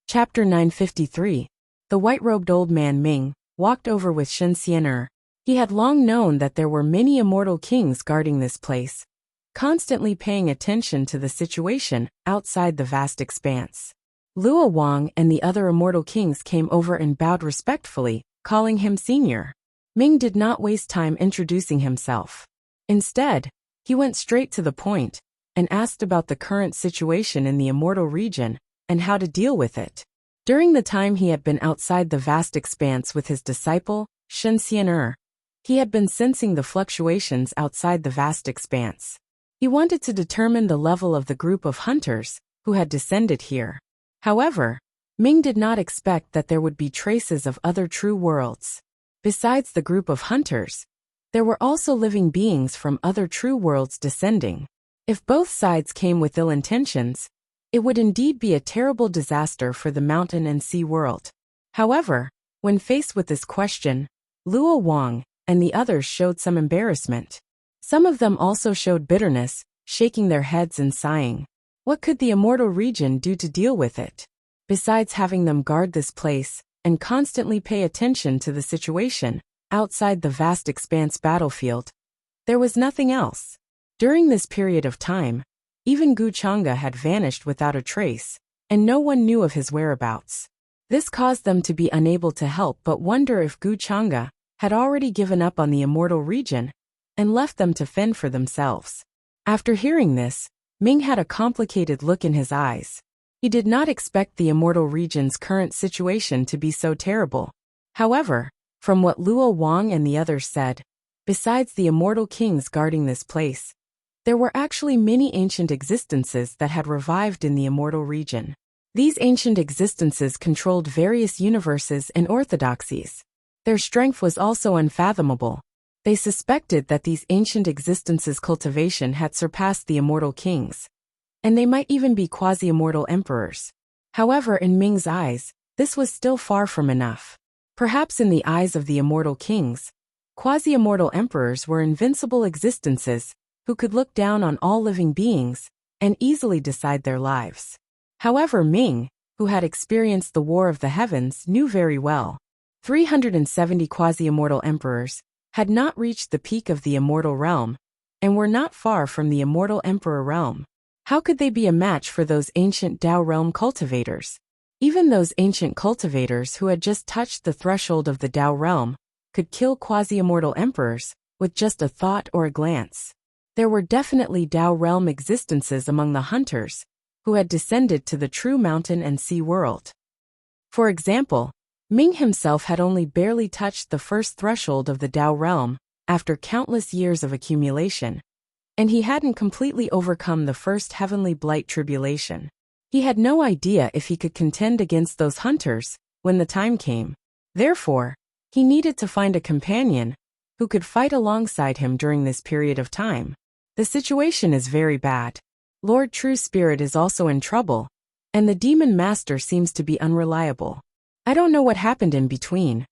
Chapter 953. The white-robed old man Ming walked over with Shen Xian'er. He had long known that there were many immortal kings guarding this place, constantly paying attention to the situation outside the vast expanse. Luo Wang and the other immortal kings came over and bowed respectfully, calling him senior. Ming did not waste time introducing himself. Instead, he went straight to the point and asked about the current situation in the immortal region and how to deal with it. During the time he had been outside the vast expanse with his disciple, Shen Xian'er, he had been sensing the fluctuations outside the vast expanse. He wanted to determine the level of the group of hunters who had descended here. However, Ming did not expect that there would be traces of other true worlds. Besides the group of hunters, there were also living beings from other true worlds descending. If both sides came with ill intentions, it would indeed be a terrible disaster for the mountain and sea world. However, when faced with this question, Luo Wang and the others showed some embarrassment. Some of them also showed bitterness, shaking their heads and sighing. What could the immortal region do to deal with it? Besides having them guard this place and constantly pay attention to the situation outside the vast expanse battlefield, there was nothing else. During this period of time, even Gu Chang'e had vanished without a trace, and no one knew of his whereabouts. This caused them to be unable to help but wonder if Gu Chang'e had already given up on the immortal region and left them to fend for themselves. After hearing this, Ming had a complicated look in his eyes. He did not expect the immortal region's current situation to be so terrible. However, from what Luo Wang and the others said, besides the immortal kings guarding this place, there were actually many ancient existences that had revived in the immortal region. These ancient existences controlled various universes and orthodoxies. Their strength was also unfathomable. They suspected that these ancient existences' cultivation had surpassed the immortal kings, and they might even be quasi-immortal emperors. However, in Ming's eyes, this was still far from enough. Perhaps in the eyes of the immortal kings, quasi-immortal emperors were invincible existences who could look down on all living beings and easily decide their lives. However, Ming, who had experienced the War of the Heavens, knew very well 370 quasi-immortal emperors had not reached the peak of the immortal realm and were not far from the immortal emperor realm. How could they be a match for those ancient Tao realm cultivators? Even those ancient cultivators who had just touched the threshold of the Tao realm could kill quasi-immortal emperors with just a thought or a glance. There were definitely Tao realm existences among the hunters who had descended to the true mountain and sea world. For example, Ming himself had only barely touched the first threshold of the Tao realm after countless years of accumulation, and he hadn't completely overcome the first heavenly blight tribulation. He had no idea if he could contend against those hunters when the time came. Therefore, he needed to find a companion who could fight alongside him during this period of time. The situation is very bad. Lord True Spirit is also in trouble, and the Demon Master seems to be unreliable. I don't know what happened in between.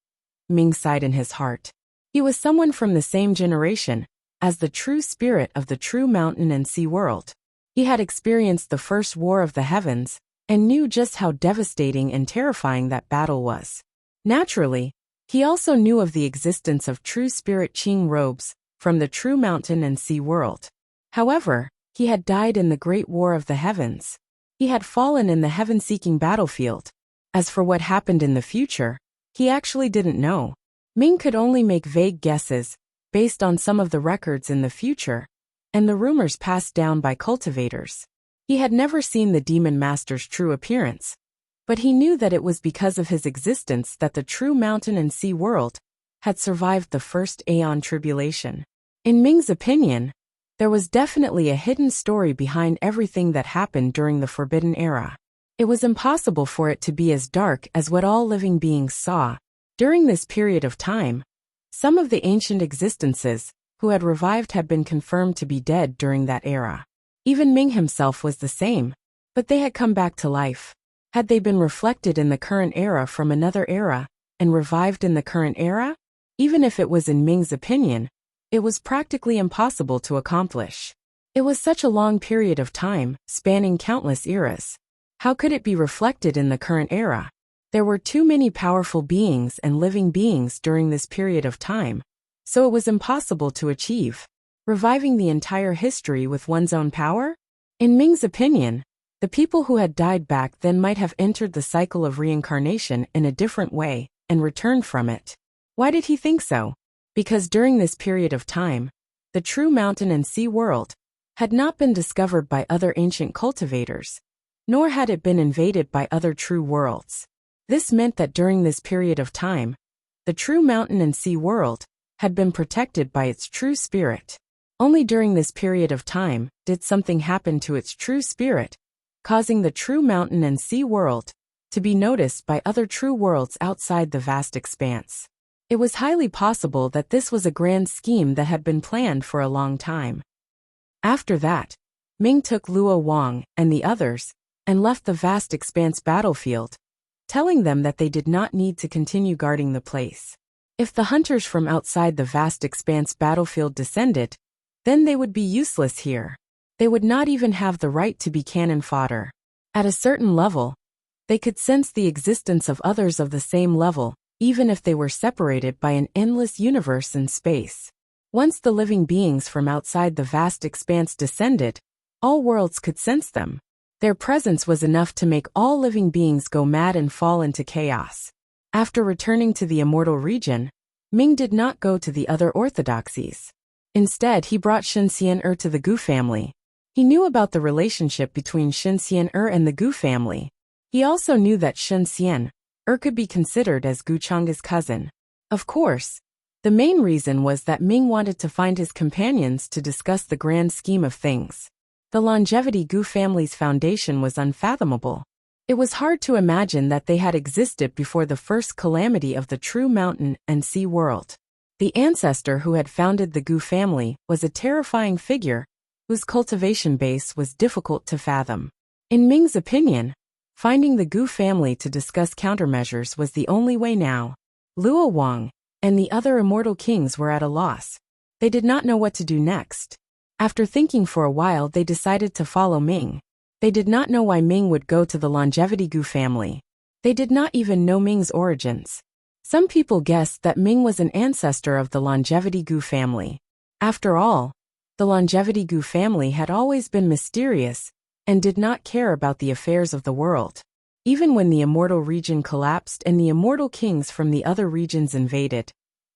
Ming sighed in his heart. He was someone from the same generation as the true spirit of the true mountain and sea world. He had experienced the first War of the Heavens and knew just how devastating and terrifying that battle was. Naturally, he also knew of the existence of true spirit Qing robes from the true mountain and sea world. However, he had died in the Great War of the Heavens. He had fallen in the heaven-seeking battlefield. As for what happened in the future, he actually didn't know. Ming could only make vague guesses based on some of the records in the future and the rumors passed down by cultivators. He had never seen the Demon Master's true appearance, but he knew that it was because of his existence that the true mountain and sea world had survived the first Aeon tribulation. In Ming's opinion, there was definitely a hidden story behind everything that happened during the Forbidden Era. It was impossible for it to be as dark as what all living beings saw. During this period of time, some of the ancient existences who had revived had been confirmed to be dead during that era. Even Ming himself was the same, but they had come back to life. Had they been reflected in the current era from another era and revived in the current era? Even if it was in Ming's opinion, it was practically impossible to accomplish. It was such a long period of time, spanning countless eras. How could it be reflected in the current era? There were too many powerful beings and living beings during this period of time, so it was impossible to achieve. Reviving the entire history with one's own power? In Ming's opinion, the people who had died back then might have entered the cycle of reincarnation in a different way and returned from it. Why did he think so? Because during this period of time, the true mountain and sea world had not been discovered by other ancient cultivators, nor had it been invaded by other true worlds. This meant that during this period of time, the true mountain and sea world had been protected by its true spirit. Only during this period of time did something happen to its true spirit, causing the true mountain and sea world to be noticed by other true worlds outside the vast expanse. It was highly possible that this was a grand scheme that had been planned for a long time. After that, Ming took Luo Wang and the others and left the vast expanse battlefield, telling them that they did not need to continue guarding the place. If the hunters from outside the vast expanse battlefield descended, then they would be useless here. They would not even have the right to be cannon fodder. At a certain level, they could sense the existence of others of the same level, even if they were separated by an endless universe in space. Once the living beings from outside the vast expanse descended, all worlds could sense them. Their presence was enough to make all living beings go mad and fall into chaos. After returning to the immortal region, Ming did not go to the other orthodoxies. Instead, he brought Shen Xian'er to the Gu family. He knew about the relationship between Shen Xian'er and the Gu family. He also knew that Shen Xian'er could be considered as Gu Chang'e's cousin. Of course, the main reason was that Ming wanted to find his companions to discuss the grand scheme of things. The longevity Gu family's foundation was unfathomable. It was hard to imagine that they had existed before the first calamity of the true mountain and sea world. The ancestor who had founded the Gu family was a terrifying figure whose cultivation base was difficult to fathom. In Ming's opinion, finding the Gu family to discuss countermeasures was the only way now. Luo Wang and the other immortal kings were at a loss. They did not know what to do next. After thinking for a while, they decided to follow Ming. They did not know why Ming would go to the longevity Gu family. They did not even know Ming's origins. Some people guessed that Ming was an ancestor of the longevity Gu family. After all, the longevity Gu family had always been mysterious and did not care about the affairs of the world. Even when the immortal region collapsed and the immortal kings from the other regions invaded,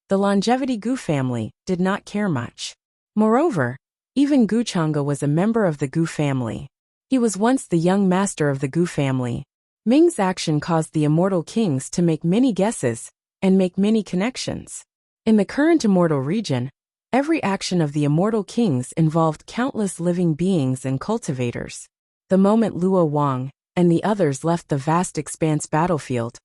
the longevity Gu family did not care much. Moreover, even Gu Chang'e was a member of the Gu family. He was once the young master of the Gu family. Ming's action caused the immortal kings to make many guesses and make many connections. In the current immortal region, every action of the immortal kings involved countless living beings and cultivators. The moment Luo Wang and the others left the vast expanse battlefield,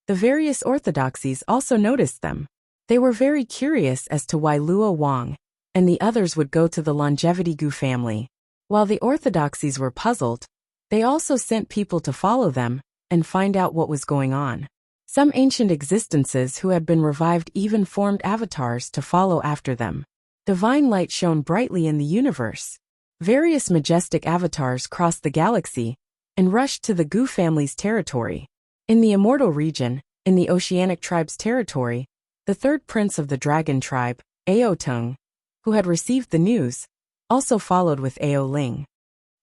the various orthodoxies also noticed them. They were very curious as to why Luo Wang and the others would go to the longevity Gu family. While the orthodoxies were puzzled, they also sent people to follow them and find out what was going on. Some ancient existences who had been revived even formed avatars to follow after them. Divine light shone brightly in the universe. Various majestic avatars crossed the galaxy and rushed to the Gu family's territory. In the immortal region, in the oceanic tribe's territory, the third prince of the dragon tribe, Aoteng, who had received the news, also followed with Ao Ling.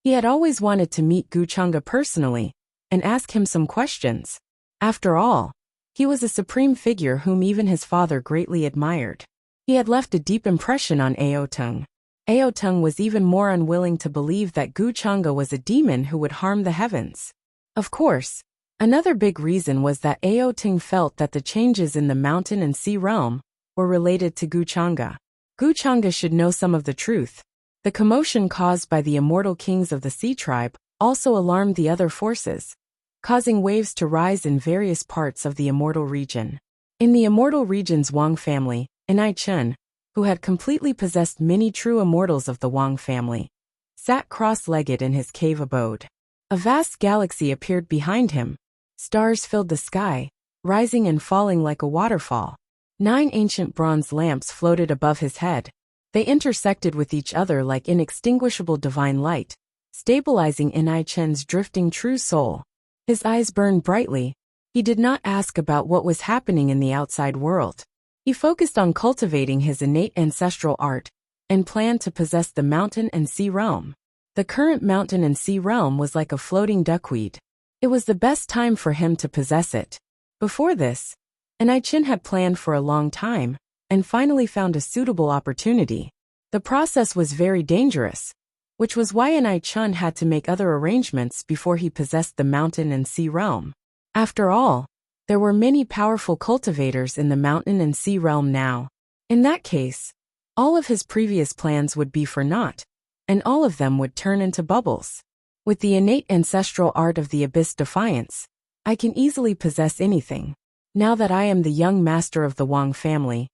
He had always wanted to meet Gu Chang'e personally and ask him some questions. After all, he was a supreme figure whom even his father greatly admired. He had left a deep impression on Aoteng. Aoteng was even more unwilling to believe that Gu Chang'e was a demon who would harm the heavens. Of course, another big reason was that Aoteng felt that the changes in the mountain and sea realm were related to Gu Chang'e. Gu Chang'e should know some of the truth. The commotion caused by the immortal kings of the sea tribe also alarmed the other forces, causing waves to rise in various parts of the immortal region. In the immortal region's Wang family, Enai Chen, who had completely possessed many true immortals of the Wang family, sat cross-legged in his cave abode. A vast galaxy appeared behind him. Stars filled the sky, rising and falling like a waterfall. 9 ancient bronze lamps floated above his head. They intersected with each other like inextinguishable divine light, stabilizing Enai Chen's drifting true soul. His eyes burned brightly. He did not ask about what was happening in the outside world. He focused on cultivating his innate ancestral art and planned to possess the mountain and sea realm. The current mountain and sea realm was like a floating duckweed. It was the best time for him to possess it. Before this, Anichen had planned for a long time and finally found a suitable opportunity. The process was very dangerous, which was why Anichen had to make other arrangements before he possessed the mountain and sea realm. After all, there were many powerful cultivators in the mountain and sea realm now. In that case, all of his previous plans would be for naught, and all of them would turn into bubbles. With the innate ancestral art of the Abyss Defiance, I can easily possess anything. Now that I am the young master of the Wang family,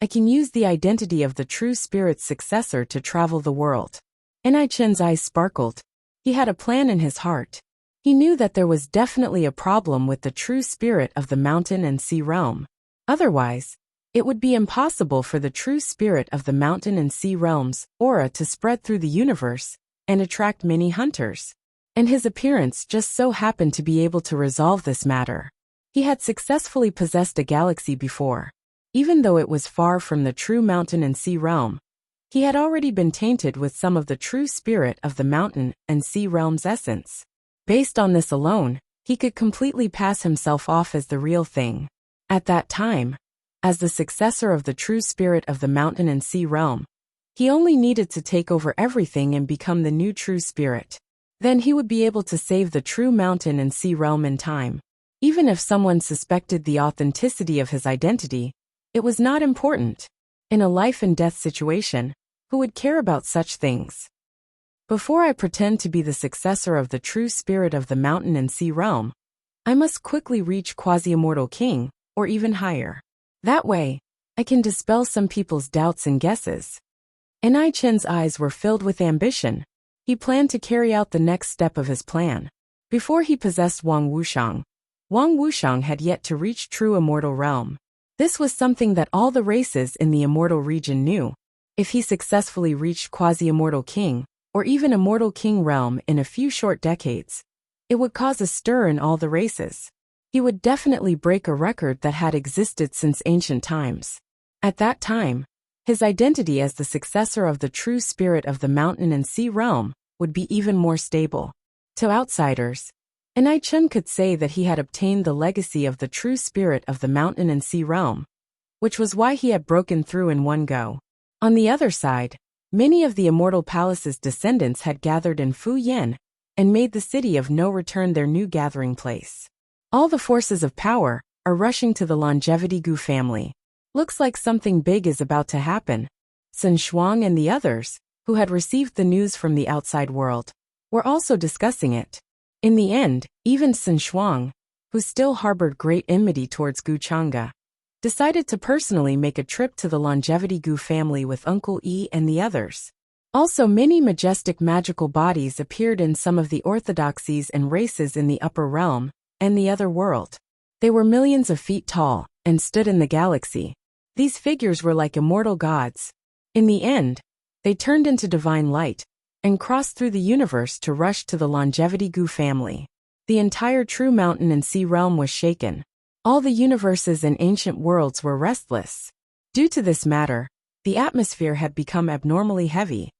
I can use the identity of the true spirit's successor to travel the world. Nichen's eyes sparkled. He had a plan in his heart. He knew that there was definitely a problem with the true spirit of the mountain and sea realm. Otherwise, it would be impossible for the true spirit of the mountain and sea realm's aura to spread through the universe and attract many hunters. And his appearance just so happened to be able to resolve this matter. He had successfully possessed a galaxy before. Even though it was far from the true mountain and sea realm, he had already been tainted with some of the true spirit of the mountain and sea realm's essence. Based on this alone, he could completely pass himself off as the real thing. At that time, as the successor of the true spirit of the mountain and sea realm, he only needed to take over everything and become the new true spirit. Then he would be able to save the true mountain and sea realm in time. Even if someone suspected the authenticity of his identity, it was not important. In a life and death situation, who would care about such things? Before I pretend to be the successor of the true spirit of the mountain and sea realm, I must quickly reach quasi-immortal king, or even higher. That way, I can dispel some people's doubts and guesses. Nichen's eyes were filled with ambition. He planned to carry out the next step of his plan. Before he possessed Wang Wuxiang had yet to reach true immortal realm. This was something that all the races in the immortal region knew. If he successfully reached quasi-immortal king, or even immortal king realm in a few short decades, it would cause a stir in all the races. He would definitely break a record that had existed since ancient times. At that time, his identity as the successor of the true spirit of the mountain and sea realm would be even more stable. To outsiders, Anichen could say that he had obtained the legacy of the true spirit of the mountain and sea realm, which was why he had broken through in one go. On the other side, many of the Immortal Palace's descendants had gathered in Fu Yen and made the city of no return their new gathering place. All the forces of power are rushing to the Longevity Gu family. Looks like something big is about to happen. Sun Shuang and the others, who had received the news from the outside world, were also discussing it. In the end, even Sun Shuang, who still harbored great enmity towards Gu Chang'e, decided to personally make a trip to the Longevity Gu family with Uncle Yi and the others. Also, many majestic magical bodies appeared in some of the orthodoxies and races in the upper realm and the other world. They were millions of feet tall and stood in the galaxy. These figures were like immortal gods. In the end, they turned into divine light and crossed through the universe to rush to the Longevity Gu family. The entire true mountain and sea realm was shaken. All the universes and ancient worlds were restless. Due to this matter, the atmosphere had become abnormally heavy.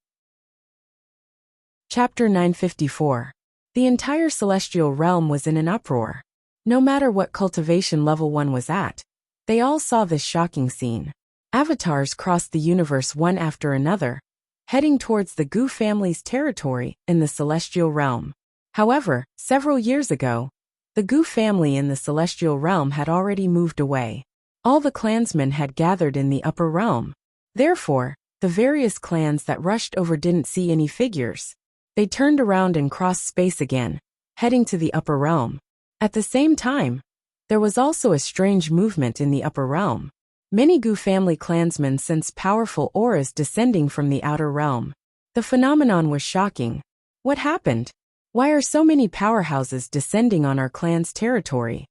Chapter 954. The entire celestial realm was in an uproar. No matter what cultivation level one was at, they all saw this shocking scene. Avatars crossed the universe one after another, heading towards the Gu family's territory in the celestial realm. However, several years ago, the Gu family in the celestial realm had already moved away. All the clansmen had gathered in the upper realm. Therefore, the various clans that rushed over didn't see any figures. They turned around and crossed space again, heading to the upper realm. At the same time, there was also a strange movement in the upper realm. Many Gu family clansmen sensed powerful auras descending from the outer realm. The phenomenon was shocking. What happened? Why are so many powerhouses descending on our clan's territory?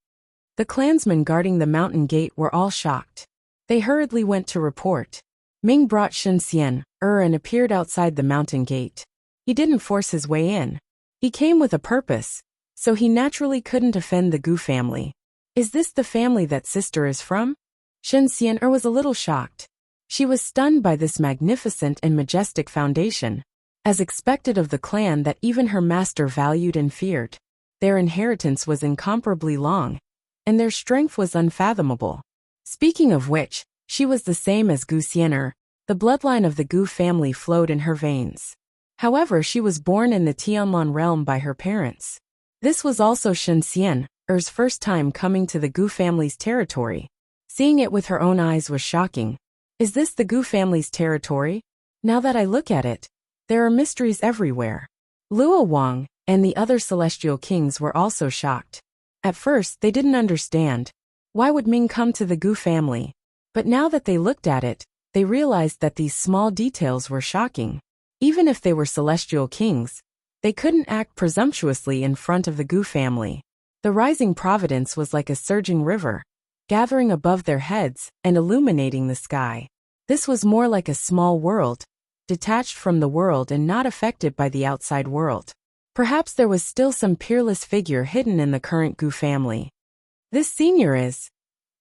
The clansmen guarding the mountain gate were all shocked. They hurriedly went to report. Ming brought Shen Xian, and appeared outside the mountain gate. He didn't force his way in. He came with a purpose. so he naturally couldn't offend the Gu family. Is this the family that sister is from? Shen Xian'er was a little shocked. She was stunned by this magnificent and majestic foundation, as expected of the clan that even her master valued and feared. Their inheritance was incomparably long, and their strength was unfathomable. Speaking of which, she was the same as Gu Xian'er. The bloodline of the Gu family flowed in her veins. However, she was born in the Tianlan realm by her parents. This was also Shen Xian'er's first time coming to the Gu family's territory. Seeing it with her own eyes was shocking. Is this the Gu family's territory? Now that I look at it, there are mysteries everywhere. Luo Wang and the other celestial kings were also shocked. At first, they didn't understand. Why would Ming come to the Gu family? But now that they looked at it, they realized that these small details were shocking. Even if they were celestial kings, they couldn't act presumptuously in front of the Gu family. The rising providence was like a surging river, gathering above their heads and illuminating the sky. This was more like a small world, detached from the world and not affected by the outside world. Perhaps there was still some peerless figure hidden in the current Gu family. This senior is.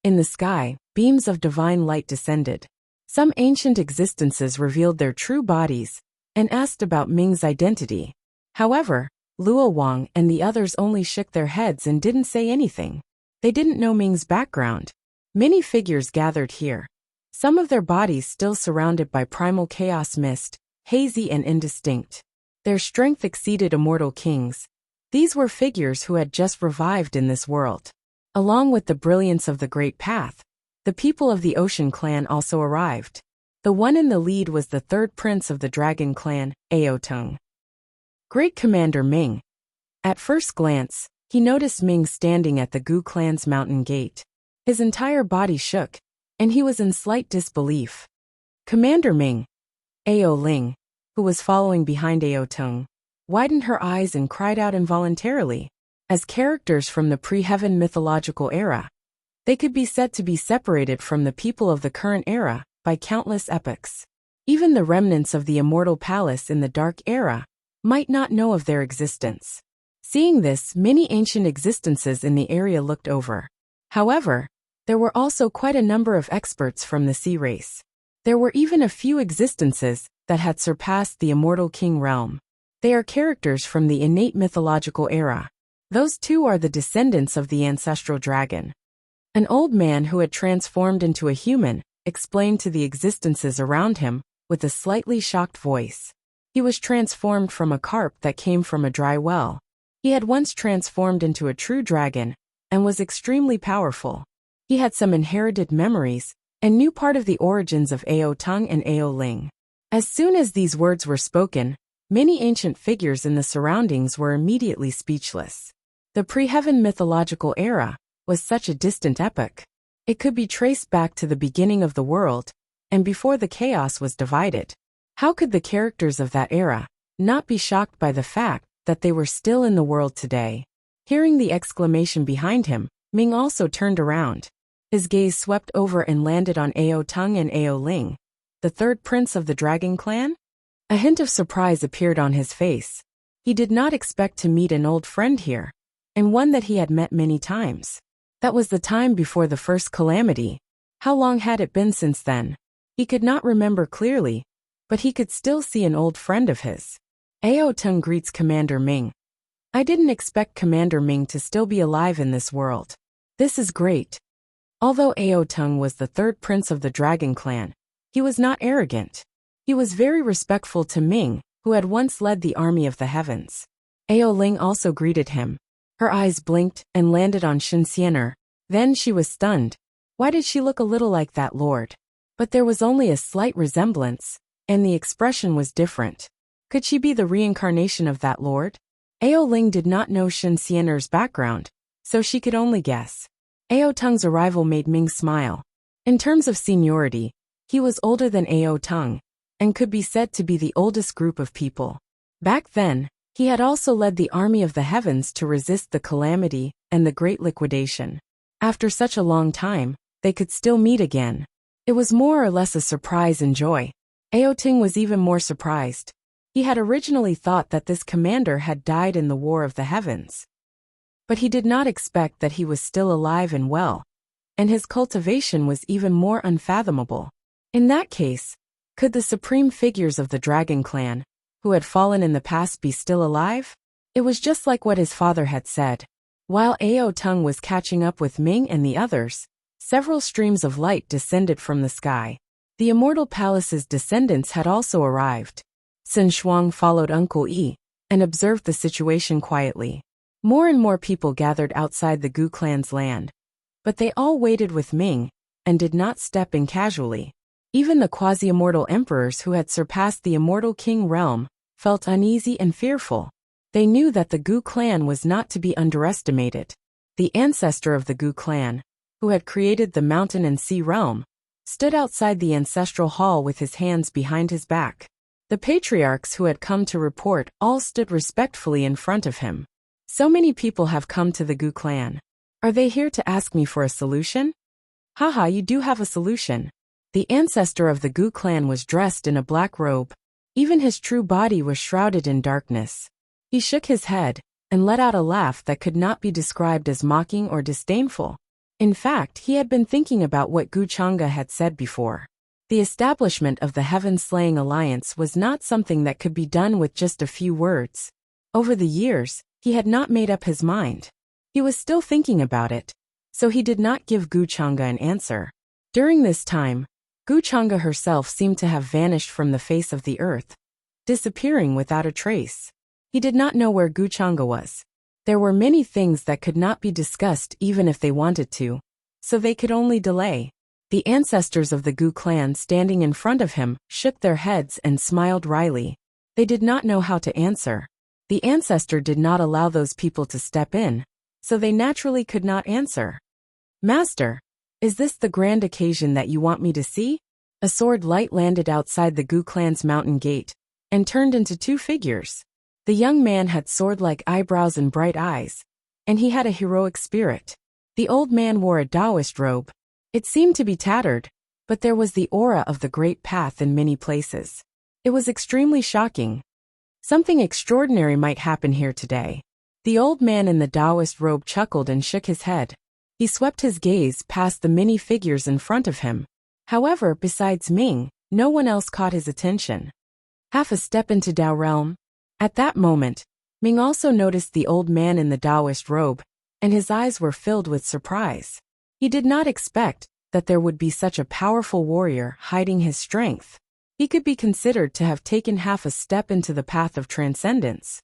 In the sky, beams of divine light descended. Some ancient existences revealed their true bodies and asked about Ming's identity. However, Luo Wang and the others only shook their heads and didn't say anything. They didn't know Ming's background. Many figures gathered here. Some of their bodies still surrounded by primal chaos mist, hazy and indistinct. Their strength exceeded immortal kings. These were figures who had just revived in this world. Along with the brilliance of the Great Path, the people of the Ocean Clan also arrived. The one in the lead was the third prince of the Dragon Clan, Aoteng. Great Commander Ming. At first glance, he noticed Ming standing at the Gu clan's mountain gate. His entire body shook, and he was in slight disbelief. Commander Ming. Ao Ling, who was following behind Aoteng, widened her eyes and cried out involuntarily. As characters from the pre-heaven mythological era, they could be said to be separated from the people of the current era by countless epochs. Even the remnants of the immortal palace in the Dark Era might not know of their existence. Seeing this, many ancient existences in the area looked over. However, there were also quite a number of experts from the sea race. There were even a few existences that had surpassed the immortal king realm. They are characters from the innate mythological era. Those two are the descendants of the ancestral dragon. An old man who had transformed into a human explained to the existences around him with a slightly shocked voice. He was transformed from a carp that came from a dry well. He had once transformed into a true dragon and was extremely powerful. He had some inherited memories and knew part of the origins of Aoteng and Ao Ling. As soon as these words were spoken, many ancient figures in the surroundings were immediately speechless. The pre-heaven mythological era was such a distant epoch. It could be traced back to the beginning of the world, and before the chaos was divided. How could the characters of that era not be shocked by the fact that they were still in the world today? Hearing the exclamation behind him, Ming also turned around. His gaze swept over and landed on Aoteng and Ao Ling, the third prince of the Dragon Clan. A hint of surprise appeared on his face. He did not expect to meet an old friend here, and one that he had met many times. That was the time before the first calamity. How long had it been since then? He could not remember clearly, but he could still see an old friend of his. Aoteng greets Commander Ming. I didn't expect Commander Ming to still be alive in this world. This is great. Although Aoteng was the third prince of the Dragon Clan, he was not arrogant. He was very respectful to Ming, who had once led the army of the heavens. Ao Ling also greeted him. Her eyes blinked and landed on Shen Xian'er. Then she was stunned. Why did she look a little like that lord? But there was only a slight resemblance, and the expression was different. Could she be the reincarnation of that lord? Ao Ling did not know Shen Xian'er's background, so she could only guess. Aoteng's arrival made Ming smile. In terms of seniority, he was older than Aoteng, and could be said to be the oldest group of people. Back then, he had also led the army of the heavens to resist the calamity and the great liquidation. After such a long time, they could still meet again. It was more or less a surprise and joy. Aoteng was even more surprised. He had originally thought that this commander had died in the War of the Heavens. But he did not expect that he was still alive and well, and his cultivation was even more unfathomable. In that case, could the supreme figures of the Dragon Clan, who had fallen in the past, be still alive? It was just like what his father had said. While Ao Tung was catching up with Ming and the others, several streams of light descended from the sky. The Immortal Palace's descendants had also arrived. Sun Shuang followed Uncle Yi and observed the situation quietly. More and more people gathered outside the Gu clan's land, but they all waited with Ming and did not step in casually. Even the quasi-immortal emperors who had surpassed the immortal king realm felt uneasy and fearful. They knew that the Gu clan was not to be underestimated. The ancestor of the Gu clan, who had created the mountain and sea realm, stood outside the ancestral hall with his hands behind his back. The patriarchs who had come to report all stood respectfully in front of him. So many people have come to the Gu clan. Are they here to ask me for a solution? Haha, you do have a solution. The ancestor of the Gu clan was dressed in a black robe. Even his true body was shrouded in darkness. He shook his head and let out a laugh that could not be described as mocking or disdainful. In fact, he had been thinking about what Gu Chang'e had said before. The establishment of the Heaven-Slaying Alliance was not something that could be done with just a few words. Over the years, he had not made up his mind. He was still thinking about it, so he did not give Gu Chang'e an answer. During this time, Gu Chang'e herself seemed to have vanished from the face of the earth, disappearing without a trace. He did not know where Gu Chang'e was. There were many things that could not be discussed even if they wanted to, so they could only delay. The ancestors of the Gu clan standing in front of him shook their heads and smiled wryly. They did not know how to answer. The ancestor did not allow those people to step in, so they naturally could not answer. Master, is this the grand occasion that you want me to see? A sword light landed outside the Gu clan's mountain gate and turned into two figures. The young man had sword-like eyebrows and bright eyes, and he had a heroic spirit. The old man wore a Taoist robe. It seemed to be tattered, but there was the aura of the Great Path in many places. It was extremely shocking. Something extraordinary might happen here today. The old man in the Taoist robe chuckled and shook his head. He swept his gaze past the many figures in front of him. However, besides Ming, no one else caught his attention. Half a step into Dao realm. At that moment, Ming also noticed the old man in the Taoist robe, and his eyes were filled with surprise. He did not expect that there would be such a powerful warrior hiding his strength. He could be considered to have taken half a step into the path of transcendence.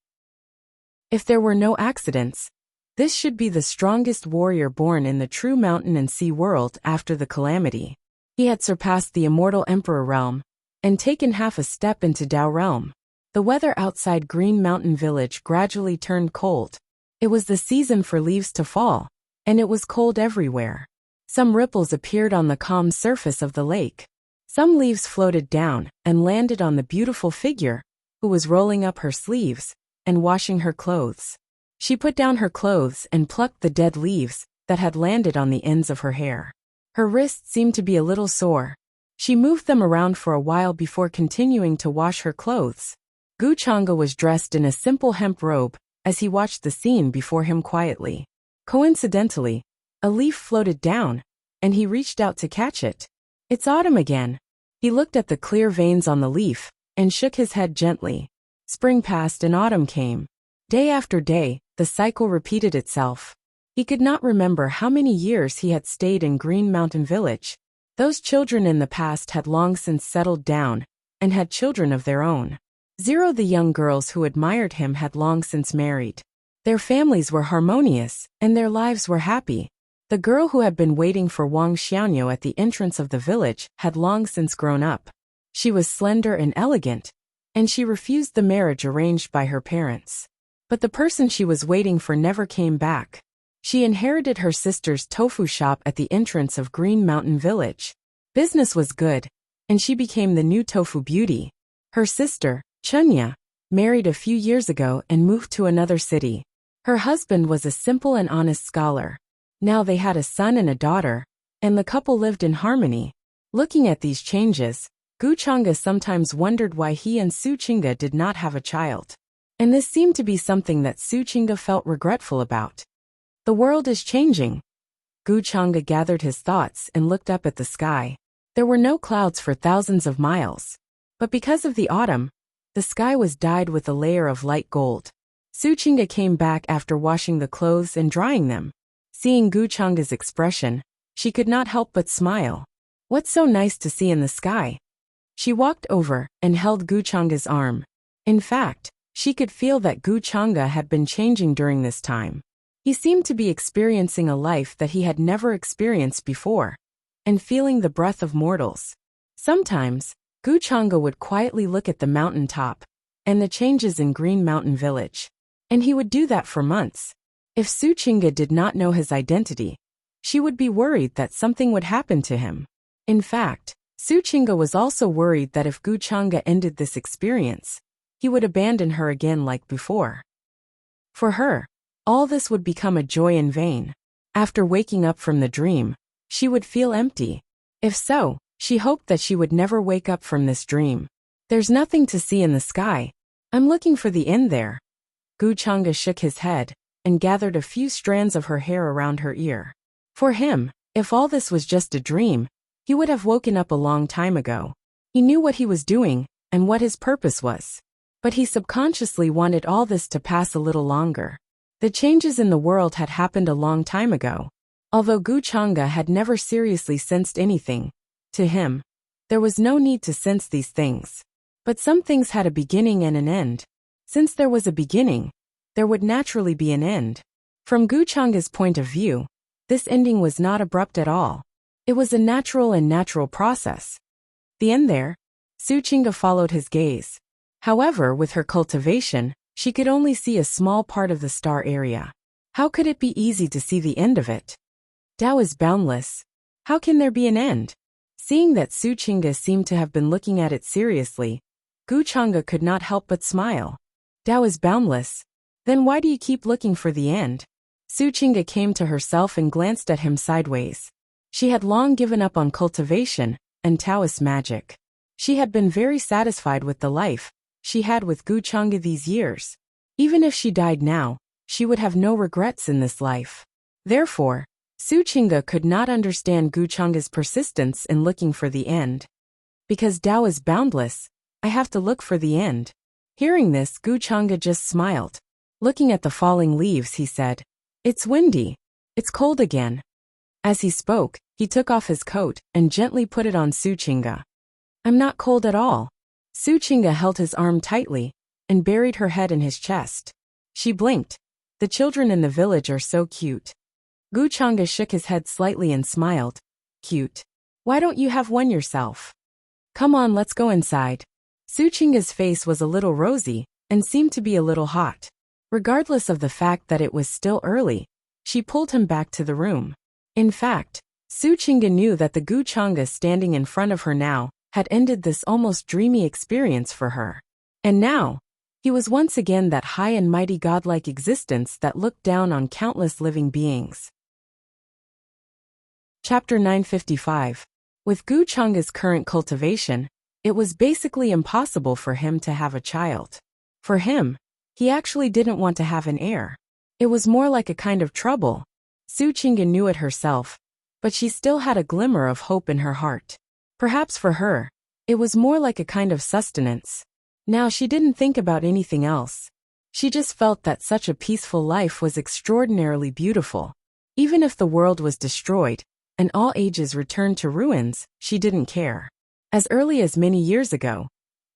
If there were no accidents, this should be the strongest warrior born in the true mountain and sea world after the calamity. He had surpassed the immortal emperor realm and taken half a step into Dao realm. The weather outside Green Mountain Village gradually turned cold. It was the season for leaves to fall, and it was cold everywhere. Some ripples appeared on the calm surface of the lake. Some leaves floated down and landed on the beautiful figure, who was rolling up her sleeves and washing her clothes. She put down her clothes and plucked the dead leaves that had landed on the ends of her hair. Her wrists seemed to be a little sore. She moved them around for a while before continuing to wash her clothes. Gu Chang'e was dressed in a simple hemp robe as he watched the scene before him quietly. Coincidentally, a leaf floated down, and he reached out to catch it. It's autumn again. He looked at the clear veins on the leaf and shook his head gently. Spring passed and autumn came. Day after day, the cycle repeated itself. He could not remember how many years he had stayed in Green Mountain Village. Those children in the past had long since settled down and had children of their own. Zero, the young girls who admired him, had long since married. Their families were harmonious, and their lives were happy. The girl who had been waiting for Wang Xiaoniu at the entrance of the village had long since grown up. She was slender and elegant, and she refused the marriage arranged by her parents. But the person she was waiting for never came back. She inherited her sister's tofu shop at the entrance of Green Mountain Village. Business was good, and she became the new tofu beauty. Her sister, Chunya, married a few years ago and moved to another city. Her husband was a simple and honest scholar. Now they had a son and a daughter, and the couple lived in harmony. Looking at these changes, Gu Chang'e sometimes wondered why he and Su Qing'e did not have a child. And this seemed to be something that Su Qing'e felt regretful about. The world is changing. Gu Chang'e gathered his thoughts and looked up at the sky. There were no clouds for thousands of miles. But because of the autumn, the sky was dyed with a layer of light gold. Su Qingge came back after washing the clothes and drying them. Seeing Gu Chang'e's expression, she could not help but smile. What's so nice to see in the sky? She walked over and held Gu Chang'e's arm. In fact, she could feel that Gu Chang'e had been changing during this time. He seemed to be experiencing a life that he had never experienced before, and feeling the breath of mortals. Sometimes, Gu Chang'e would quietly look at the mountain top and the changes in Green Mountain Village. And he would do that for months. If Su Qingge did not know his identity, she would be worried that something would happen to him. In fact, Su Qingge was also worried that if Gu Chang'e ended this experience, he would abandon her again like before. For her, all this would become a joy in vain. After waking up from the dream, she would feel empty. If so, she hoped that she would never wake up from this dream. There's nothing to see in the sky. I'm looking for the end there. Gu Chang'e shook his head and gathered a few strands of her hair around her ear. For him, if all this was just a dream, he would have woken up a long time ago. He knew what he was doing and what his purpose was. But he subconsciously wanted all this to pass a little longer. The changes in the world had happened a long time ago. Although Gu Chang'e had never seriously sensed anything, to him, there was no need to sense these things. But some things had a beginning and an end. Since there was a beginning, there would naturally be an end. From Gu Chang'e's point of view, this ending was not abrupt at all. It was a natural process. The end there? Su Qingge followed his gaze. However, with her cultivation, she could only see a small part of the star area. How could it be easy to see the end of it? Tao is boundless. How can there be an end? Seeing that Su Qingge seemed to have been looking at it seriously, Gu Chang'e could not help but smile. Tao is boundless. Then why do you keep looking for the end? Su Qingge came to herself and glanced at him sideways. She had long given up on cultivation and Taoist magic. She had been very satisfied with the life she had with Gu Chang'e these years. Even if she died now, she would have no regrets in this life. Therefore, Su Qingge could not understand Gu Chang'e's persistence in looking for the end. Because Tao is boundless, I have to look for the end. Hearing this, Gu Chang'e just smiled. Looking at the falling leaves, he said, "It's windy. It's cold again." As he spoke, he took off his coat and gently put it on Su Qingge. "I'm not cold at all." Su Qingge held his arm tightly and buried her head in his chest. She blinked. The children in the village are so cute. Gu Chang'e shook his head slightly and smiled. "Cute. Why don't you have one yourself? Come on, let's go inside." Su Qingge's face was a little rosy and seemed to be a little hot. Regardless of the fact that it was still early, she pulled him back to the room. In fact, Su Qingge knew that the Gu Chang'e standing in front of her now had ended this almost dreamy experience for her. And now, he was once again that high and mighty godlike existence that looked down on countless living beings. Chapter 955. With Gu Chang'e's current cultivation, it was basically impossible for him to have a child. For him, he actually didn't want to have an heir. It was more like a kind of trouble. Su Qingge knew it herself, but she still had a glimmer of hope in her heart. Perhaps for her, it was more like a kind of sustenance. Now she didn't think about anything else. She just felt that such a peaceful life was extraordinarily beautiful. Even if the world was destroyed, and all ages returned to ruins, she didn't care. As early as many years ago,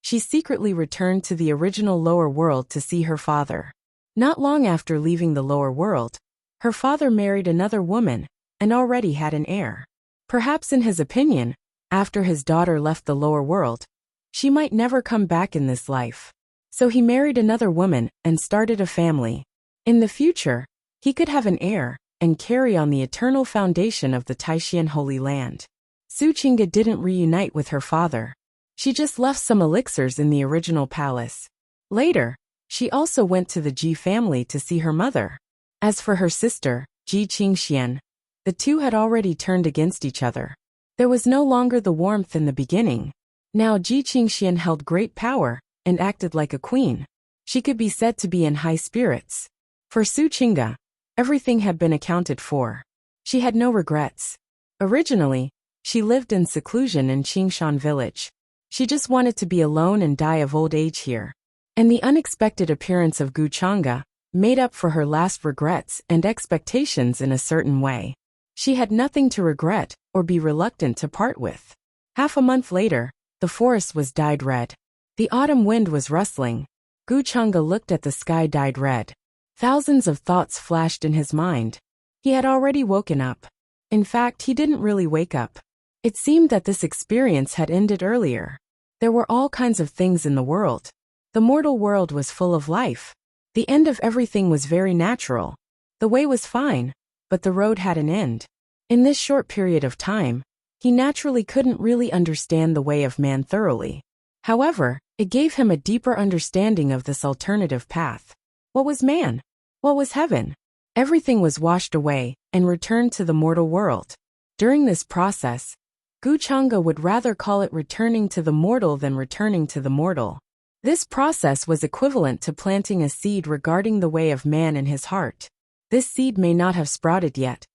she secretly returned to the original lower world to see her father. Not long after leaving the lower world, her father married another woman, and already had an heir. Perhaps in his opinion, after his daughter left the lower world, she might never come back in this life. So he married another woman and started a family. In the future, he could have an heir and carry on the eternal foundation of the Taishan Holy Land. Su Qingge didn't reunite with her father. She just left some elixirs in the original palace. Later, she also went to the Ji family to see her mother. As for her sister, Ji Qingxian, the two had already turned against each other. There was no longer the warmth in the beginning. Now Ji Qingxian held great power and acted like a queen. She could be said to be in high spirits. For Su Qingge, Everything had been accounted for. She had no regrets. Originally, she lived in seclusion in Qingshan village. She just wanted to be alone and die of old age here. And the unexpected appearance of Gu Chang'e made up for her last regrets and expectations in a certain way. She had nothing to regret or be reluctant to part with. Half a month later, the forest was dyed red. The autumn wind was rustling. Gu Chang'e looked at the sky dyed red. Thousands of thoughts flashed in his mind. He had already woken up. In fact, he didn't really wake up. It seemed that this experience had ended earlier. There were all kinds of things in the world. The mortal world was full of life. The end of everything was very natural. The way was fine, but the road had an end. In this short period of time, he naturally couldn't really understand the way of man thoroughly. However, it gave him a deeper understanding of this alternative path. What was man? What was heaven? Everything was washed away and returned to the mortal world. During this process, Gu Chang'e would rather call it returning to the mortal than returning to the mortal. This process was equivalent to planting a seed regarding the way of man in his heart. This seed may not have sprouted yet,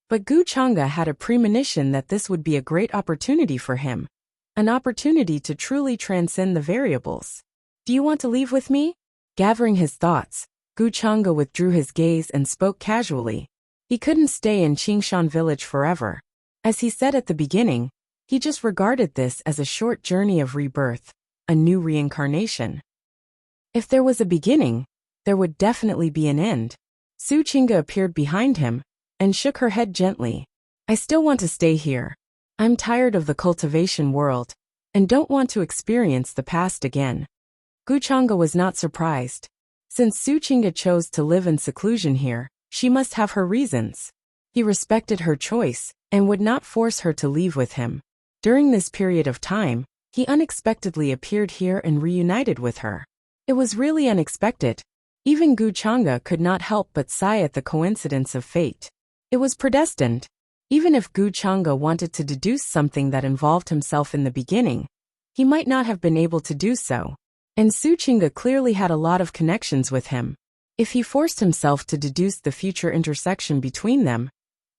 but Gu Chang'e had a premonition that this would be a great opportunity for him, an opportunity to truly transcend the variables. Do you want to leave with me? Gathering his thoughts, Gu Chang'e withdrew his gaze and spoke casually. He couldn't stay in Qingshan village forever. As he said at the beginning, he just regarded this as a short journey of rebirth, a new reincarnation. If there was a beginning, there would definitely be an end. Su Qingge appeared behind him and shook her head gently. I still want to stay here. I'm tired of the cultivation world and don't want to experience the past again. Gu Chang'e was not surprised. Since Su Qingge chose to live in seclusion here, she must have her reasons. He respected her choice and would not force her to leave with him. During this period of time, he unexpectedly appeared here and reunited with her. It was really unexpected. Even Gu Chang'e could not help but sigh at the coincidence of fate. It was predestined. Even if Gu Chang'e wanted to deduce something that involved himself in the beginning, he might not have been able to do so. And Su Qingge clearly had a lot of connections with him. If he forced himself to deduce the future intersection between them,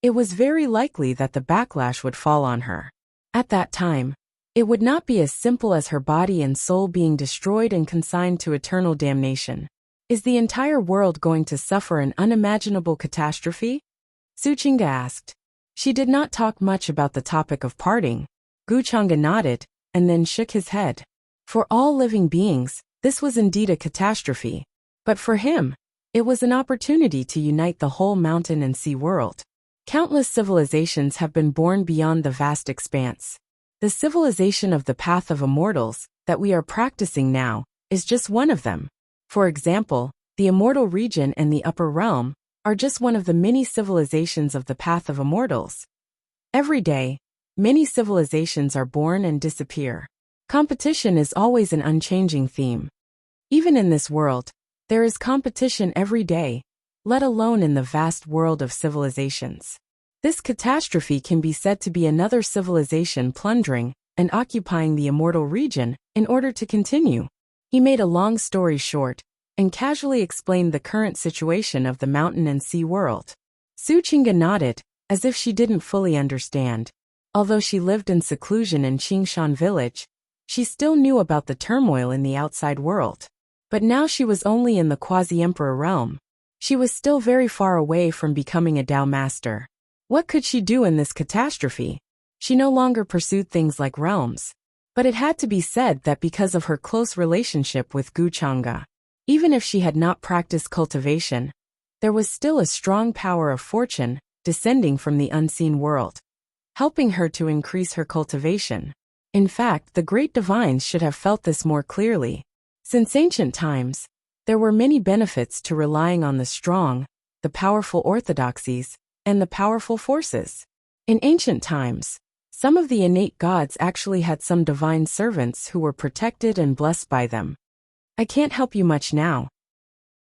it was very likely that the backlash would fall on her. At that time, it would not be as simple as her body and soul being destroyed and consigned to eternal damnation. Is the entire world going to suffer an unimaginable catastrophe? Su Qingge asked. She did not talk much about the topic of parting. Gu Chang'e nodded, and then shook his head. For all living beings, this was indeed a catastrophe. But for him, it was an opportunity to unite the whole mountain and sea world. Countless civilizations have been born beyond the vast expanse. The civilization of the path of immortals that we are practicing now is just one of them. For example, the immortal region and the upper realm are just one of the many civilizations of the path of immortals. Every day, many civilizations are born and disappear. Competition is always an unchanging theme. Even in this world, there is competition every day, let alone in the vast world of civilizations. This catastrophe can be said to be another civilization plundering and occupying the immortal region in order to continue. He made a long story short and casually explained the current situation of the mountain and sea world. Su Qingge nodded, as if she didn't fully understand. Although she lived in seclusion in Qingshan village, she still knew about the turmoil in the outside world. But now she was only in the quasi-emperor realm. She was still very far away from becoming a Dao master. What could she do in this catastrophe? She no longer pursued things like realms. But it had to be said that because of her close relationship with Gu Chang'e, even if she had not practiced cultivation, there was still a strong power of fortune descending from the unseen world, helping her to increase her cultivation. In fact, the great divines should have felt this more clearly. Since ancient times, there were many benefits to relying on the strong, the powerful orthodoxies, and the powerful forces. In ancient times, some of the innate gods actually had some divine servants who were protected and blessed by them. I can't help you much now.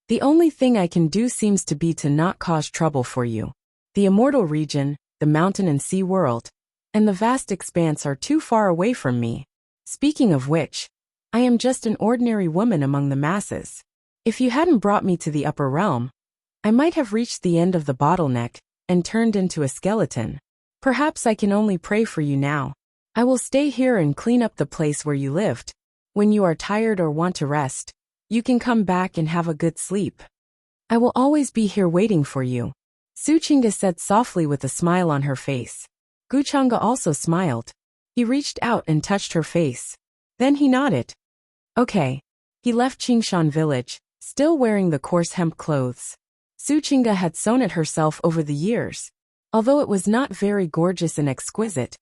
The only thing I can do seems to be to not cause trouble for you. The immortal region, the mountain and sea world, and the vast expanse are too far away from me. Speaking of which, I am just an ordinary woman among the masses. If you hadn't brought me to the upper realm, I might have reached the end of the bottleneck and turned into a skeleton. Perhaps I can only pray for you now. I will stay here and clean up the place where you lived. When you are tired or want to rest, you can come back and have a good sleep. I will always be here waiting for you, Su Qingge said softly with a smile on her face. Gu Changge also smiled. He reached out and touched her face. Then he nodded. Okay. He left Qingshan village, still wearing the coarse hemp clothes. Su Qingge had sewn it herself over the years. Although it was not very gorgeous and exquisite,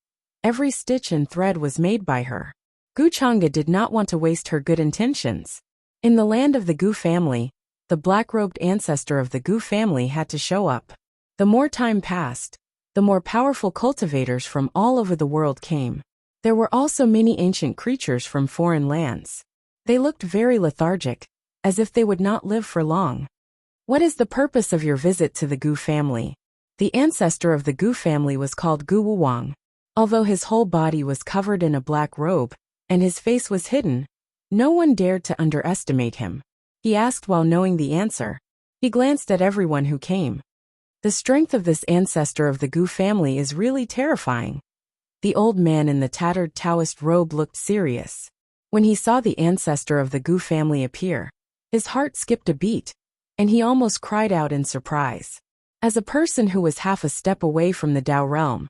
every stitch and thread was made by her. Gu Changge did not want to waste her good intentions. In the land of the Gu family, the black-robed ancestor of the Gu family had to show up. The more time passed, the more powerful cultivators from all over the world came. There were also many ancient creatures from foreign lands. They looked very lethargic, as if they would not live for long. What is the purpose of your visit to the Gu family? The ancestor of the Gu family was called Gu Wuwang. Although his whole body was covered in a black robe, and his face was hidden, no one dared to underestimate him. He asked while knowing the answer. He glanced at everyone who came. The strength of this ancestor of the Gu family is really terrifying. The old man in the tattered Taoist robe looked serious. When he saw the ancestor of the Gu family appear, his heart skipped a beat, and he almost cried out in surprise. As a person who was half a step away from the Dao realm,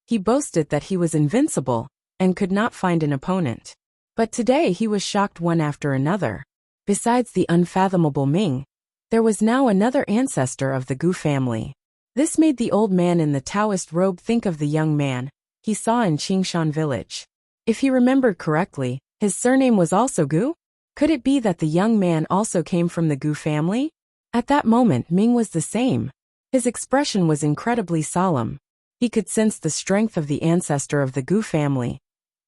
he boasted that he was invincible and could not find an opponent. But today he was shocked one after another. Besides the unfathomable Ming, there was now another ancestor of the Gu family. This made the old man in the Taoist robe think of the young man he saw in Qingshan village. If he remembered correctly, his surname was also Gu? Could it be that the young man also came from the Gu family? At that moment Ming was the same. His expression was incredibly solemn. He could sense the strength of the ancestor of the Gu family,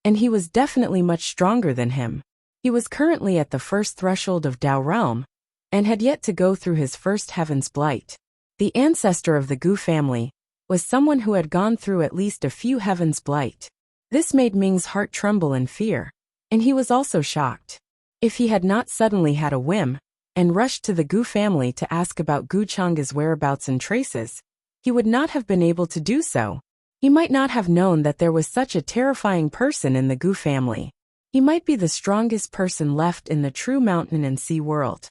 and he was definitely much stronger than him. He was currently at the first threshold of Dao realm, and had yet to go through his first heaven's blight. The ancestor of the Gu family was someone who had gone through at least a few heaven's blight. This made Ming's heart tremble in fear, and he was also shocked. If he had not suddenly had a whim, and rushed to the Gu family to ask about Gu Changge's whereabouts and traces, he would not have been able to do so. He might not have known that there was such a terrifying person in the Gu family. He might be the strongest person left in the true mountain and sea world.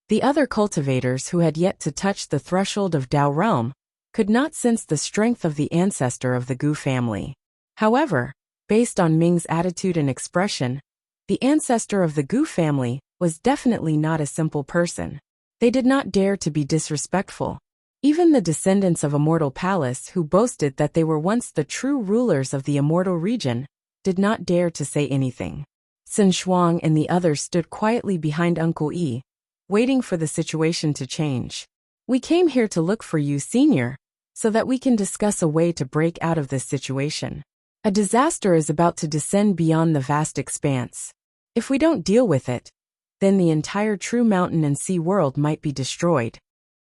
The other cultivators who had yet to touch the threshold of Dao realm could not sense the strength of the ancestor of the Gu family. However, based on Ming's attitude and expression, the ancestor of the Gu family was definitely not a simple person. They did not dare to be disrespectful. Even the descendants of Immortal Palace who boasted that they were once the true rulers of the Immortal region did not dare to say anything. Sun Shuang and the others stood quietly behind Uncle Yi, waiting for the situation to change. We came here to look for you, Senior, so that we can discuss a way to break out of this situation. A disaster is about to descend beyond the vast expanse. If we don't deal with it, then the entire true mountain and sea world might be destroyed.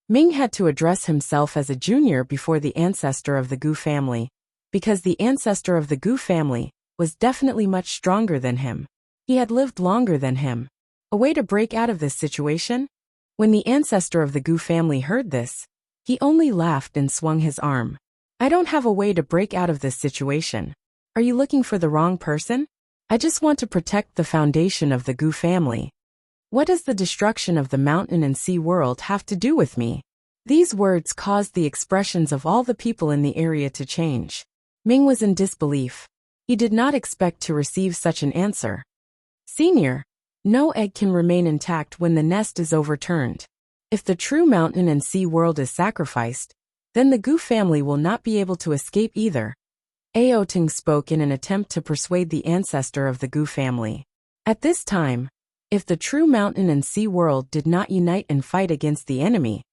Ming had to address himself as a junior before the ancestor of the Gu family, because the ancestor of the Gu family was definitely much stronger than him. He had lived longer than him. A way to break out of this situation? When the ancestor of the Gu family heard this, he only laughed and swung his arm. I don't have a way to break out of this situation. Are you looking for the wrong person? I just want to protect the foundation of the Gu family. What does the destruction of the mountain and sea world have to do with me? These words caused the expressions of all the people in the area to change. Ming was in disbelief. He did not expect to receive such an answer. Senior, no egg can remain intact when the nest is overturned. If the true mountain and sea world is sacrificed, then the Gu family will not be able to escape either. Aoting spoke in an attempt to persuade the ancestor of the Gu family. At this time, if the true mountain and sea world did not unite and fight against the enemy,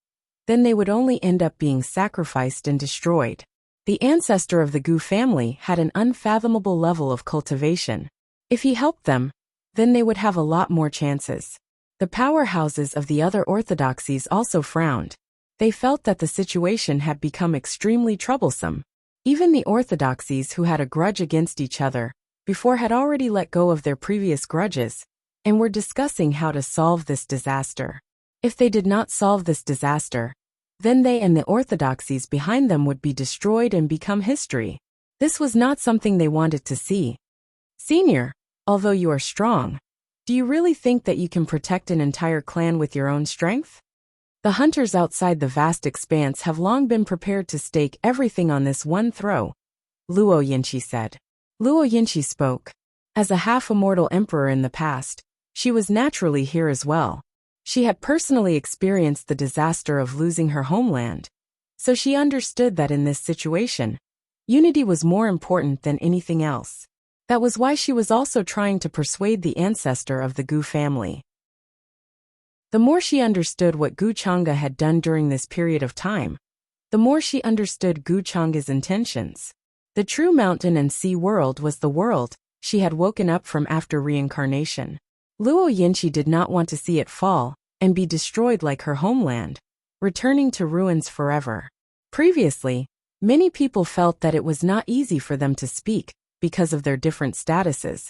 then they would only end up being sacrificed and destroyed. The ancestor of the Gu family had an unfathomable level of cultivation. If he helped them, then they would have a lot more chances. The powerhouses of the other orthodoxies also frowned. They felt that the situation had become extremely troublesome. Even the orthodoxies who had a grudge against each other before had already let go of their previous grudges and were discussing how to solve this disaster. If they did not solve this disaster, then they and the orthodoxies behind them would be destroyed and become history. This was not something they wanted to see. Senior, although you are strong, do you really think that you can protect an entire clan with your own strength? The hunters outside the vast expanse have long been prepared to stake everything on this one throw, Luo Yinchi said. Luo Yinchi spoke. As a half-immortal emperor in the past, she was naturally here as well. She had personally experienced the disaster of losing her homeland, so she understood that in this situation, unity was more important than anything else. That was why she was also trying to persuade the ancestor of the Gu family. The more she understood what Gu Chang'e had done during this period of time, the more she understood Gu Chang'e's intentions. The true mountain and sea world was the world she had woken up from after reincarnation. Luo Yinchi did not want to see it fall and be destroyed like her homeland, returning to ruins forever. Previously, many people felt that it was not easy for them to speak because of their different statuses.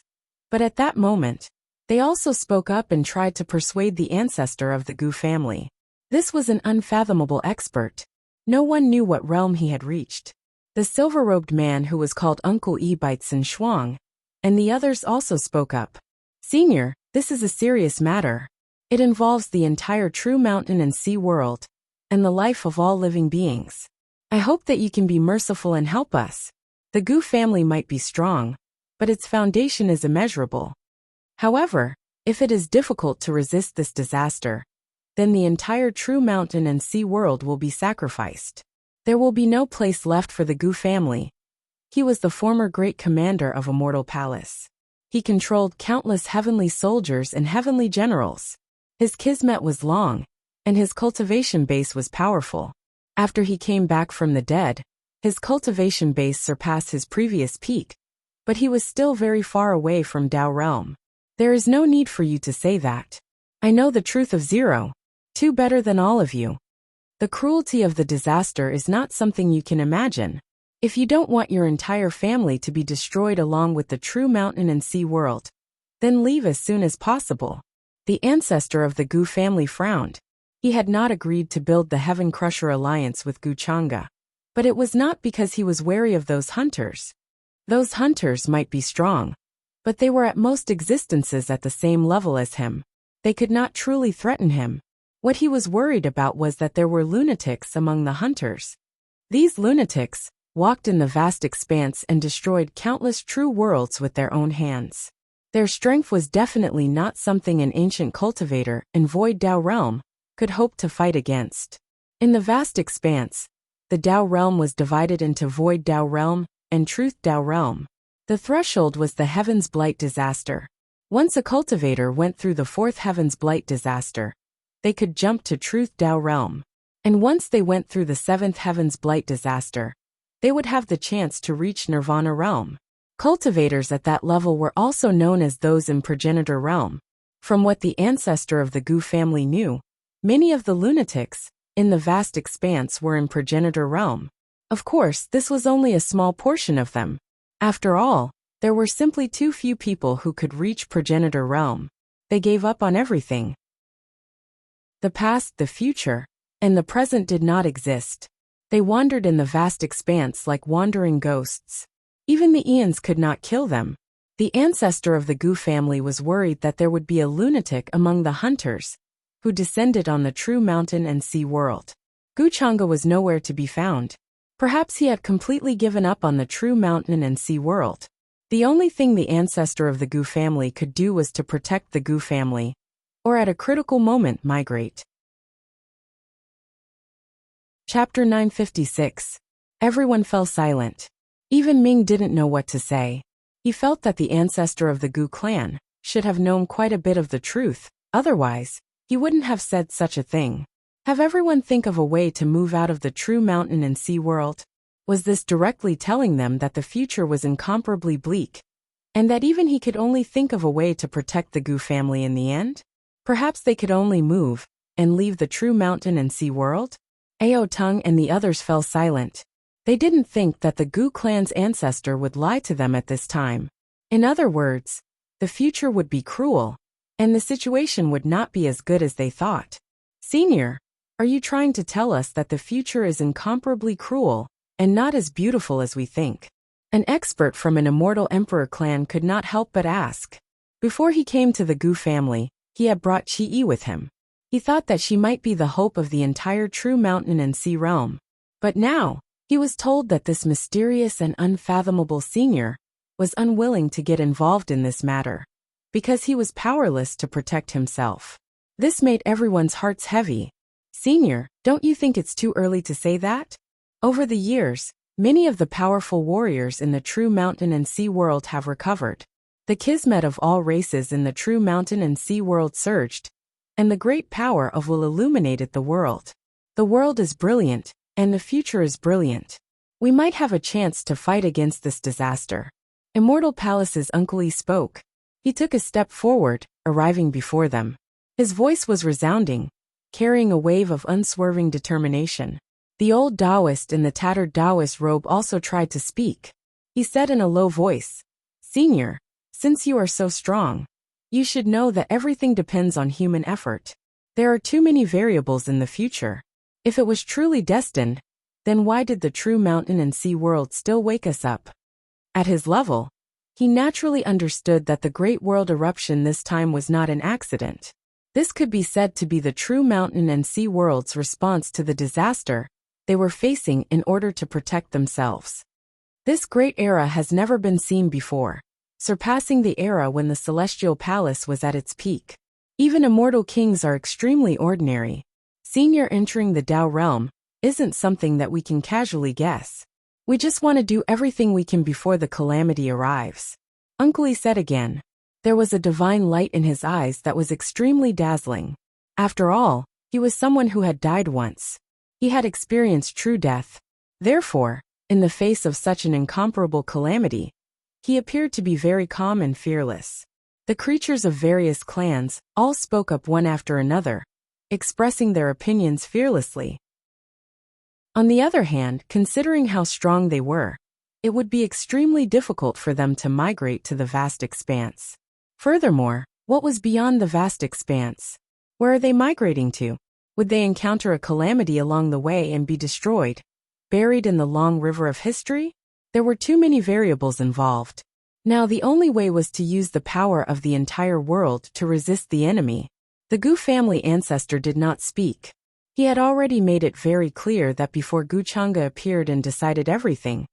But at that moment, they also spoke up and tried to persuade the ancestor of the Gu family. This was an unfathomable expert. No one knew what realm he had reached. The silver-robed man who was called Uncle Ebites Shuang, and the others also spoke up. Senior, this is a serious matter. It involves the entire true mountain and sea world, and the life of all living beings. I hope that you can be merciful and help us. The Gu family might be strong, but its foundation is immeasurable. However, if it is difficult to resist this disaster, then the entire true mountain and sea world will be sacrificed. There will be no place left for the Gu family. He was the former great commander of Immortal Palace. He controlled countless heavenly soldiers and heavenly generals. His kismet was long, and his cultivation base was powerful. After he came back from the dead, his cultivation base surpassed his previous peak, but he was still very far away from Dao realm. There is no need for you to say that. I know the truth of Zero. Two better than all of you. The cruelty of the disaster is not something you can imagine. If you don't want your entire family to be destroyed along with the true mountain and sea world, then leave as soon as possible. The ancestor of the Gu family frowned. He had not agreed to build the Heaven Crusher alliance with Gu Chang'e. But it was not because he was wary of those hunters. Those hunters might be strong, but they were at most existences at the same level as him. They could not truly threaten him. What he was worried about was that there were lunatics among the hunters. These lunatics walked in the vast expanse and destroyed countless true worlds with their own hands. Their strength was definitely not something an ancient cultivator in Void Dao realm could hope to fight against. In the vast expanse, the Dao realm was divided into Void Dao realm and Truth Dao realm. The threshold was the Heaven's Blight disaster. Once a cultivator went through the fourth Heaven's Blight disaster, they could jump to Truth Dao realm. And once they went through the seventh Heaven's Blight disaster, they would have the chance to reach Nirvana realm. Cultivators at that level were also known as those in Progenitor realm. From what the ancestor of the Gu family knew, many of the lunatics in the vast expanse were in Progenitor realm. Of course, this was only a small portion of them. After all, there were simply too few people who could reach Progenitor realm. They gave up on everything. The past, the future, and the present did not exist. They wandered in the vast expanse like wandering ghosts. Even the Eons could not kill them. The ancestor of the Gu family was worried that there would be a lunatic among the hunters who descended on the true mountain and sea world. Gu Chang'e was nowhere to be found. Perhaps he had completely given up on the true mountain and sea world. The only thing the ancestor of the Gu family could do was to protect the Gu family, or at a critical moment migrate. Chapter 956. Everyone fell silent. Even Ming didn't know what to say. He felt that the ancestor of the Gu clan should have known quite a bit of the truth, otherwise, he wouldn't have said such a thing. Have everyone think of a way to move out of the true mountain and sea world? Was this directly telling them that the future was incomparably bleak, and that even he could only think of a way to protect the Gu family in the end? Perhaps they could only move and leave the true mountain and sea world? Ao Tung and the others fell silent. They didn't think that the Gu clan's ancestor would lie to them at this time. In other words, the future would be cruel, and the situation would not be as good as they thought. Senior, are you trying to tell us that the future is incomparably cruel and not as beautiful as we think? An expert from an immortal emperor clan could not help but ask. Before he came to the Gu family, he had brought Qi with him. He thought that she might be the hope of the entire true mountain and sea realm. But now, he was told that this mysterious and unfathomable senior was unwilling to get involved in this matter, because he was powerless to protect himself. This made everyone's hearts heavy. Senior, don't you think it's too early to say that? Over the years, many of the powerful warriors in the true mountain and sea world have recovered. The kismet of all races in the true mountain and sea world surged, and the great power of will illuminated the world. The world is brilliant, and the future is brilliant. We might have a chance to fight against this disaster. Immortal Palace's Uncle Yi spoke. He took a step forward, arriving before them. His voice was resounding, carrying a wave of unswerving determination. The old Taoist in the tattered Taoist robe also tried to speak. He said in a low voice, "Senior, since you are so strong, you should know that everything depends on human effort. There are too many variables in the future. If it was truly destined, then why did the true mountain and sea world still wake us up?" At his level, he naturally understood that the great world eruption this time was not an accident. This could be said to be the true mountain and sea world's response to the disaster they were facing in order to protect themselves. This great era has never been seen before, surpassing the era when the celestial palace was at its peak. Even immortal kings are extremely ordinary. Senior entering the Tao realm isn't something that we can casually guess. We just want to do everything we can before the calamity arrives. Uncle Yi said again. There was a divine light in his eyes that was extremely dazzling. After all, he was someone who had died once. He had experienced true death. Therefore, in the face of such an incomparable calamity, he appeared to be very calm and fearless. The creatures of various clans all spoke up one after another, expressing their opinions fearlessly. On the other hand, considering how strong they were, it would be extremely difficult for them to migrate to the vast expanse. Furthermore, what was beyond the vast expanse? Where are they migrating to? Would they encounter a calamity along the way and be destroyed, buried in the long river of history? There were too many variables involved. Now the only way was to use the power of the entire world to resist the enemy. The Gu family ancestor did not speak. He had already made it very clear that before Gu Chang'e appeared and decided everything,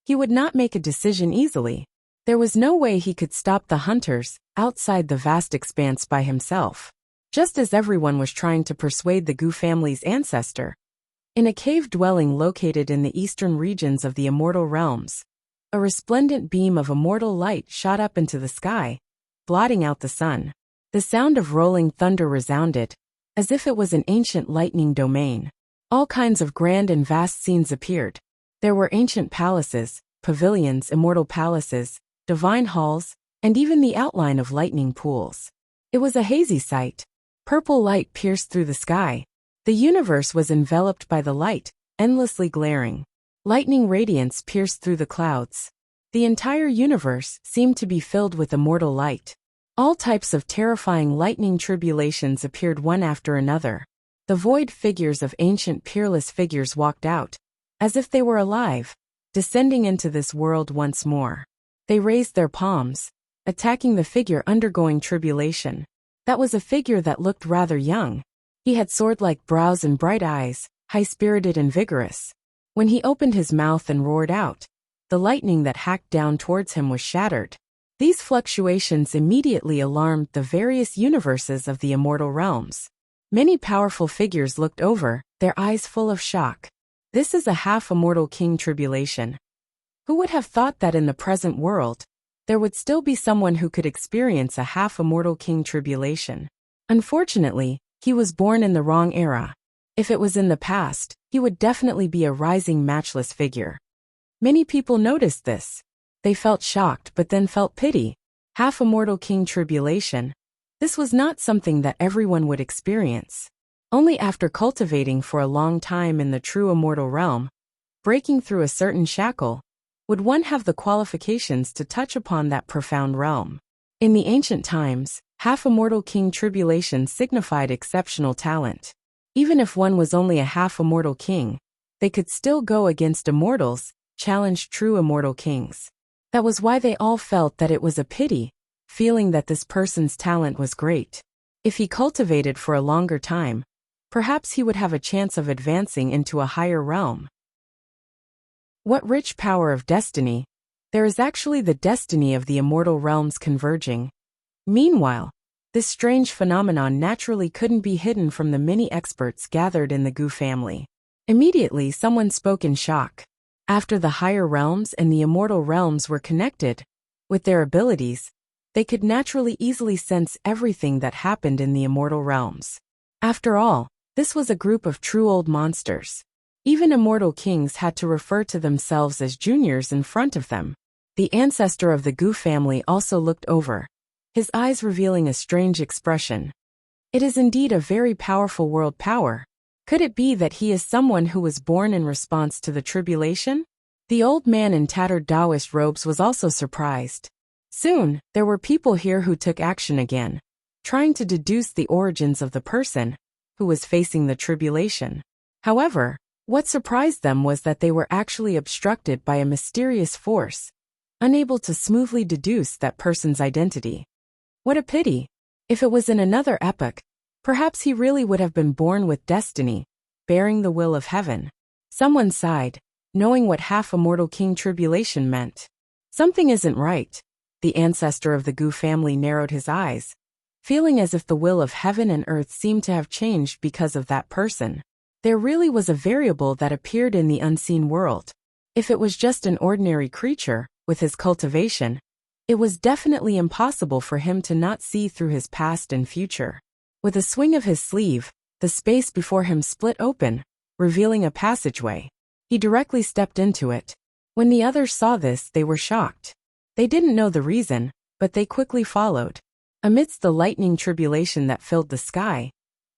he would not make a decision easily. There was no way he could stop the hunters outside the vast expanse by himself, just as everyone was trying to persuade the Gu family's ancestor. In a cave dwelling located in the eastern regions of the immortal realms, a resplendent beam of immortal light shot up into the sky, blotting out the sun. The sound of rolling thunder resounded, as if it was an ancient lightning domain. All kinds of grand and vast scenes appeared. There were ancient palaces, pavilions, immortal palaces, divine halls, and even the outline of lightning pools. It was a hazy sight. Purple light pierced through the sky. The universe was enveloped by the light, endlessly glaring. Lightning radiance pierced through the clouds. The entire universe seemed to be filled with immortal light. All types of terrifying lightning tribulations appeared one after another. The void figures of ancient peerless figures walked out, as if they were alive, descending into this world once more. They raised their palms, attacking the figure undergoing tribulation. That was a figure that looked rather young. He had sword-like brows and bright eyes, high-spirited and vigorous. When he opened his mouth and roared out, the lightning that hacked down towards him was shattered. These fluctuations immediately alarmed the various universes of the immortal realms. Many powerful figures looked over, their eyes full of shock. This is a half-immortal king tribulation. Who would have thought that in the present world, there would still be someone who could experience a half-immortal king tribulation? Unfortunately, he was born in the wrong era. If it was in the past, he would definitely be a rising matchless figure. Many people noticed this. They felt shocked but then felt pity. Half-immortal king tribulation. This was not something that everyone would experience. Only after cultivating for a long time in the true immortal realm, breaking through a certain shackle, would one have the qualifications to touch upon that profound realm. In the ancient times, half-immortal king tribulation signified exceptional talent. Even if one was only a half-immortal king, they could still go against immortals, challenge true immortal kings. That was why they all felt that it was a pity, feeling that this person's talent was great. If he cultivated for a longer time, perhaps he would have a chance of advancing into a higher realm. What rich power of destiny! There is actually the destiny of the immortal realms converging. Meanwhile, this strange phenomenon naturally couldn't be hidden from the many experts gathered in the Gu family. Immediately, someone spoke in shock. After the higher realms and the immortal realms were connected, with their abilities, they could naturally easily sense everything that happened in the immortal realms. After all, this was a group of true old monsters. Even immortal kings had to refer to themselves as juniors in front of them. The ancestor of the Gu family also looked over, his eyes revealing a strange expression. It is indeed a very powerful world power. Could it be that he is someone who was born in response to the tribulation? The old man in tattered Taoist robes was also surprised. Soon, there were people here who took action again, trying to deduce the origins of the person who was facing the tribulation. However, what surprised them was that they were actually obstructed by a mysterious force, unable to smoothly deduce that person's identity. What a pity! If it was in another epoch, perhaps he really would have been born with destiny, bearing the will of heaven. Someone sighed, knowing what half-immortal king tribulation meant. Something isn't right. The ancestor of the Gu family narrowed his eyes, feeling as if the will of heaven and earth seemed to have changed because of that person. There really was a variable that appeared in the unseen world. If it was just an ordinary creature, with his cultivation, it was definitely impossible for him to not see through his past and future. With a swing of his sleeve, the space before him split open, revealing a passageway. He directly stepped into it. When the others saw this, they were shocked. They didn't know the reason, but they quickly followed. Amidst the lightning tribulation that filled the sky,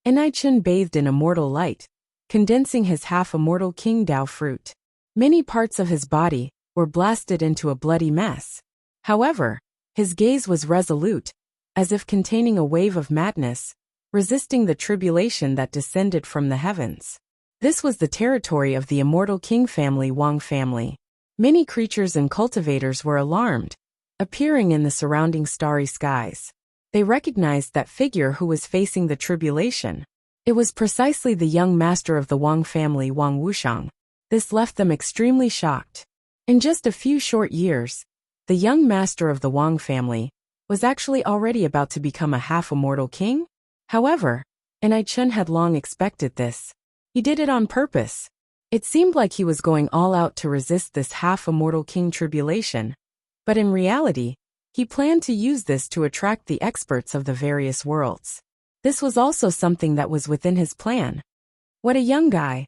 Enai-Chen bathed in immortal light, condensing his half-immortal King Dao fruit. Many parts of his body were blasted into a bloody mess. However, his gaze was resolute, as if containing a wave of madness, resisting the tribulation that descended from the heavens. This was the territory of the immortal king family, Wang family. Many creatures and cultivators were alarmed, appearing in the surrounding starry skies. They recognized that figure who was facing the tribulation. It was precisely the young master of the Wang family, Wang Wuxiang. This left them extremely shocked. In just a few short years, the young master of the Wang family was actually already about to become a half-immortal king. However, Enai-Chen had long expected this. He did it on purpose. It seemed like he was going all out to resist this half-immortal king tribulation, but in reality, he planned to use this to attract the experts of the various worlds. This was also something that was within his plan. What a young guy!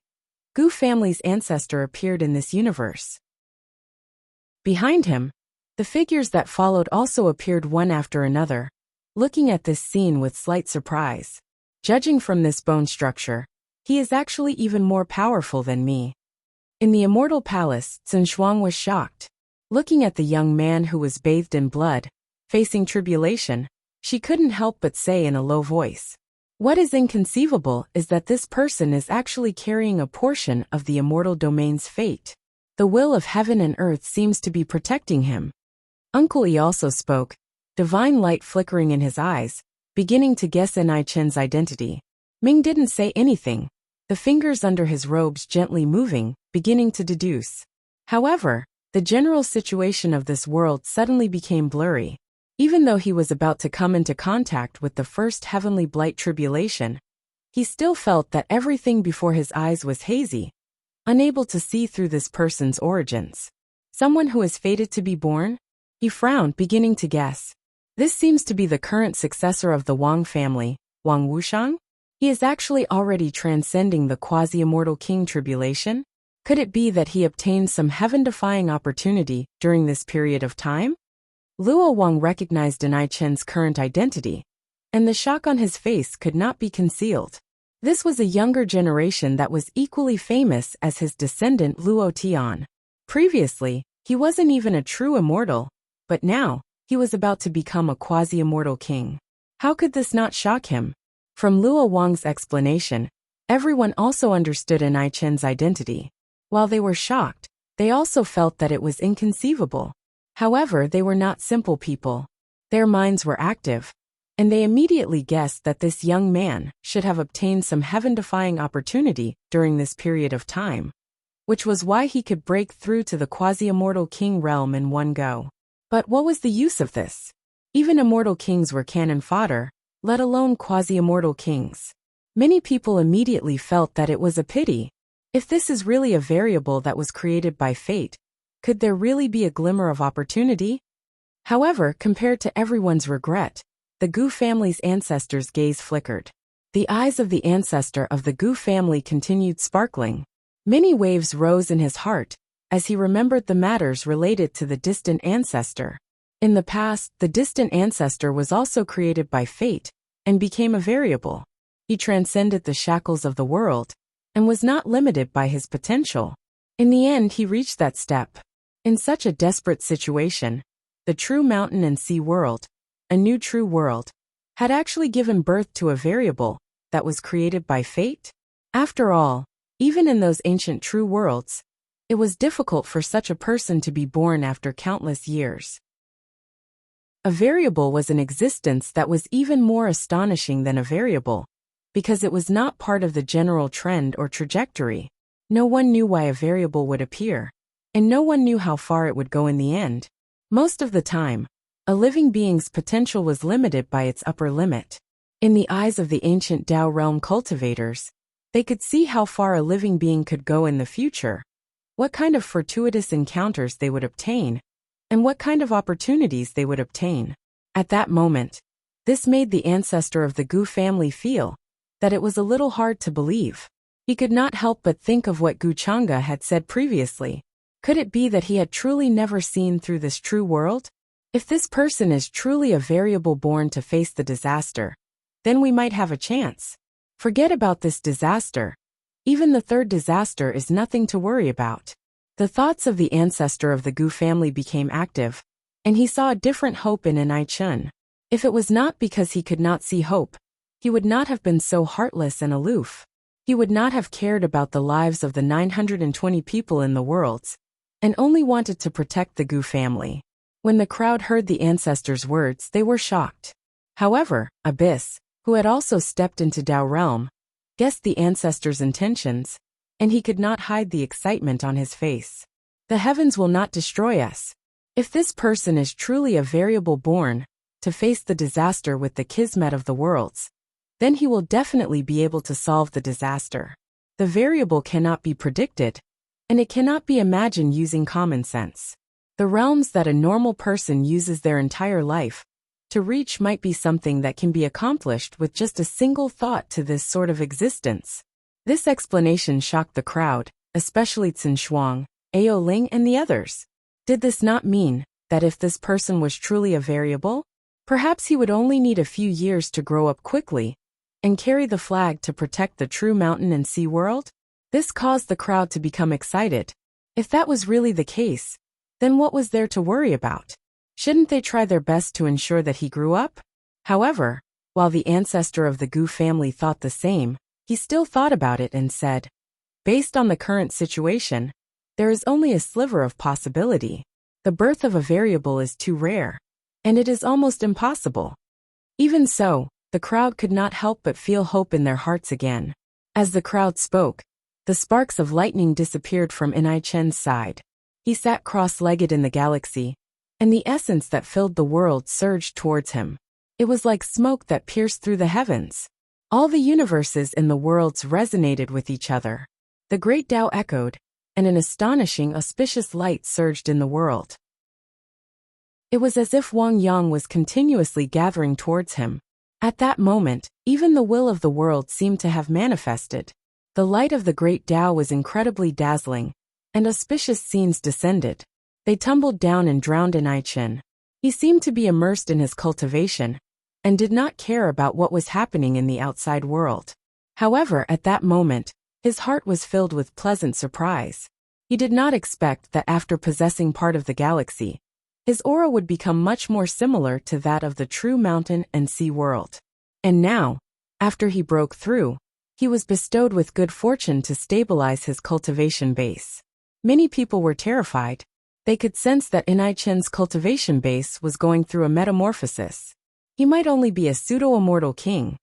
Gu family's ancestor appeared in this universe. Behind him, the figures that followed also appeared one after another, looking at this scene with slight surprise. Judging from this bone structure, he is actually even more powerful than me. In the immortal palace, Zhen Shuang was shocked. Looking at the young man who was bathed in blood, facing tribulation, she couldn't help but say in a low voice, "What is inconceivable is that this person is actually carrying a portion of the immortal domain's fate. The will of heaven and earth seems to be protecting him." Uncle Yi also spoke, divine light flickering in his eyes, beginning to guess Enai-Chen's identity. Ming didn't say anything, the fingers under his robes gently moving, beginning to deduce. However, the general situation of this world suddenly became blurry. Even though he was about to come into contact with the first heavenly blight tribulation, he still felt that everything before his eyes was hazy, unable to see through this person's origins. Someone who is fated to be born? He frowned, beginning to guess. This seems to be the current successor of the Wang family, Wang Wuxiang? He is actually already transcending the quasi-immortal king tribulation? Could it be that he obtained some heaven-defying opportunity during this period of time? Luo Wang recognized Enai-Chen's current identity, and the shock on his face could not be concealed. This was a younger generation that was equally famous as his descendant Luo Tian. Previously, he wasn't even a true immortal, but now, he was about to become a quasi-immortal king. How could this not shock him? From Luo Wang's explanation, Everyone also understood Enai Chen's identity. While they were shocked, they also felt that it was inconceivable. However, they were not simple people. Their minds were active, and they immediately guessed that this young man should have obtained some heaven-defying opportunity during this period of time, which was why he could break through to the quasi-immortal king realm in one go. But what was the use of this? Even immortal kings were cannon fodder, let alone quasi-immortal kings. Many people immediately felt that it was a pity. If this is really a variable that was created by fate, could there really be a glimmer of opportunity? However, compared to everyone's regret, the Gu family's ancestor's gaze flickered. The eyes of the ancestor of the Gu family continued sparkling. Many waves rose in his heart as he remembered the matters related to the distant ancestor. In the past, the distant ancestor was also created by fate and became a variable. He transcended the shackles of the world and was not limited by his potential. In the end, he reached that step. In such a desperate situation, the true mountain and sea world, a new true world, had actually given birth to a variable that was created by fate. After all, even in those ancient true worlds, it was difficult for such a person to be born after countless years. A variable was an existence that was even more astonishing than a variable, because it was not part of the general trend or trajectory. No one knew why a variable would appear, and no one knew how far it would go in the end. Most of the time, a living being's potential was limited by its upper limit. In the eyes of the ancient Tao realm cultivators, they could see how far a living being could go in the future, what kind of fortuitous encounters they would obtain, and what kind of opportunities they would obtain. At that moment, this made the ancestor of the Gu family feel that it was a little hard to believe. He could not help but think of what Gu Chang'e had said previously. Could it be that he had truly never seen through this true world? If this person is truly a variable born to face the disaster, then we might have a chance. Forget about this disaster. Even the third disaster is nothing to worry about. The thoughts of the ancestor of the Gu family became active, and he saw a different hope in Enai Chen. If it was not because he could not see hope, he would not have been so heartless and aloof. He would not have cared about the lives of the 920 people in the worlds, and only wanted to protect the Gu family. When the crowd heard the ancestor's words, they were shocked. However, Abyss, who had also stepped into Tao realm, guessed the ancestor's intentions, and he could not hide the excitement on his face. The heavens will not destroy us. If this person is truly a variable born to face the disaster with the kismet of the worlds, then he will definitely be able to solve the disaster. The variable cannot be predicted, and it cannot be imagined using common sense. The realms that a normal person uses their entire life to reach might be something that can be accomplished with just a single thought to this sort of existence. This explanation shocked the crowd, especially Cin Shuang, Ao Ling, and the others. Did this not mean that if this person was truly a variable, perhaps he would only need a few years to grow up quickly and carry the flag to protect the true mountain and sea world? This caused the crowd to become excited. If that was really the case, then what was there to worry about? Shouldn't they try their best to ensure that he grew up? However, while the ancestor of the Gu family thought the same, he still thought about it and said, based on the current situation, there is only a sliver of possibility. The birth of a variable is too rare, and it is almost impossible. Even so, the crowd could not help but feel hope in their hearts again. As the crowd spoke, the sparks of lightning disappeared from Enai Chen's side. He sat cross-legged in the galaxy, and the essence that filled the world surged towards him. It was like smoke that pierced through the heavens. All the universes in the worlds resonated with each other. The great Tao echoed, and an astonishing, auspicious light surged in the world. It was as if Wang Yang was continuously gathering towards him. At that moment, even the will of the world seemed to have manifested. The light of the great Tao was incredibly dazzling, and auspicious scenes descended. They tumbled down and drowned Enai Chen. He seemed to be immersed in his cultivation, and did not care about what was happening in the outside world. However, at that moment, his heart was filled with pleasant surprise. He did not expect that after possessing part of the galaxy, his aura would become much more similar to that of the true mountain and sea world. And now, after he broke through, he was bestowed with good fortune to stabilize his cultivation base. Many people were terrified. They could sense that Inai-chen's cultivation base was going through a metamorphosis. He might only be a pseudo-immortal king,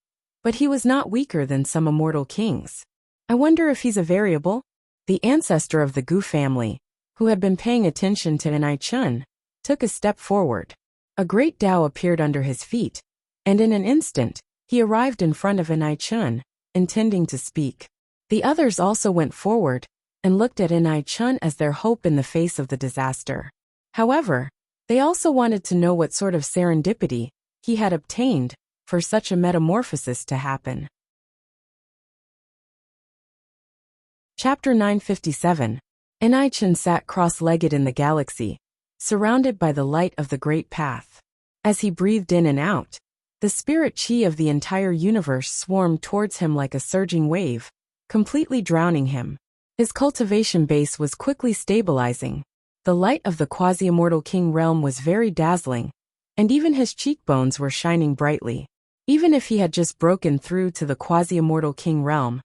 but he was not weaker than some immortal kings. I wonder if he's a variable? The ancestor of the Gu family, who had been paying attention to Inai-chen, took a step forward. A great Tao appeared under his feet, and in an instant, he arrived in front of Inai-chen, intending to speak. The others also went forward and looked at Inai-chen as their hope in the face of the disaster. However, they also wanted to know what sort of serendipity he had obtained for such a metamorphosis to happen. Chapter 957. Inai-chen sat cross-legged in the galaxy, surrounded by the light of the Great Path. As he breathed in and out, the spirit chi of the entire universe swarmed towards him like a surging wave, completely drowning him. His cultivation base was quickly stabilizing. The light of the quasi-immortal king realm was very dazzling, and even his cheekbones were shining brightly. Even if he had just broken through to the quasi-immortal king realm,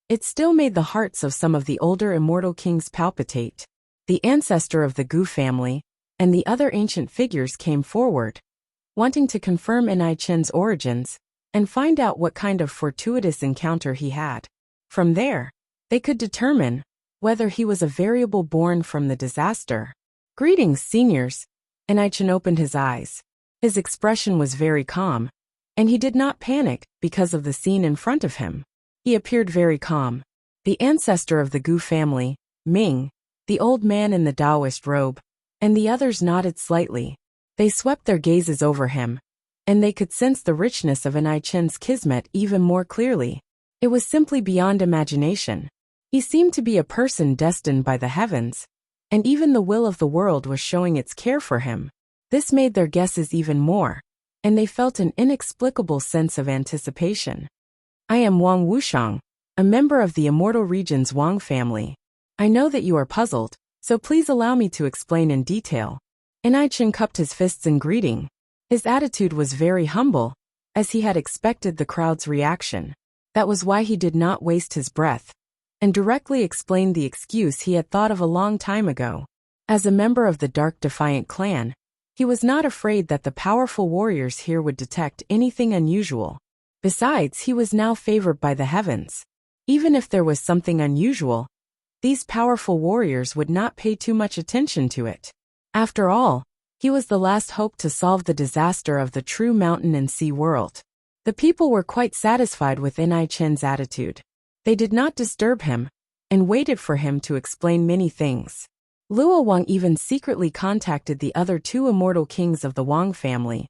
it still made the hearts of some of the older immortal kings palpitate. The ancestor of the Gu family and the other ancient figures came forward, wanting to confirm Inai-chen's origins and find out what kind of fortuitous encounter he had. From there, they could determine whether he was a variable born from the disaster. Greetings, seniors. Inai-chen opened his eyes. His expression was very calm, and he did not panic because of the scene in front of him. He appeared very calm. The ancestor of the Gu family, Ming, the old man in the Taoist robe, and the others nodded slightly. They swept their gazes over him, and they could sense the richness of Inai-chen's kismet even more clearly. It was simply beyond imagination. He seemed to be a person destined by the heavens, and even the will of the world was showing its care for him. This made their guesses even more, and they felt an inexplicable sense of anticipation. I am Wang Wuxiang, a member of the Immortal Region's Wang family. I know that you are puzzled, so please allow me to explain in detail. Inai-chen cupped his fists in greeting. His attitude was very humble, as he had expected the crowd's reaction. That was why he did not waste his breath, and directly explained the excuse he had thought of a long time ago. As a member of the Dark Defiant clan, he was not afraid that the powerful warriors here would detect anything unusual. Besides, he was now favored by the heavens. Even if there was something unusual, these powerful warriors would not pay too much attention to it. After all, he was the last hope to solve the disaster of the true mountain and sea world. The people were quite satisfied with Inai-chen's attitude. They did not disturb him, and waited for him to explain many things. Luo Wang even secretly contacted the other two immortal kings of the Wang family,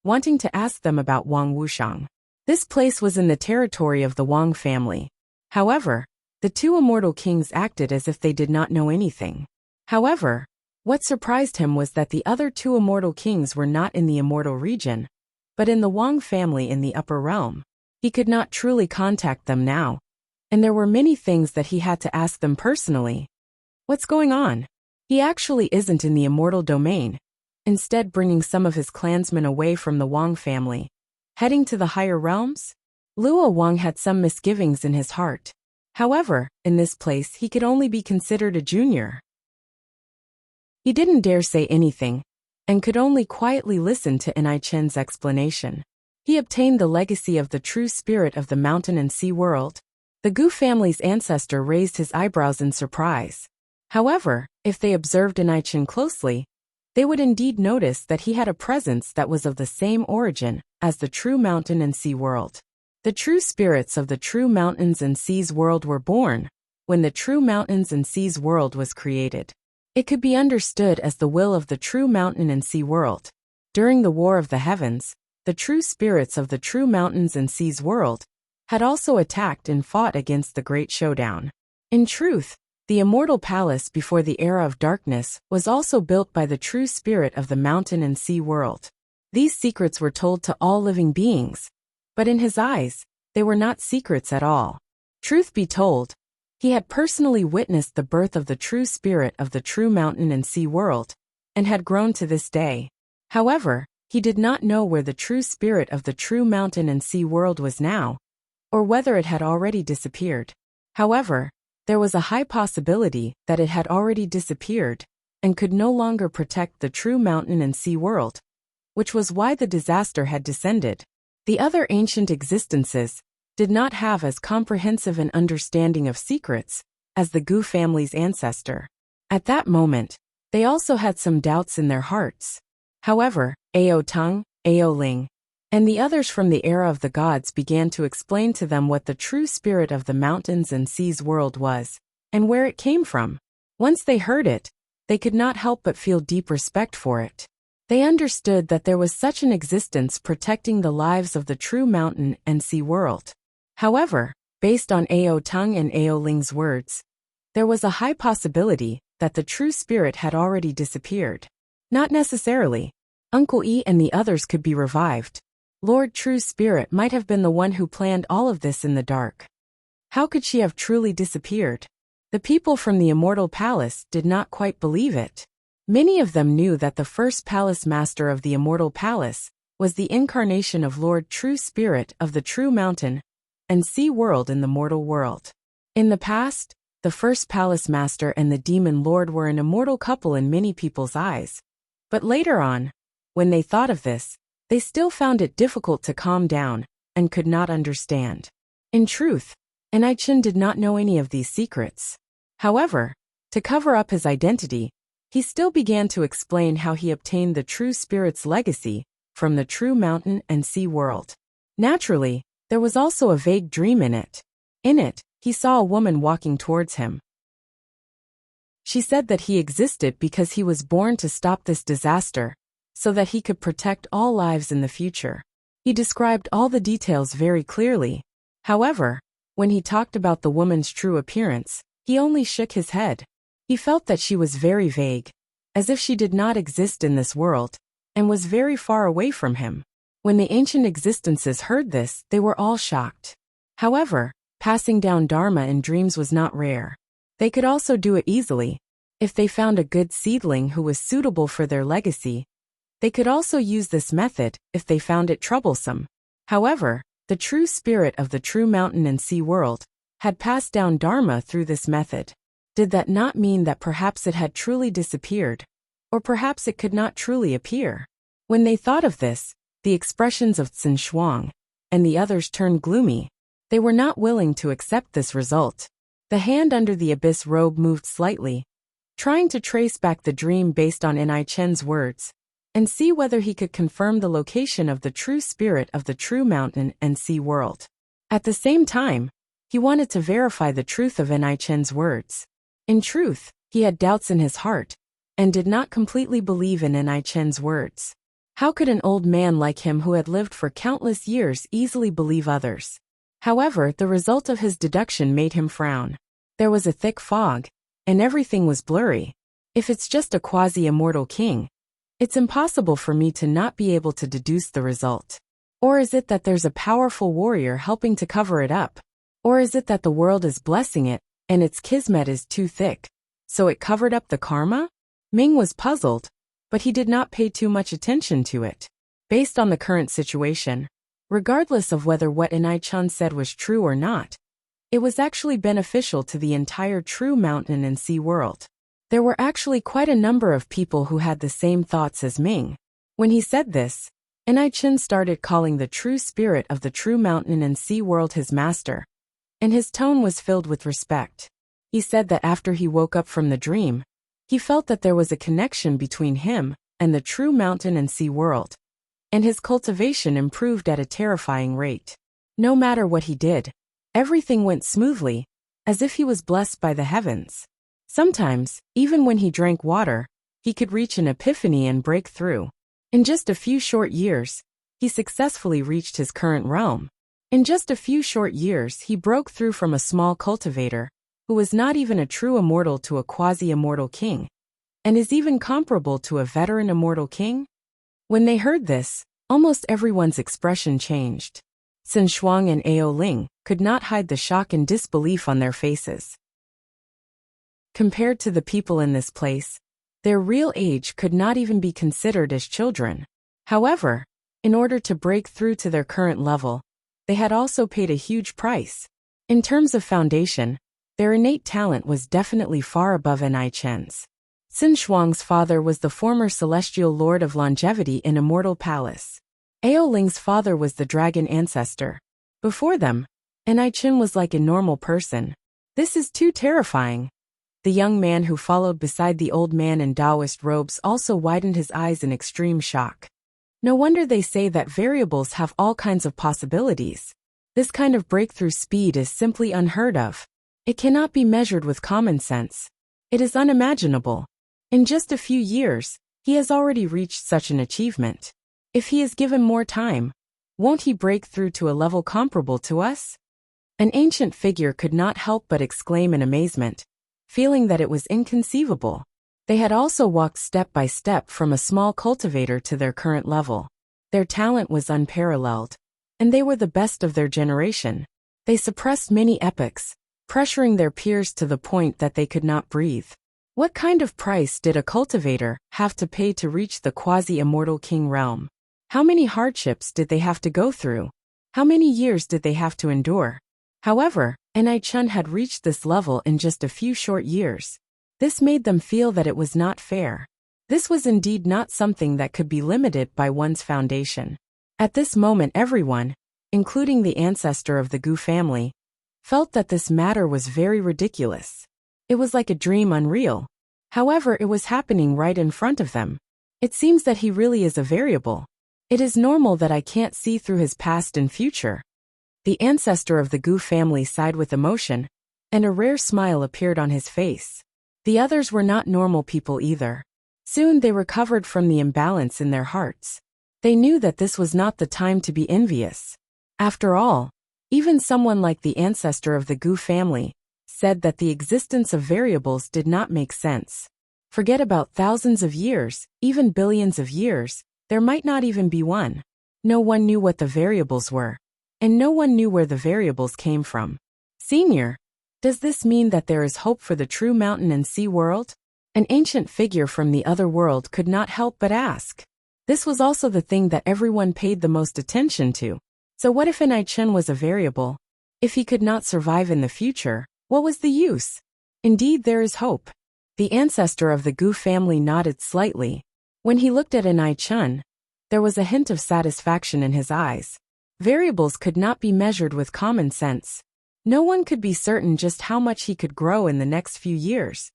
wanting to ask them about Wang Wuxiang. This place was in the territory of the Wang family. However, the two immortal kings acted as if they did not know anything. However, what surprised him was that the other two immortal kings were not in the immortal region, but in the Wang family in the upper realm. He could not truly contact them now, and there were many things that he had to ask them personally. What's going on? He actually isn't in the immortal domain, instead bringing some of his clansmen away from the Wang family, heading to the higher realms? Luo Wang had some misgivings in his heart. However, in this place he could only be considered a junior. He didn't dare say anything, and could only quietly listen to Inai-chen's explanation. He obtained the legacy of the true spirit of the mountain and sea world. The Gu family's ancestor raised his eyebrows in surprise. However, if they observed Inai-chen closely, they would indeed notice that he had a presence that was of the same origin as the true mountain and sea world. The true spirits of the true mountains and seas world were born when the true mountains and seas world was created. It could be understood as the will of the true mountain and sea world. During the War of the Heavens, the true spirits of the true mountains and seas world had also attacked and fought against the Great Showdown. In truth, the immortal palace before the era of darkness was also built by the true spirit of the mountain and sea world. These secrets were told to all living beings, but in his eyes, they were not secrets at all. Truth be told, he had personally witnessed the birth of the true spirit of the true mountain and sea world, and had grown to this day. However, he did not know where the true spirit of the true mountain and sea world was now, or whether it had already disappeared. However, there was a high possibility that it had already disappeared and could no longer protect the true mountain and sea world, which was why the disaster had descended. The other ancient existences did not have as comprehensive an understanding of secrets as the Gu family's ancestor. At that moment, they also had some doubts in their hearts. However, Ao Tung, Ao Ling, and the others from the era of the gods began to explain to them what the true spirit of the mountains and seas world was, and where it came from. Once they heard it, they could not help but feel deep respect for it. They understood that there was such an existence protecting the lives of the true mountain and sea world. However, based on Ao Tung and Ao Ling's words, there was a high possibility that the true spirit had already disappeared. Not necessarily. Uncle E and the others could be revived. Lord True Spirit might have been the one who planned all of this in the dark. How could she have truly disappeared? The people from the Immortal Palace did not quite believe it. Many of them knew that the first palace master of the Immortal Palace was the incarnation of Lord True Spirit of the True Mountain and Sea World in the mortal world. In the past, the first palace master and the demon lord were an immortal couple in many people's eyes. But later on, when they thought of this, they still found it difficult to calm down and could not understand. In truth, Enai-Chin did not know any of these secrets. However, to cover up his identity, he still began to explain how he obtained the true spirit's legacy from the true mountain and sea world. Naturally, there was also a vague dream in it. In it, he saw a woman walking towards him. She said that he existed because he was born to stop this disaster, so that he could protect all lives in the future. He described all the details very clearly. However, when he talked about the woman's true appearance, he only shook his head. He felt that she was very vague, as if she did not exist in this world, and was very far away from him. When the ancient existences heard this, they were all shocked. However, passing down Dharma in dreams was not rare. They could also do it easily. If they found a good seedling who was suitable for their legacy, they could also use this method if they found it troublesome. However, the true spirit of the true mountain and sea world had passed down Dharma through this method. Did that not mean that perhaps it had truly disappeared, or perhaps it could not truly appear? When they thought of this, the expressions of Tsin Shuang and the others turned gloomy. They were not willing to accept this result. The hand under the abyss robe moved slightly, trying to trace back the dream based on Enai-Chen's words, and see whether he could confirm the location of the true spirit of the true mountain and sea world. At the same time, he wanted to verify the truth of Enai-Chen's words. In truth, he had doubts in his heart, and did not completely believe in Enai-Chen's words. How could an old man like him who had lived for countless years easily believe others? However, the result of his deduction made him frown. There was a thick fog, and everything was blurry. If it's just a quasi-immortal king, it's impossible for me to not be able to deduce the result. Or is it that there's a powerful warrior helping to cover it up? Or is it that the world is blessing it, and its kismet is too thick, so it covered up the karma? Ming was puzzled, but he did not pay too much attention to it. Based on the current situation, regardless of whether what Enai-Chan said was true or not, it was actually beneficial to the entire true mountain and sea world. There were actually quite a number of people who had the same thoughts as Ming. When he said this, Enai-Chan started calling the true spirit of the true mountain and sea world his master, and his tone was filled with respect. He said that after he woke up from the dream, he felt that there was a connection between him and the true mountain and sea world, and his cultivation improved at a terrifying rate. No matter what he did, everything went smoothly, as if he was blessed by the heavens. Sometimes, even when he drank water, he could reach an epiphany and break through. In just a few short years, he successfully reached his current realm. In just a few short years, he broke through from a small cultivator, who was not even a true immortal, to a quasi-immortal king, and is even comparable to a veteran immortal king. When they heard this, almost everyone's expression changed. Tsin Shuang and Ao Ling could not hide the shock and disbelief on their faces. Compared to the people in this place, their real age could not even be considered as children. However, in order to break through to their current level, they had also paid a huge price. In terms of foundation, their innate talent was definitely far above Ni Chen's. Xin Shuang's father was the former celestial lord of longevity in Immortal Palace. Ao Ling's father was the dragon ancestor. Before them, Ni Chen was like a normal person. This is too terrifying. The young man who followed beside the old man in Taoist robes also widened his eyes in extreme shock. No wonder they say that variables have all kinds of possibilities. This kind of breakthrough speed is simply unheard of. It cannot be measured with common sense. It is unimaginable. In just a few years, he has already reached such an achievement. If he is given more time, won't he break through to a level comparable to us? An ancient figure could not help but exclaim in amazement, feeling that it was inconceivable. They had also walked step by step from a small cultivator to their current level. Their talent was unparalleled, and they were the best of their generation. They suppressed many epochs, pressuring their peers to the point that they could not breathe. What kind of price did a cultivator have to pay to reach the quasi-immortal king realm? How many hardships did they have to go through? How many years did they have to endure? However, Ni Chen had reached this level in just a few short years. This made them feel that it was not fair. This was indeed not something that could be limited by one's foundation. At this moment everyone, including the ancestor of the Gu family, felt that this matter was very ridiculous. It was like a dream unreal. However, it was happening right in front of them. It seems that he really is a variable. It is normal that I can't see through his past and future. The ancestor of the Gu family sighed with emotion, and a rare smile appeared on his face. The others were not normal people either. Soon they recovered from the imbalance in their hearts. They knew that this was not the time to be envious. After all, even someone like the ancestor of the Gu family said that the existence of variables did not make sense. Forget about thousands of years, even billions of years, there might not even be one. No one knew what the variables were. And no one knew where the variables came from. Senior, does this mean that there is hope for the true mountain and sea world? An ancient figure from the other world could not help but ask. This was also the thing that everyone paid the most attention to. So what if Ni Chen was a variable? If he could not survive in the future, what was the use? Indeed, there is hope. The ancestor of the Gu family nodded slightly. When he looked at Ni Chen, there was a hint of satisfaction in his eyes. Variables could not be measured with common sense. No one could be certain just how much he could grow in the next few years.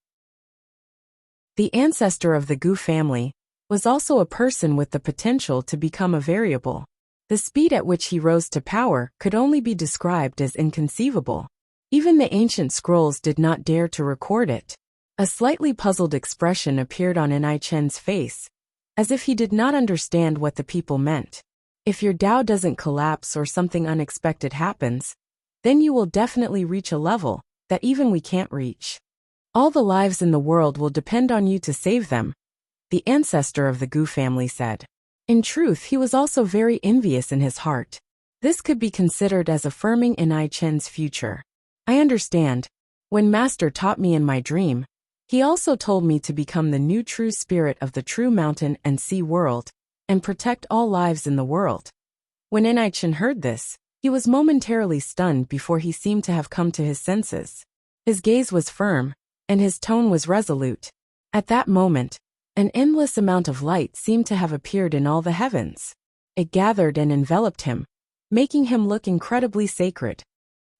The ancestor of the Gu family was also a person with the potential to become a variable. The speed at which he rose to power could only be described as inconceivable. Even the ancient scrolls did not dare to record it. A slightly puzzled expression appeared on Ni Chen's face, as if he did not understand what the people meant. If your Tao doesn't collapse or something unexpected happens, then you will definitely reach a level that even we can't reach. All the lives in the world will depend on you to save them, the ancestor of the Gu family said. In truth, he was also very envious in his heart. This could be considered as affirming Ni Chen's future. I understand. When Master taught me in my dream, he also told me to become the new true spirit of the true mountain and sea world, and protect all lives in the world. When Ni Chen heard this, he was momentarily stunned before he seemed to have come to his senses. His gaze was firm, and his tone was resolute. At that moment, an endless amount of light seemed to have appeared in all the heavens. It gathered and enveloped him, making him look incredibly sacred.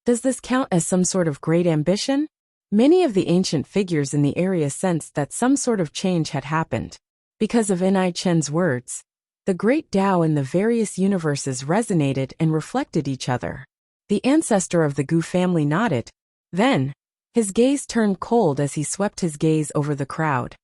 Does this count as some sort of great ambition? Many of the ancient figures in the area sensed that some sort of change had happened. Because of Ni Chen's words, the great Tao in the various universes resonated and reflected each other. The ancestor of the Gu family nodded. Then, his gaze turned cold as he swept his gaze over the crowd.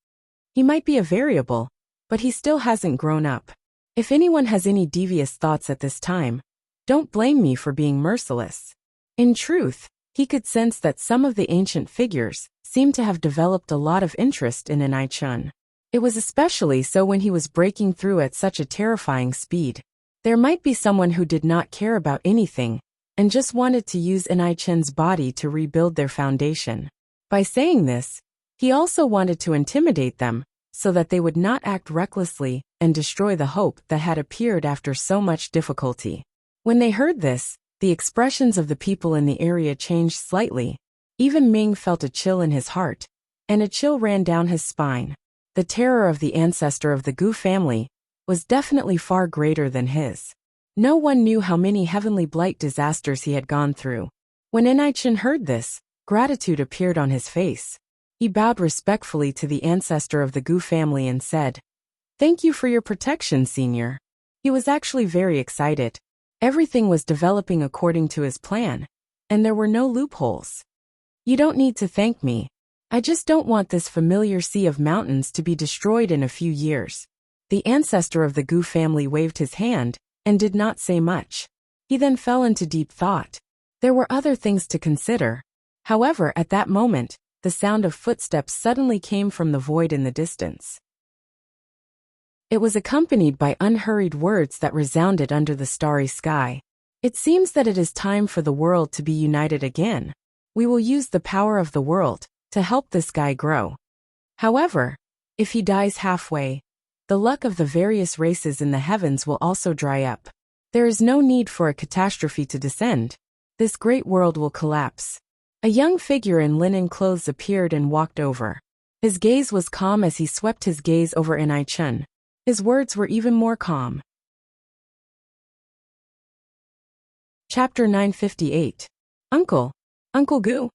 He might be a variable, but he still hasn't grown up. If anyone has any devious thoughts at this time, don't blame me for being merciless. In truth, he could sense that some of the ancient figures seemed to have developed a lot of interest in Ni Chen. It was especially so when he was breaking through at such a terrifying speed. There might be someone who did not care about anything and just wanted to use Ni Chen's body to rebuild their foundation. By saying this, he also wanted to intimidate them so that they would not act recklessly and destroy the hope that had appeared after so much difficulty. When they heard this, The expressions of the people in the area changed slightly. Even Ming felt a chill in his heart, and a chill ran down his spine. The terror of the ancestor of the Gu family was definitely far greater than his. No one knew how many heavenly blight disasters he had gone through. When Enai-chan heard this, gratitude appeared on his face. He bowed respectfully to the ancestor of the Gu family and said, "Thank you for your protection, senior." He was actually very excited. Everything was developing according to his plan, and there were no loopholes. "You don't need to thank me. I just don't want this familiar sea of mountains to be destroyed in a few years." The ancestor of the Gu family waved his hand and did not say much. He then fell into deep thought. There were other things to consider. However, at that moment, the sound of footsteps suddenly came from the void in the distance. It was accompanied by unhurried words that resounded under the starry sky. "It seems that it is time for the world to be united again. We will use the power of the world to help this guy grow. However, if he dies halfway, the luck of the various races in the heavens will also dry up. There is no need for a catastrophe to descend. This great world will collapse." A young figure in linen clothes appeared and walked over. His gaze was calm as he swept his gaze over Enai-chan. His words were even more calm. Chapter 958. Uncle Gu.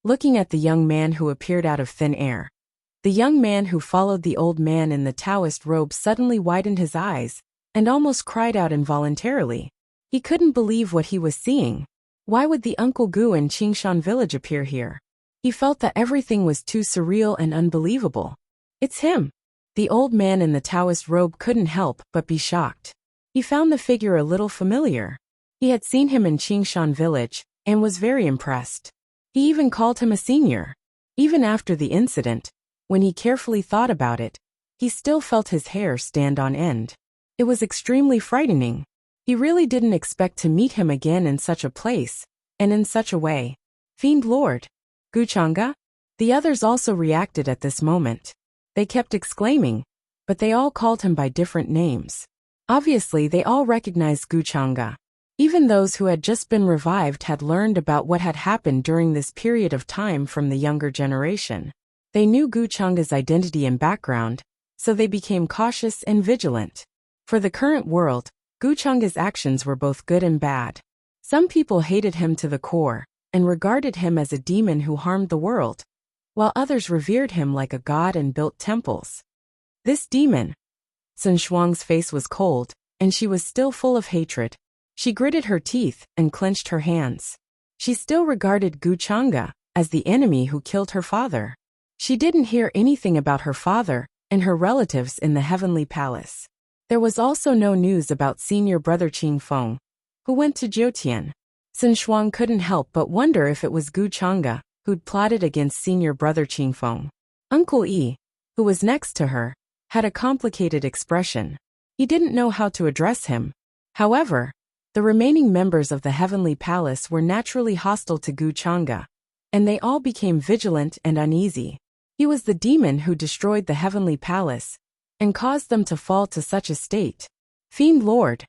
Looking at the young man who appeared out of thin air. The young man who followed the old man in the Taoist robe suddenly widened his eyes and almost cried out involuntarily. He couldn't believe what he was seeing. Why would the Uncle Gu in Qingshan village appear here? He felt that everything was too surreal and unbelievable. It's him. The old man in the Taoist robe couldn't help but be shocked. He found the figure a little familiar. He had seen him in Qingshan village and was very impressed. He even called him a senior. Even after the incident, when he carefully thought about it, he still felt his hair stand on end. It was extremely frightening. He really didn't expect to meet him again in such a place, and in such a way. Fiend Lord Guchanga? The others also reacted at this moment. They kept exclaiming, but they all called him by different names. Obviously, they all recognized Guchanga. Even those who had just been revived had learned about what had happened during this period of time from the younger generation. They knew Guchanga's identity and background, so they became cautious and vigilant. For the current world, Guchanga's actions were both good and bad. Some people hated him to the core and regarded him as a demon who harmed the world, while others revered him like a god and built temples. This demon. Sun Shuang's face was cold, and she was still full of hatred. She gritted her teeth and clenched her hands. She still regarded Guchanga as the enemy who killed her father. She didn't hear anything about her father and her relatives in the heavenly palace. There was also no news about senior brother Qing Feng, who went to Jiutian. Sun Shuang couldn't help but wonder if it was Guchanga who'd plotted against senior brother Qing Feng. Uncle Yi, who was next to her, had a complicated expression. He didn't know how to address him. However, the remaining members of the heavenly palace were naturally hostile to Guchanga, and they all became vigilant and uneasy. He was the demon who destroyed the heavenly palace and caused them to fall to such a state. Fiend Lord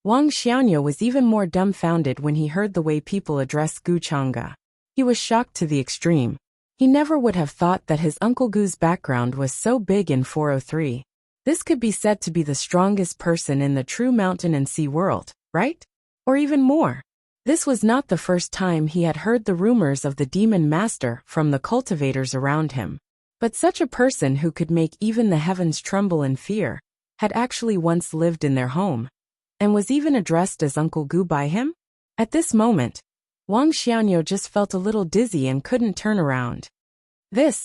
Wang Xiaonya was even more dumbfounded when he heard the way people addressed Guchanga. He was shocked to the extreme. He never would have thought that his Uncle Gu's background was so big in 403. This could be said to be the strongest person in the true mountain and sea world, right? Or even more. This was not the first time he had heard the rumors of the demon master from the cultivators around him. But such a person who could make even the heavens tremble in fear had actually once lived in their home, and was even addressed as Uncle Gu by him? At this moment, Wang Xiaonya just felt a little dizzy and couldn't turn around. The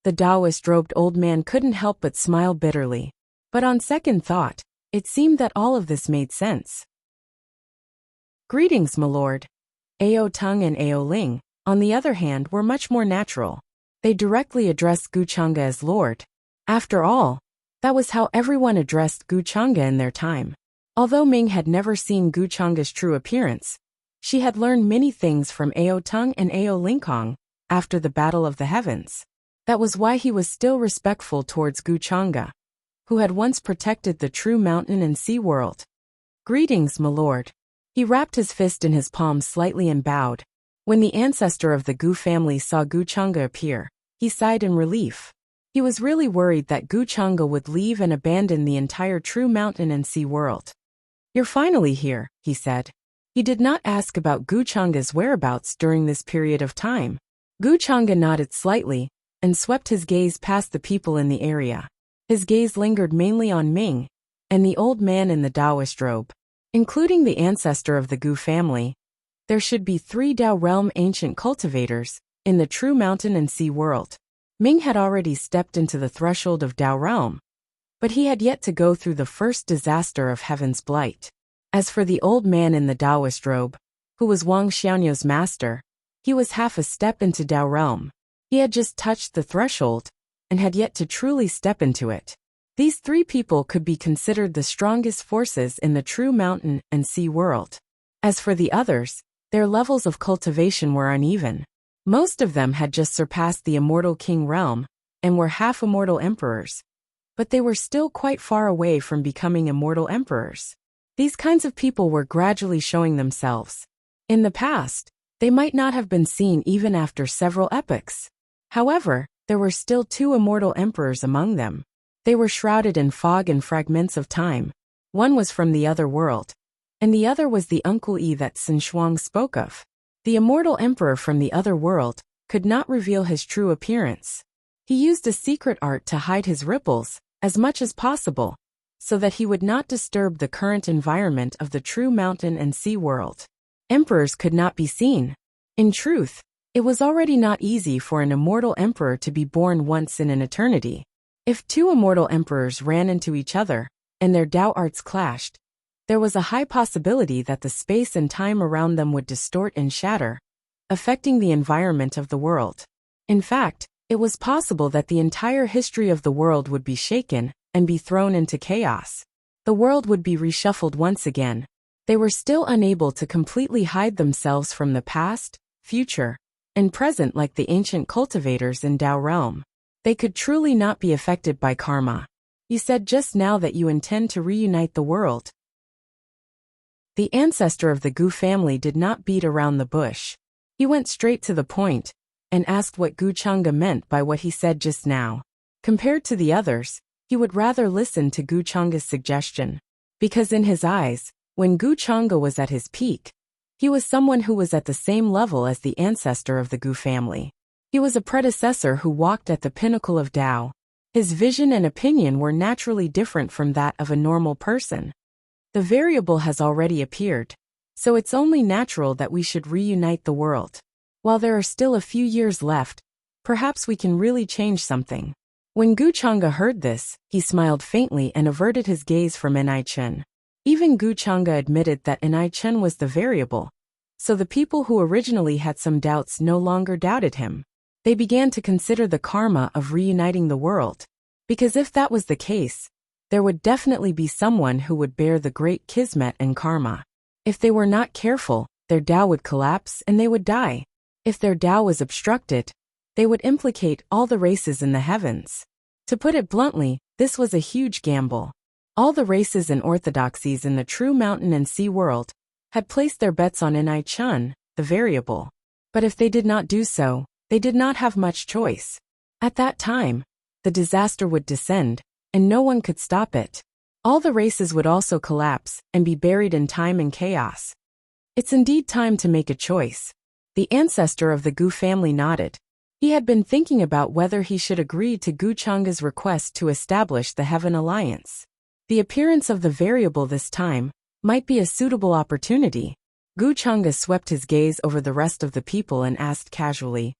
Taoist-robed old man couldn't help but smile bitterly. But on second thought, it seemed that all of this made sense. Greetings, my lord. Ao Tung and Ao Ling, on the other hand, were much more natural. They directly addressed Guchanga as Lord. After all, that was how everyone addressed Guchanga in their time. Although Ming had never seen Guchanga's true appearance, she had learned many things from Ao Tung and Ao Lingkong after the Battle of the Heavens. That was why he was still respectful towards Guchanga, who had once protected the true mountain and sea world. Greetings, my lord. He wrapped his fist in his palm slightly and bowed. When the ancestor of the Gu family saw Guchanga appear, he sighed in relief. He was really worried that Guchanga would leave and abandon the entire true mountain and sea world. "You're finally here," he said. He did not ask about Guchanga's whereabouts during this period of time. Guchanga nodded slightly and swept his gaze past the people in the area. His gaze lingered mainly on Ming and the old man in the Taoist robe. Including the ancestor of the Gu family, there should be 3 Dao realm ancient cultivators in the true mountain and sea world. Ming had already stepped into the threshold of Dao realm, but he had yet to go through the first disaster of Heaven's Blight. As for the old man in the Taoist robe, who was Wang Xiaonu's master, he was half a step into Dao realm. He had just touched the threshold and had yet to truly step into it. These 3 people could be considered the strongest forces in the true mountain and sea world. As for the others, their levels of cultivation were uneven. Most of them had just surpassed the immortal king realm and were half immortal emperors, but they were still quite far away from becoming immortal emperors. These kinds of people were gradually showing themselves. In the past, they might not have been seen even after several epochs. However, there were still 2 immortal emperors among them. They were shrouded in fog and fragments of time. One was from the other world, and the other was the Uncle Yi that Sun Shuang spoke of. The immortal emperor from the other world could not reveal his true appearance. He used a secret art to hide his ripples as much as possible, so that he would not disturb the current environment of the true mountain and sea world. Emperors could not be seen. In truth, it was already not easy for an immortal emperor to be born once in an eternity. If 2 immortal emperors ran into each other, and their Dao arts clashed, there was a high possibility that the space and time around them would distort and shatter, affecting the environment of the world. In fact, it was possible that the entire history of the world would be shaken and be thrown into chaos. The world would be reshuffled once again. They were still unable to completely hide themselves from the past, future, and present like the ancient cultivators in Dao realm. They could truly not be affected by karma. You said just now that you intend to reunite the world. The ancestor of the Gu family did not beat around the bush. He went straight to the point and asked what Guchanga meant by what he said just now. Compared to the others, he would rather listen to Guchanga's suggestion. Because in his eyes, when Guchanga was at his peak, he was someone who was at the same level as the ancestor of the Gu family. He was a predecessor who walked at the pinnacle of Tao. His vision and opinion were naturally different from that of a normal person. The variable has already appeared, so it's only natural that we should reunite the world. While there are still a few years left, perhaps we can really change something. When Guchanga heard this, he smiled faintly and averted his gaze from Enai Chen. Even Guchanga admitted that Enai Chen was the variable, so the people who originally had some doubts no longer doubted him. They began to consider the karma of reuniting the world, because if that was the case, there would definitely be someone who would bear the great kismet and karma. If they were not careful, their Tao would collapse and they would die. If their Tao was obstructed, they would implicate all the races in the heavens. To put it bluntly, this was a huge gamble. All the races and orthodoxies in the true mountain and sea world had placed their bets on Enai Chen, the variable. But if they did not do so, they did not have much choice. At that time, the disaster would descend, and no one could stop it. All the races would also collapse and be buried in time and chaos. It's indeed time to make a choice. The ancestor of the Gu family nodded. He had been thinking about whether he should agree to Guchanga's request to establish the Heaven Alliance. The appearance of the variable this time might be a suitable opportunity. Guchanga swept his gaze over the rest of the people and asked casually,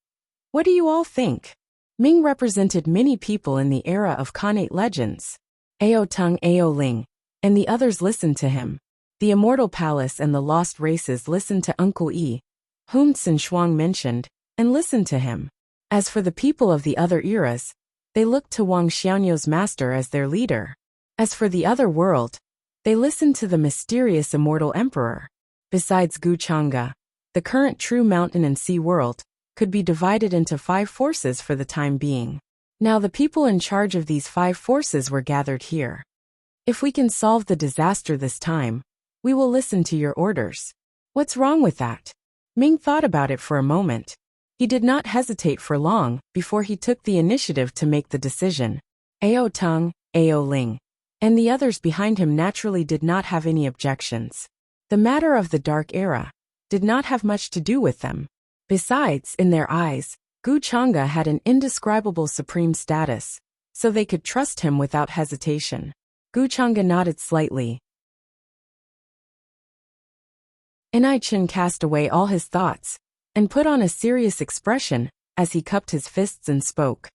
"What do you all think?" Ming represented many people in the era of Khanate legends. Ao Tung, Ao Ling, and the others listened to him. The Immortal Palace and the Lost Races listened to Uncle Yi, whom Sun Shuang mentioned, and listened to him. As for the people of the other eras, they looked to Wang Xiaonu's master as their leader. As for the other world, they listened to the mysterious immortal emperor. Besides Guchanga, the current true mountain and sea world could be divided into 5 forces for the time being. Now the people in charge of these 5 forces were gathered here. If we can solve the disaster this time, We will listen to your orders. What's wrong with that? Ming thought about it for a moment. He did not hesitate for long before he took the initiative to make the decision. Ao Tung, Ao Ling, and the others behind him naturally did not have any objections. The matter of the Dark Era did not have much to do with them. Besides, in their eyes, Gu Chang'e had an indescribable supreme status, so they could trust him without hesitation. Gu Chang'e nodded slightly. Enai Chen cast away all his thoughts and put on a serious expression as he cupped his fists and spoke.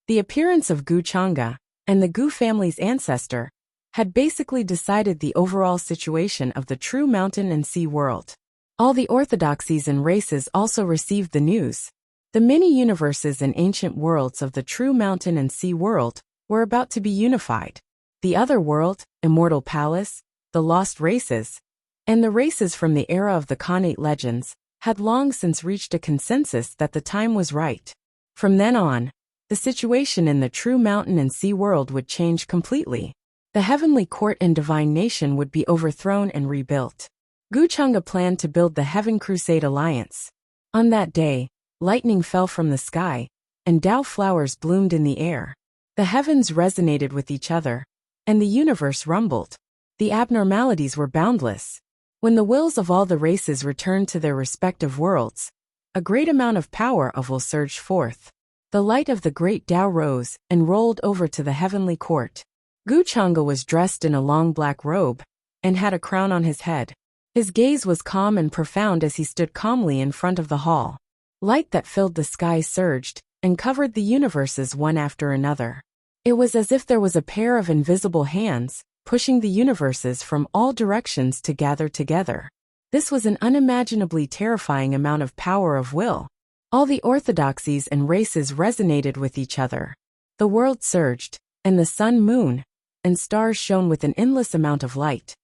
The appearance of Gu Chang'e and the Gu family's ancestor had basically decided the overall situation of the true mountain and sea world. All the orthodoxies and races also received the news. The many universes and ancient worlds of the true mountain and sea world were about to be unified. The other world, Immortal Palace, the lost races, and the races from the era of the Khanate legends had long since reached a consensus that the time was right. From then on, the situation in the true mountain and sea world would change completely. The heavenly court and divine nation would be overthrown and rebuilt. Gu Chang'e planned to build the Heaven Crusade Alliance. On that day, lightning fell from the sky, and Dao flowers bloomed in the air. The heavens resonated with each other, and the universe rumbled. The abnormalities were boundless. When the wills of all the races returned to their respective worlds, a great amount of power will surged forth. The light of the great Dao rose and rolled over to the heavenly court. Gu Chang'e was dressed in a long black robe and had a crown on his head. His gaze was calm and profound as he stood calmly in front of the hall. Light that filled the sky surged and covered the universes one after another. It was as if there was a pair of invisible hands pushing the universes from all directions to gather together. This was an unimaginably terrifying amount of power of will. All the orthodoxies and races resonated with each other. The world surged, and the sun, moon, and stars shone with an endless amount of light.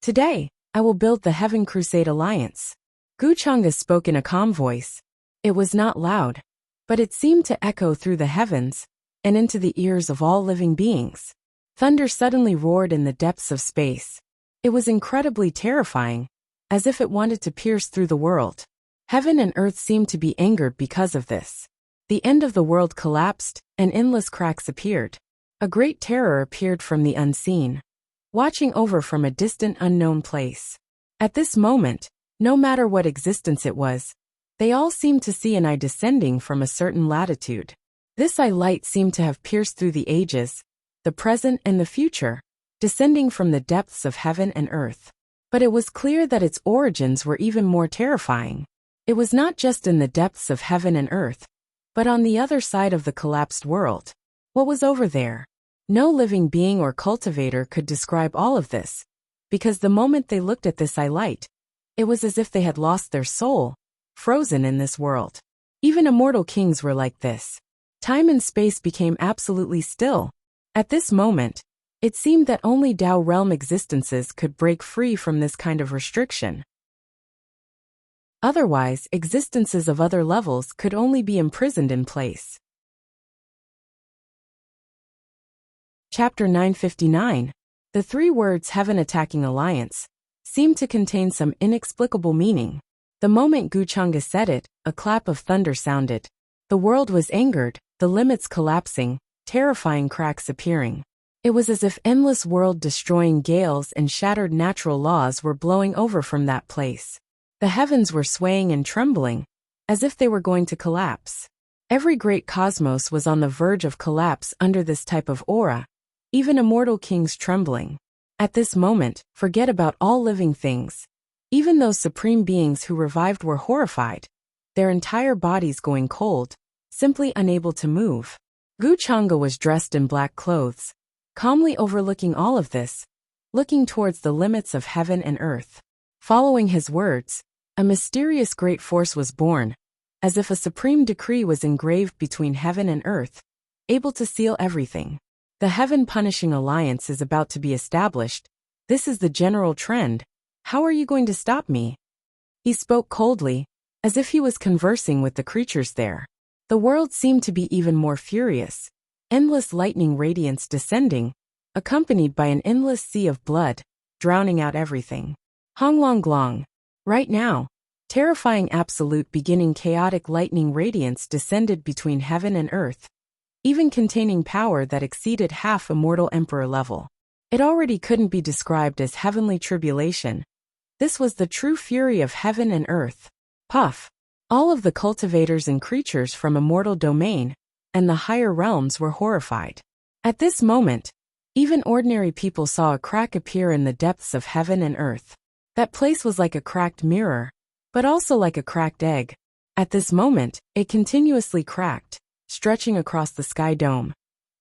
Today, I will build the Heaven Crusade Alliance. Gu Chang'e spoke in a calm voice. It was not loud, but it seemed to echo through the heavens and into the ears of all living beings. Thunder suddenly roared in the depths of space. It was incredibly terrifying, as if it wanted to pierce through the world. Heaven and earth seemed to be angered because of this. The end of the world collapsed, and endless cracks appeared. A great terror appeared from the unseen, watching over from a distant unknown place. At this moment, no matter what existence it was, they all seemed to see an eye descending from a certain latitude. This eye light seemed to have pierced through the ages, the present and the future, descending from the depths of heaven and earth. But it was clear that its origins were even more terrifying. It was not just in the depths of heaven and earth, but on the other side of the collapsed world. What was over there? No living being or cultivator could describe all of this, because the moment they looked at this eye light, it was as if they had lost their soul, frozen in this world. Even immortal kings were like this. Time and space became absolutely still. At this moment, it seemed that only Dao realm existences could break free from this kind of restriction. Otherwise, existences of other levels could only be imprisoned in place. Chapter 959. The three words Heaven Attacking Alliance seemed to contain some inexplicable meaning. The moment Gu Chang'e said it, a clap of thunder sounded. The world was angered, the limits collapsing, terrifying cracks appearing. It was as if endless world-destroying gales and shattered natural laws were blowing over from that place. The heavens were swaying and trembling, as if they were going to collapse. Every great cosmos was on the verge of collapse under this type of aura, even immortal kings trembling. At this moment, forget about all living things. Even those supreme beings who revived were horrified, their entire bodies going cold, simply unable to move. Gu Chang'e was dressed in black clothes, calmly overlooking all of this, looking towards the limits of heaven and earth. Following his words, a mysterious great force was born, as if a supreme decree was engraved between heaven and earth, able to seal everything. The Heaven Punishing Alliance is about to be established. This is the general trend. How are you going to stop me? He spoke coldly, as if he was conversing with the creatures there. The world seemed to be even more furious. Endless lightning radiance descending, accompanied by an endless sea of blood, drowning out everything. Hong Long Glong. Right now, terrifying absolute beginning chaotic lightning radiance descended between heaven and earth, even containing power that exceeded half immortal emperor level. It already couldn't be described as heavenly tribulation. This was the true fury of heaven and earth. Puff. All of the cultivators and creatures from immortal domain and the higher realms were horrified. At this moment, even ordinary people saw a crack appear in the depths of heaven and earth. That place was like a cracked mirror, but also like a cracked egg. At this moment, it continuously cracked, stretching across the sky dome.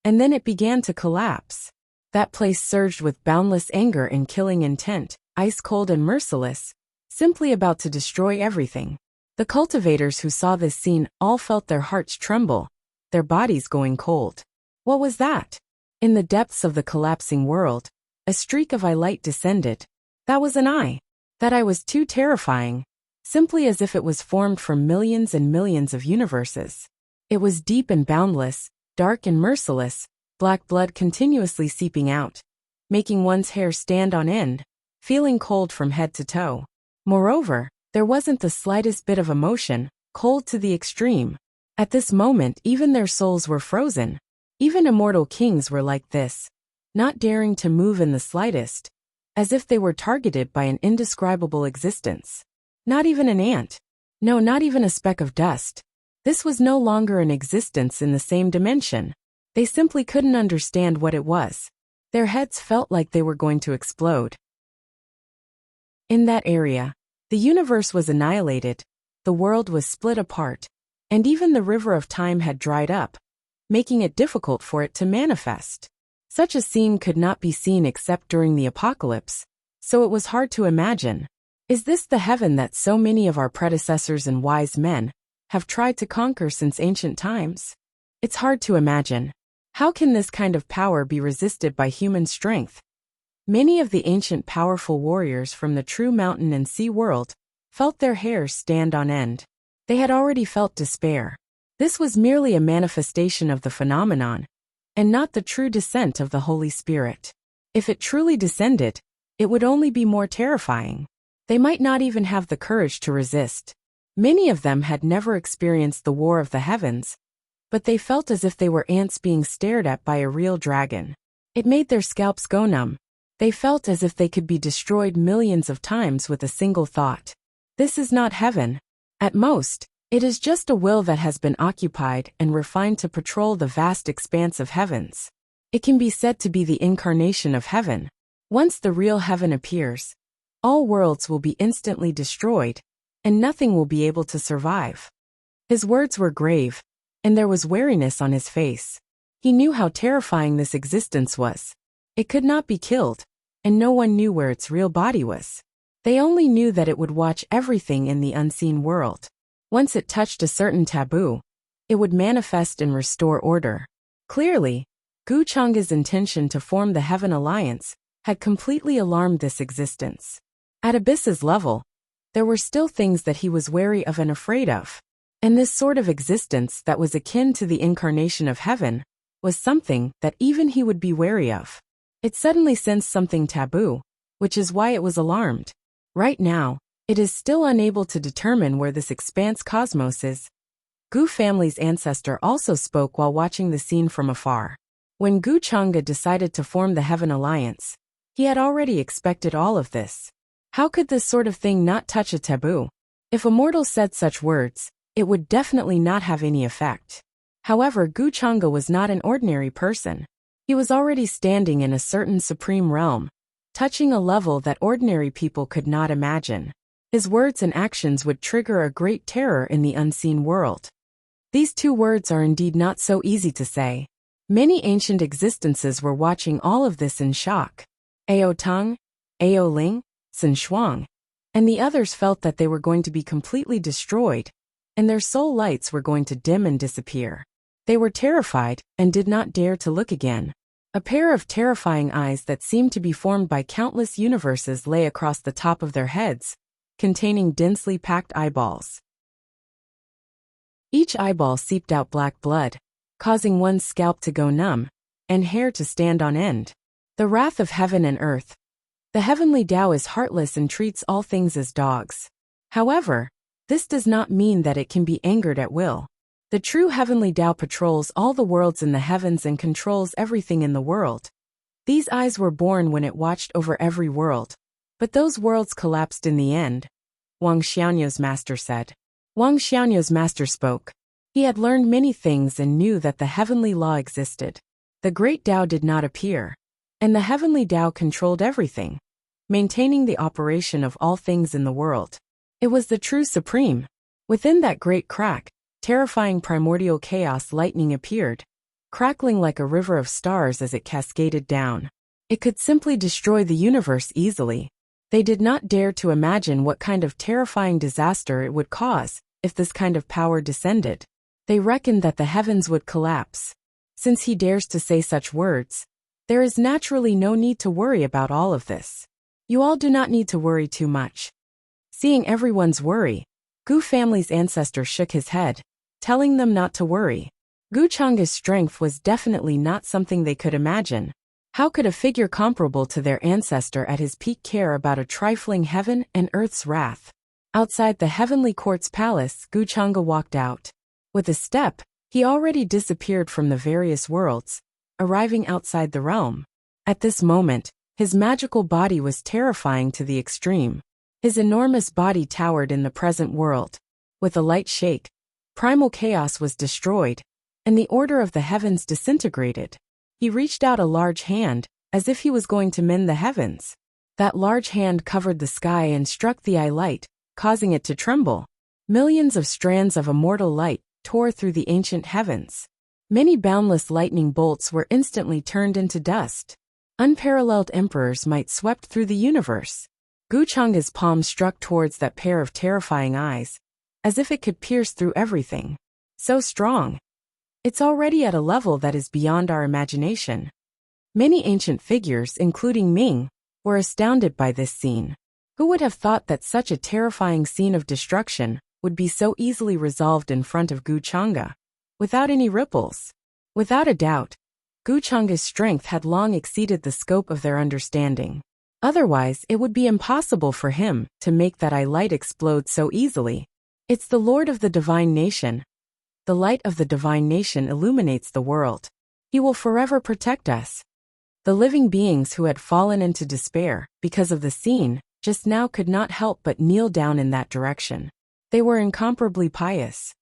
And then it began to collapse. That place surged with boundless anger and killing intent, ice-cold and merciless, simply about to destroy everything. The cultivators who saw this scene all felt their hearts tremble, their bodies going cold. What was that? In the depths of the collapsing world, a streak of light descended. That was an eye. That eye was too terrifying, simply as if it was formed from millions and millions of universes. It was deep and boundless, dark and merciless, black blood continuously seeping out, making one's hair stand on end, feeling cold from head to toe. Moreover, there wasn't the slightest bit of emotion, cold to the extreme. At this moment even their souls were frozen. Even immortal kings were like this, not daring to move in the slightest, as if they were targeted by an indescribable existence. Not even an ant. No, not even a speck of dust. This was no longer an existence in the same dimension. They simply couldn't understand what it was. Their heads felt like they were going to explode. In that area, the universe was annihilated, the world was split apart, and even the river of time had dried up, making it difficult for it to manifest. Such a scene could not be seen except during the apocalypse, so it was hard to imagine. Is this the heaven that so many of our predecessors and wise men have tried to conquer since ancient times? It's hard to imagine. How can this kind of power be resisted by human strength? Many of the ancient powerful warriors from the true mountain and sea world felt their hairs stand on end. They had already felt despair. This was merely a manifestation of the phenomenon, and not the true descent of the Holy Spirit. If it truly descended, it would only be more terrifying. They might not even have the courage to resist. Many of them had never experienced the war of the heavens, but they felt as if they were ants being stared at by a real dragon. It made their scalps go numb. They felt as if they could be destroyed millions of times with a single thought. This is not heaven. At most, it is just a will that has been occupied and refined to patrol the vast expanse of heavens. It can be said to be the incarnation of heaven. Once the real heaven appears, all worlds will be instantly destroyed, and nothing will be able to survive. His words were grave, and there was wariness on his face. He knew how terrifying this existence was. It could not be killed, and no one knew where its real body was. They only knew that it would watch everything in the unseen world. Once it touched a certain taboo, it would manifest and restore order. Clearly, Gu Chang's intention to form the Heaven Alliance had completely alarmed this existence. At Abyss's level, there were still things that he was wary of and afraid of. And this sort of existence that was akin to the incarnation of heaven was something that even he would be wary of. It suddenly sensed something taboo, which is why it was alarmed. Right now, it is still unable to determine where this expanse cosmos is. Gu family's ancestor also spoke while watching the scene from afar. When Gu Chang'e decided to form the Heaven Alliance, he had already expected all of this. How could this sort of thing not touch a taboo? If a mortal said such words, it would definitely not have any effect. However, Gu Chang'e was not an ordinary person. He was already standing in a certain supreme realm, touching a level that ordinary people could not imagine. His words and actions would trigger a great terror in the unseen world. These two words are indeed not so easy to say. Many ancient existences were watching all of this in shock. Ao Teng, Ao Ling, Sun Shuang, and the others felt that they were going to be completely destroyed, and their soul lights were going to dim and disappear. They were terrified and did not dare to look again. A pair of terrifying eyes that seemed to be formed by countless universes lay across the top of their heads, containing densely packed eyeballs. Each eyeball seeped out black blood, causing one's scalp to go numb, and hair to stand on end. The wrath of heaven and earth. The heavenly Tao is heartless and treats all things as dogs. However, this does not mean that it can be angered at will. The true heavenly Tao patrols all the worlds in the heavens and controls everything in the world. These eyes were born when it watched over every world. But those worlds collapsed in the end, Wang Xiaonu's master said. Wang Xiaonu's master spoke. He had learned many things and knew that the heavenly law existed. The great Tao did not appear, and the heavenly Tao controlled everything, maintaining the operation of all things in the world. It was the true supreme. Within that great crack, terrifying primordial chaos lightning appeared, crackling like a river of stars as it cascaded down. It could simply destroy the universe easily. They did not dare to imagine what kind of terrifying disaster it would cause if this kind of power descended. They reckoned that the heavens would collapse. Since he dares to say such words, there is naturally no need to worry about all of this. You all do not need to worry too much. Seeing everyone's worry, Gu family's ancestor shook his head, telling them not to worry. Gu Chang's strength was definitely not something they could imagine. How could a figure comparable to their ancestor at his peak care about a trifling heaven and earth's wrath? Outside the heavenly court's palace, Gu Chang'e walked out. With a step, he already disappeared from the various worlds, arriving outside the realm. At this moment, his magical body was terrifying to the extreme. His enormous body towered in the present world. With a light shake, primal chaos was destroyed, and the order of the heavens disintegrated. He reached out a large hand, as if he was going to mend the heavens. That large hand covered the sky and struck the eye light, causing it to tremble. Millions of strands of immortal light tore through the ancient heavens. Many boundless lightning bolts were instantly turned into dust. Unparalleled emperors might swept through the universe. Gu Chang's palm struck towards that pair of terrifying eyes, as if it could pierce through everything. So strong. It's already at a level that is beyond our imagination. Many ancient figures, including Ming, were astounded by this scene. Who would have thought that such a terrifying scene of destruction would be so easily resolved in front of Gu Chang'e, without any ripples? Without a doubt, Gu Chang's strength had long exceeded the scope of their understanding. Otherwise, it would be impossible for him to make that eye light explode so easily. It's the Lord of the Divine Nation. The light of the Divine Nation illuminates the world. He will forever protect us. The living beings who had fallen into despair because of the scene just now could not help but kneel down in that direction. They were incomparably pious.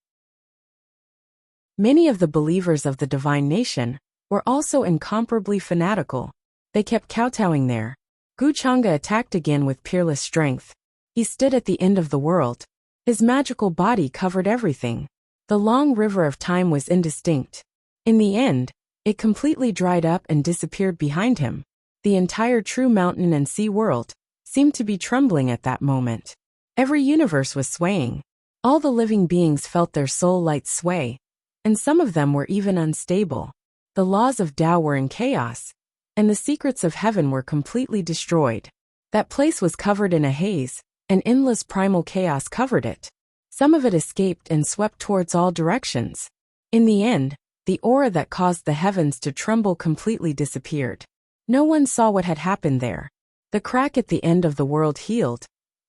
Many of the believers of the Divine Nation were also incomparably fanatical. They kept kowtowing there. Gu Chang'e attacked again with peerless strength. He stood at the end of the world. His magical body covered everything. The long river of time was indistinct. In the end, it completely dried up and disappeared behind him. The entire true mountain and sea world seemed to be trembling at that moment. Every universe was swaying. All the living beings felt their soul light sway, and some of them were even unstable. The laws of Tao were in chaos, and the secrets of heaven were completely destroyed. That place was covered in a haze, and endless primal chaos covered it. Some of it escaped and swept towards all directions. In the end, the aura that caused the heavens to tremble completely disappeared. No one saw what had happened there. The crack at the end of the world healed,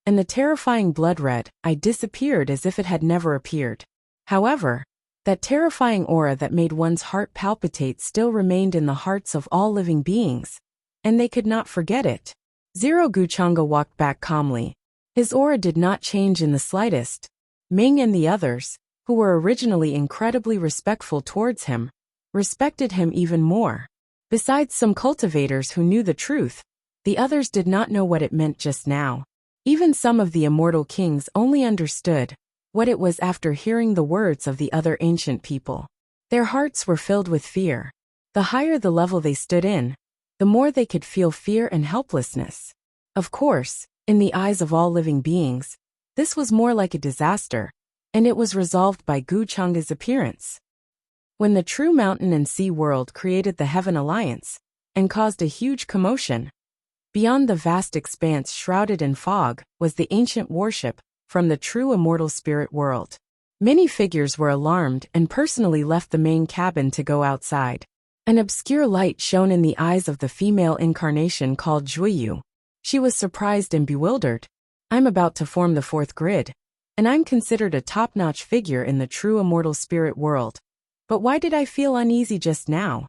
and the terrifying blood-red eye disappeared as if it had never appeared. However, that terrifying aura that made one's heart palpitate still remained in the hearts of all living beings, and they could not forget it. Zero Gu Chang'e walked back calmly. His aura did not change in the slightest. Ming and the others, who were originally incredibly respectful towards him, respected him even more. Besides some cultivators who knew the truth, the others did not know what it meant just now. Even some of the immortal kings only understood what it was after hearing the words of the other ancient people. Their hearts were filled with fear. The higher the level they stood in, the more they could feel fear and helplessness. Of course, in the eyes of all living beings, this was more like a disaster, and it was resolved by Gu Chang'e's appearance. When the true mountain and sea world created the Heaven Alliance, and caused a huge commotion, beyond the vast expanse shrouded in fog was the ancient warship from the true immortal spirit world. Many figures were alarmed and personally left the main cabin to go outside. An obscure light shone in the eyes of the female incarnation called Juiyu. She was surprised and bewildered. I'm about to form the fourth grid, and I'm considered a top-notch figure in the true immortal spirit world. But why did I feel uneasy just now?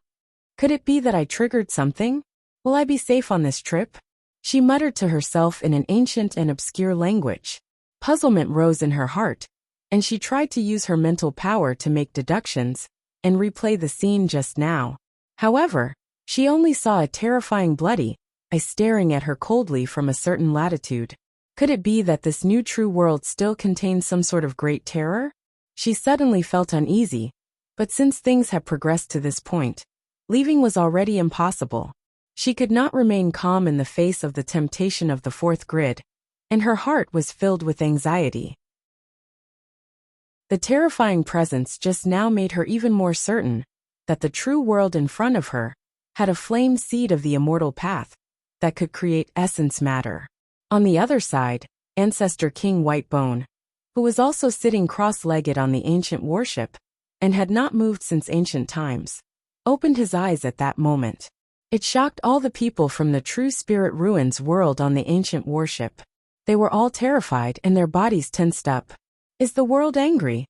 Could it be that I triggered something? Will I be safe on this trip? She muttered to herself in an ancient and obscure language. Puzzlement rose in her heart, and she tried to use her mental power to make deductions and replay the scene just now. However, she only saw a terrifying bloody eye staring at her coldly from a certain latitude. Could it be that this new true world still contained some sort of great terror? She suddenly felt uneasy, but since things had progressed to this point, leaving was already impossible. She could not remain calm in the face of the temptation of the fourth grid, and her heart was filled with anxiety. The terrifying presence just now made her even more certain that the true world in front of her had a flame seed of the immortal path that could create essence matter. On the other side, Ancestor King Whitebone, who was also sitting cross-legged on the ancient warship and had not moved since ancient times, opened his eyes at that moment. It shocked all the people from the true spirit ruins world on the ancient warship. They were all terrified and their bodies tensed up. Is the world angry?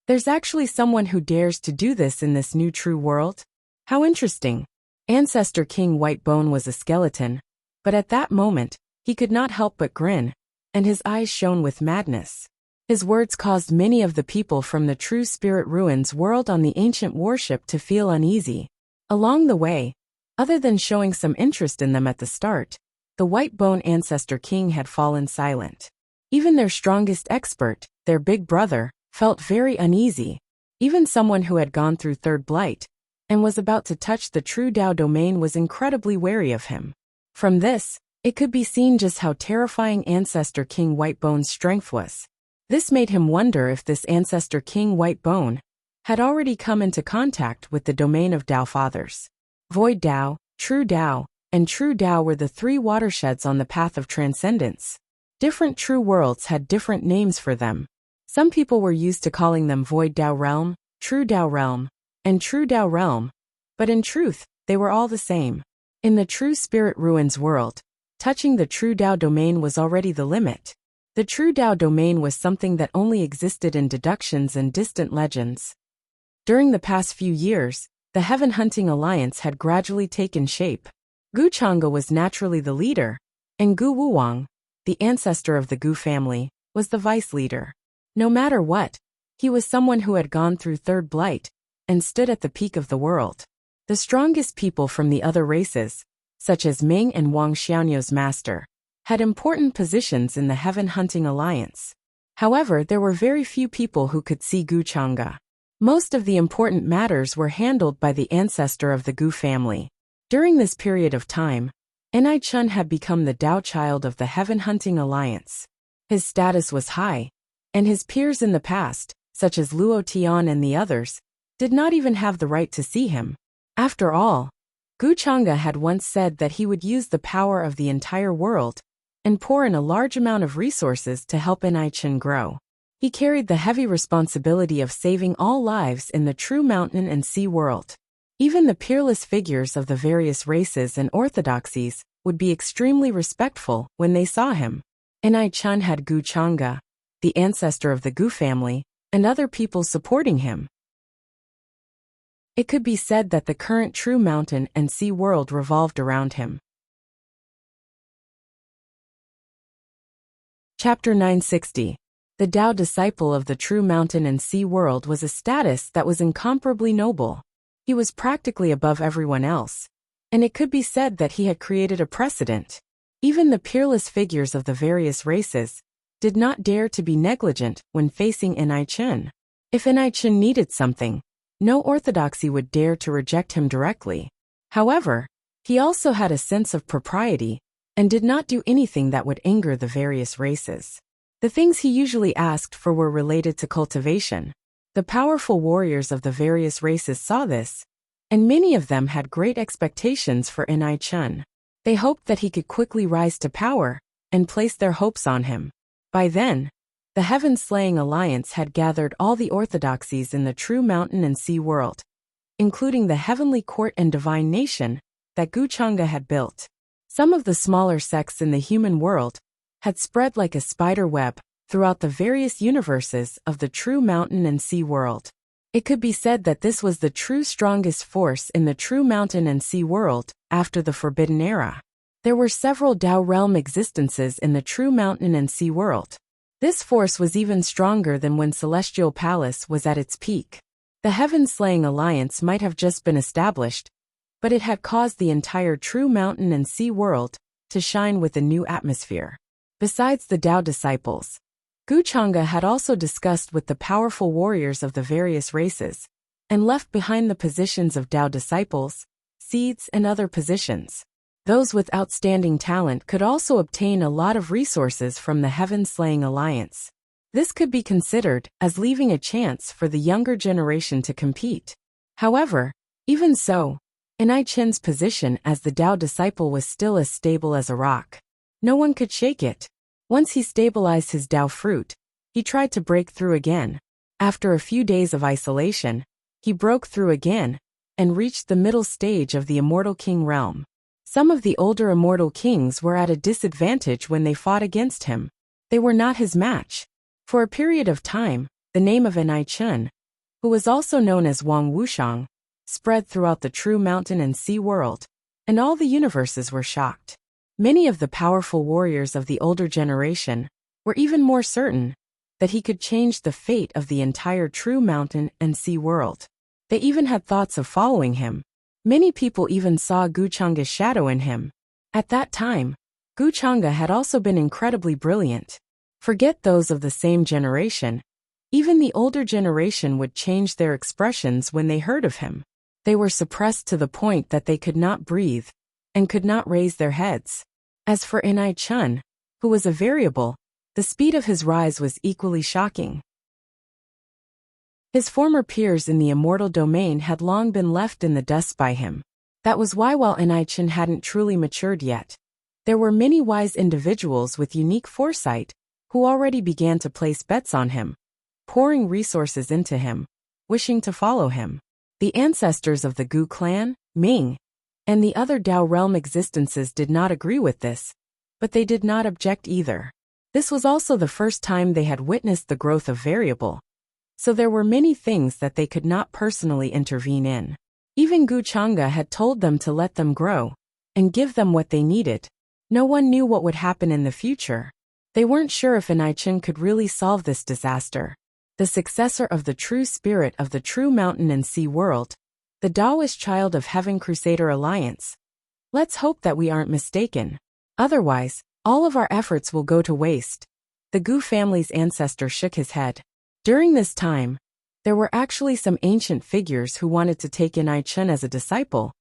There's actually someone who dares to do this in this new true world? How interesting. Ancestor King Whitebone was a skeleton, but at that moment, he could not help but grin, and his eyes shone with madness. His words caused many of the people from the true spirit ruins world on the ancient warship to feel uneasy. Along the way, other than showing some interest in them at the start, the Whitebone Ancestor King had fallen silent. Even their strongest expert, their big brother, felt very uneasy. Even someone who had gone through third blight and was about to touch the true Dao domain was incredibly wary of him. From this, it could be seen just how terrifying Ancestor King Whitebone's strength was. This made him wonder if this Ancestor King Whitebone had already come into contact with the domain of Dao Fathers. Void Dao, True Dao, and True Dao were the three watersheds on the path of transcendence. Different true worlds had different names for them. Some people were used to calling them Void Dao Realm, True Dao Realm, and True Dao Realm, but in truth, they were all the same. In the true spirit ruins world, touching the true Dao domain was already the limit. The true Dao domain was something that only existed in deductions and distant legends. During the past few years, the Heaven Hunting Alliance had gradually taken shape. Gu Chang'e was naturally the leader, and Gu Wuwang, the ancestor of the Gu family, was the vice leader. No matter what, he was someone who had gone through third blight and stood at the peak of the world. The strongest people from the other races, such as Ming and Wang Xiaonuo's master, had important positions in the Heaven Hunting Alliance. However, there were very few people who could see Gu Chang'e. Most of the important matters were handled by the ancestor of the Gu family. During this period of time, Enai Chun had become the Dao child of the Heaven Hunting Alliance. His status was high, and his peers in the past, such as Luo Tian and the others, did not even have the right to see him. After all, Gu Chang'e had once said that he would use the power of the entire world and pour in a large amount of resources to help Enai Chun grow. He carried the heavy responsibility of saving all lives in the true mountain and sea world. Even the peerless figures of the various races and orthodoxies would be extremely respectful when they saw him. Enai Chun had Gu Chang'e, the ancestor of the Gu family, and other people supporting him. It could be said that the current true mountain and sea world revolved around him. Chapter 960. The Dao disciple of the true mountain and sea world was a status that was incomparably noble. He was practically above everyone else, and it could be said that he had created a precedent. Even the peerless figures of the various races did not dare to be negligent when facing Enai Chun. If Enai Chun needed something, no orthodoxy would dare to reject him directly. However, he also had a sense of propriety and did not do anything that would anger the various races. The things he usually asked for were related to cultivation. The powerful warriors of the various races saw this, and many of them had great expectations for Enai Chun. They hoped that he could quickly rise to power and place their hopes on him. By then, the Heaven-Slaying Alliance had gathered all the orthodoxies in the true mountain and sea world, including the heavenly court and divine nation that Gu Chang'e had built. Some of the smaller sects in the human world had spread like a spider web throughout the various universes of the true mountain and sea world. It could be said that this was the true strongest force in the true mountain and sea world after the Forbidden Era. There were several Tao realm existences in the true mountain and sea world. This force was even stronger than when Celestial Palace was at its peak. The Heaven-Slaying Alliance might have just been established, but it had caused the entire true mountain and sea world to shine with a new atmosphere. Besides the Tao disciples, Guchanga had also discussed with the powerful warriors of the various races, and left behind the positions of Tao disciples, seeds and other positions. Those with outstanding talent could also obtain a lot of resources from the Heaven-Slaying Alliance. This could be considered as leaving a chance for the younger generation to compete. However, even so, Enai Chen's position as the Tao disciple was still as stable as a rock. No one could shake it. Once he stabilized his Tao fruit, he tried to break through again. After a few days of isolation, he broke through again and reached the middle stage of the Immortal King realm. Some of the older Immortal Kings were at a disadvantage when they fought against him. They were not his match. For a period of time, the name of Enai Chen, who was also known as Wang Wuxiang, spread throughout the true mountain and sea world, and all the universes were shocked. Many of the powerful warriors of the older generation were even more certain that he could change the fate of the entire true mountain and sea world. They even had thoughts of following him. Many people even saw Guchanga's shadow in him. At that time, Guchanga had also been incredibly brilliant. Forget those of the same generation. Even the older generation would change their expressions when they heard of him. They were suppressed to the point that they could not breathe and could not raise their heads. As for Enai Chen, who was a variable, the speed of his rise was equally shocking. His former peers in the immortal domain had long been left in the dust by him. That was why while Enai Chen hadn't truly matured yet, there were many wise individuals with unique foresight who already began to place bets on him, pouring resources into him, wishing to follow him. The ancestors of the Gu clan, Ming, and the other Tao realm existences did not agree with this, but they did not object either. This was also the first time they had witnessed the growth of variable, so there were many things that they could not personally intervene in. Even Guchanga had told them to let them grow and give them what they needed. No one knew what would happen in the future. They weren't sure if Enai Chen could really solve this disaster. The successor of the true spirit of the true mountain and sea world, the Taoist child of Heaven Crusader Alliance. Let's hope that we aren't mistaken. Otherwise, all of our efforts will go to waste. The Gu family's ancestor shook his head. During this time, there were actually some ancient figures who wanted to take Enai Chen as a disciple,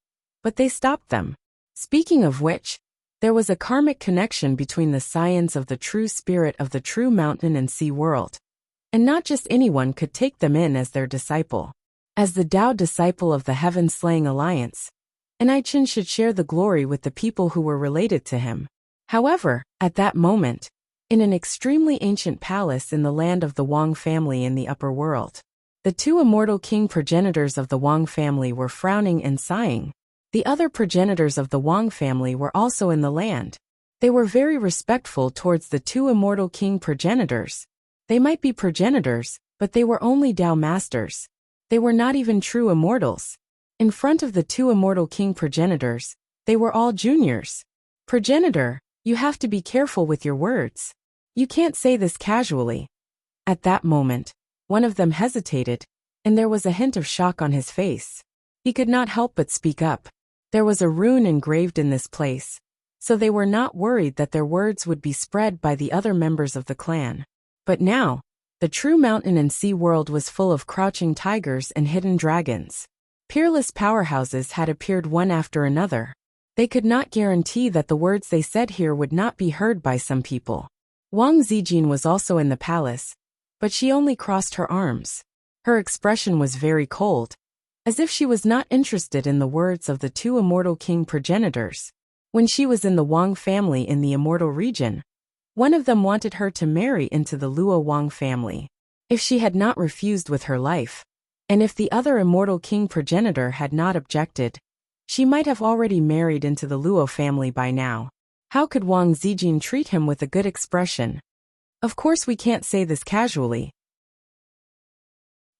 but they stopped them. Speaking of which, there was a karmic connection between the scions of the true spirit of the true mountain and sea world, and not just anyone could take them in as their disciple. As the Tao disciple of the Heaven-Slaying Alliance, Enai Chen should share the glory with the people who were related to him. However, at that moment, in an extremely ancient palace in the land of the Wang family in the upper world, the two immortal king progenitors of the Wang family were frowning and sighing. The other progenitors of the Wang family were also in the land. They were very respectful towards the two immortal king progenitors. They might be progenitors, but they were only Tao masters. They were not even true immortals. In front of the two immortal king progenitors, they were all juniors. Progenitor, you have to be careful with your words. You can't say this casually. At that moment, one of them hesitated, and there was a hint of shock on his face. He could not help but speak up. There was a rune engraved in this place, so they were not worried that their words would be spread by the other members of the clan. But now, the true mountain and sea world was full of crouching tigers and hidden dragons. Peerless powerhouses had appeared one after another. They could not guarantee that the words they said here would not be heard by some people. Wang Zijin was also in the palace, but she only crossed her arms. Her expression was very cold, as if she was not interested in the words of the two immortal king progenitors. When she was in the Wang family in the immortal region, one of them wanted her to marry into the Luo Wang family. If she had not refused with her life, and if the other immortal king progenitor had not objected, She might have already married into the Luo family by now. How could Wang Zijin treat him with a good expression? Of course we can't say this casually.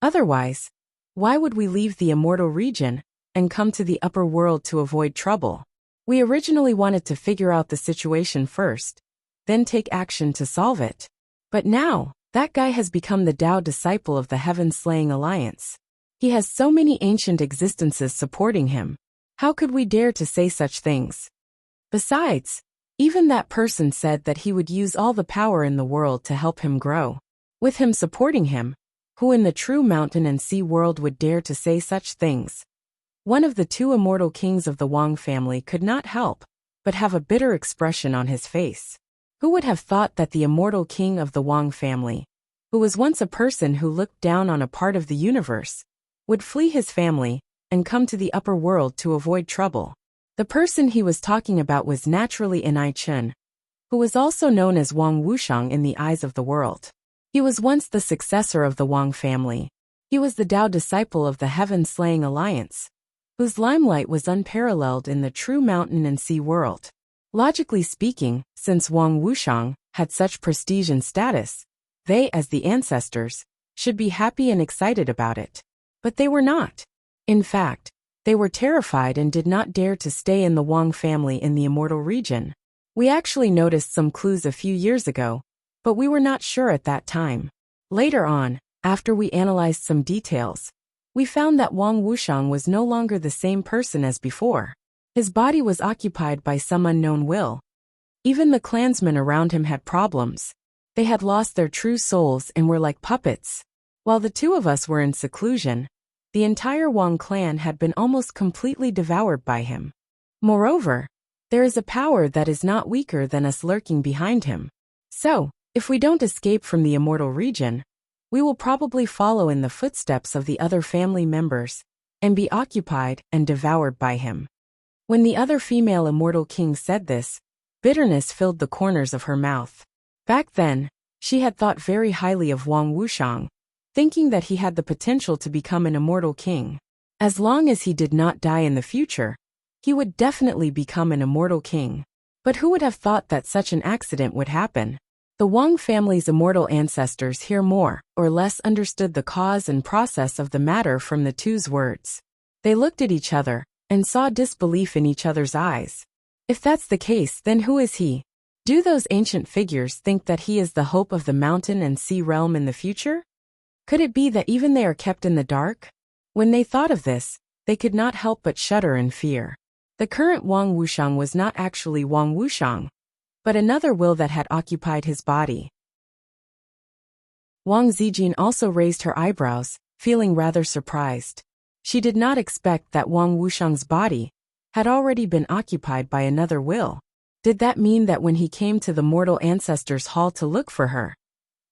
Otherwise, why would we leave the immortal region and come to the upper world to avoid trouble? We originally wanted to figure out the situation first, then take action to solve it. But now, that guy has become the Tao disciple of the Heaven-Slaying Alliance. He has so many ancient existences supporting him. How could we dare to say such things? Besides, even that person said that he would use all the power in the world to help him grow. With him supporting him, who in the true mountain and sea world would dare to say such things? One of the two immortal kings of the Wang family could not help but have a bitter expression on his face. Who would have thought that the immortal king of the Wang family, who was once a person who looked down on a part of the universe, would flee his family and come to the upper world to avoid trouble? The person he was talking about was naturally Inai Chun, who was also known as Wang Wuxiang in the eyes of the world. He was once the successor of the Wang family. He was the Tao disciple of the Heaven-Slaying Alliance, whose limelight was unparalleled in the true mountain and sea world. Logically speaking, since Wang Wuxiang had such prestige and status, they, as the ancestors, should be happy and excited about it. But they were not. In fact, they were terrified and did not dare to stay in the Wang family in the immortal region. We actually noticed some clues a few years ago, but we were not sure at that time. Later on, after we analyzed some details, we found that Wang Wuxiang was no longer the same person as before. His body was occupied by some unknown will. Even the clansmen around him had problems. They had lost their true souls and were like puppets. While the two of us were in seclusion, the entire Wang clan had been almost completely devoured by him. Moreover, there is a power that is not weaker than us lurking behind him. So, if we don't escape from the immortal region, we will probably follow in the footsteps of the other family members and be occupied and devoured by him. When the other female immortal king said this, bitterness filled the corners of her mouth. Back then, she had thought very highly of Wang Wuxiang, thinking that he had the potential to become an immortal king. As long as he did not die in the future, he would definitely become an immortal king. But who would have thought that such an accident would happen? The Wang family's immortal ancestors here more or less understood the cause and process of the matter from the two's words. They looked at each other and saw disbelief in each other's eyes. If that's the case, then who is he? Do those ancient figures think that he is the hope of the mountain and sea realm in the future? Could it be that even they are kept in the dark? When they thought of this, they could not help but shudder in fear. The current Wang Wuxiang was not actually Wang Wuxiang, but another will that had occupied his body. Wang Zijin also raised her eyebrows, feeling rather surprised. She did not expect that Wang Wuxiang's body had already been occupied by another will. Did that mean that when he came to the mortal ancestors' hall to look for her,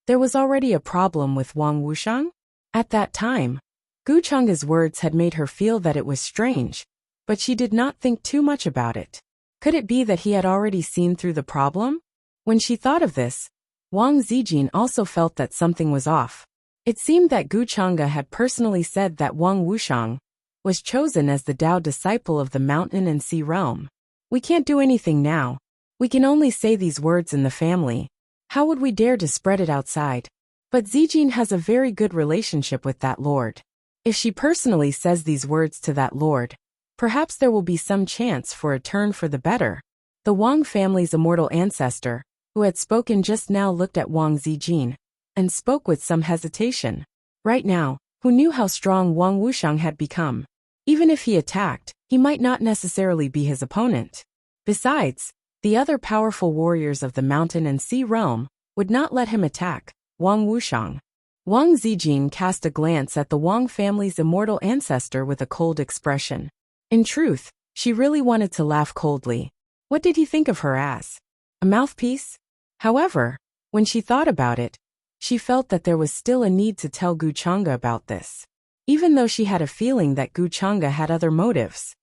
there was already a problem with Wang Wuxiang? At that time, Gu Chang's words had made her feel that it was strange, but she did not think too much about it. Could it be that he had already seen through the problem? When she thought of this, Wang Zijin also felt that something was off. It seemed that Gu Chang'e had personally said that Wang Wuxiang was chosen as the Tao disciple of the mountain and sea realm. We can't do anything now. We can only say these words in the family. How would we dare to spread it outside? But Zijin has a very good relationship with that lord. If she personally says these words to that lord, perhaps there will be some chance for a turn for the better. The Wang family's immortal ancestor, who had spoken just now, looked at Wang Zijin and spoke with some hesitation. Right now, who knew how strong Wang Wuxiang had become? Even if he attacked, he might not necessarily be his opponent. Besides, the other powerful warriors of the mountain and sea realm would not let him attack Wang Wuxiang. Wang Zijin cast a glance at the Wang family's immortal ancestor with a cold expression. In truth, she really wanted to laugh coldly. What did he think of her as? A mouthpiece? However, when she thought about it, she felt that there was still a need to tell Gu Chang'e about this, even though she had a feeling that Gu Chang'e had other motives.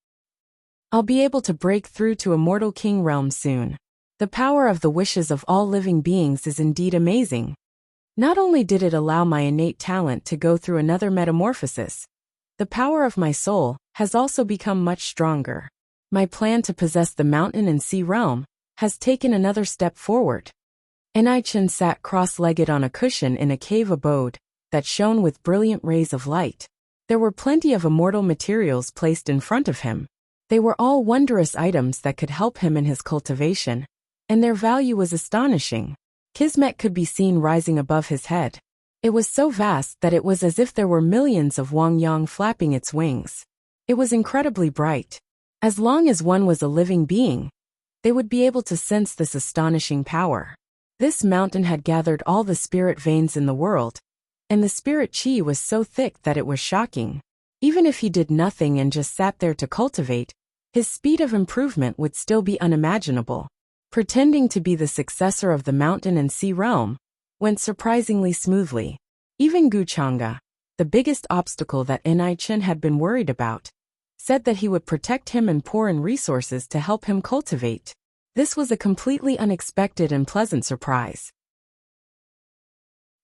I'll be able to break through to Immortal King realm soon. The power of the wishes of all living beings is indeed amazing. Not only did it allow my innate talent to go through another metamorphosis, the power of my soul has also become much stronger. My plan to possess the mountain and sea realm has taken another step forward. Enai-chan sat cross-legged on a cushion in a cave abode that shone with brilliant rays of light. There were plenty of immortal materials placed in front of him. They were all wondrous items that could help him in his cultivation, and their value was astonishing. Kismet could be seen rising above his head. It was so vast that it was as if there were millions of Wangyang flapping its wings. It was incredibly bright. As long as one was a living being, they would be able to sense this astonishing power. This mountain had gathered all the spirit veins in the world, and the spirit chi was so thick that it was shocking. Even if he did nothing and just sat there to cultivate, his speed of improvement would still be unimaginable. Pretending to be the successor of the mountain and sea realm went surprisingly smoothly. Even Guchanga, the biggest obstacle that Enai-chan had been worried about, said that he would protect him and pour in resources to help him cultivate. This was a completely unexpected and pleasant surprise.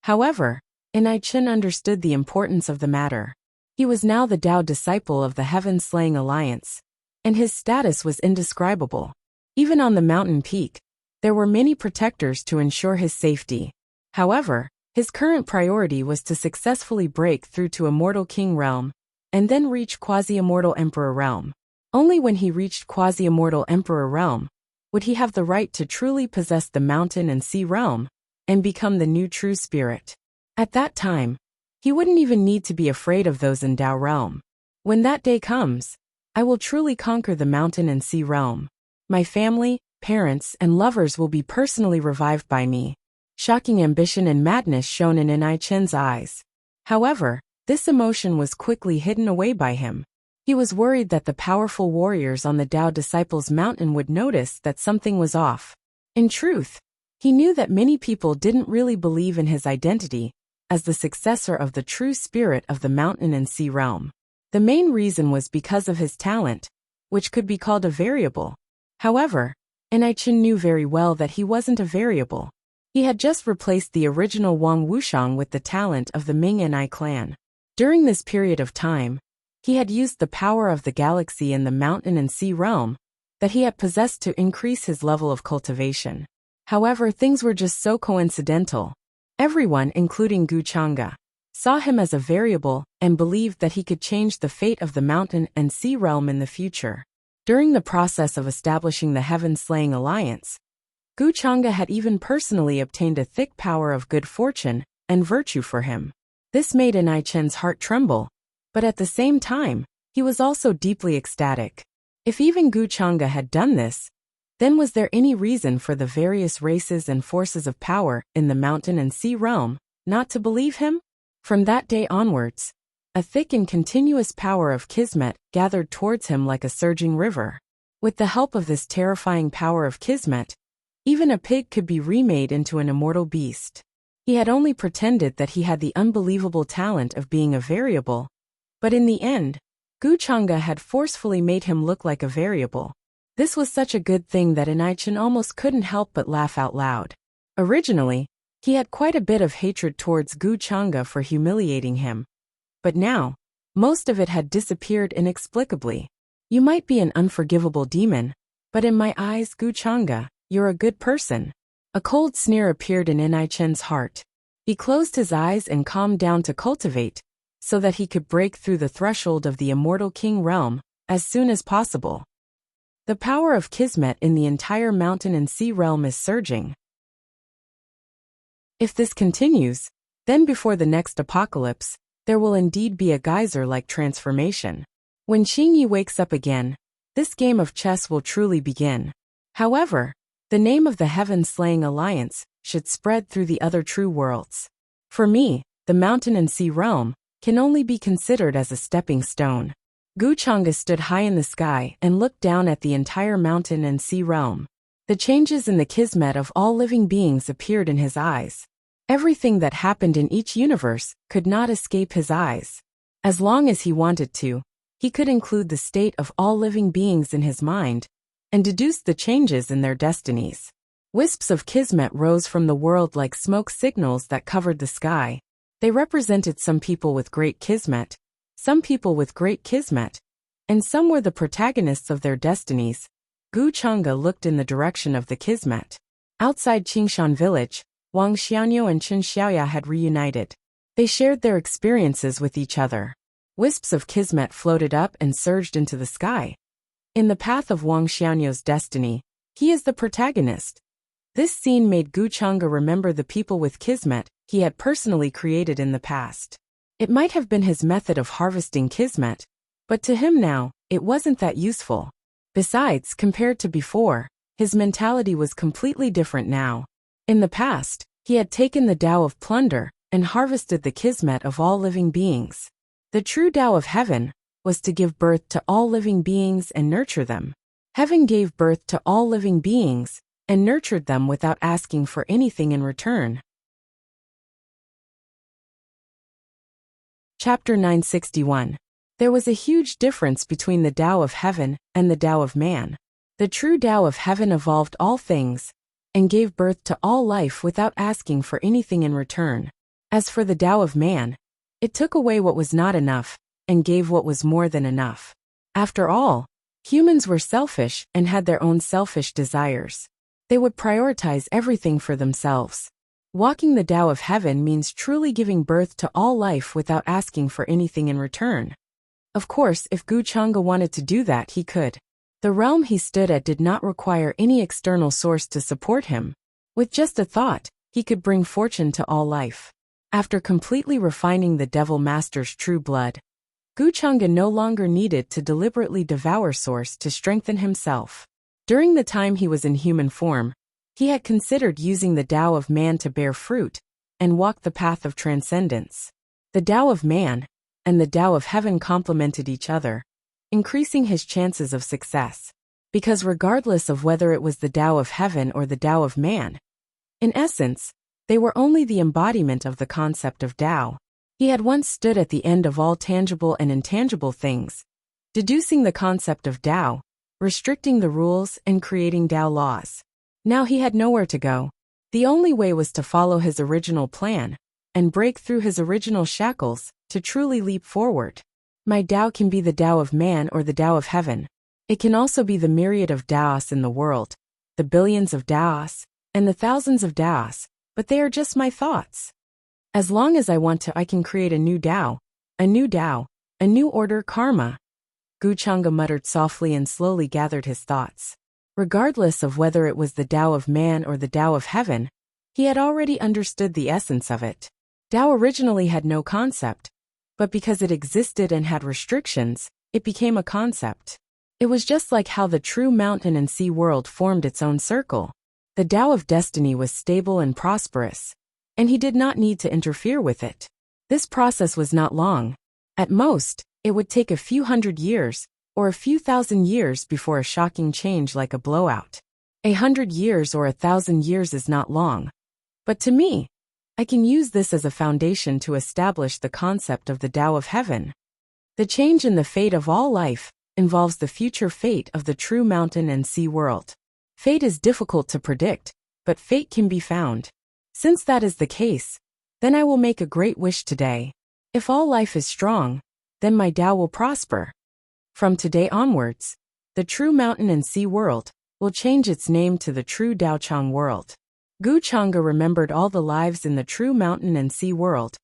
However, Enai-chan understood the importance of the matter. He was now the Tao disciple of the Heaven-Slaying Alliance, and his status was indescribable. Even on the mountain peak, there were many protectors to ensure his safety. However, his current priority was to successfully break through to Immortal King Realm, and then reach Quasi-Immortal Emperor Realm. Only when he reached Quasi-Immortal Emperor Realm would he have the right to truly possess the mountain and sea realm, and become the new true spirit. At that time, he wouldn't even need to be afraid of those in Tao Realm. When that day comes, I will truly conquer the mountain and sea realm. My family, parents, and lovers will be personally revived by me. Shocking ambition and madness shone in Enai-chan's eyes. However, this emotion was quickly hidden away by him. He was worried that the powerful warriors on the Tao Disciples Mountain would notice that something was off. In truth, he knew that many people didn't really believe in his identity as the successor of the true spirit of the mountain and sea realm. The main reason was because of his talent, which could be called a variable. However, Enai-chan knew very well that he wasn't a variable. He had just replaced the original Wang Wuxiang with the talent of the Ming Enai clan. During this period of time, he had used the power of the galaxy in the mountain and sea realm that he had possessed to increase his level of cultivation. However, things were just so coincidental. Everyone, including Guchanga, saw him as a variable and believed that he could change the fate of the mountain and sea realm in the future. During the process of establishing the Heaven-Slaying Alliance, Guchanga had even personally obtained a thick power of good fortune and virtue for him. This made Enai-chan's heart tremble, but at the same time, he was also deeply ecstatic. If even Guchanga had done this, then was there any reason for the various races and forces of power in the mountain and sea realm not to believe him? From that day onwards, a thick and continuous power of Kismet gathered towards him like a surging river. With the help of this terrifying power of Kismet, even a pig could be remade into an immortal beast. He had only pretended that he had the unbelievable talent of being a variable, but in the end, Guchanga had forcefully made him look like a variable. This was such a good thing that Enai-chan almost couldn't help but laugh out loud. Originally, he had quite a bit of hatred towards Guchanga for humiliating him. But now, most of it had disappeared inexplicably. You might be an unforgivable demon, but in my eyes, Guchanga, you're a good person. A cold sneer appeared in Enai-chan's heart. He closed his eyes and calmed down to cultivate, so that he could break through the threshold of the Immortal King realm as soon as possible. The power of Kismet in the entire mountain and sea realm is surging. If this continues, then before the next apocalypse, there will indeed be a geyser-like transformation. When Xingyi wakes up again, this game of chess will truly begin. However, the name of the Heaven-Slaying Alliance should spread through the other true worlds. For me, the mountain and sea realm can only be considered as a stepping stone. Guchanga stood high in the sky and looked down at the entire mountain and sea realm. The changes in the kismet of all living beings appeared in his eyes. Everything that happened in each universe could not escape his eyes. As long as he wanted to, he could include the state of all living beings in his mind and deduce the changes in their destinies. Wisps of kismet rose from the world like smoke signals that covered the sky. They represented some people with great kismet, some people with great kismet, and some were the protagonists of their destinies. Gu Chang'e looked in the direction of the Kismet. Outside Qingshan village, Wang Xianyo and Chen Xiaoya had reunited. They shared their experiences with each other. Wisps of Kismet floated up and surged into the sky. In the path of Wang Xianyo's destiny, he is the protagonist. This scene made Gu Chang'e remember the people with Kismet he had personally created in the past. It might have been his method of harvesting Kismet, but to him now, it wasn't that useful. Besides, compared to before, his mentality was completely different now. In the past, he had taken the Tao of plunder and harvested the Kismet of all living beings. The true Tao of heaven was to give birth to all living beings and nurture them. Heaven gave birth to all living beings and nurtured them without asking for anything in return. Chapter 961. There was a huge difference between the Tao of heaven and the Tao of man. The true Tao of heaven evolved all things and gave birth to all life without asking for anything in return. As for the Tao of man, it took away what was not enough and gave what was more than enough. After all, humans were selfish and had their own selfish desires. They would prioritize everything for themselves. Walking the Tao of heaven means truly giving birth to all life without asking for anything in return. Of course, if Gu Chang'e wanted to do that, he could. The realm he stood at did not require any external source to support him. With just a thought, he could bring fortune to all life. After completely refining the Devil Master's true blood, Gu Chang'e no longer needed to deliberately devour source to strengthen himself. During the time he was in human form, he had considered using the Tao of man to bear fruit and walk the path of transcendence. The Tao of man and the Tao of heaven complemented each other, increasing his chances of success. Because regardless of whether it was the Tao of heaven or the Tao of man, in essence, they were only the embodiment of the concept of Tao. He had once stood at the end of all tangible and intangible things, deducing the concept of Tao, restricting the rules and creating Tao laws. Now he had nowhere to go. The only way was to follow his original plan and break through his original shackles to truly leap forward. My Tao can be the Tao of man or the Tao of heaven. It can also be the myriad of Taos in the world, the billions of Taos, and the thousands of Taos, but they are just my thoughts. As long as I want to, I can create a new Tao, a new order karma. Gu Chang'e muttered softly and slowly gathered his thoughts. Regardless of whether it was the Tao of man or the Tao of heaven, he had already understood the essence of it. Tao originally had no concept, but because it existed and had restrictions, it became a concept. It was just like how the true mountain and sea world formed its own circle. The Tao of destiny was stable and prosperous, and he did not need to interfere with it. This process was not long. At most, it would take a few hundred years, or a few thousand years before a shocking change like a blowout. 100 years or 1,000 years is not long. But to me, I can use this as a foundation to establish the concept of the Tao of heaven. The change in the fate of all life involves the future fate of the true mountain and sea world. Fate is difficult to predict, but fate can be found. Since that is the case, then I will make a great wish today. If all life is strong, then my Tao will prosper. From today onwards, the true mountain and sea world will change its name to the true Tao Chang world. Gu Chang'e remembered all the lives in the true mountain and sea world,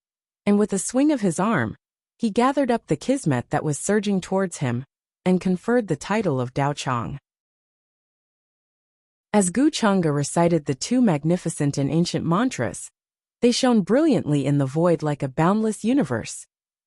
and with a swing of his arm, he gathered up the Kismet that was surging towards him and conferred the title of Tao Chang. As Gu Chang'e recited the two magnificent and ancient mantras, they shone brilliantly in the void like a boundless universe,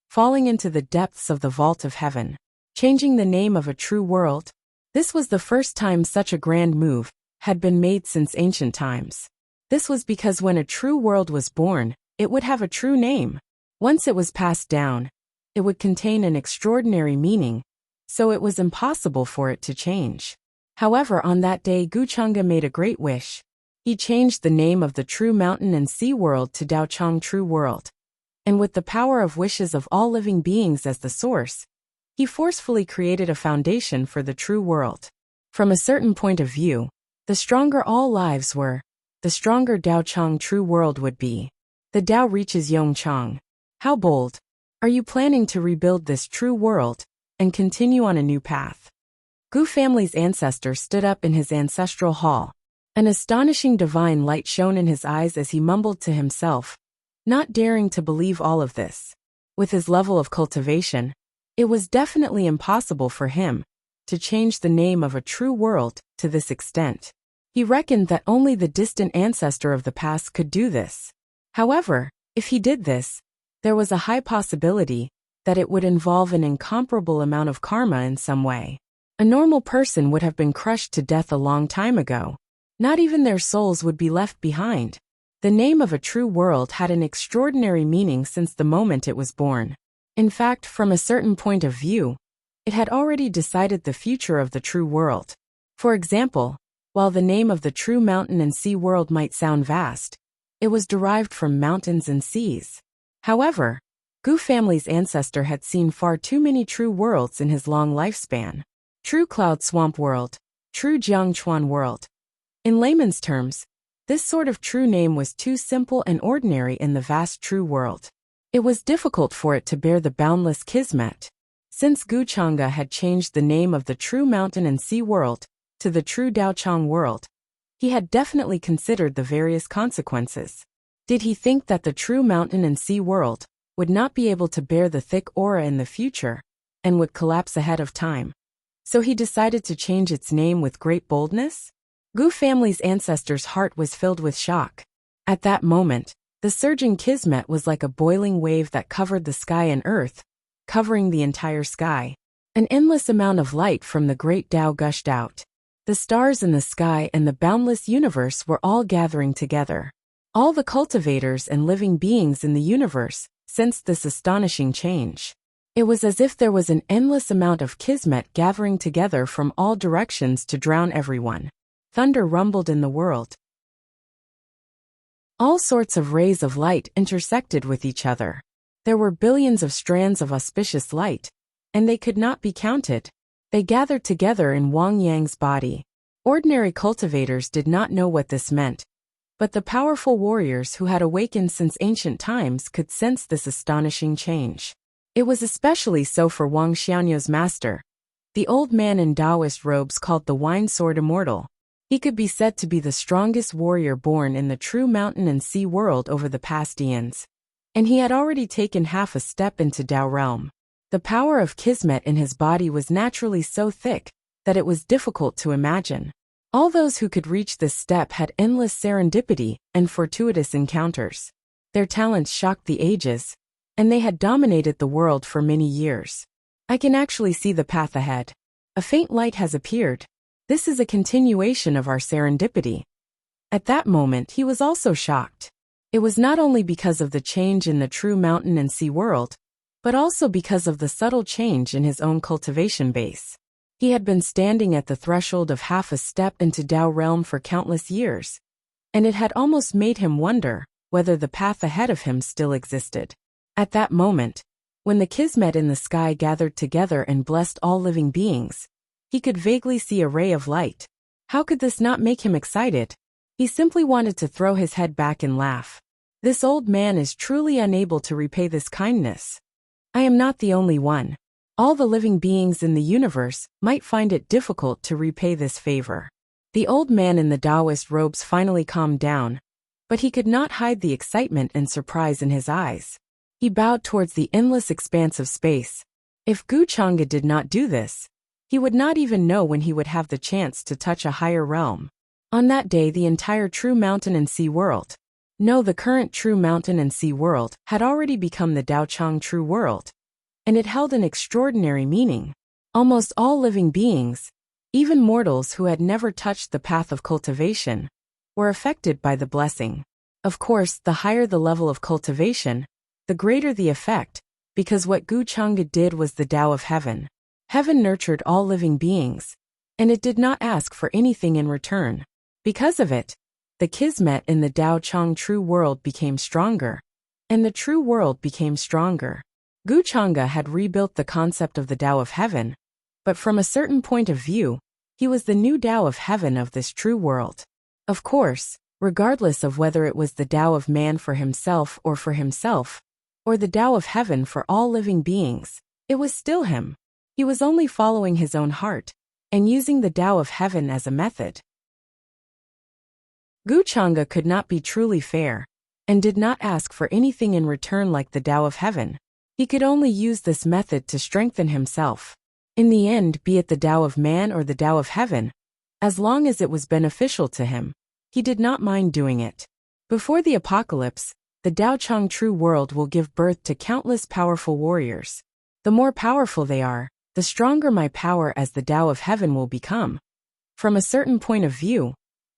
falling into the depths of the vault of heaven, changing the name of a true world. This was the first time such a grand move had been made since ancient times. This was because when a true world was born, it would have a true name. Once it was passed down, it would contain an extraordinary meaning, so it was impossible for it to change. However, on that day Gu Chang'e made a great wish. He changed the name of the true mountain and sea world to Tao Chang True World. And with the power of wishes of all living beings as the source, he forcefully created a foundation for the true world. From a certain point of view, the stronger all lives were, the stronger Tao Chang True World would be. The Tao reaches Yong Chang. How bold! Are you planning to rebuild this true world and continue on a new path. Gu family's ancestor stood up in his ancestral hall. An astonishing divine light shone in his eyes as he mumbled to himself, not daring to believe all of this. With his level of cultivation, it was definitely impossible for him to change the name of a true world to this extent. He reckoned that only the distant ancestor of the past could do this. However, if he did this, there was a high possibility that it would involve an incomparable amount of karma in some way. A normal person would have been crushed to death a long time ago. Not even their souls would be left behind. The name of a true world had an extraordinary meaning since the moment it was born. In fact, from a certain point of view, it had already decided the future of the true world. For example, while the name of the true mountain and sea world might sound vast, it was derived from mountains and seas. However, Gu family's ancestor had seen far too many true worlds in his long lifespan. True Cloud Swamp World, True Jiangchuan World. In layman's terms, this sort of true name was too simple and ordinary in the vast true world. It was difficult for it to bear the boundless kismet. Since Gu Chang'e had changed the name of the true mountain and sea world to the true Daochang world, he had definitely considered the various consequences. Did he think that the true mountain and sea world would not be able to bear the thick aura in the future and would collapse ahead of time? So he decided to change its name with great boldness? Gu family's ancestor's heart was filled with shock. At that moment, the surging kismet was like a boiling wave that covered the sky and earth, covering the entire sky. An endless amount of light from the great Tao gushed out. The stars in the sky and the boundless universe were all gathering together. All the cultivators and living beings in the universe sensed this astonishing change. It was as if there was an endless amount of kismet gathering together from all directions to drown everyone. Thunder rumbled in the world. All sorts of rays of light intersected with each other. There were billions of strands of auspicious light, and they could not be counted. They gathered together in Wang Yang's body. Ordinary cultivators did not know what this meant, but the powerful warriors who had awakened since ancient times could sense this astonishing change. It was especially so for Wang Xianyo's master, the old man in Taoist robes called the Wine Sword Immortal. He could be said to be the strongest warrior born in the true mountain and sea world over the past eons. And he had already taken half a step into Tao realm. The power of kismet in his body was naturally so thick that it was difficult to imagine. All those who could reach this step had endless serendipity and fortuitous encounters. Their talents shocked the ages, and they had dominated the world for many years. I can actually see the path ahead. A faint light has appeared. This is a continuation of our serendipity. At that moment he was also shocked. It was not only because of the change in the true mountain and sea world, but also because of the subtle change in his own cultivation base. He had been standing at the threshold of half a step into Tao realm for countless years, and it had almost made him wonder whether the path ahead of him still existed. At that moment, when the kismet in the sky gathered together and blessed all living beings, he could vaguely see a ray of light. How could this not make him excited? He simply wanted to throw his head back and laugh. This old man is truly unable to repay this kindness. I am not the only one. All the living beings in the universe might find it difficult to repay this favor. The old man in the Taoist robes finally calmed down, but he could not hide the excitement and surprise in his eyes. He bowed towards the endless expanse of space. If Gu Chang'e did not do this, he would not even know when he would have the chance to touch a higher realm. On that day the entire true mountain and sea world, the current true mountain and sea world had already become the Daochang true world, and it held an extraordinary meaning. Almost all living beings, even mortals who had never touched the path of cultivation, were affected by the blessing. Of course, the higher the level of cultivation, the greater the effect, because what Gu Chang'e did was the Tao of heaven. Heaven nurtured all living beings, and it did not ask for anything in return. Because of it, the kismet in the Tao Chang true world became stronger, and the true world became stronger. Gu Chang'e had rebuilt the concept of the Tao of heaven, but from a certain point of view, he was the new Tao of heaven of this true world. Of course, regardless of whether it was the Tao of man for himself, or the Tao of heaven for all living beings, it was still him. He was only following his own heart and using the Tao of Heaven as a method. Guchanga could not be truly fair and did not ask for anything in return like the Tao of Heaven. He could only use this method to strengthen himself. In the end, be it the Tao of man or the Tao of Heaven, as long as it was beneficial to him, he did not mind doing it. Before the apocalypse, the Tao Chang true world will give birth to countless powerful warriors. The more powerful they are, the stronger my power as the Tao of Heaven will become. From a certain point of view,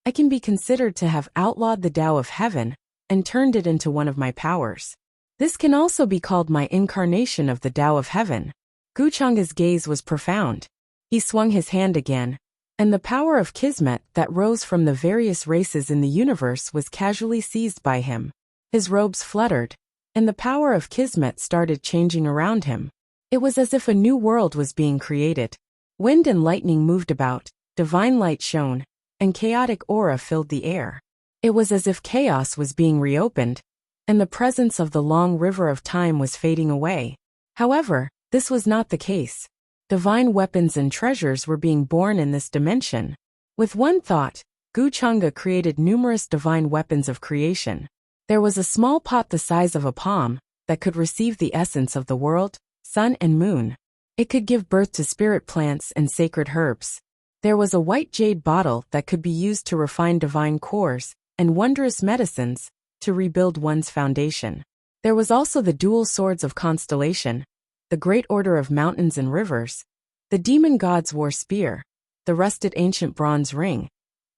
I can be considered to have outlawed the Tao of Heaven and turned it into one of my powers. This can also be called my incarnation of the Tao of Heaven. Guchanga's gaze was profound. He swung his hand again, and the power of Kismet that rose from the various races in the universe was casually seized by him. His robes fluttered, and the power of Kismet started changing around him. It was as if a new world was being created. Wind and lightning moved about, divine light shone, and chaotic aura filled the air. It was as if chaos was being reopened, and the presence of the long river of time was fading away. However, this was not the case. Divine weapons and treasures were being born in this dimension. With one thought, Guchanga created numerous divine weapons of creation. There was a small pot the size of a palm that could receive the essence of the world, sun and moon. It could give birth to spirit plants and sacred herbs. There was a white jade bottle that could be used to refine divine cores and wondrous medicines to rebuild one's foundation. There was also the dual swords of constellation, the great order of mountains and rivers, the demon god's war spear, the rusted ancient bronze ring,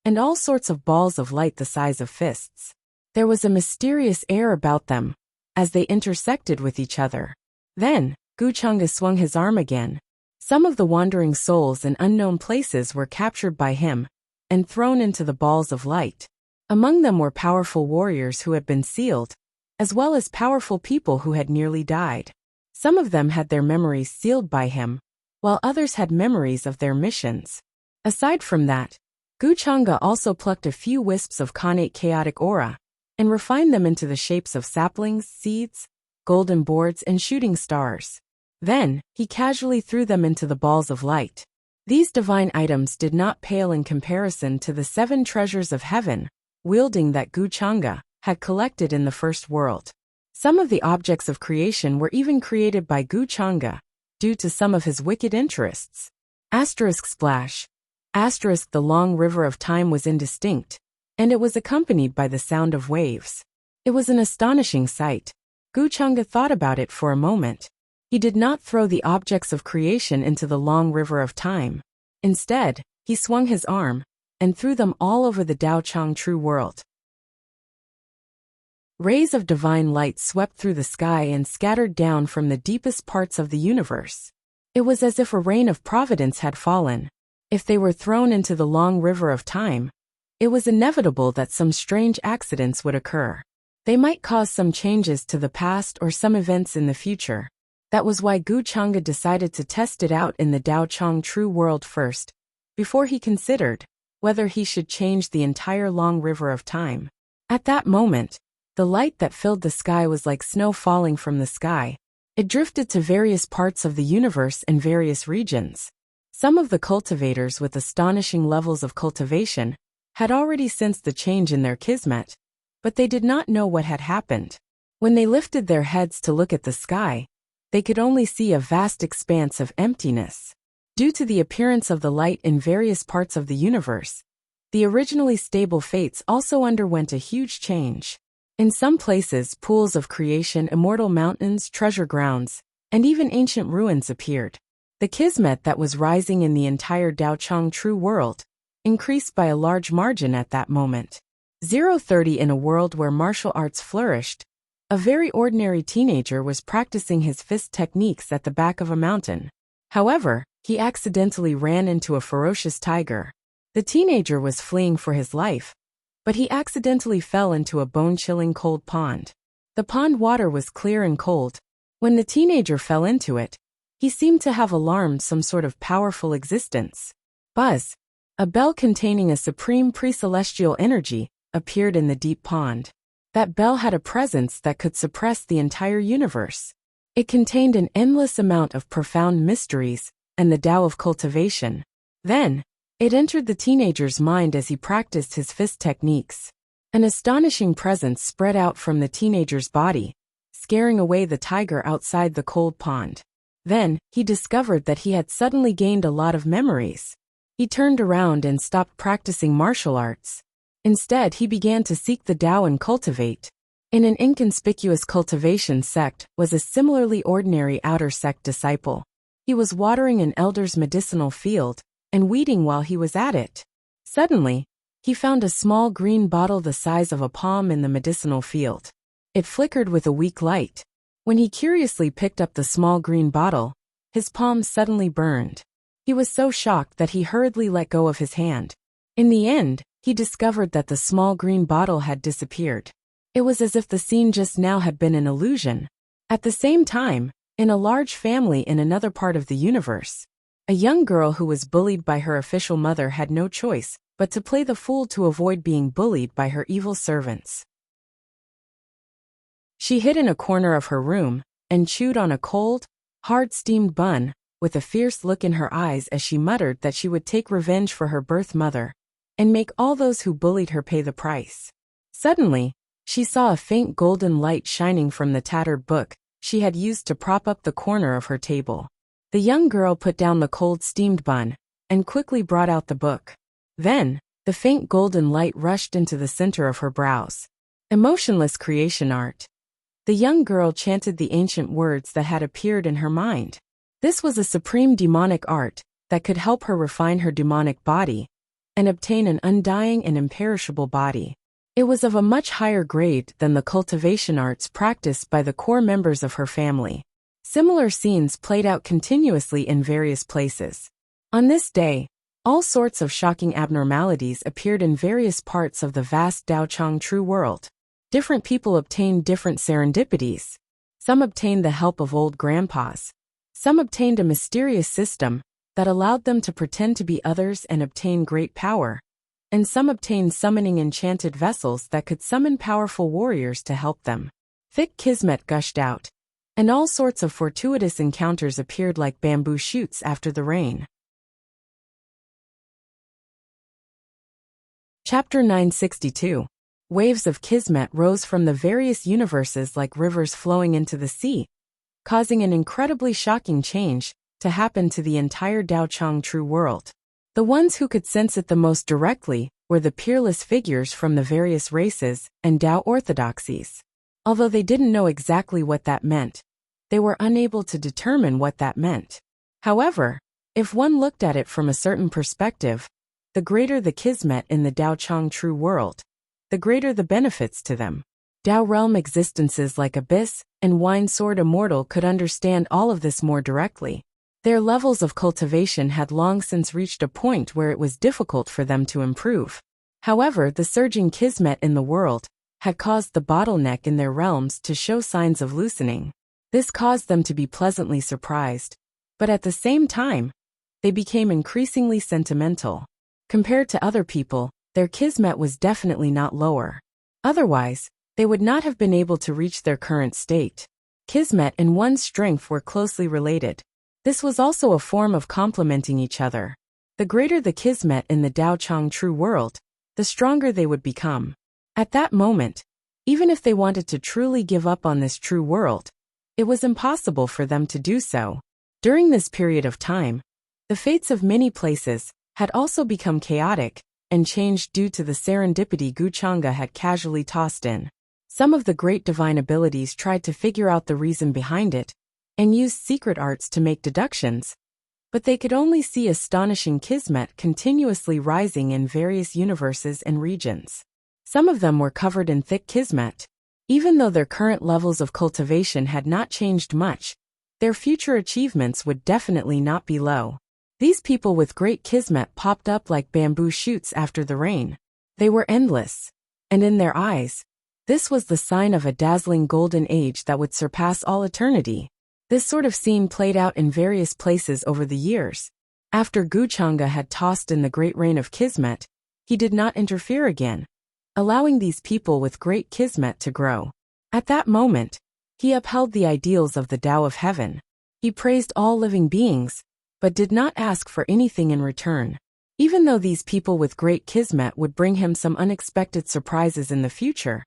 and all sorts of balls of light the size of fists. There was a mysterious air about them as they intersected with each other. Then, Guchanga swung his arm again. Some of the wandering souls in unknown places were captured by him and thrown into the balls of light. Among them were powerful warriors who had been sealed, as well as powerful people who had nearly died. Some of them had their memories sealed by him, while others had memories of their missions. Aside from that, Guchanga also plucked a few wisps of connate chaotic aura and refined them into the shapes of saplings, seeds, golden boards, and shooting stars. Then, he casually threw them into the balls of light. These divine items did not pale in comparison to the 7 treasures of heaven, wielding that Guchanga had collected in the first world. Some of the objects of creation were even created by Guchanga, due to some of his wicked interests. Asterisk splash. Asterisk the long river of time was indistinct, and it was accompanied by the sound of waves. It was an astonishing sight. Guchanga thought about it for a moment. He did not throw the objects of creation into the long river of time. Instead, he swung his arm and threw them all over the Tao Chang true world. Rays of divine light swept through the sky and scattered down from the deepest parts of the universe. It was as if a rain of providence had fallen. If they were thrown into the long river of time, it was inevitable that some strange accidents would occur. They might cause some changes to the past or some events in the future. That was why Guchanga decided to test it out in the Tao Chang true world first, before he considered whether he should change the entire long river of time. At that moment, the light that filled the sky was like snow falling from the sky. It drifted to various parts of the universe and various regions. Some of the cultivators with astonishing levels of cultivation had already sensed the change in their kismet, but they did not know what had happened. When they lifted their heads to look at the sky, they could only see a vast expanse of emptiness. Due to the appearance of the light in various parts of the universe, the originally stable fates also underwent a huge change. In some places, pools of creation, immortal mountains, treasure grounds, and even ancient ruins appeared. The kismet that was rising in the entire Tao Chang true world increased by a large margin at that moment. 030 In a world where martial arts flourished, a very ordinary teenager was practicing his fist techniques at the back of a mountain. However, he accidentally ran into a ferocious tiger. The teenager was fleeing for his life, but he accidentally fell into a bone-chilling cold pond. The pond water was clear and cold. When the teenager fell into it, he seemed to have alarmed some sort of powerful existence. Buzz! A bell containing a supreme pre-celestial energy appeared in the deep pond. That bell had a presence that could suppress the entire universe. It contained an endless amount of profound mysteries and the Tao of cultivation. Then, it entered the teenager's mind as he practiced his fist techniques. An astonishing presence spread out from the teenager's body, scaring away the tiger outside the cold pond. Then, he discovered that he had suddenly gained a lot of memories. He turned around and stopped practicing martial arts. Instead, he began to seek the Tao and cultivate. In an inconspicuous cultivation sect was a similarly ordinary outer sect disciple. He was watering an elder's medicinal field and weeding while he was at it. Suddenly, he found a small green bottle the size of a palm in the medicinal field. It flickered with a weak light. When he curiously picked up the small green bottle, his palm suddenly burned. He was so shocked that he hurriedly let go of his hand. In the end, he discovered that the small green bottle had disappeared. It was as if the scene just now had been an illusion. At the same time, in a large family in another part of the universe, a young girl who was bullied by her official mother had no choice but to play the fool to avoid being bullied by her evil servants. She hid in a corner of her room and chewed on a cold, hard steamed bun, with a fierce look in her eyes as she muttered that she would take revenge for her birth mother and make all those who bullied her pay the price. Suddenly, she saw a faint golden light shining from the tattered book she had used to prop up the corner of her table. The young girl put down the cold steamed bun and quickly brought out the book. Then, the faint golden light rushed into the center of her brows. Emotionless creation art. The young girl chanted the ancient words that had appeared in her mind. This was a supreme demonic art that could help her refine her demonic body and obtain an undying and imperishable body. It was of a much higher grade than the cultivation arts practiced by the core members of her family. Similar scenes played out continuously in various places. On this day, all sorts of shocking abnormalities appeared in various parts of the vast Daochang true world. Different people obtained different serendipities. Some obtained the help of old grandpas. Some obtained a mysterious system that allowed them to pretend to be others and obtain great power. And some obtained summoning enchanted vessels that could summon powerful warriors to help them. Thick kismet gushed out, and all sorts of fortuitous encounters appeared like bamboo shoots after the rain. Chapter 962. Waves of kismet rose from the various universes like rivers flowing into the sea, causing an incredibly shocking change to happen to the entire Daochang true world. The ones who could sense it the most directly were the peerless figures from the various races and Tao orthodoxies. Although they didn't know exactly what that meant, they were unable to determine what that meant. However, if one looked at it from a certain perspective, the greater the kismet in the Daochang true world, the greater the benefits to them. Tao realm existences like Abyss and Wine Sword Immortal could understand all of this more directly. Their levels of cultivation had long since reached a point where it was difficult for them to improve. However, the surging kismet in the world had caused the bottleneck in their realms to show signs of loosening. This caused them to be pleasantly surprised, but at the same time, they became increasingly sentimental. Compared to other people, their kismet was definitely not lower. Otherwise, they would not have been able to reach their current state. Kismet and one's strength were closely related. This was also a form of complementing each other. The greater the kismet in the Daochang true world, the stronger they would become. At that moment, even if they wanted to truly give up on this true world, it was impossible for them to do so. During this period of time, the fates of many places had also become chaotic and changed due to the serendipity Guchanga had casually tossed in. Some of the great divine abilities tried to figure out the reason behind it, and used secret arts to make deductions, but they could only see astonishing kismet continuously rising in various universes and regions. Some of them were covered in thick kismet. Even though their current levels of cultivation had not changed much, their future achievements would definitely not be low. These people with great kismet popped up like bamboo shoots after the rain. They were endless, and in their eyes, this was the sign of a dazzling golden age that would surpass all eternity. This sort of scene played out in various places over the years. After Guchanga had tossed in the great rain of kismet, he did not interfere again, allowing these people with great kismet to grow. At that moment, he upheld the ideals of the Tao of Heaven. He praised all living beings, but did not ask for anything in return. Even though these people with great kismet would bring him some unexpected surprises in the future,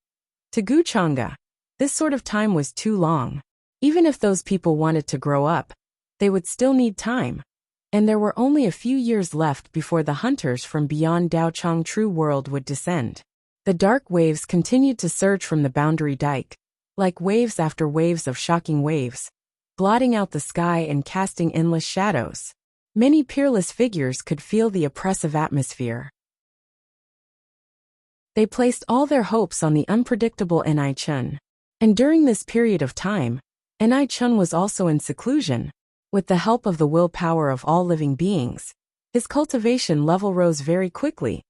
to Gu Chang'e, this sort of time was too long. Even if those people wanted to grow up, they would still need time. And there were only a few years left before the hunters from beyond Daochang True World would descend. The dark waves continued to surge from the boundary dike, like waves after waves of shocking waves, blotting out the sky and casting endless shadows. Many peerless figures could feel the oppressive atmosphere. They placed all their hopes on the unpredictable Ni Chun. And during this period of time, Ni Chun was also in seclusion. With the help of the willpower of all living beings, his cultivation level rose very quickly,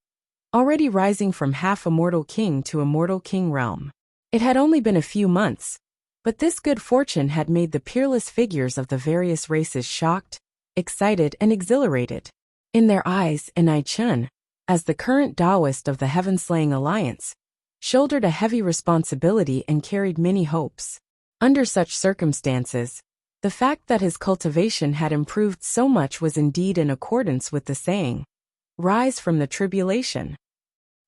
already rising from half immortal king to immortal king realm. It had only been a few months, but this good fortune had made the peerless figures of the various races shocked, excited, and exhilarated. In their eyes, Ni Chun, as the current Taoist of the Heaven-Slaying Alliance, shouldered a heavy responsibility and carried many hopes. Under such circumstances, the fact that his cultivation had improved so much was indeed in accordance with the saying, "Rise from the tribulation."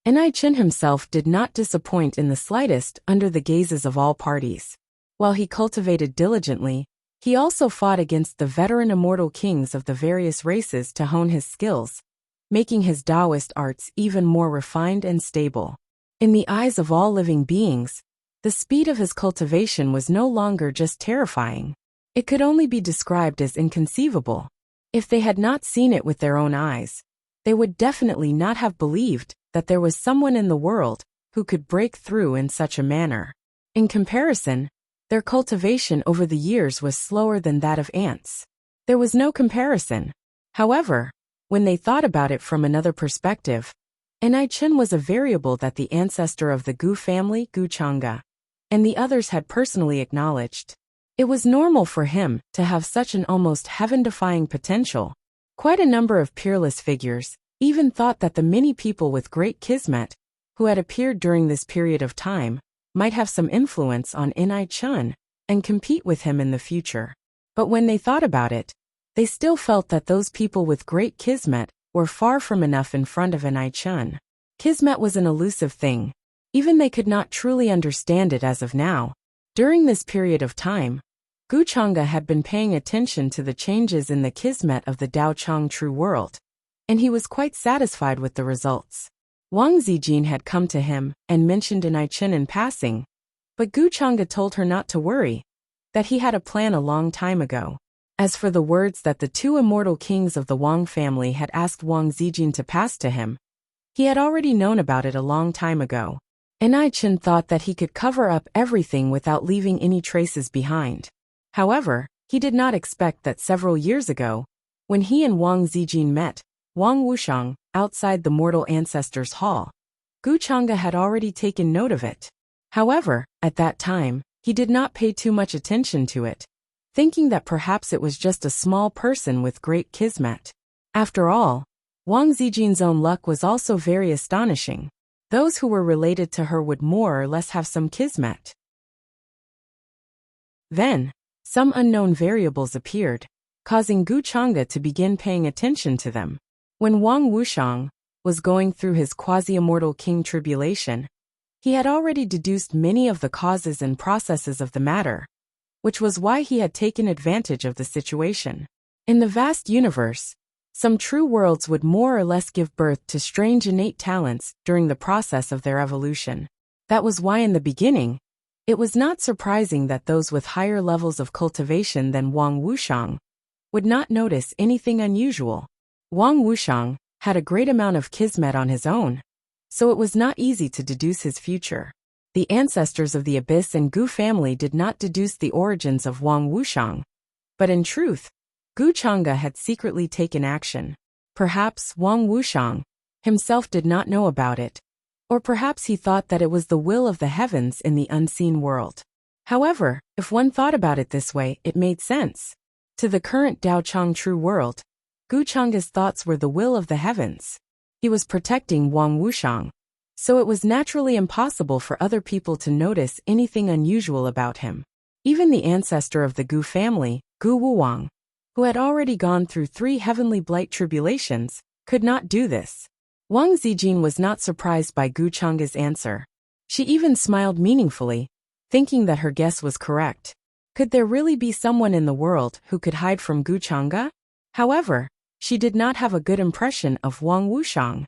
Ni Chun himself did not disappoint in the slightest under the gazes of all parties. While he cultivated diligently, he also fought against the veteran immortal kings of the various races to hone his skills, making his Taoist arts even more refined and stable. In the eyes of all living beings, the speed of his cultivation was no longer just terrifying. It could only be described as inconceivable. If they had not seen it with their own eyes, they would definitely not have believed that there was someone in the world who could break through in such a manner. In comparison, their cultivation over the years was slower than that of ants. There was no comparison. However, when they thought about it from another perspective, Ni Chun was a variable that the ancestor of the Gu family, Gu Chang'e, and the others had personally acknowledged. It was normal for him to have such an almost heaven-defying potential. Quite a number of peerless figures even thought that the many people with great kismet, who had appeared during this period of time, might have some influence on Ni Chun and compete with him in the future. But when they thought about it, they still felt that those people with great kismet were far from enough in front of Ni Chun. Kismet was an elusive thing. Even they could not truly understand it as of now. During this period of time, Gu Chang'e had been paying attention to the changes in the kismet of the Daochang True World, and he was quite satisfied with the results. Wang Zijin had come to him and mentioned Ni Chun in passing, but Gu Chang'e told her not to worry, that he had a plan a long time ago. As for the words that the two immortal kings of the Wang family had asked Wang Zijin to pass to him, he had already known about it a long time ago. Ni Chun thought that he could cover up everything without leaving any traces behind. However, he did not expect that several years ago, when he and Wang Zijin met, Wang Wuxiang, outside the mortal ancestors' hall, Gu Chang'e had already taken note of it. However, at that time, he did not pay too much attention to it, thinking that perhaps it was just a small person with great kismet. After all, Wang Zijin's own luck was also very astonishing. Those who were related to her would more or less have some kismet. Then, some unknown variables appeared, causing Gu Chang'e to begin paying attention to them. When Wang Wuxiang was going through his quasi-immortal king tribulation, he had already deduced many of the causes and processes of the matter, which was why he had taken advantage of the situation. In the vast universe, some true worlds would more or less give birth to strange innate talents during the process of their evolution. That was why in the beginning, it was not surprising that those with higher levels of cultivation than Wang Wuxiang would not notice anything unusual. Wang Wuxiang had a great amount of kismet on his own, so it was not easy to deduce his future. The ancestors of the Abyss and Gu family did not deduce the origins of Wang Wuxiang, but in truth, Gu Chang'e had secretly taken action. Perhaps Wang Wuxiang himself did not know about it, or perhaps he thought that it was the will of the heavens in the unseen world. However, if one thought about it this way, it made sense. To the current Daochang True World, Gu Chang'e's thoughts were the will of the heavens. He was protecting Wang Wuxiang, so it was naturally impossible for other people to notice anything unusual about him. Even the ancestor of the Gu family, Gu Wuwang, who had already gone through 3 heavenly blight tribulations, could not do this. Wang Zijin was not surprised by Gu Chang'e's answer. She even smiled meaningfully, thinking that her guess was correct. Could there really be someone in the world who could hide from Gu Chang'e? However, she did not have a good impression of Wang Wuxiang.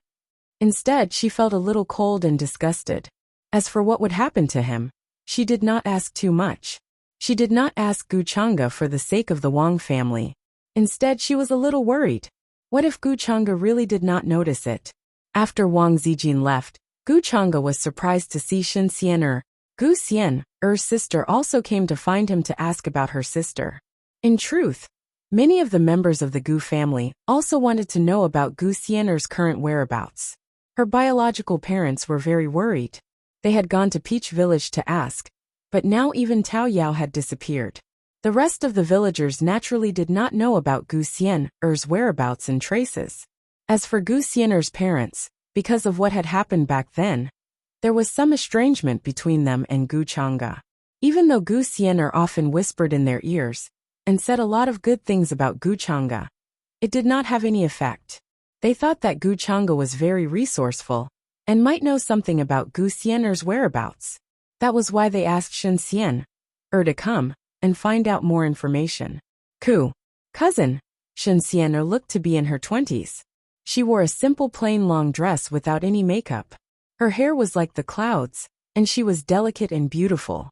Instead, she felt a little cold and disgusted. As for what would happen to him, she did not ask too much. She did not ask Gu Chang'e for the sake of the Wang family. Instead, she was a little worried. What if Gu Chang'e really did not notice it? After Wang Zijin left, Gu Chang'e was surprised to see Shen Xian'er. Gu Xian'er's sister also came to find him to ask about her sister. In truth, many of the members of the Gu family also wanted to know about Gu Xian'er's current whereabouts. Her biological parents were very worried. They had gone to Peach Village to ask, but now even Tao Yao had disappeared. The rest of the villagers naturally did not know about Gu Xian'er's whereabouts and traces. As for Gu Xian'er's parents, because of what had happened back then, there was some estrangement between them and Gu Chang'e. Even though Gu Xian'er often whispered in their ears and said a lot of good things about Gu Chang'e, it did not have any effect. They thought that Gu Chang'e was very resourceful and might know something about Gu Xian'er's whereabouts. That was why they asked Shen Xian'er to come and find out more information. Cousin, Shen Xian'er looked to be in her 20s. She wore a simple plain long dress without any makeup. Her hair was like the clouds, and she was delicate and beautiful.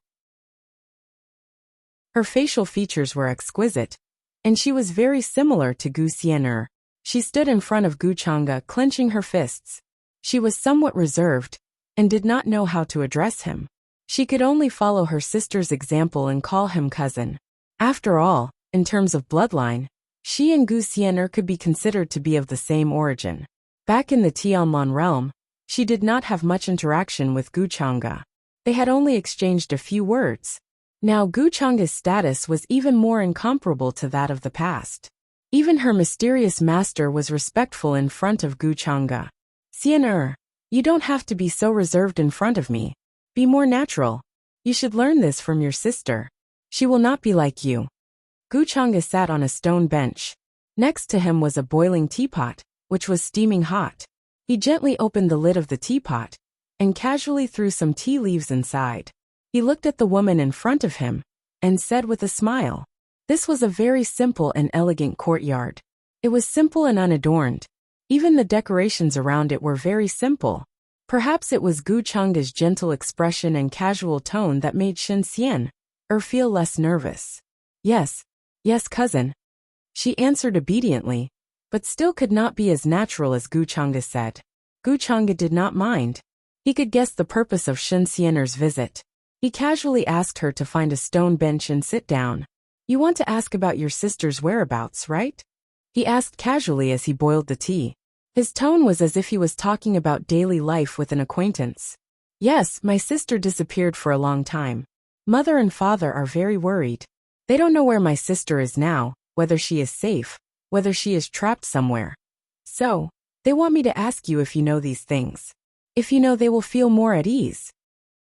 Her facial features were exquisite, and she was very similar to Gu Xian'er. She stood in front of Gu Chang'e clenching her fists. She was somewhat reserved, and did not know how to address him. She could only follow her sister's example and call him cousin. After all, in terms of bloodline, she and Gu Xian'er could be considered to be of the same origin. Back in the Tianlan realm, she did not have much interaction with Gu Chang'e. They had only exchanged a few words. Now Gu Chang'e's status was even more incomparable to that of the past. Even her mysterious master was respectful in front of Gu Chang'e. Xian'er, you don't have to be so reserved in front of me. Be more natural. You should learn this from your sister. She will not be like you. Gu Chang'e sat on a stone bench. Next to him was a boiling teapot, which was steaming hot. He gently opened the lid of the teapot and casually threw some tea leaves inside. He looked at the woman in front of him and said with a smile. This was a very simple and elegant courtyard. It was simple and unadorned. Even the decorations around it were very simple. Perhaps it was Gu Chang'e's gentle expression and casual tone that made Shen Xian'er feel less nervous. Yes, cousin. She answered obediently, but still could not be as natural as Gu Chang'e said. Gu Chang'e did not mind. He could guess the purpose of Shen Xian'er's visit. He casually asked her to find a stone bench and sit down. You want to ask about your sister's whereabouts, right? He asked casually as he boiled the tea. His tone was as if he was talking about daily life with an acquaintance. Yes, my sister disappeared for a long time. Mother and father are very worried. They don't know where my sister is now, whether she is safe, whether she is trapped somewhere. So, they want me to ask you if you know these things. If you know, they will feel more at ease.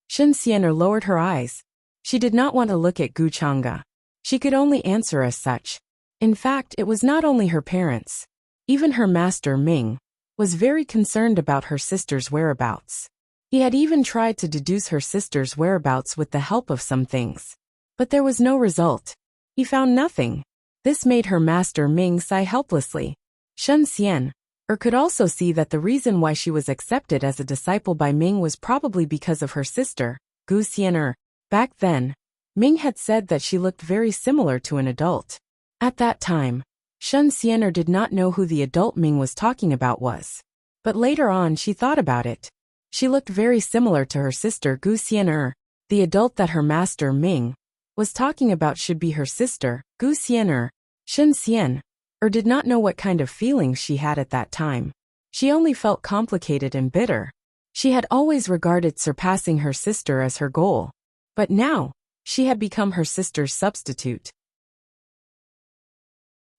Shen Xian'er lowered her eyes. She did not want to look at Gu Chang'e. She could only answer as such. In fact, it was not only her parents. Even her master Ming was very concerned about her sister's whereabouts. He had even tried to deduce her sister's whereabouts with the help of some things. But there was no result. He found nothing. This made her master Ming sigh helplessly. Shen Xian'er could also see that the reason why she was accepted as a disciple by Ming was probably because of her sister, Gu Xian'er. Back then, Ming had said that she looked very similar to an adult. At that time, Shen Xian'er did not know who the adult Ming was talking about was. But later on she thought about it. She looked very similar to her sister Gu Xian'er. The adult that her master Ming was talking about should be her sister, Gu Xian'er. Shen Xian'er did not know what kind of feelings she had at that time. She only felt complicated and bitter. She had always regarded surpassing her sister as her goal. But now, she had become her sister's substitute.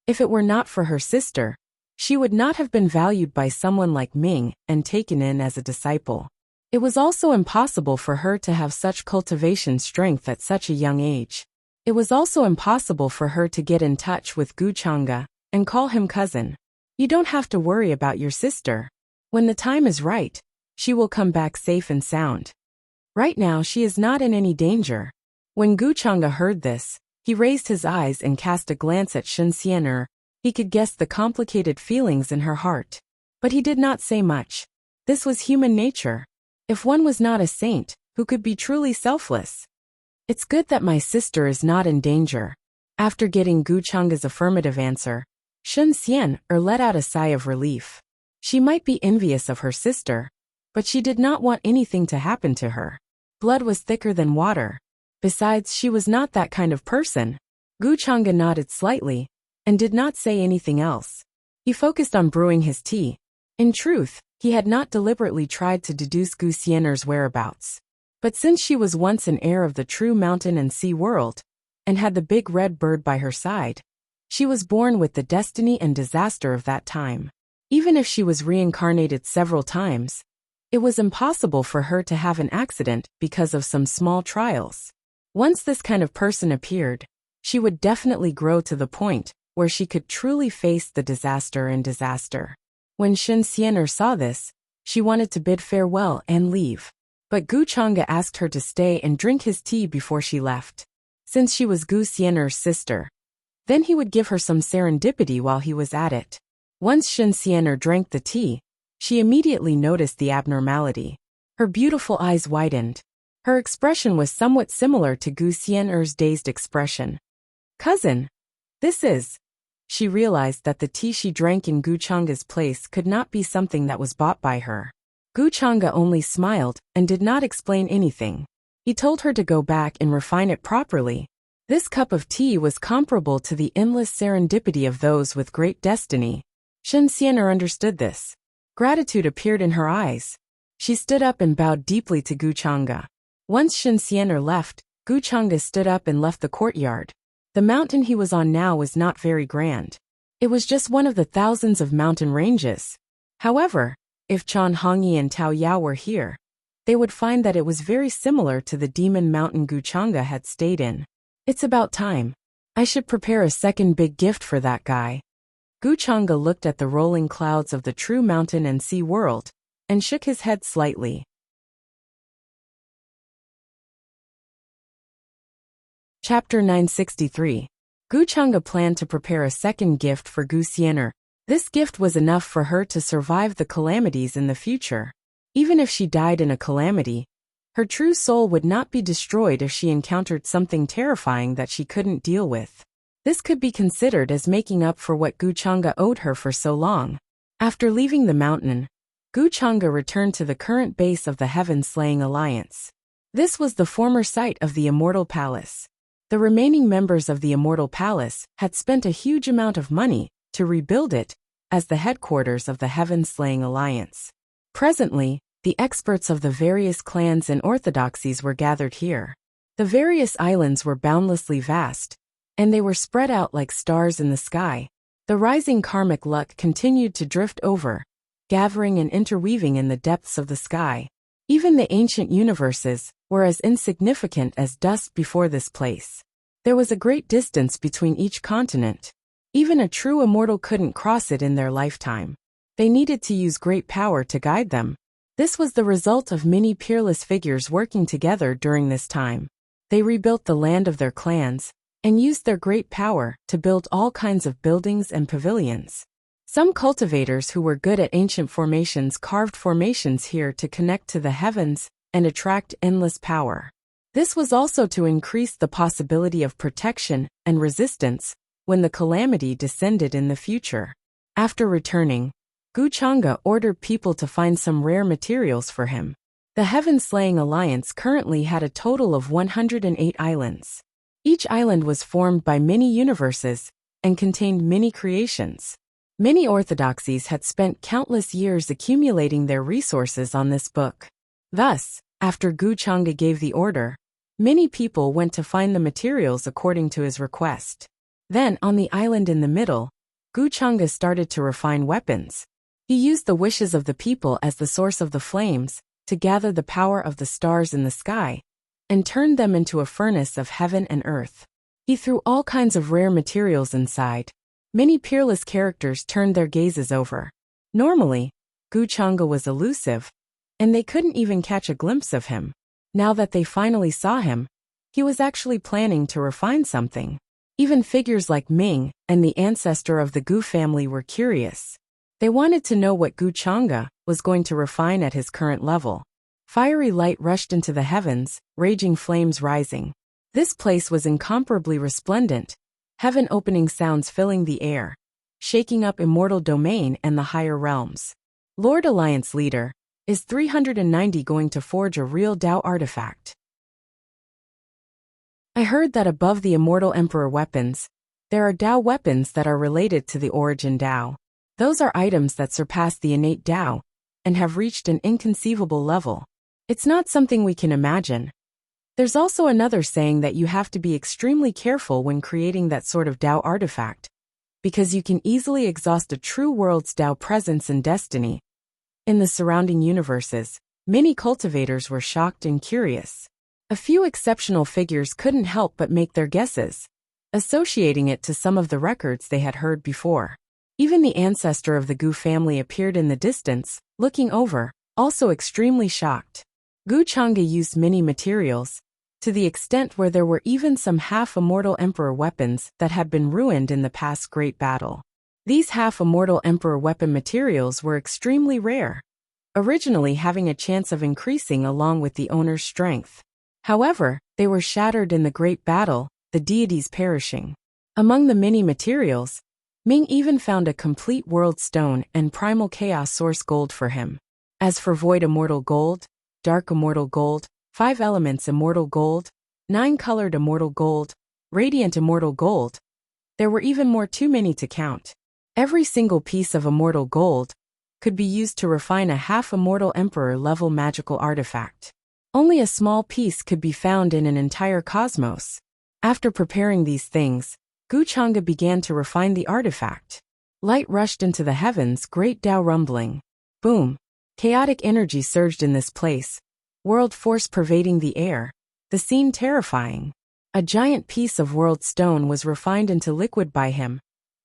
If it were not for her sister, she would not have been valued by someone like Ming and taken in as a disciple. It was also impossible for her to have such cultivation strength at such a young age. It was also impossible for her to get in touch with Guchanga and call him cousin. You don't have to worry about your sister. When the time is right, she will come back safe and sound. Right now she is not in any danger. When Guchanga heard this, he raised his eyes and cast a glance at Shenxianer. He could guess the complicated feelings in her heart. But he did not say much. This was human nature. If one was not a saint, who could be truly selfless? It's good that my sister is not in danger. After getting Guchanga's affirmative answer, Shenxianer let out a sigh of relief. She might be envious of her sister, but she did not want anything to happen to her. Blood was thicker than water. Besides, she was not that kind of person. Guchanga nodded slightly and did not say anything else. He focused on brewing his tea. In truth, he had not deliberately tried to deduce Guxianer's whereabouts. But since she was once an heir of the true mountain and sea world, and had the big red bird by her side, she was born with the destiny and disaster of that time. Even if she was reincarnated several times, it was impossible for her to have an accident because of some small trials. Once this kind of person appeared, she would definitely grow to the point where she could truly face the disaster and disaster. When Shenxianer saw this, she wanted to bid farewell and leave. But Guchanga asked her to stay and drink his tea before she left. Since she was Guxianer's sister, then he would give her some serendipity while he was at it. Once Shenxianer drank the tea, she immediately noticed the abnormality. Her beautiful eyes widened. Her expression was somewhat similar to Guxianer's dazed expression. Cousin, this is... She realized that the tea she drank in Guchanga's place could not be something that was bought by her. Guchanga only smiled and did not explain anything. He told her to go back and refine it properly. This cup of tea was comparable to the endless serendipity of those with great destiny. Shenxianer understood this. Gratitude appeared in her eyes. She stood up and bowed deeply to Guchanga. Once Shenxianer left, Guchanga stood up and left the courtyard. The mountain he was on now was not very grand. It was just one of the thousands of mountain ranges. However, if Chan Hongyi and Tao Yao were here, they would find that it was very similar to the demon mountain Guchanga had stayed in. It's about time. I should prepare a second big gift for that guy. Guchanga looked at the rolling clouds of the true mountain and sea world, and shook his head slightly. Chapter 963. Guchanga planned to prepare a second gift for Guxianer. This gift was enough for her to survive the calamities in the future. Even if she died in a calamity, her true soul would not be destroyed if she encountered something terrifying that she couldn't deal with. This could be considered as making up for what Guchanga owed her for so long. After leaving the mountain, Guchanga returned to the current base of the Heaven-Slaying Alliance. This was the former site of the Immortal Palace. The remaining members of the Immortal Palace had spent a huge amount of money to rebuild it as the headquarters of the Heaven-Slaying Alliance. Presently, the experts of the various clans and orthodoxies were gathered here. The various islands were boundlessly vast, and they were spread out like stars in the sky. The rising karmic luck continued to drift over, gathering and interweaving in the depths of the sky. Even the ancient universes were as insignificant as dust before this place. There was a great distance between each continent. Even a true immortal couldn't cross it in their lifetime. They needed to use great power to guide them. This was the result of many peerless figures working together during this time. They rebuilt the land of their clans, and used their great power to build all kinds of buildings and pavilions. Some cultivators who were good at ancient formations carved formations here to connect to the heavens and attract endless power. This was also to increase the possibility of protection and resistance when the calamity descended in the future. After returning, Guchanga ordered people to find some rare materials for him. The Heaven-Slaying Alliance currently had a total of 108 islands. Each island was formed by many universes and contained many creations. Many orthodoxies had spent countless years accumulating their resources on this book. Thus, after Guchanga gave the order, many people went to find the materials according to his request. Then, on the island in the middle, Guchanga started to refine weapons. He used the wishes of the people as the source of the flames to gather the power of the stars in the sky, and turned them into a furnace of heaven and earth. He threw all kinds of rare materials inside. Many peerless characters turned their gazes over. Normally, Wuxia was elusive, and they couldn't even catch a glimpse of him. Now that they finally saw him, he was actually planning to refine something. Even figures like Ming and the ancestor of the Gu family were curious. They wanted to know what Wuxia was going to refine at his current level. Fiery light rushed into the heavens, raging flames rising. This place was incomparably resplendent, heaven-opening sounds filling the air, shaking up immortal domain and the higher realms. Lord Alliance Leader, is 390 going to forge a real Dao artifact? I heard that above the immortal Emperor weapons, there are Dao weapons that are related to the origin Dao. Those are items that surpass the innate Dao and have reached an inconceivable level. It's not something we can imagine. There's also another saying that you have to be extremely careful when creating that sort of Dao artifact, because you can easily exhaust a true world's Dao presence and destiny. In the surrounding universes, many cultivators were shocked and curious. A few exceptional figures couldn't help but make their guesses, associating it to some of the records they had heard before. Even the ancestor of the Gu family appeared in the distance, looking over, also extremely shocked. Wuxia used many materials, to the extent where there were even some half-immortal emperor weapons that had been ruined in the past great battle. These half-immortal emperor weapon materials were extremely rare, originally having a chance of increasing along with the owner's strength. However, they were shattered in the great battle, the deities perishing. Among the many materials, Ming even found a complete world stone and primal chaos source gold for him. As for void immortal gold, dark immortal gold, 5 elements immortal gold, 9-colored immortal gold, radiant immortal gold, there were even more, too many to count. Every single piece of immortal gold could be used to refine a half-immortal emperor-level magical artifact. Only a small piece could be found in an entire cosmos. After preparing these things, Wuxia began to refine the artifact. Light rushed into the heavens, great Dao rumbling. Boom! Chaotic energy surged in this place, world force pervading the air, the scene terrifying. A giant piece of world stone was refined into liquid by him,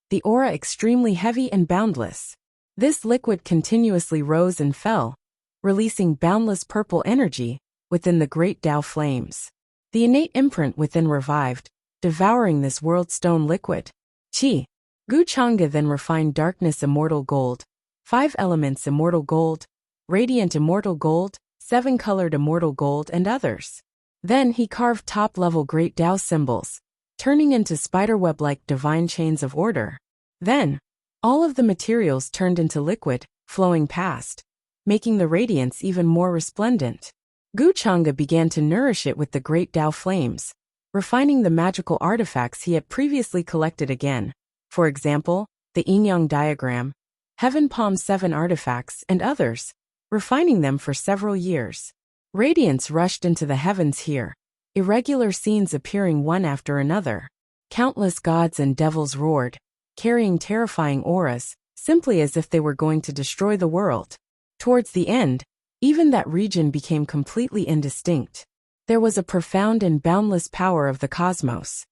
the aura extremely heavy and boundless. This liquid continuously rose and fell, releasing boundless purple energy within the great Dao flames. The innate imprint within revived, devouring this world stone liquid. Qi. Wuxia then refined darkness immortal gold, 5 elements immortal gold, radiant immortal gold, 7-colored immortal gold and others. Then he carved top-level great Dao symbols, turning into spiderweb-like divine chains of order. Then, all of the materials turned into liquid, flowing past, making the radiance even more resplendent. Wuxia began to nourish it with the great Dao flames, refining the magical artifacts he had previously collected again. For example, the yin-yang diagram, Heaven Palm 7 artifacts, and others, refining them for several years. Radiance rushed into the heavens here, irregular scenes appearing one after another. Countless gods and devils roared, carrying terrifying auras, simply as if they were going to destroy the world. Towards the end, even that region became completely indistinct. There was a profound and boundless power of the cosmos.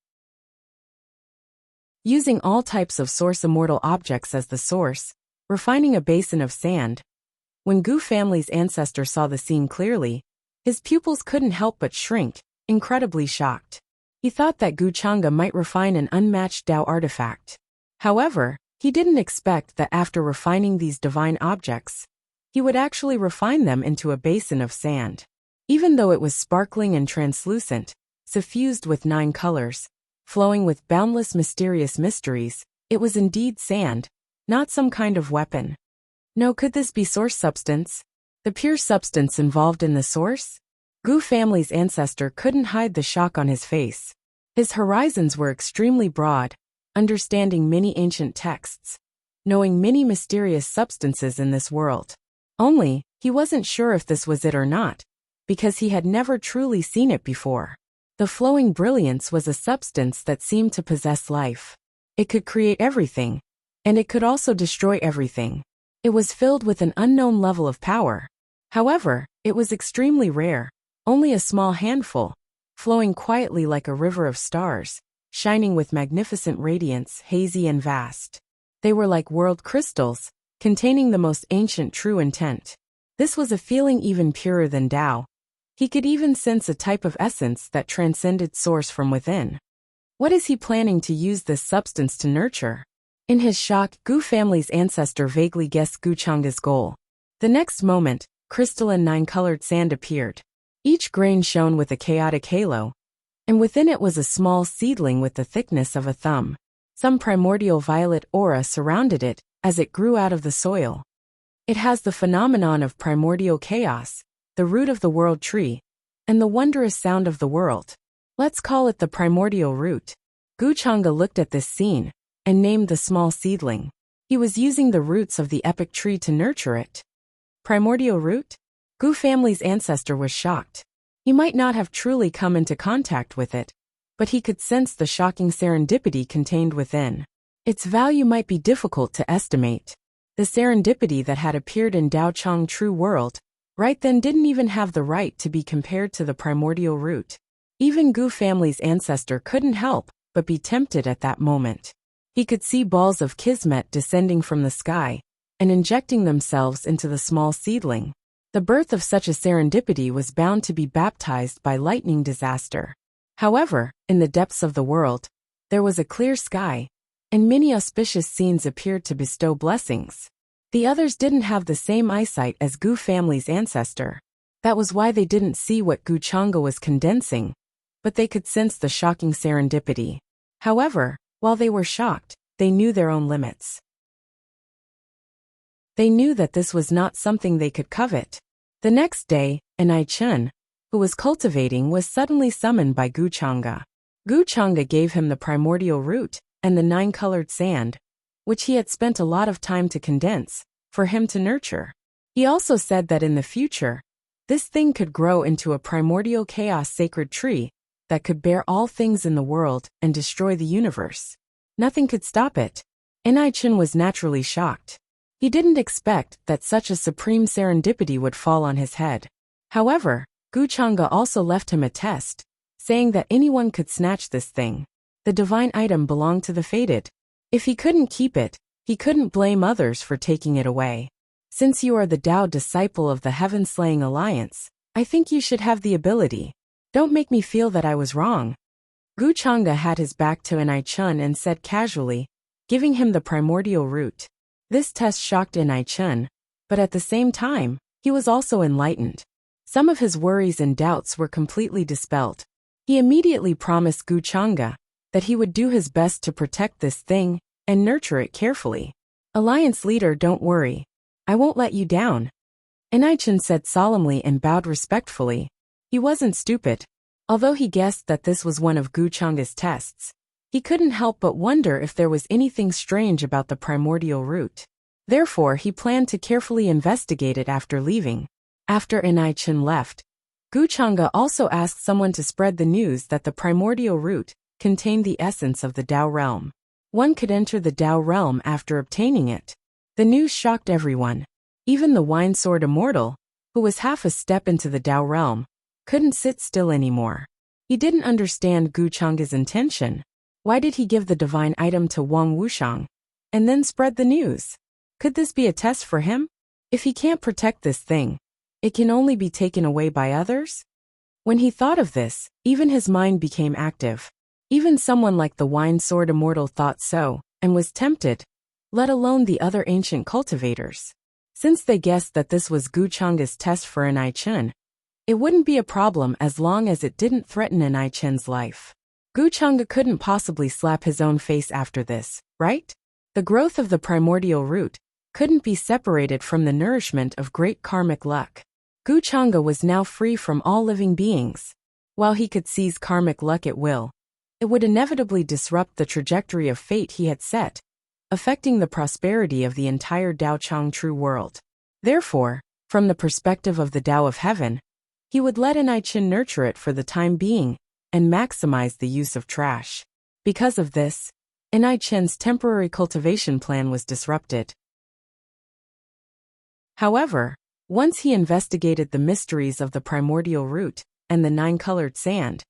Using all types of source immortal objects as the source, refining a basin of sand. When Gu family's ancestor saw the scene clearly, his pupils couldn't help but shrink, incredibly shocked. He thought that Wuxia might refine an unmatched Dao artifact. However, he didn't expect that after refining these divine objects, he would actually refine them into a basin of sand. Even though it was sparkling and translucent, suffused with 9 colors, flowing with boundless mysterious mysteries, it was indeed sand, not some kind of weapon. No, could this be source substance? The pure substance involved in the source? Gu family's ancestor couldn't hide the shock on his face. His horizons were extremely broad, understanding many ancient texts, knowing many mysterious substances in this world. Only, he wasn't sure if this was it or not, because he had never truly seen it before. The flowing brilliance was a substance that seemed to possess life. It could create everything, and it could also destroy everything. It was filled with an unknown level of power. However, it was extremely rare, only a small handful, flowing quietly like a river of stars, shining with magnificent radiance, hazy and vast. They were like world crystals, containing the most ancient true intent. This was a feeling even purer than Tao. He could even sense a type of essence that transcended source from within. What is he planning to use this substance to nurture? In his shock, Gu family's ancestor vaguely guessed Guchanga's goal. The next moment, crystalline nine-colored sand appeared. Each grain shone with a chaotic halo, and within it was a small seedling with the thickness of a thumb. Some primordial violet aura surrounded it as it grew out of the soil. It has the phenomenon of primordial chaos, the root of the world tree, and the wondrous sound of the world. Let's call it the primordial root. Guchanga looked at this scene and named the small seedling. He was using the roots of the epic tree to nurture it. Primordial root? Gu family's ancestor was shocked. He might not have truly come into contact with it, but he could sense the shocking serendipity contained within. Its value might be difficult to estimate. The serendipity that had appeared in Dao Chang true world, right then didn't even have the right to be compared to the primordial root. Even Gu family's ancestor couldn't help but be tempted at that moment. He could see balls of kismet descending from the sky and injecting themselves into the small seedling. The birth of such a serendipity was bound to be baptized by lightning disaster. However, in the depths of the world, there was a clear sky, and many auspicious scenes appeared to bestow blessings. The others didn't have the same eyesight as Gu family's ancestor. That was why they didn't see what Guchanga was condensing, but they could sense the shocking serendipity. However, while they were shocked, they knew their own limits. They knew that this was not something they could covet. The next day, Anai Chun, who was cultivating, was suddenly summoned by Guchanga. Guchanga gave him the primordial root and the nine-colored sand, which he had spent a lot of time to condense, for him to nurture. He also said that in the future, this thing could grow into a primordial chaos sacred tree that could bear all things in the world and destroy the universe. Nothing could stop it. Anai Chun was naturally shocked. He didn't expect that such a supreme serendipity would fall on his head. However, Guchanga also left him a test, saying that anyone could snatch this thing. The divine item belonged to the fated. If he couldn't keep it, he couldn't blame others for taking it away. Since you are the Tao disciple of the Heaven-Slaying Alliance, I think you should have the ability. Don't make me feel that I was wrong. Guchanga had his back to Anai Chun and said casually, giving him the primordial root. This test shocked Anai Chun, but at the same time, he was also enlightened. Some of his worries and doubts were completely dispelled. He immediately promised Guchanga that he would do his best to protect this thing and nurture it carefully. Alliance leader, don't worry. I won't let you down. Anai Chun said solemnly and bowed respectfully. He wasn't stupid. Although he guessed that this was one of Guchanga's tests, he couldn't help but wonder if there was anything strange about the primordial root. Therefore, he planned to carefully investigate it after leaving. After Anai Chun left, Guchanga also asked someone to spread the news that the primordial root contained the essence of the Tao realm. One could enter the Tao realm after obtaining it. The news shocked everyone. Even the Wine Sword Immortal, who was half a step into the Tao realm, couldn't sit still anymore. He didn't understand Guchanga's intention. Why did he give the divine item to Wang Wuxiang and then spread the news? Could this be a test for him? If he can't protect this thing, it can only be taken away by others? When he thought of this, even his mind became active. Even someone like the Wine Sword Immortal thought so, and was tempted, let alone the other ancient cultivators. Since they guessed that this was Guchanga's test for Anai Chun, it wouldn't be a problem as long as it didn't threaten Anai Chun's life. Guchanga couldn't possibly slap his own face after this, right? The growth of the primordial root couldn't be separated from the nourishment of great karmic luck. Guchanga was now free from all living beings. While he could seize karmic luck at will, it would inevitably disrupt the trajectory of fate he had set, affecting the prosperity of the entire Dao Chang true world. Therefore, from the perspective of the Tao of Heaven, he would let Anai Chun nurture it for the time being and maximize the use of trash. Because of this, Anai Chun's temporary cultivation plan was disrupted. However, once he investigated the mysteries of the primordial root and the nine-colored sand,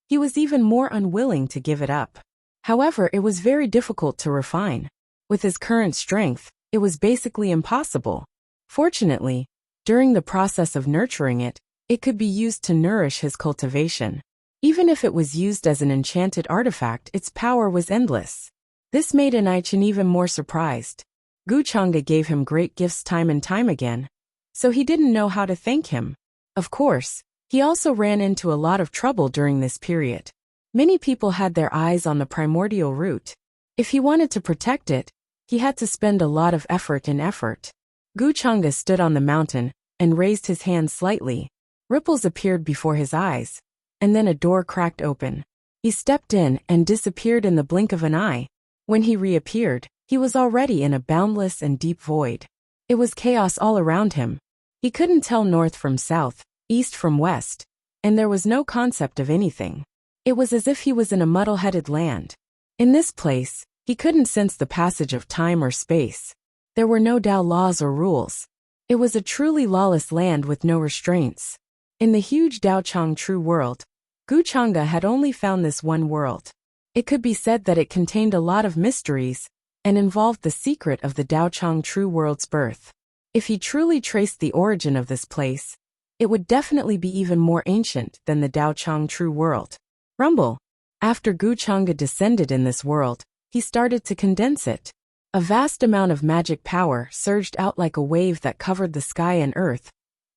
he was even more unwilling to give it up. However, it was very difficult to refine. With his current strength, it was basically impossible. Fortunately, during the process of nurturing it, it could be used to nourish his cultivation. Even if it was used as an enchanted artifact, its power was endless. This made Enichen even more surprised. Guchanga gave him great gifts time and time again, so he didn't know how to thank him. Of course, he also ran into a lot of trouble during this period. Many people had their eyes on the primordial root. If he wanted to protect it, he had to spend a lot of effort. Guchanga stood on the mountain and raised his hand slightly. Ripples appeared before his eyes, and then a door cracked open. He stepped in and disappeared in the blink of an eye. When he reappeared, he was already in a boundless and deep void. It was chaos all around him. He couldn't tell north from south, east from west, and there was no concept of anything. It was as if he was in a muddle-headed land. In this place, he couldn't sense the passage of time or space. There were no Dao laws or rules. It was a truly lawless land with no restraints. In the huge Daochang true world, Guchanga had only found this one world. It could be said that it contained a lot of mysteries and involved the secret of the Daochang true world's birth. If he truly traced the origin of this place, it would definitely be even more ancient than the Daochang true world. Rumble. After Guchanga descended in this world, he started to condense it. A vast amount of magic power surged out like a wave that covered the sky and earth,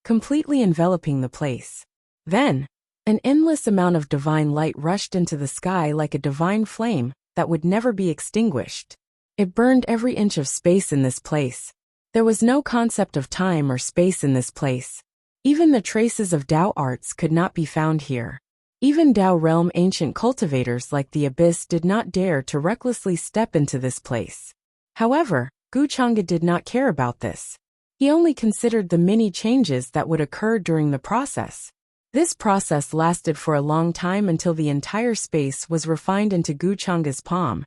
completely enveloping the place. Then, an endless amount of divine light rushed into the sky like a divine flame that would never be extinguished. It burned every inch of space in this place. There was no concept of time or space in this place. Even the traces of Dao arts could not be found here. Even Dao realm ancient cultivators like the Abyss did not dare to recklessly step into this place. However, Guchanga did not care about this. He only considered the many changes that would occur during the process. This process lasted for a long time until the entire space was refined into Guchanga's palm,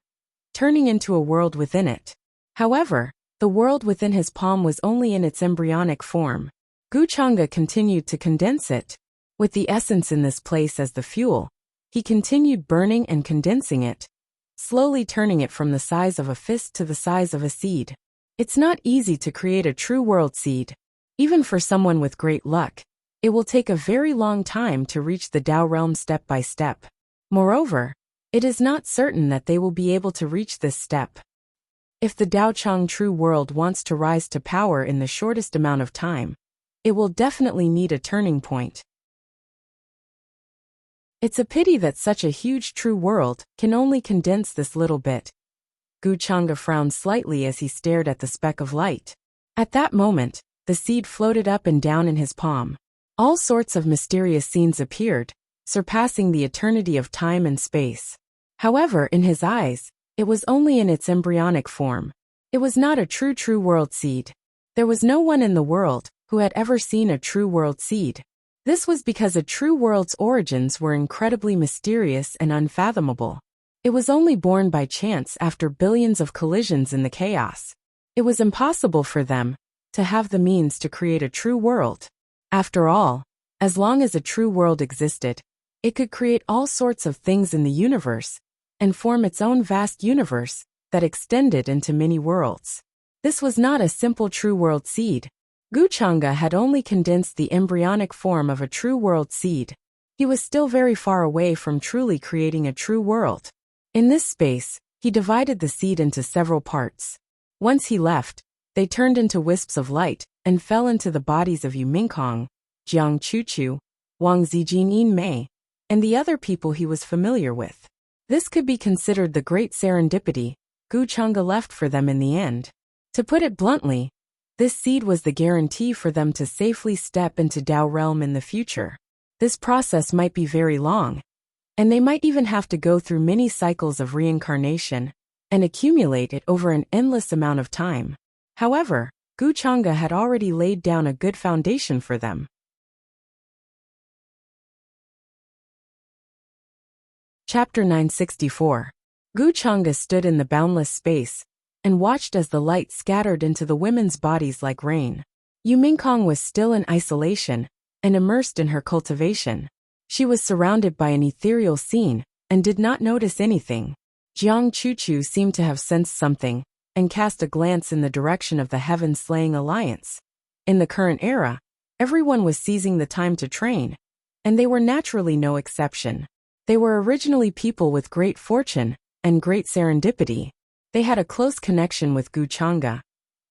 turning into a world within it. However, the world within his palm was only in its embryonic form. Guchanga continued to condense it. With the essence in this place as the fuel, he continued burning and condensing it, slowly turning it from the size of a fist to the size of a seed. It's not easy to create a true world seed. Even for someone with great luck, it will take a very long time to reach the Dao realm step by step. Moreover, it is not certain that they will be able to reach this step. If the Daochang true world wants to rise to power in the shortest amount of time, it will definitely need a turning point. It's a pity that such a huge true world can only condense this little bit. Guchanga frowned slightly as he stared at the speck of light. At that moment, the seed floated up and down in his palm. All sorts of mysterious scenes appeared, surpassing the eternity of time and space. However, in his eyes, it was only in its embryonic form. It was not a true world seed. There was no one in the world who had ever seen a true world seed. This was because a true world's origins were incredibly mysterious and unfathomable. It was only born by chance after billions of collisions in the chaos. It was impossible for them to have the means to create a true world. After all, as long as a true world existed, it could create all sorts of things in the universe and form its own vast universe that extended into many worlds. This was not a simple true world seed. Guchanga had only condensed the embryonic form of a true world seed. He was still very far away from truly creating a true world. In this space, he divided the seed into several parts. Once he left, they turned into wisps of light and fell into the bodies of Yu Mingkong, Jiang Chuchu, Wang Zijin Mei, and the other people he was familiar with. This could be considered the great serendipity Guchanga left for them in the end. To put it bluntly, this seed was the guarantee for them to safely step into Dao realm in the future. This process might be very long, and they might even have to go through many cycles of reincarnation and accumulate it over an endless amount of time. However, Guchanga had already laid down a good foundation for them. Chapter 964. Guchanga stood in the boundless space and watched as the light scattered into the women's bodies like rain. Yu Mingkong was still in isolation and immersed in her cultivation. She was surrounded by an ethereal scene and did not notice anything. Jiang Chuchu seemed to have sensed something and cast a glance in the direction of the heaven-slaying alliance. In the current era, everyone was seizing the time to train, and they were naturally no exception. They were originally people with great fortune and great serendipity. They had a close connection with Guchanga,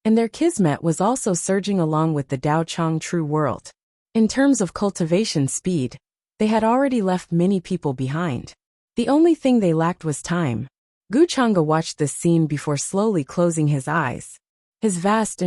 and their kismet was also surging along with the Daochang true world. In terms of cultivation speed, they had already left many people behind. The only thing they lacked was time. Guchanga watched this scene before slowly closing his eyes. His vast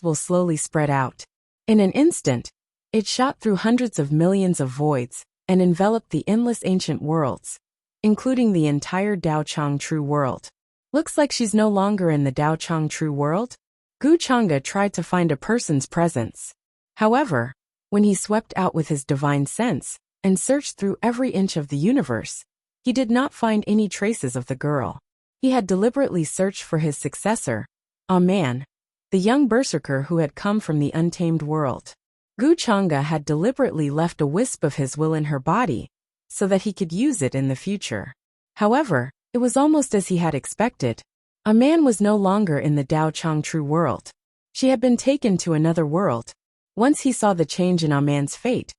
will slowly spread out. In an instant, it shot through hundreds of millions of voids and enveloped the endless ancient worlds, including the entire Daochang true world. Looks like she's no longer in the Daochang true world? Guchanga tried to find a person's presence. However, when he swept out with his divine sense and searched through every inch of the universe, he did not find any traces of the girl. He had deliberately searched for his successor, a man, the young berserker who had come from the untamed world. Guchanga had deliberately left a wisp of his will in her body, so that he could use it in the future. However, it was almost as he had expected. A man was no longer in the Daochang true world. She had been taken to another world. Once he saw the change in Aman's fate,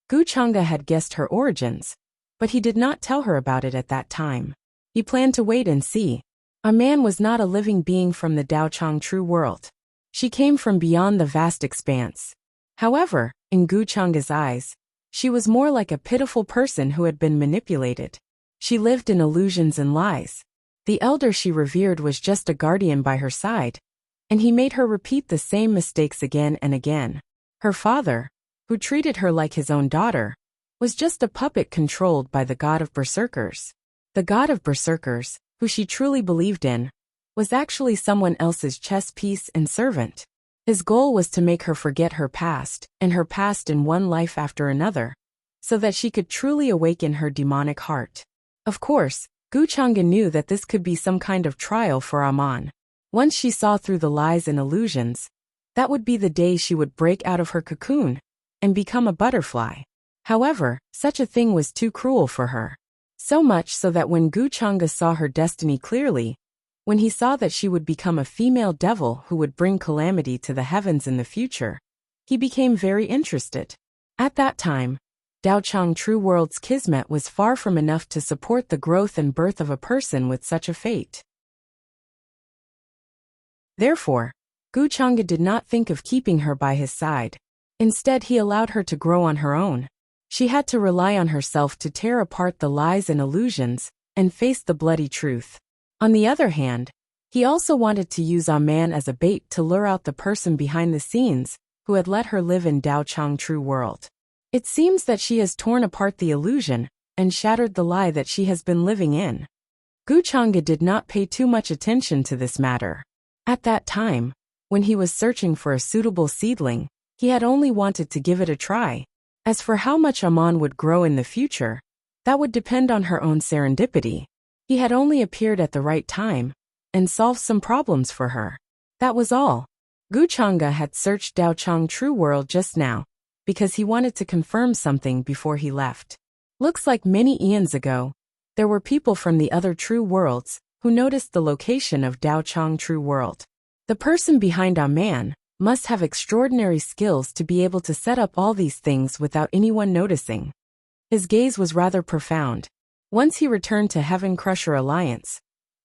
Guchanga had guessed her origins, but he did not tell her about it at that time. He planned to wait and see. Aman was not a living being from the Daochang true world. She came from beyond the vast expanse. However, in Guchanga's eyes, she was more like a pitiful person who had been manipulated. She lived in illusions and lies. The elder she revered was just a guardian by her side, and he made her repeat the same mistakes again and again. Her father, who treated her like his own daughter, was just a puppet controlled by the god of berserkers. The god of berserkers, who she truly believed in, was actually someone else's chess piece and servant. His goal was to make her forget her past, and her past in one life after another, so that she could truly awaken her demonic heart. Of course, Guchanga knew that this could be some kind of trial for Aman. Once she saw through the lies and illusions, that would be the day she would break out of her cocoon and become a butterfly. However, such a thing was too cruel for her. So much so that when Guchanga saw her destiny clearly, when he saw that she would become a female devil who would bring calamity to the heavens in the future, he became very interested. At that time, Daochang True World's kismet was far from enough to support the growth and birth of a person with such a fate. Therefore, Guchanga did not think of keeping her by his side. Instead, he allowed her to grow on her own. She had to rely on herself to tear apart the lies and illusions and face the bloody truth. On the other hand, he also wanted to use Aman as a bait to lure out the person behind the scenes who had let her live in Daochang True World. It seems that she has torn apart the illusion and shattered the lie that she has been living in. Guchanga did not pay too much attention to this matter. At that time, when he was searching for a suitable seedling, he had only wanted to give it a try. As for how much Aman would grow in the future, that would depend on her own serendipity. He had only appeared at the right time and solved some problems for her. That was all. Guchanga had searched Daochang True World just now because he wanted to confirm something before he left. Looks like many eons ago, there were people from the other true worlds who noticed the location of Daochang True World. The person behind Aman must have extraordinary skills to be able to set up all these things without anyone noticing. His gaze was rather profound. Once he returned to Heaven Crusher Alliance,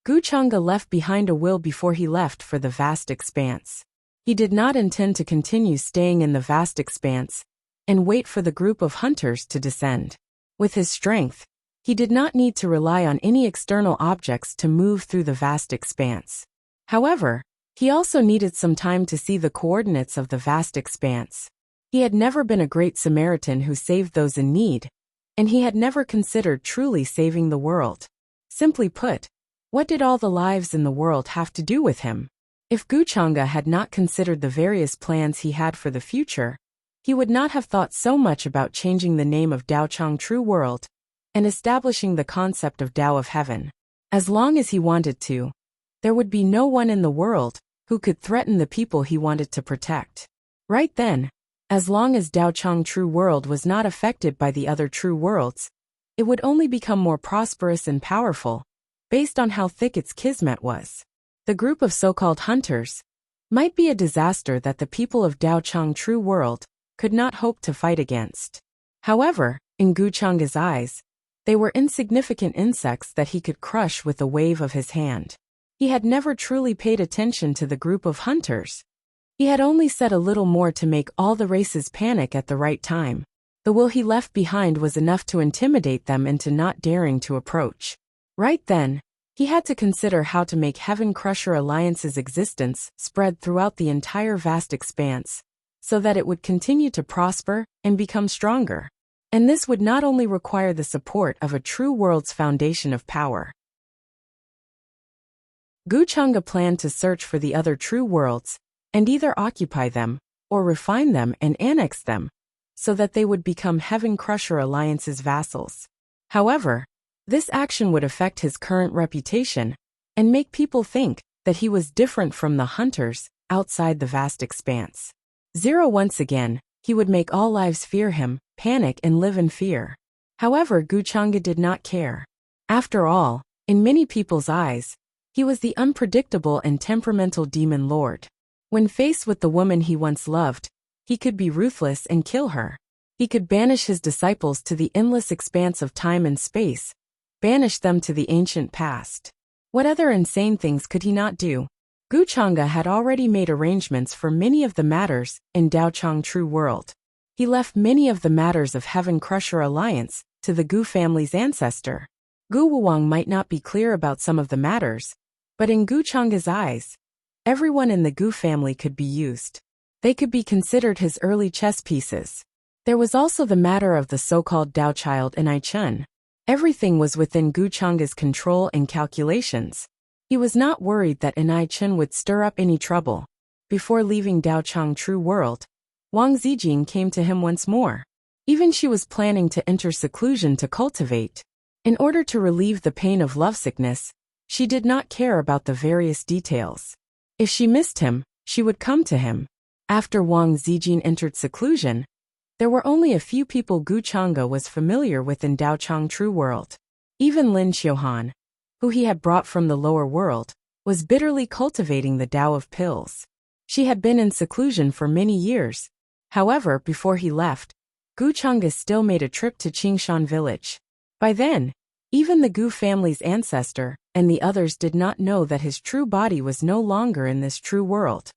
Guchanga left behind a will before he left for the vast expanse. He did not intend to continue staying in the vast expanse and wait for the group of hunters to descend. With his strength, he did not need to rely on any external objects to move through the vast expanse. However, he also needed some time to see the coordinates of the vast expanse. He had never been a great Samaritan who saved those in need, and he had never considered truly saving the world. Simply put, what did all the lives in the world have to do with him? If Guchanga had not considered the various plans he had for the future, he would not have thought so much about changing the name of Daochang True World and establishing the concept of Tao of Heaven. As long as he wanted to, there would be no one in the world who could threaten the people he wanted to protect. Right then, as long as Daochang True World was not affected by the other true worlds, it would only become more prosperous and powerful, based on how thick its kismet was. The group of so-called hunters might be a disaster that the people of Daochang True World could not hope to fight against. However, in Gu Chang's eyes, they were insignificant insects that he could crush with a wave of his hand. He had never truly paid attention to the group of hunters. He had only said a little more to make all the races panic at the right time. The will he left behind was enough to intimidate them into not daring to approach. Right then, he had to consider how to make Heaven Crusher Alliance's existence spread throughout the entire vast expanse, so that it would continue to prosper and become stronger. And this would not only require the support of a true world's foundation of power. Gu Chang'e planned to search for the other true worlds, and either occupy them, or refine them and annex them, so that they would become Heaven Crusher Alliance's vassals. However, this action would affect his current reputation, and make people think that he was different from the hunters outside the vast expanse. Once again, he would make all lives fear him, panic and live in fear. However, Gu Chang'e did not care. After all, in many people's eyes, he was the unpredictable and temperamental demon lord. When faced with the woman he once loved, he could be ruthless and kill her. He could banish his disciples to the endless expanse of time and space, banish them to the ancient past. What other insane things could he not do? Gu Chang'e had already made arrangements for many of the matters in Daochang True World. He left many of the matters of Heaven Crusher Alliance to the Gu family's ancestor. Gu Wuwang might not be clear about some of the matters, but in Gu Chang'e's eyes, everyone in the Gu family could be used. They could be considered his early chess pieces. There was also the matter of the so-called Dao child in Aichun. Everything was within Gu Chang'e's control and calculations. He was not worried that Inai Chen would stir up any trouble. Before leaving Daochang True World, Wang Zijing came to him once more. Even she was planning to enter seclusion to cultivate. In order to relieve the pain of lovesickness, she did not care about the various details. If she missed him, she would come to him. After Wang Zijing entered seclusion, there were only a few people Gu Chang'e was familiar with in Daochang True World. Even Lin Xiuhan, who he had brought from the lower world, was bitterly cultivating the Tao of pills. She had been in seclusion for many years. However, before he left, Gu Chang'e still made a trip to Qingshan village. By then, even the Gu family's ancestor and the others did not know that his true body was no longer in this true world.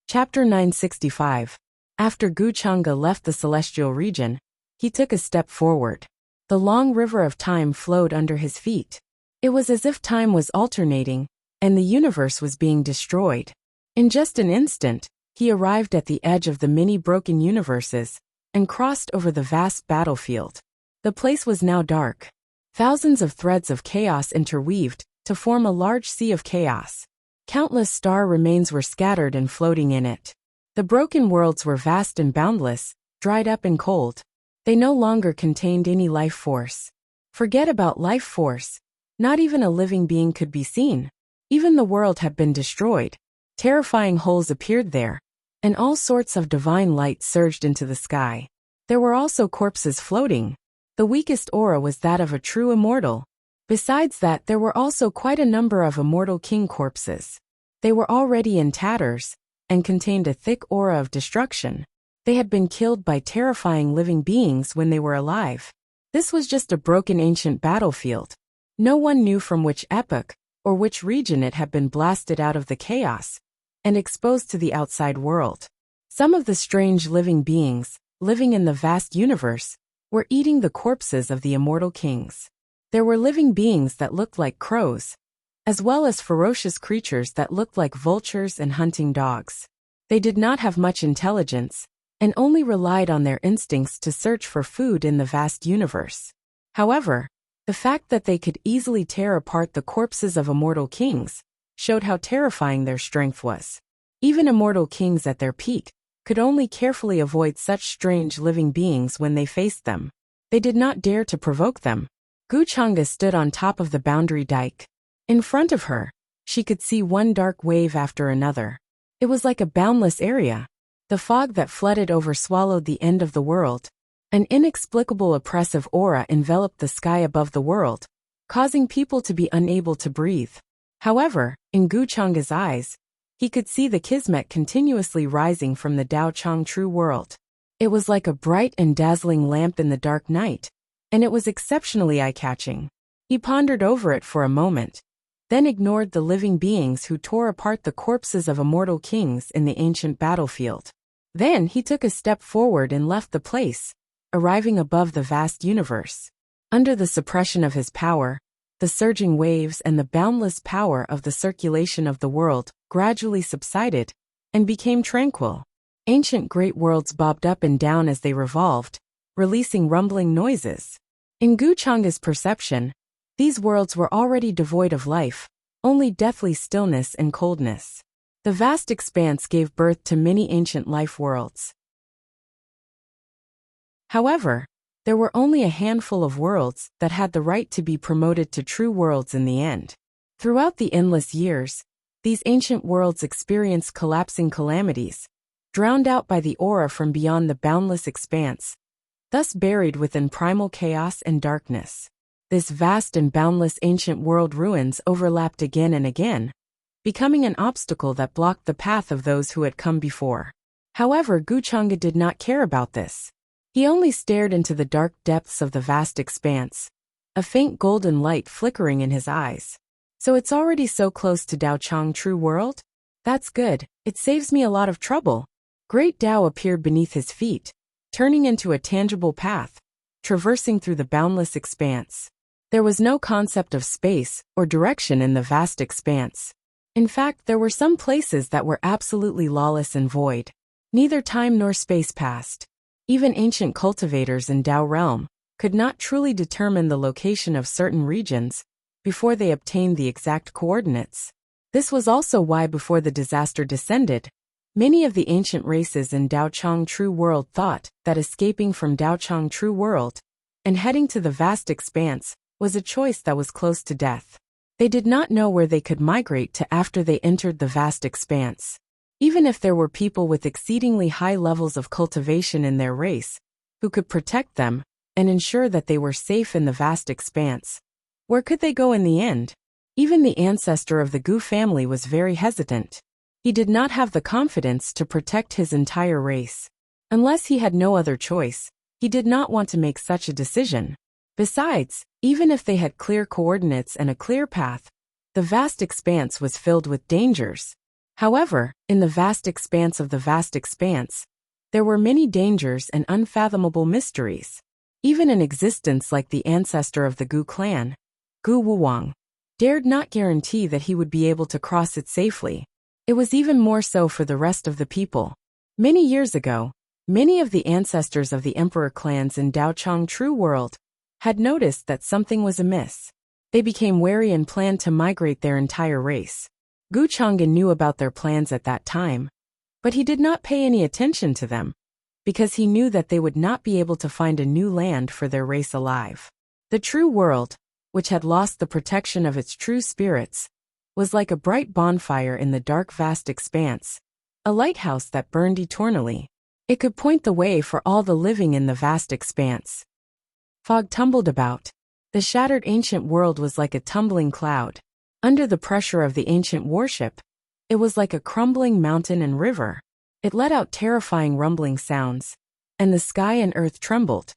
Chapter 965. After Gu Chang'e left the celestial region, he took a step forward. The long river of time flowed under his feet. It was as if time was alternating, and the universe was being destroyed. In just an instant, he arrived at the edge of the many broken universes, and crossed over the vast battlefield. The place was now dark. Thousands of threads of chaos interweaved to form a large sea of chaos. Countless star remains were scattered and floating in it. The broken worlds were vast and boundless, dried up and cold. They no longer contained any life force. Forget about life force. Not even a living being could be seen. Even the world had been destroyed. Terrifying holes appeared there, and all sorts of divine light surged into the sky. There were also corpses floating. The weakest aura was that of a true immortal. Besides that, there were also quite a number of immortal king corpses. They were already in tatters, and contained a thick aura of destruction. They had been killed by terrifying living beings when they were alive. This was just a broken ancient battlefield. No one knew from which epoch, or which region it had been blasted out of the chaos, and exposed to the outside world. Some of the strange living beings, living in the vast universe, were eating the corpses of the immortal kings. There were living beings that looked like crows, as well as ferocious creatures that looked like vultures and hunting dogs. They did not have much intelligence, and only relied on their instincts to search for food in the vast universe. However, the fact that they could easily tear apart the corpses of immortal kings showed how terrifying their strength was. Even immortal kings at their peak could only carefully avoid such strange living beings when they faced them. They did not dare to provoke them. Gu Chang'e stood on top of the boundary dike. In front of her, she could see one dark wave after another. It was like a boundless area. The fog that flooded over swallowed the end of the world. An inexplicable oppressive aura enveloped the sky above the world, causing people to be unable to breathe. However, in Gu Chang's eyes, he could see the kismet continuously rising from the Dao Chang true world. It was like a bright and dazzling lamp in the dark night, and it was exceptionally eye-catching. He pondered over it for a moment, then ignored the living beings who tore apart the corpses of immortal kings in the ancient battlefield. Then he took a step forward and left the place, arriving above the vast universe. Under the suppression of his power, the surging waves and the boundless power of the circulation of the world gradually subsided and became tranquil. Ancient great worlds bobbed up and down as they revolved, releasing rumbling noises. In Gu Chang's perception, these worlds were already devoid of life, only deathly stillness and coldness. The vast expanse gave birth to many ancient life worlds. However, there were only a handful of worlds that had the right to be promoted to true worlds in the end. Throughout the endless years, these ancient worlds experienced collapsing calamities, drowned out by the aura from beyond the boundless expanse, thus buried within primal chaos and darkness. This vast and boundless ancient world ruins overlapped again and again, becoming an obstacle that blocked the path of those who had come before. However, Gu Chang'e did not care about this. He only stared into the dark depths of the vast expanse, a faint golden light flickering in his eyes. So it's already so close to Dao Chang true world? That's good, it saves me a lot of trouble. Great Dao appeared beneath his feet, turning into a tangible path, traversing through the boundless expanse. There was no concept of space or direction in the vast expanse. In fact, there were some places that were absolutely lawless and void. Neither time nor space passed. Even ancient cultivators in Dao realm could not truly determine the location of certain regions before they obtained the exact coordinates. This was also why before the disaster descended, many of the ancient races in Dao Chang true world thought that escaping from Dao Chang true world and heading to the vast expanse was a choice that was close to death. They did not know where they could migrate to after they entered the vast expanse. Even if there were people with exceedingly high levels of cultivation in their race, who could protect them and ensure that they were safe in the vast expanse, where could they go in the end? Even the ancestor of the Gu family was very hesitant. He did not have the confidence to protect his entire race. Unless he had no other choice, he did not want to make such a decision. Besides, even if they had clear coordinates and a clear path, the vast expanse was filled with dangers. However, in the vast expanse of the vast expanse, there were many dangers and unfathomable mysteries. Even an existence like the ancestor of the Gu clan, Gu Wuwang, dared not guarantee that he would be able to cross it safely. It was even more so for the rest of the people. Many years ago, many of the ancestors of the emperor clans in Dao Chang true world had noticed that something was amiss. They became wary and planned to migrate their entire race. Gu Chang'e knew about their plans at that time, but he did not pay any attention to them, because he knew that they would not be able to find a new land for their race alive. The true world, which had lost the protection of its true spirits, was like a bright bonfire in the dark vast expanse, a lighthouse that burned eternally. It could point the way for all the living in the vast expanse. Fog tumbled about. The shattered ancient world was like a tumbling cloud. Under the pressure of the ancient warship, it was like a crumbling mountain and river. It let out terrifying rumbling sounds, and the sky and earth trembled.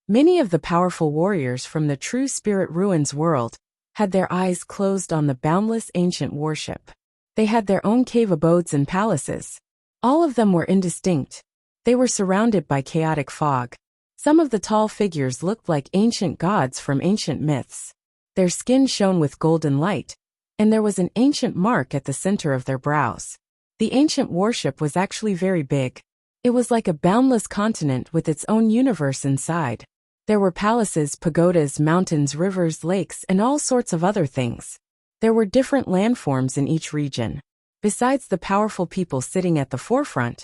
Many of the powerful warriors from the True Spirit Ruins world had their eyes closed on the boundless ancient warship. They had their own cave abodes and palaces. All of them were indistinct. They were surrounded by chaotic fog. Some of the tall figures looked like ancient gods from ancient myths. Their skin shone with golden light, and there was an ancient mark at the center of their brows. The ancient warship was actually very big. It was like a boundless continent with its own universe inside. There were palaces, pagodas, mountains, rivers, lakes, and all sorts of other things. There were different landforms in each region. Besides the powerful people sitting at the forefront,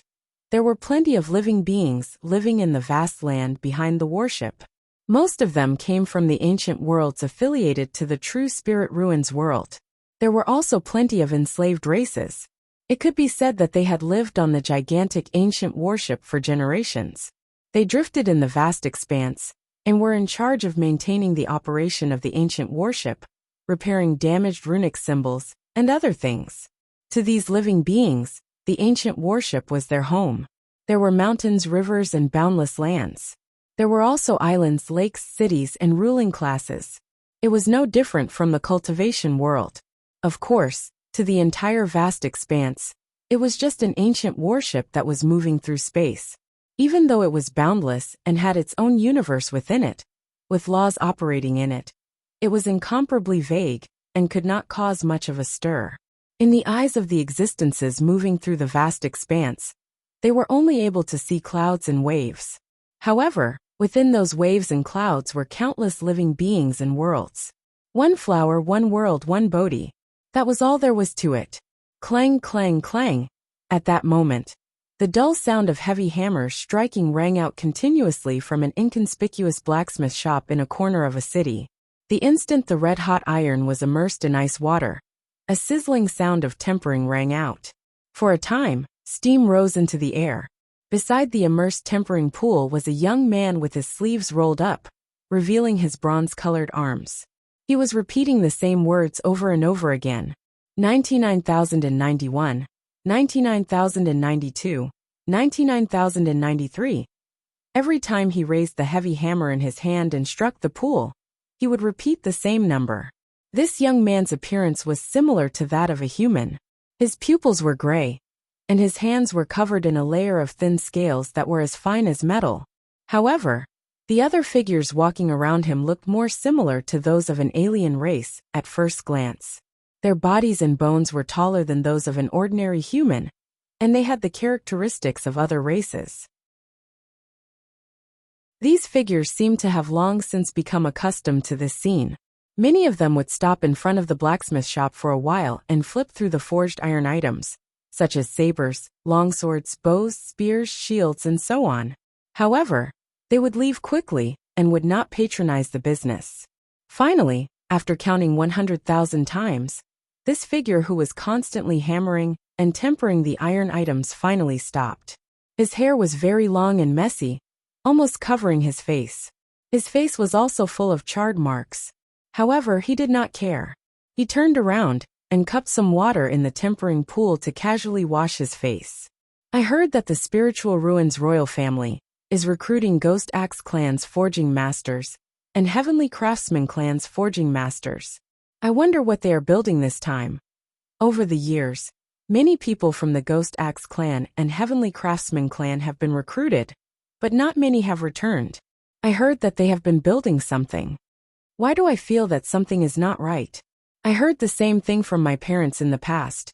there were plenty of living beings living in the vast land behind the warship. Most of them came from the ancient worlds affiliated to the True Spirit Ruins world. There were also plenty of enslaved races. It could be said that they had lived on the gigantic ancient warship for generations. They drifted in the vast expanse, and were in charge of maintaining the operation of the ancient warship, repairing damaged runic symbols, and other things. To these living beings, the ancient warship was their home. There were mountains, rivers, and boundless lands. There were also islands, lakes, cities, and ruling classes. It was no different from the cultivation world. Of course, to the entire vast expanse, it was just an ancient warship that was moving through space. Even though it was boundless and had its own universe within it, with laws operating in it, it was incomparably vague and could not cause much of a stir. In the eyes of the existences moving through the vast expanse, they were only able to see clouds and waves. However, within those waves and clouds were countless living beings and worlds. One flower, one world, one Bodhi. That was all there was to it. Clang, clang, clang. At that moment, the dull sound of heavy hammers striking rang out continuously from an inconspicuous blacksmith shop in a corner of a city. The instant the red-hot iron was immersed in ice water, a sizzling sound of tempering rang out. For a time, steam rose into the air. Beside the immersed tempering pool was a young man with his sleeves rolled up, revealing his bronze-colored arms. He was repeating the same words over and over again. 99,091. 99,092, 99,093. Every time he raised the heavy hammer in his hand and struck the pool, he would repeat the same number. This young man's appearance was similar to that of a human. His pupils were gray, and his hands were covered in a layer of thin scales that were as fine as metal. However, the other figures walking around him looked more similar to those of an alien race at first glance. Their bodies and bones were taller than those of an ordinary human, and they had the characteristics of other races. These figures seemed to have long since become accustomed to this scene. Many of them would stop in front of the blacksmith shop for a while and flip through the forged iron items, such as sabers, longswords, bows, spears, shields, and so on. However, they would leave quickly and would not patronize the business. Finally, after counting 100,000 times, this figure who was constantly hammering and tempering the iron items finally stopped. His hair was very long and messy, almost covering his face. His face was also full of charred marks. However, he did not care. He turned around and cupped some water in the tempering pool to casually wash his face. I heard that the Spiritual Ruins royal family is recruiting Ghost Axe clan's forging masters and Heavenly Craftsman clan's forging masters. I wonder what they are building this time. Over the years, many people from the Ghost Axe clan and Heavenly Craftsman clan have been recruited, but not many have returned. I heard that they have been building something. Why do I feel that something is not right? I heard the same thing from my parents in the past.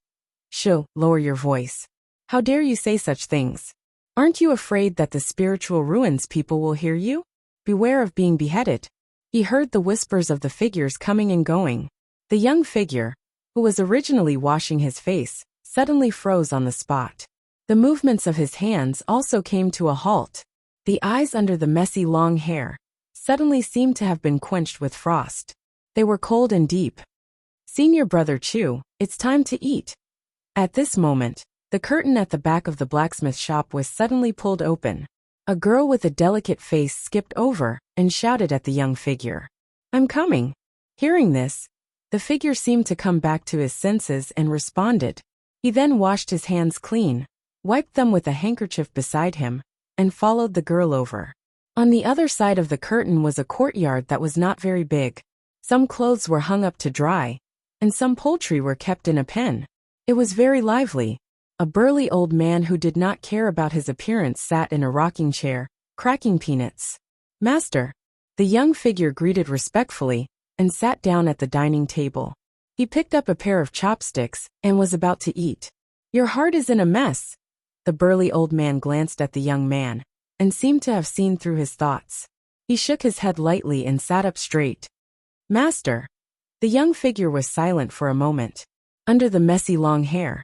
Shh, lower your voice. How dare you say such things? Aren't you afraid that the Spiritual Ruins people will hear you? Beware of being beheaded. He heard the whispers of the figures coming and going. The young figure, who was originally washing his face, suddenly froze on the spot. The movements of his hands also came to a halt. The eyes under the messy long hair suddenly seemed to have been quenched with frost. They were cold and deep. Senior Brother Chu, it's time to eat. At this moment, the curtain at the back of the blacksmith shop was suddenly pulled open. A girl with a delicate face skipped over and shouted at the young figure. I'm coming. Hearing this, the figure seemed to come back to his senses and responded. He then washed his hands clean, wiped them with a handkerchief beside him, and followed the girl over. On the other side of the curtain was a courtyard that was not very big. Some clothes were hung up to dry, and some poultry were kept in a pen. It was very lively. A burly old man who did not care about his appearance sat in a rocking chair, cracking peanuts. Master, the young figure greeted respectfully and sat down at the dining table. He picked up a pair of chopsticks and was about to eat. Your heart is in a mess. The burly old man glanced at the young man and seemed to have seen through his thoughts. He shook his head lightly and sat up straight. Master. The young figure was silent for a moment. Under the messy long hair,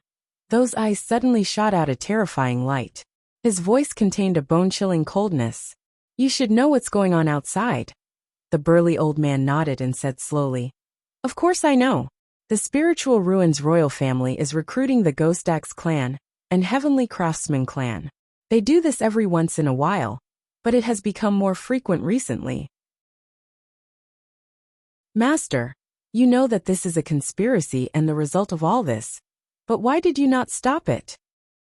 those eyes suddenly shot out a terrifying light. His voice contained a bone-chilling coldness. You should know what's going on outside. The burly old man nodded and said slowly, Of course I know. The Spiritual Ruins royal family is recruiting the Ghost Axe clan and Heavenly Craftsman clan. They do this every once in a while, but it has become more frequent recently. Master, you know that this is a conspiracy and the result of all this. But why did you not stop it?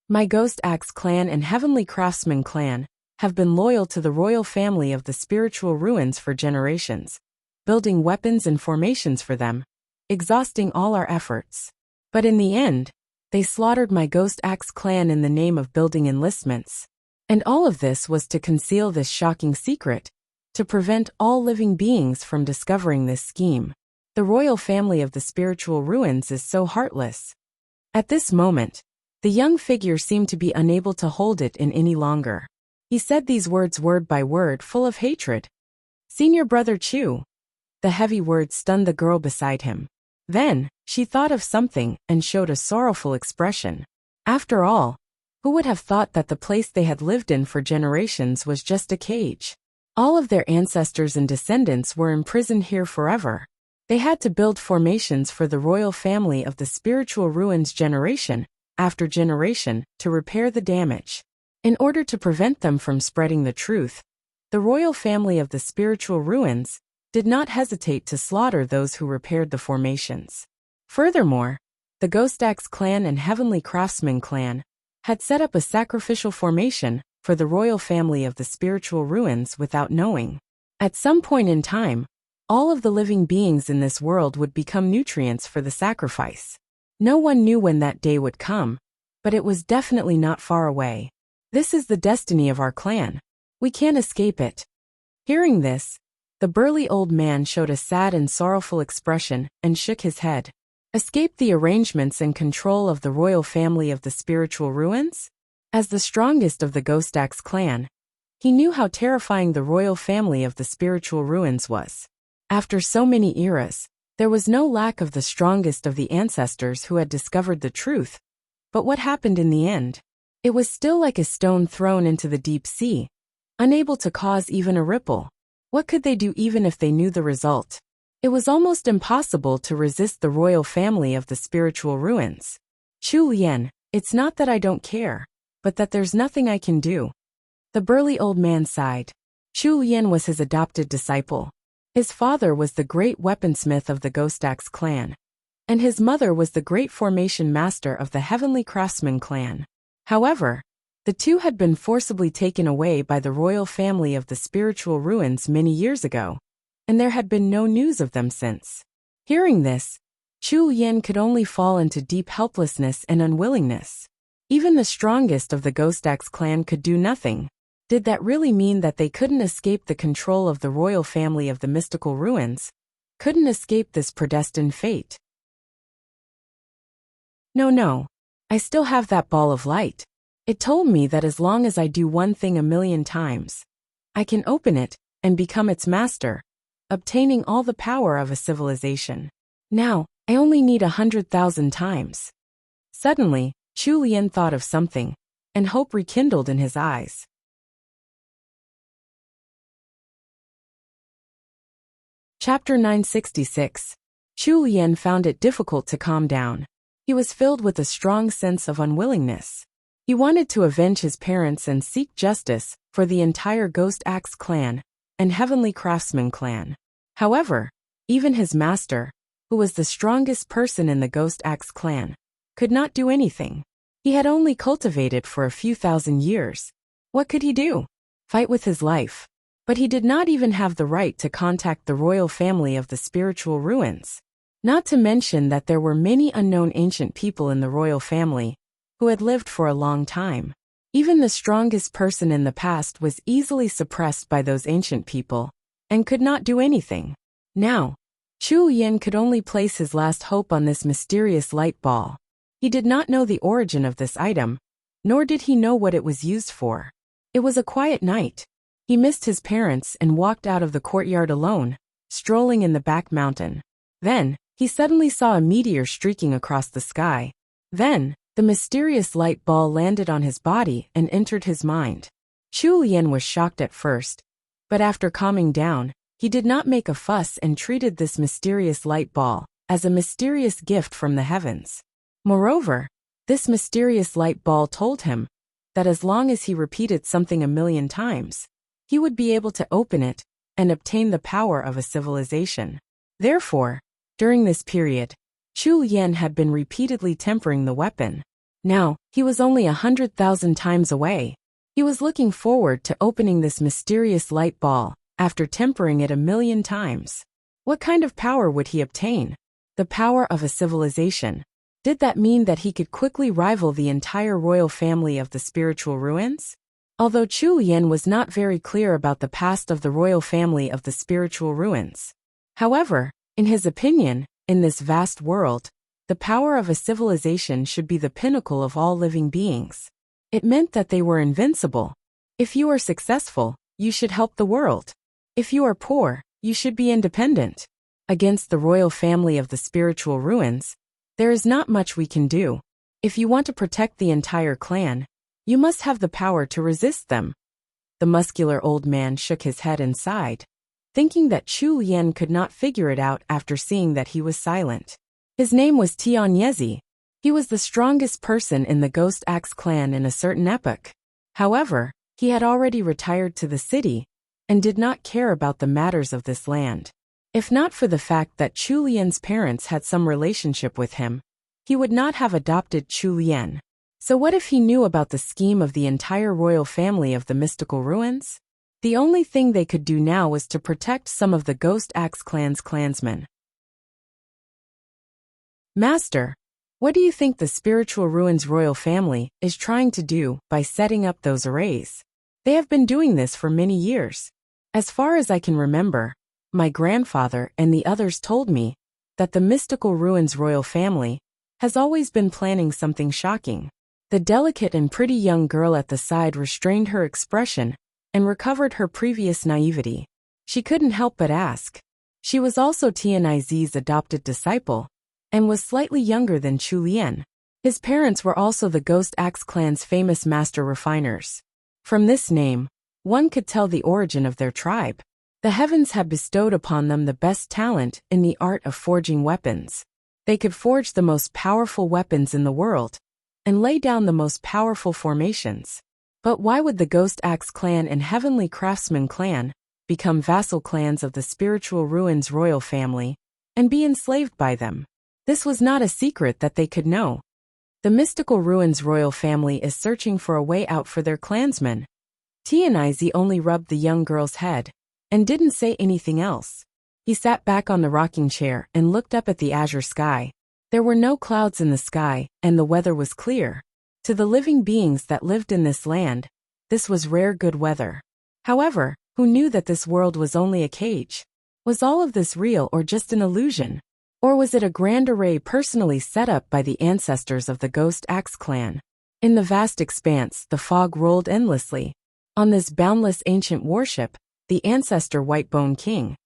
My Ghost Axe clan and Heavenly Craftsman clan have been loyal to the royal family of the Spiritual Ruins for generations, building weapons and formations for them, exhausting all our efforts. But in the end, they slaughtered my Ghost Axe clan in the name of building enlistments. And all of this was to conceal this shocking secret, to prevent all living beings from discovering this scheme. The royal family of the Spiritual Ruins is so heartless. At this moment, the young figure seemed to be unable to hold it in any longer. He said these words word by word, full of hatred. Senior Brother Chu. The heavy words stunned the girl beside him. Then, she thought of something and showed a sorrowful expression. After all, who would have thought that the place they had lived in for generations was just a cage? All of their ancestors and descendants were imprisoned here forever. They had to build formations for the royal family of the Spiritual Ruins generation after generation to repair the damage. In order to prevent them from spreading the truth, the royal family of the Spiritual Ruins did not hesitate to slaughter those who repaired the formations. Furthermore, the Ghost Axe clan and Heavenly Craftsman clan had set up a sacrificial formation for the royal family of the Spiritual Ruins without knowing. At some point in time, all of the living beings in this world would become nutrients for the sacrifice. No one knew when that day would come, but it was definitely not far away. This is the destiny of our clan. We can't escape it. Hearing this, the burly old man showed a sad and sorrowful expression and shook his head. Escape the arrangements and control of the royal family of the Spiritual Ruins? As the strongest of the Ghost Axe clan, he knew how terrifying the royal family of the Spiritual Ruins was. After so many eras, there was no lack of the strongest of the ancestors who had discovered the truth. But what happened in the end? It was still like a stone thrown into the deep sea, unable to cause even a ripple. What could they do even if they knew the result? It was almost impossible to resist the royal family of the Spiritual Ruins. Chu Lian, it's not that I don't care, but that there's nothing I can do. The burly old man sighed. Chu Lian was his adopted disciple. His father was the great weaponsmith of the Ghost Axe clan, and his mother was the great formation master of the Heavenly Craftsman clan. However, the two had been forcibly taken away by the royal family of the Spiritual Ruins many years ago, and there had been no news of them since. Hearing this, Chu Lian could only fall into deep helplessness and unwillingness. Even the strongest of the Ghost Axe clan could do nothing. Did that really mean that they couldn't escape the control of the royal family of the mystical ruins? Couldn't escape this predestined fate? No. I still have that ball of light. It told me that as long as I do one thing 1,000,000 times, I can open it and become its master, obtaining all the power of a civilization. Now, I only need 100,000 times. Suddenly, Chu Lian thought of something, and hope rekindled in his eyes. Chapter 966. Chu Lian found it difficult to calm down. He was filled with a strong sense of unwillingness. He wanted to avenge his parents and seek justice for the entire Ghost Axe clan and Heavenly Craftsman clan. However, even his master, who was the strongest person in the Ghost Axe clan, could not do anything. He had only cultivated for a few thousand years. What could he do? Fight with his life. But he did not even have the right to contact the royal family of the Spiritual Ruins. Not to mention that there were many unknown ancient people in the royal family who had lived for a long time. Even the strongest person in the past was easily suppressed by those ancient people and could not do anything. Now, Chu Lian could only place his last hope on this mysterious light ball. He did not know the origin of this item, nor did he know what it was used for. It was a quiet night. He missed his parents and walked out of the courtyard alone, strolling in the back mountain. Then, he suddenly saw a meteor streaking across the sky. Then, the mysterious light ball landed on his body and entered his mind. Chu Lian was shocked at first, but after calming down, he did not make a fuss and treated this mysterious light ball as a mysterious gift from the heavens. Moreover, this mysterious light ball told him that as long as he repeated something 1,000,000 times, he would be able to open it and obtain the power of a civilization. Therefore, during this period, Chu Lien had been repeatedly tempering the weapon. Now, he was only 100,000 times away. He was looking forward to opening this mysterious light ball after tempering it 1,000,000 times. What kind of power would he obtain? The power of a civilization. Did that mean that he could quickly rival the entire royal family of the spiritual ruins? Although Chu Lien was not very clear about the past of the royal family of the spiritual ruins. However, in his opinion, in this vast world, the power of a civilization should be the pinnacle of all living beings. It meant that they were invincible. If you are successful, you should help the world. If you are poor, you should be independent. Against the royal family of the spiritual ruins, there is not much we can do. If you want to protect the entire clan, you must have the power to resist them. The muscular old man shook his head and sighed, thinking that Chu Lien could not figure it out after seeing that he was silent. His name was Tian Yezi. He was the strongest person in the Ghost Axe clan in a certain epoch. However, he had already retired to the city and did not care about the matters of this land. If not for the fact that Chu Lien's parents had some relationship with him, he would not have adopted Chu Lien. So what if he knew about the scheme of the entire royal family of the mystical ruins? The only thing they could do now was to protect some of the Ghost Axe clan's clansmen. Master, what do you think the spiritual ruins royal family is trying to do by setting up those arrays? They have been doing this for many years. As far as I can remember, my grandfather and the others told me that the mystical ruins royal family has always been planning something shocking. The delicate and pretty young girl at the side restrained her expression and recovered her previous naivety. She couldn't help but ask. She was also Tian Izi's adopted disciple and was slightly younger than Chu Lien. His parents were also the Ghost Axe clan's famous master refiners. From this name, one could tell the origin of their tribe. The heavens had bestowed upon them the best talent in the art of forging weapons. They could forge the most powerful weapons in the world and lay down the most powerful formations. But why would the Ghost Axe clan and Heavenly Craftsman clan become vassal clans of the spiritual ruins royal family and be enslaved by them? This was not a secret that they could know. The mystical ruins royal family is searching for a way out for their clansmen. Tianizi only rubbed the young girl's head and didn't say anything else. He sat back on the rocking chair and looked up at the azure sky. There were no clouds in the sky, and the weather was clear. To the living beings that lived in this land, this was rare good weather. However, who knew that this world was only a cage? Was all of this real or just an illusion? Or was it a grand array personally set up by the ancestors of the Ghost Axe clan? In the vast expanse, the fog rolled endlessly. On this boundless ancient warship, the ancestor Whitebone King,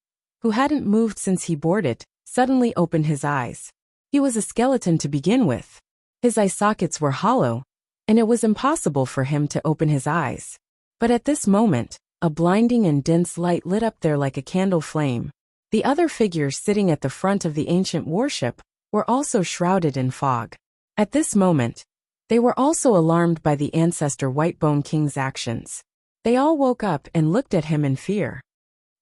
who hadn't moved since he boarded, suddenly opened his eyes. He was a skeleton to begin with. His eye sockets were hollow, and it was impossible for him to open his eyes. But at this moment, a blinding and dense light lit up there like a candle flame. The other figures sitting at the front of the ancient warship were also shrouded in fog. At this moment, they were also alarmed by the ancestor Whitebone King's actions. They all woke up and looked at him in fear.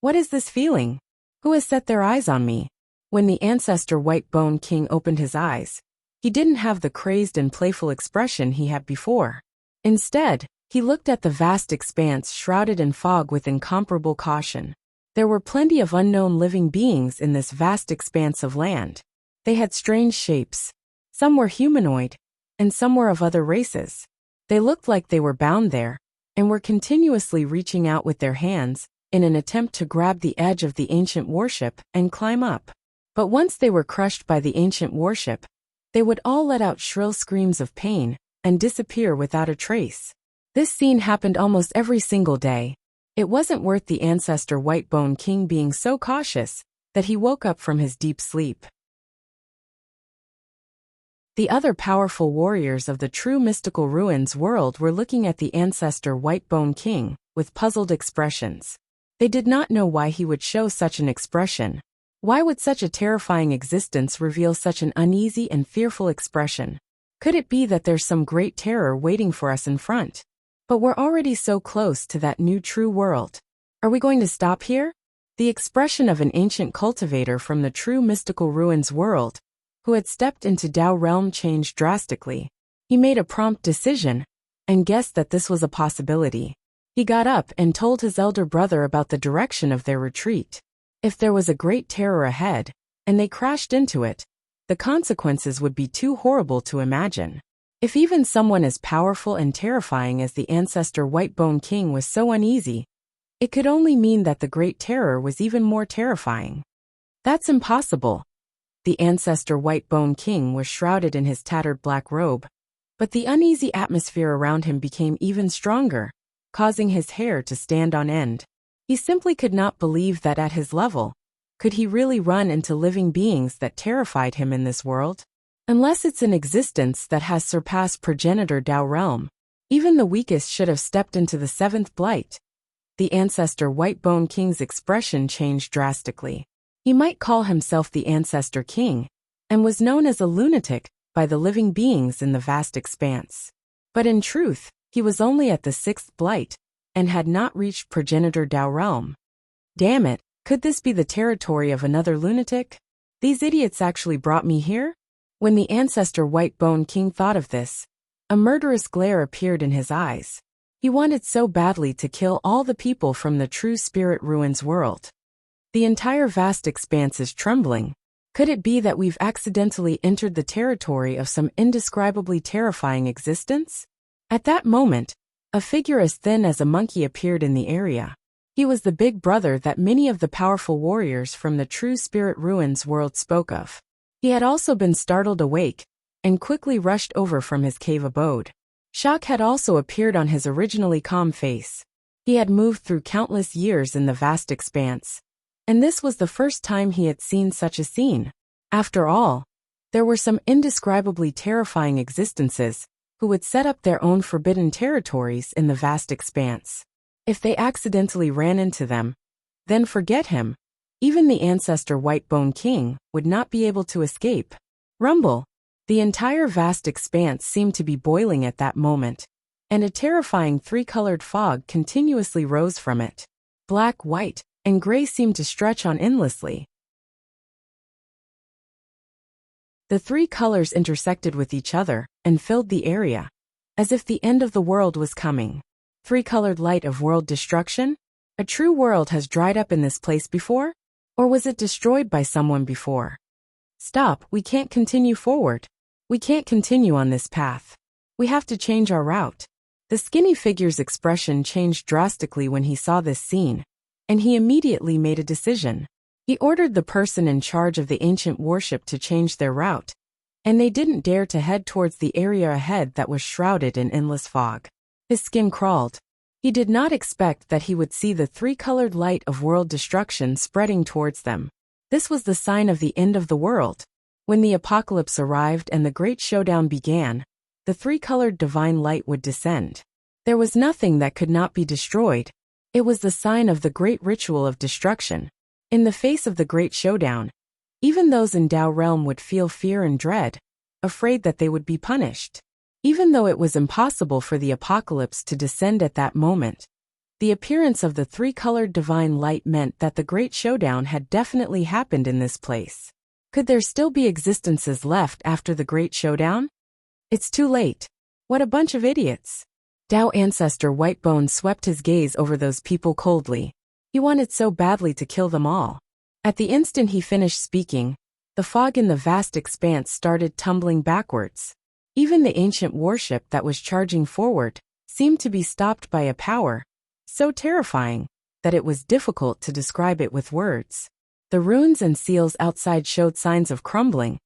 What is this feeling? Who has set their eyes on me? When the ancestor Whitebone King opened his eyes, he didn't have the crazed and playful expression he had before. Instead, he looked at the vast expanse shrouded in fog with incomparable caution. There were plenty of unknown living beings in this vast expanse of land. They had strange shapes. Some were humanoid, and some were of other races. They looked like they were bound there, and were continuously reaching out with their hands in an attempt to grab the edge of the ancient warship and climb up. But once they were crushed by the ancient warship, they would all let out shrill screams of pain and disappear without a trace. This scene happened almost every single day. It wasn't worth the ancestor Whitebone King being so cautious that he woke up from his deep sleep. The other powerful warriors of the true mystical ruins world were looking at the ancestor Whitebone King with puzzled expressions. They did not know why he would show such an expression. Why would such a terrifying existence reveal such an uneasy and fearful expression? Could it be that there's some great terror waiting for us in front? But we're already so close to that new true world. Are we going to stop here? The expression of an ancient cultivator from the true mystical ruins world, who had stepped into Dao realm, changed drastically. He made a prompt decision, and guessed that this was a possibility. He got up and told his elder brother about the direction of their retreat. If there was a great terror ahead, and they crashed into it, the consequences would be too horrible to imagine. If even someone as powerful and terrifying as the ancestor Whitebone King was so uneasy, it could only mean that the Great Terror was even more terrifying. That's impossible. The ancestor Whitebone King was shrouded in his tattered black robe, but the uneasy atmosphere around him became even stronger, causing his hair to stand on end. He simply could not believe that at his level, could he really run into living beings that terrified him in this world? Unless it's an existence that has surpassed progenitor Dao realm, even the weakest should have stepped into the seventh blight. The ancestor Whitebone King's expression changed drastically. He might call himself the Ancestor King, and was known as a lunatic by the living beings in the vast expanse. But in truth, he was only at the sixth blight, and had not reached progenitor Dao realm. Damn it, could this be the territory of another lunatic? These idiots actually brought me here? When the ancestor Whitebone King thought of this, a murderous glare appeared in his eyes. He wanted so badly to kill all the people from the true spirit ruins world. The entire vast expanse is trembling. Could it be that we've accidentally entered the territory of some indescribably terrifying existence? At that moment, a figure as thin as a monkey appeared in the area. He was the big brother that many of the powerful warriors from the true spirit ruins world spoke of. He had also been startled awake, and quickly rushed over from his cave abode. Shock had also appeared on his originally calm face. He had moved through countless years in the vast expanse, and this was the first time he had seen such a scene. After all, there were some indescribably terrifying existences who would set up their own forbidden territories in the vast expanse. If they accidentally ran into them, then forget him. Even the ancestor Whitebone King would not be able to escape. Rumble. The entire vast expanse seemed to be boiling at that moment, and a terrifying three-colored fog continuously rose from it. Black, white, and gray seemed to stretch on endlessly. The three colors intersected with each other and filled the area, as if the end of the world was coming. Three-colored light of world destruction? A true world has dried up in this place before? Or was it destroyed by someone before? Stop, we can't continue forward. We can't continue on this path. We have to change our route. The skinny figure's expression changed drastically when he saw this scene, and he immediately made a decision. He ordered the person in charge of the ancient warship to change their route, and they didn't dare to head towards the area ahead that was shrouded in endless fog. His skin crawled. He did not expect that he would see the three-colored light of world destruction spreading towards them. This was the sign of the end of the world. When the apocalypse arrived and the great showdown began, the three-colored divine light would descend. There was nothing that could not be destroyed. It was the sign of the great ritual of destruction. In the face of the great showdown, even those in Dao realm would feel fear and dread, afraid that they would be punished. Even though it was impossible for the apocalypse to descend at that moment, the appearance of the three-colored divine light meant that the great showdown had definitely happened in this place. Could there still be existences left after the great showdown? It's too late. What a bunch of idiots. Dao ancestor Whitebone swept his gaze over those people coldly. He wanted so badly to kill them all. At the instant he finished speaking, the fog in the vast expanse started tumbling backwards. Even the ancient warship that was charging forward seemed to be stopped by a power so terrifying that it was difficult to describe it with words. The runes and seals outside showed signs of crumbling,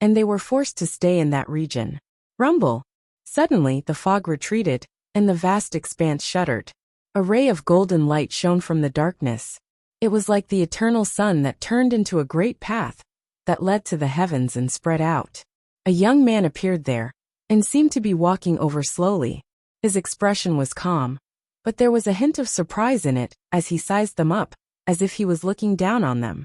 and they were forced to stay in that region. Rumble. Suddenly, the fog retreated, and the vast expanse shuddered. A ray of golden light shone from the darkness. It was like the eternal sun that turned into a great path that led to the heavens and spread out. A young man appeared there, and seemed to be walking over slowly. His expression was calm, but there was a hint of surprise in it as he sized them up, as if he was looking down on them.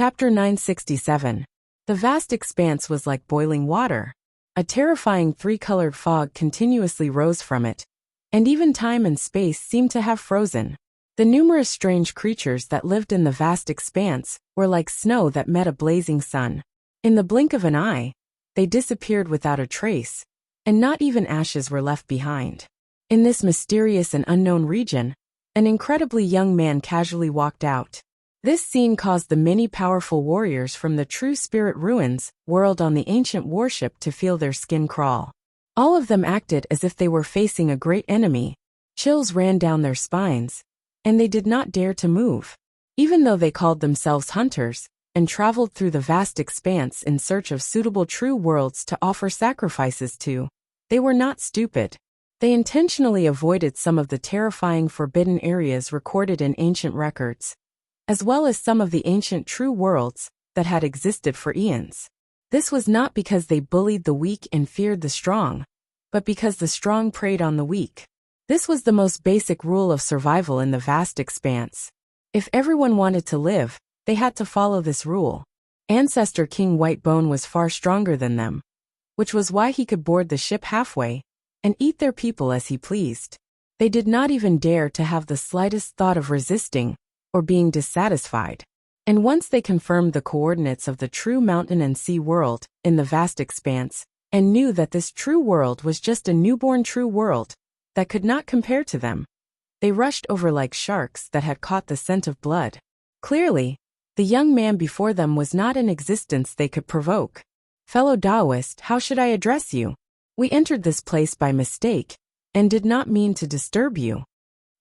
Chapter 967. The vast expanse was like boiling water. A terrifying three-colored fog continuously rose from it, and even time and space seemed to have frozen. The numerous strange creatures that lived in the vast expanse were like snow that met a blazing sun. In the blink of an eye, they disappeared without a trace, and not even ashes were left behind. In this mysterious and unknown region, an incredibly young man casually walked out. This scene caused the many powerful warriors from the True Spirit Ruins world on the ancient warship to feel their skin crawl. All of them acted as if they were facing a great enemy. Chills ran down their spines, and they did not dare to move. Even though they called themselves hunters and traveled through the vast expanse in search of suitable true worlds to offer sacrifices to, they were not stupid. They intentionally avoided some of the terrifying forbidden areas recorded in ancient records, as well as some of the ancient true worlds that had existed for eons. This was not because they bullied the weak and feared the strong, but because the strong preyed on the weak. This was the most basic rule of survival in the vast expanse. If everyone wanted to live, they had to follow this rule. Ancestor King Whitebone was far stronger than them, which was why he could board the ship halfway and eat their people as he pleased. They did not even dare to have the slightest thought of resisting or being dissatisfied. And once they confirmed the coordinates of the true mountain and sea world in the vast expanse, and knew that this true world was just a newborn true world that could not compare to them, they rushed over like sharks that had caught the scent of blood. Clearly, the young man before them was not an existence they could provoke. Fellow Taoist, how should I address you? We entered this place by mistake, and did not mean to disturb you.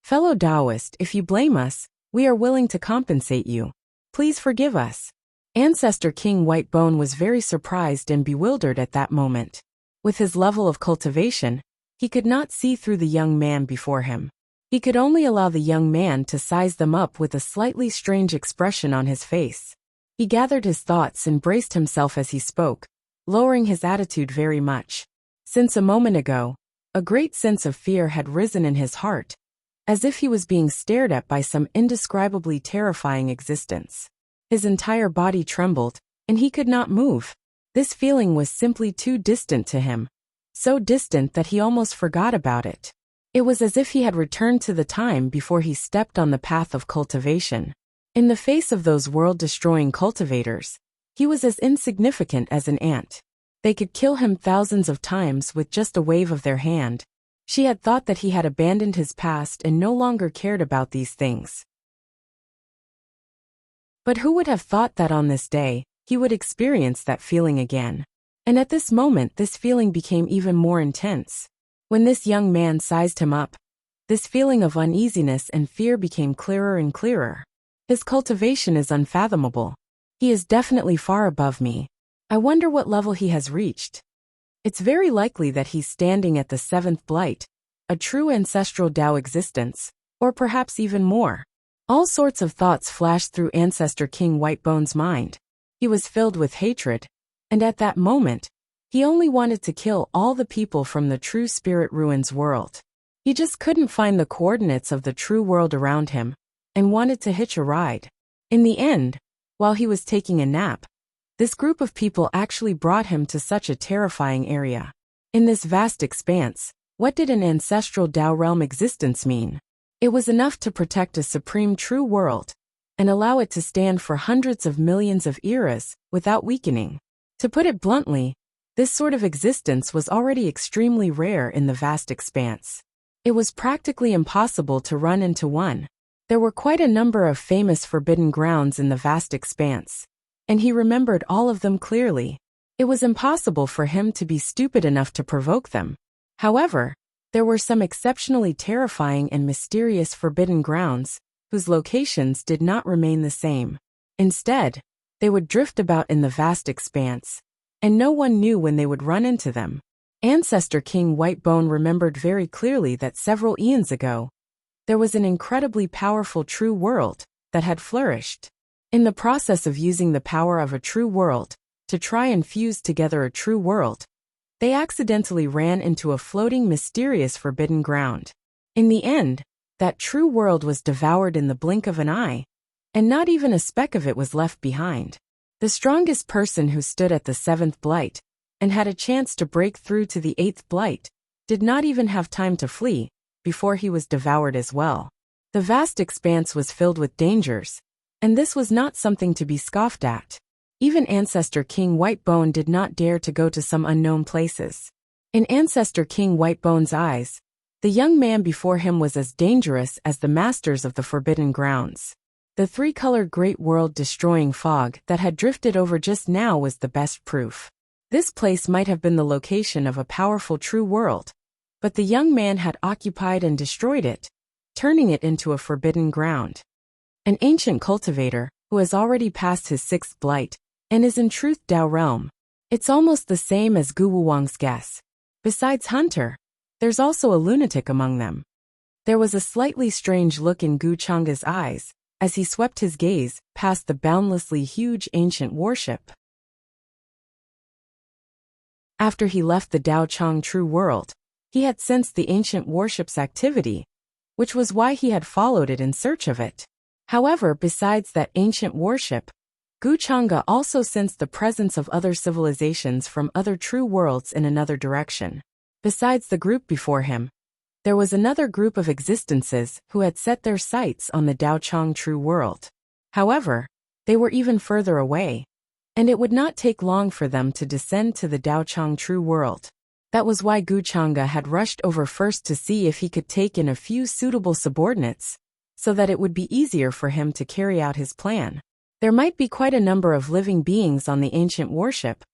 Fellow Taoist, if you blame us, we are willing to compensate you. Please forgive us. Ancestor King Whitebone was very surprised and bewildered at that moment. With his level of cultivation, he could not see through the young man before him. He could only allow the young man to size them up with a slightly strange expression on his face. He gathered his thoughts and braced himself as he spoke, lowering his attitude very much. Since a moment ago, a great sense of fear had risen in his heart, as if he was being stared at by some indescribably terrifying existence. His entire body trembled, and he could not move. This feeling was simply too distant to him, so distant that he almost forgot about it. It was as if he had returned to the time before he stepped on the path of cultivation. In the face of those world-destroying cultivators, he was as insignificant as an ant. They could kill him thousands of times with just a wave of their hand. She had thought that he had abandoned his past and no longer cared about these things. But who would have thought that on this day, he would experience that feeling again? And at this moment this feeling became even more intense. When this young man sized him up, this feeling of uneasiness and fear became clearer and clearer. His cultivation is unfathomable. He is definitely far above me. I wonder what level he has reached. It's very likely that he's standing at the 7th blight, a true ancestral Tao existence, or perhaps even more. All sorts of thoughts flashed through Ancestor King Whitebone's mind. He was filled with hatred, and at that moment, he only wanted to kill all the people from the True Spirit Ruins world. He just couldn't find the coordinates of the true world around him, and wanted to hitch a ride. In the end, while he was taking a nap, this group of people actually brought him to such a terrifying area. In this vast expanse, what did an ancestral Tao realm existence mean? It was enough to protect a supreme true world, and allow it to stand for hundreds of millions of eras without weakening. To put it bluntly, this sort of existence was already extremely rare in the vast expanse. It was practically impossible to run into one. There were quite a number of famous forbidden grounds in the vast expanse, and he remembered all of them clearly. It was impossible for him to be stupid enough to provoke them. However, there were some exceptionally terrifying and mysterious forbidden grounds, whose locations did not remain the same. Instead, they would drift about in the vast expanse, and no one knew when they would run into them. Ancestor King Whitebone remembered very clearly that several eons ago, there was an incredibly powerful true world that had flourished. In the process of using the power of a true world to try and fuse together a true world, they accidentally ran into a floating mysterious forbidden ground. In the end, that true world was devoured in the blink of an eye, and not even a speck of it was left behind. The strongest person who stood at the 7th blight, and had a chance to break through to the 8th blight, did not even have time to flee, before he was devoured as well. The vast expanse was filled with dangers, and this was not something to be scoffed at. Even Ancestor King Whitebone did not dare to go to some unknown places. In Ancestor King Whitebone's eyes, the young man before him was as dangerous as the masters of the Forbidden Grounds. The three-colored great world-destroying fog that had drifted over just now was the best proof. This place might have been the location of a powerful true world, but the young man had occupied and destroyed it, turning it into a forbidden ground. An ancient cultivator, who has already passed his 6th blight, and is in truth Dao realm. It's almost the same as Gu Wuwang's guess. Besides Hunter, there's also a lunatic among them. There was a slightly strange look in Gu Changa's eyes, as he swept his gaze past the boundlessly huge ancient warship. After he left the Dao Chang true world, he had sensed the ancient warship's activity, which was why he had followed it in search of it. However, besides that ancient warship, Gu Changa also sensed the presence of other civilizations from other true worlds in another direction. Besides the group before him, there was another group of existences who had set their sights on the Dao Chang true world. However, they were even further away, and it would not take long for them to descend to the Dao Chang true world. That was why Gu Changa had rushed over first to see if he could take in a few suitable subordinates, so that it would be easier for him to carry out his plan. There might be quite a number of living beings on the ancient warship,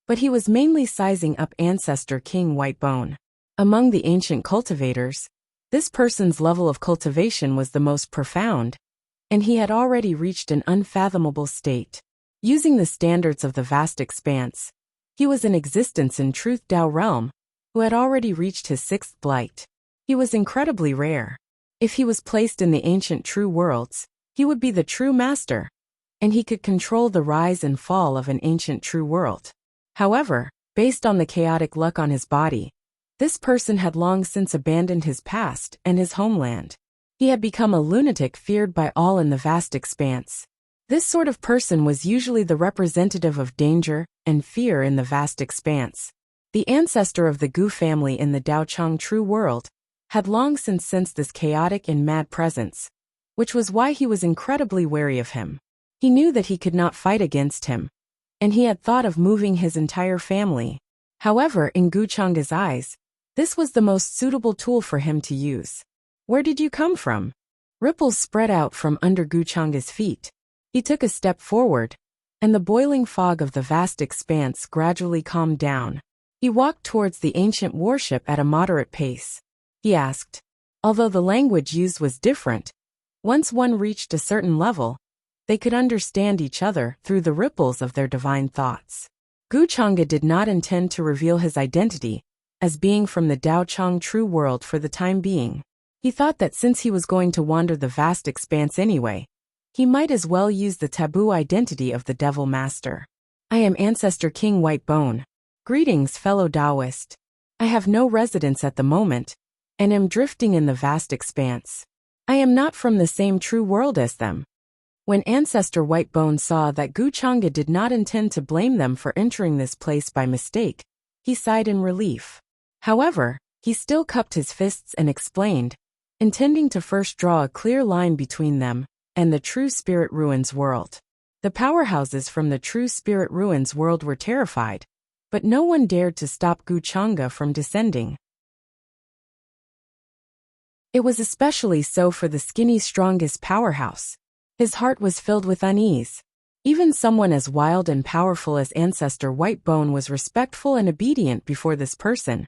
but he was mainly sizing up Ancestor King Whitebone. Among the ancient cultivators, this person's level of cultivation was the most profound, and he had already reached an unfathomable state. Using the standards of the vast expanse, he was in existence in Truth Dao realm, who had already reached his 6th blight. He was incredibly rare. If he was placed in the ancient true worlds, he would be the true master, and he could control the rise and fall of an ancient true world. However, based on the chaotic luck on his body, this person had long since abandoned his past and his homeland. He had become a lunatic feared by all in the vast expanse. This sort of person was usually the representative of danger and fear in the vast expanse. The ancestor of the Gu family in the Dao Chang true world had long since sensed this chaotic and mad presence, which was why he was incredibly wary of him. He knew that he could not fight against him, and he had thought of moving his entire family. However, in Gu Changa's eyes, this was the most suitable tool for him to use. Where did you come from? Ripples spread out from under Gu Changa's feet. He took a step forward, and the boiling fog of the vast expanse gradually calmed down. He walked towards the ancient warship at a moderate pace. He asked, although the language used was different, once one reached a certain level, they could understand each other through the ripples of their divine thoughts. Gu Changa did not intend to reveal his identity as being from the Dao Chang true world for the time being. He thought that since he was going to wander the vast expanse anyway, he might as well use the taboo identity of the Devil Master. I am Ancestor King Whitebone. Greetings, fellow Taoist. I have no residence at the moment, and am drifting in the vast expanse. I am not from the same true world as them. When Ancestor Whitebone saw that Gu Changa did not intend to blame them for entering this place by mistake, he sighed in relief. However, he still cupped his fists and explained, intending to first draw a clear line between them and the True Spirit Ruins world. The powerhouses from the True Spirit Ruins world were terrified, but no one dared to stop Gu Changa from descending. It was especially so for the skinny strongest powerhouse. His heart was filled with unease. Even someone as wild and powerful as Ancestor Whitebone was respectful and obedient before this person,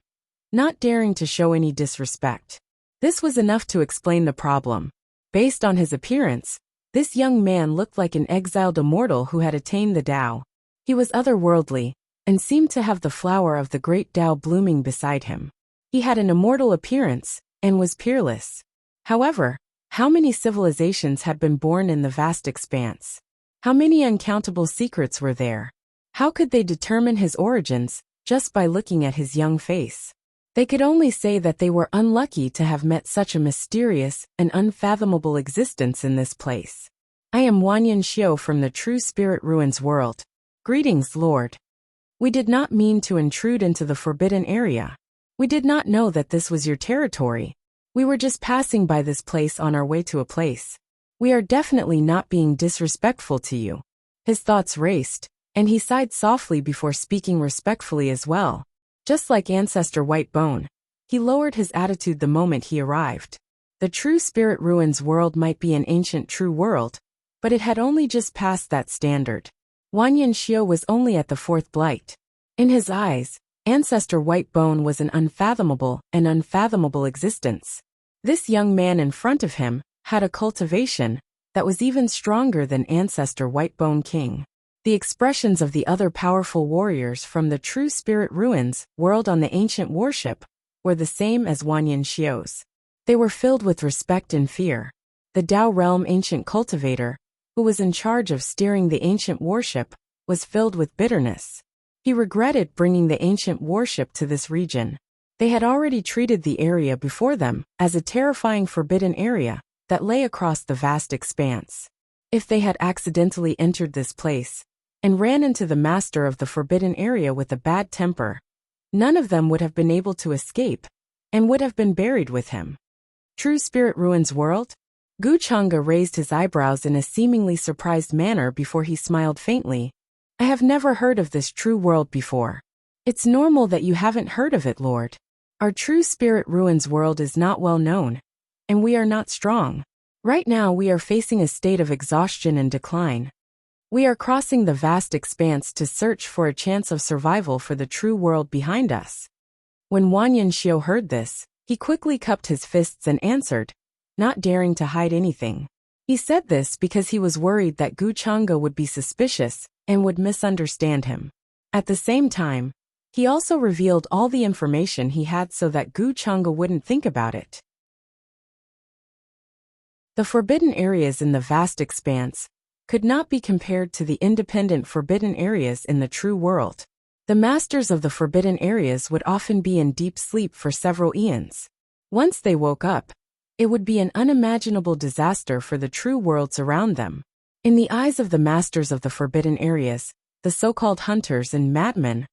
not daring to show any disrespect. This was enough to explain the problem. Based on his appearance, this young man looked like an exiled immortal who had attained the Tao. He was otherworldly, and seemed to have the flower of the great Tao blooming beside him. He had an immortal appearance, and was peerless. However, how many civilizations had been born in the vast expanse? How many uncountable secrets were there? How could they determine his origins, just by looking at his young face? They could only say that they were unlucky to have met such a mysterious and unfathomable existence in this place. I am Wanyan Xiao from the True Spirit Ruins world. Greetings, Lord. We did not mean to intrude into the forbidden area. We did not know that this was your territory. We were just passing by this place on our way to a place. We are definitely not being disrespectful to you. His thoughts raced, and he sighed softly before speaking respectfully as well. Just like Ancestor Whitebone, he lowered his attitude the moment he arrived. The True Spirit Ruins world might be an ancient true world, but it had only just passed that standard. Wanyan Xiao was only at the fourth blight. In his eyes, Ancestor Whitebone was an unfathomable existence. This young man in front of him had a cultivation that was even stronger than Ancestor Whitebone King. The expressions of the other powerful warriors from the True Spirit Ruins world on the ancient warship were the same as Wanyan Xiao's. They were filled with respect and fear. The Dao Realm ancient cultivator, who was in charge of steering the ancient warship, was filled with bitterness. He regretted bringing the ancient warship to this region. They had already treated the area before them as a terrifying forbidden area that lay across the vast expanse. If they had accidentally entered this place and ran into the master of the forbidden area with a bad temper, none of them would have been able to escape and would have been buried with him. True Spirit Ruins world? Gu Chang'e raised his eyebrows in a seemingly surprised manner before he smiled faintly. I have never heard of this true world before. It's normal that you haven't heard of it, Lord. Our True Spirit Ruins world is not well known, and we are not strong. Right now we are facing a state of exhaustion and decline. We are crossing the vast expanse to search for a chance of survival for the true world behind us. When Wanyan Xiao heard this, he quickly cupped his fists and answered, not daring to hide anything. He said this because he was worried that Gu Chang'e would be suspicious and would misunderstand him. At the same time, he also revealed all the information he had so that Gu Chang'e wouldn't think about it. The forbidden areas in the vast expanse could not be compared to the independent forbidden areas in the true world. The masters of the forbidden areas would often be in deep sleep for several eons. Once they woke up, it would be an unimaginable disaster for the true worlds around them. In the eyes of the masters of the forbidden areas, the so-called hunters and madmen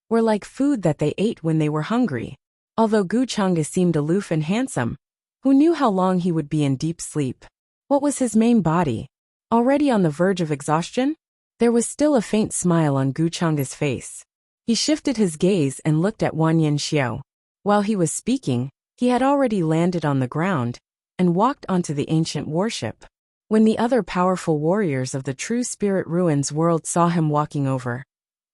were like food that they ate when they were hungry. Although Gu Chang'e seemed aloof and handsome, who knew how long he would be in deep sleep? What was his main body? Already on the verge of exhaustion? There was still a faint smile on Gu Chang'e's face. He shifted his gaze and looked at Wanyan Xiao. While he was speaking, he had already landed on the ground and walked onto the ancient warship. When the other powerful warriors of the True Spirit Ruins world saw him walking over,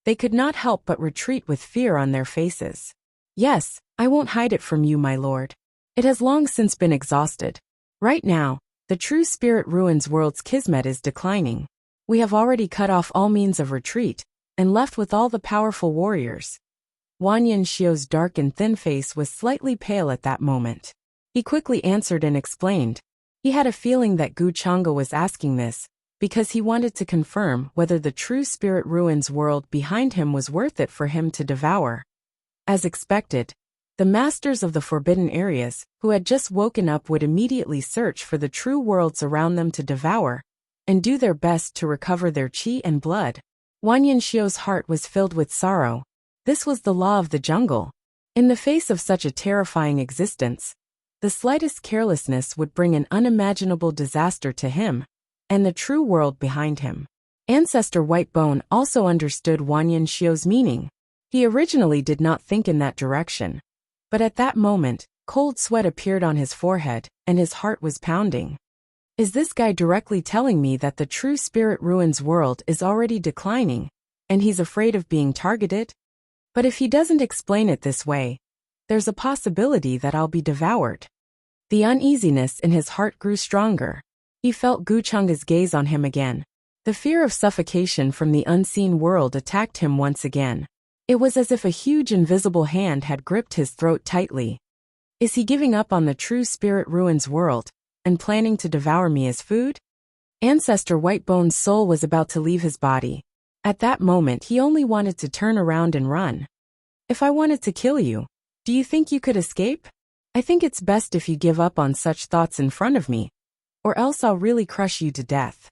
they could not help but retreat with fear on their faces. Yes, I won't hide it from you, my lord. It has long since been exhausted. Right now, the True Spirit Ruins world's kismet is declining. We have already cut off all means of retreat and left with all the powerful warriors. Wanyan Xiao's dark and thin face was slightly pale at that moment. He quickly answered and explained. He had a feeling that Gu Chang'e was asking this because he wanted to confirm whether the True Spirit Ruins world behind him was worth it for him to devour. As expected, the masters of the forbidden areas, who had just woken up, would immediately search for the true worlds around them to devour and do their best to recover their qi and blood. Wanyan Xiao's heart was filled with sorrow. This was the law of the jungle. In the face of such a terrifying existence, the slightest carelessness would bring an unimaginable disaster to him and the true world behind him. Ancestor Whitebone also understood Wanyan Xiao's meaning. He originally did not think in that direction, but at that moment, cold sweat appeared on his forehead and his heart was pounding. Is this guy directly telling me that the True Spirit Ruins world is already declining and he's afraid of being targeted? But if he doesn't explain it this way, there's a possibility that I'll be devoured. The uneasiness in his heart grew stronger. He felt Gu Chang'e's gaze on him again. The fear of suffocation from the unseen world attacked him once again. It was as if a huge invisible hand had gripped his throat tightly. Is he giving up on the True Spirit Ruins world and planning to devour me as food? Ancestor Whitebone's soul was about to leave his body. At that moment he only wanted to turn around and run. If I wanted to kill you, do you think you could escape? I think it's best if you give up on such thoughts in front of me, or else I'll really crush you to death.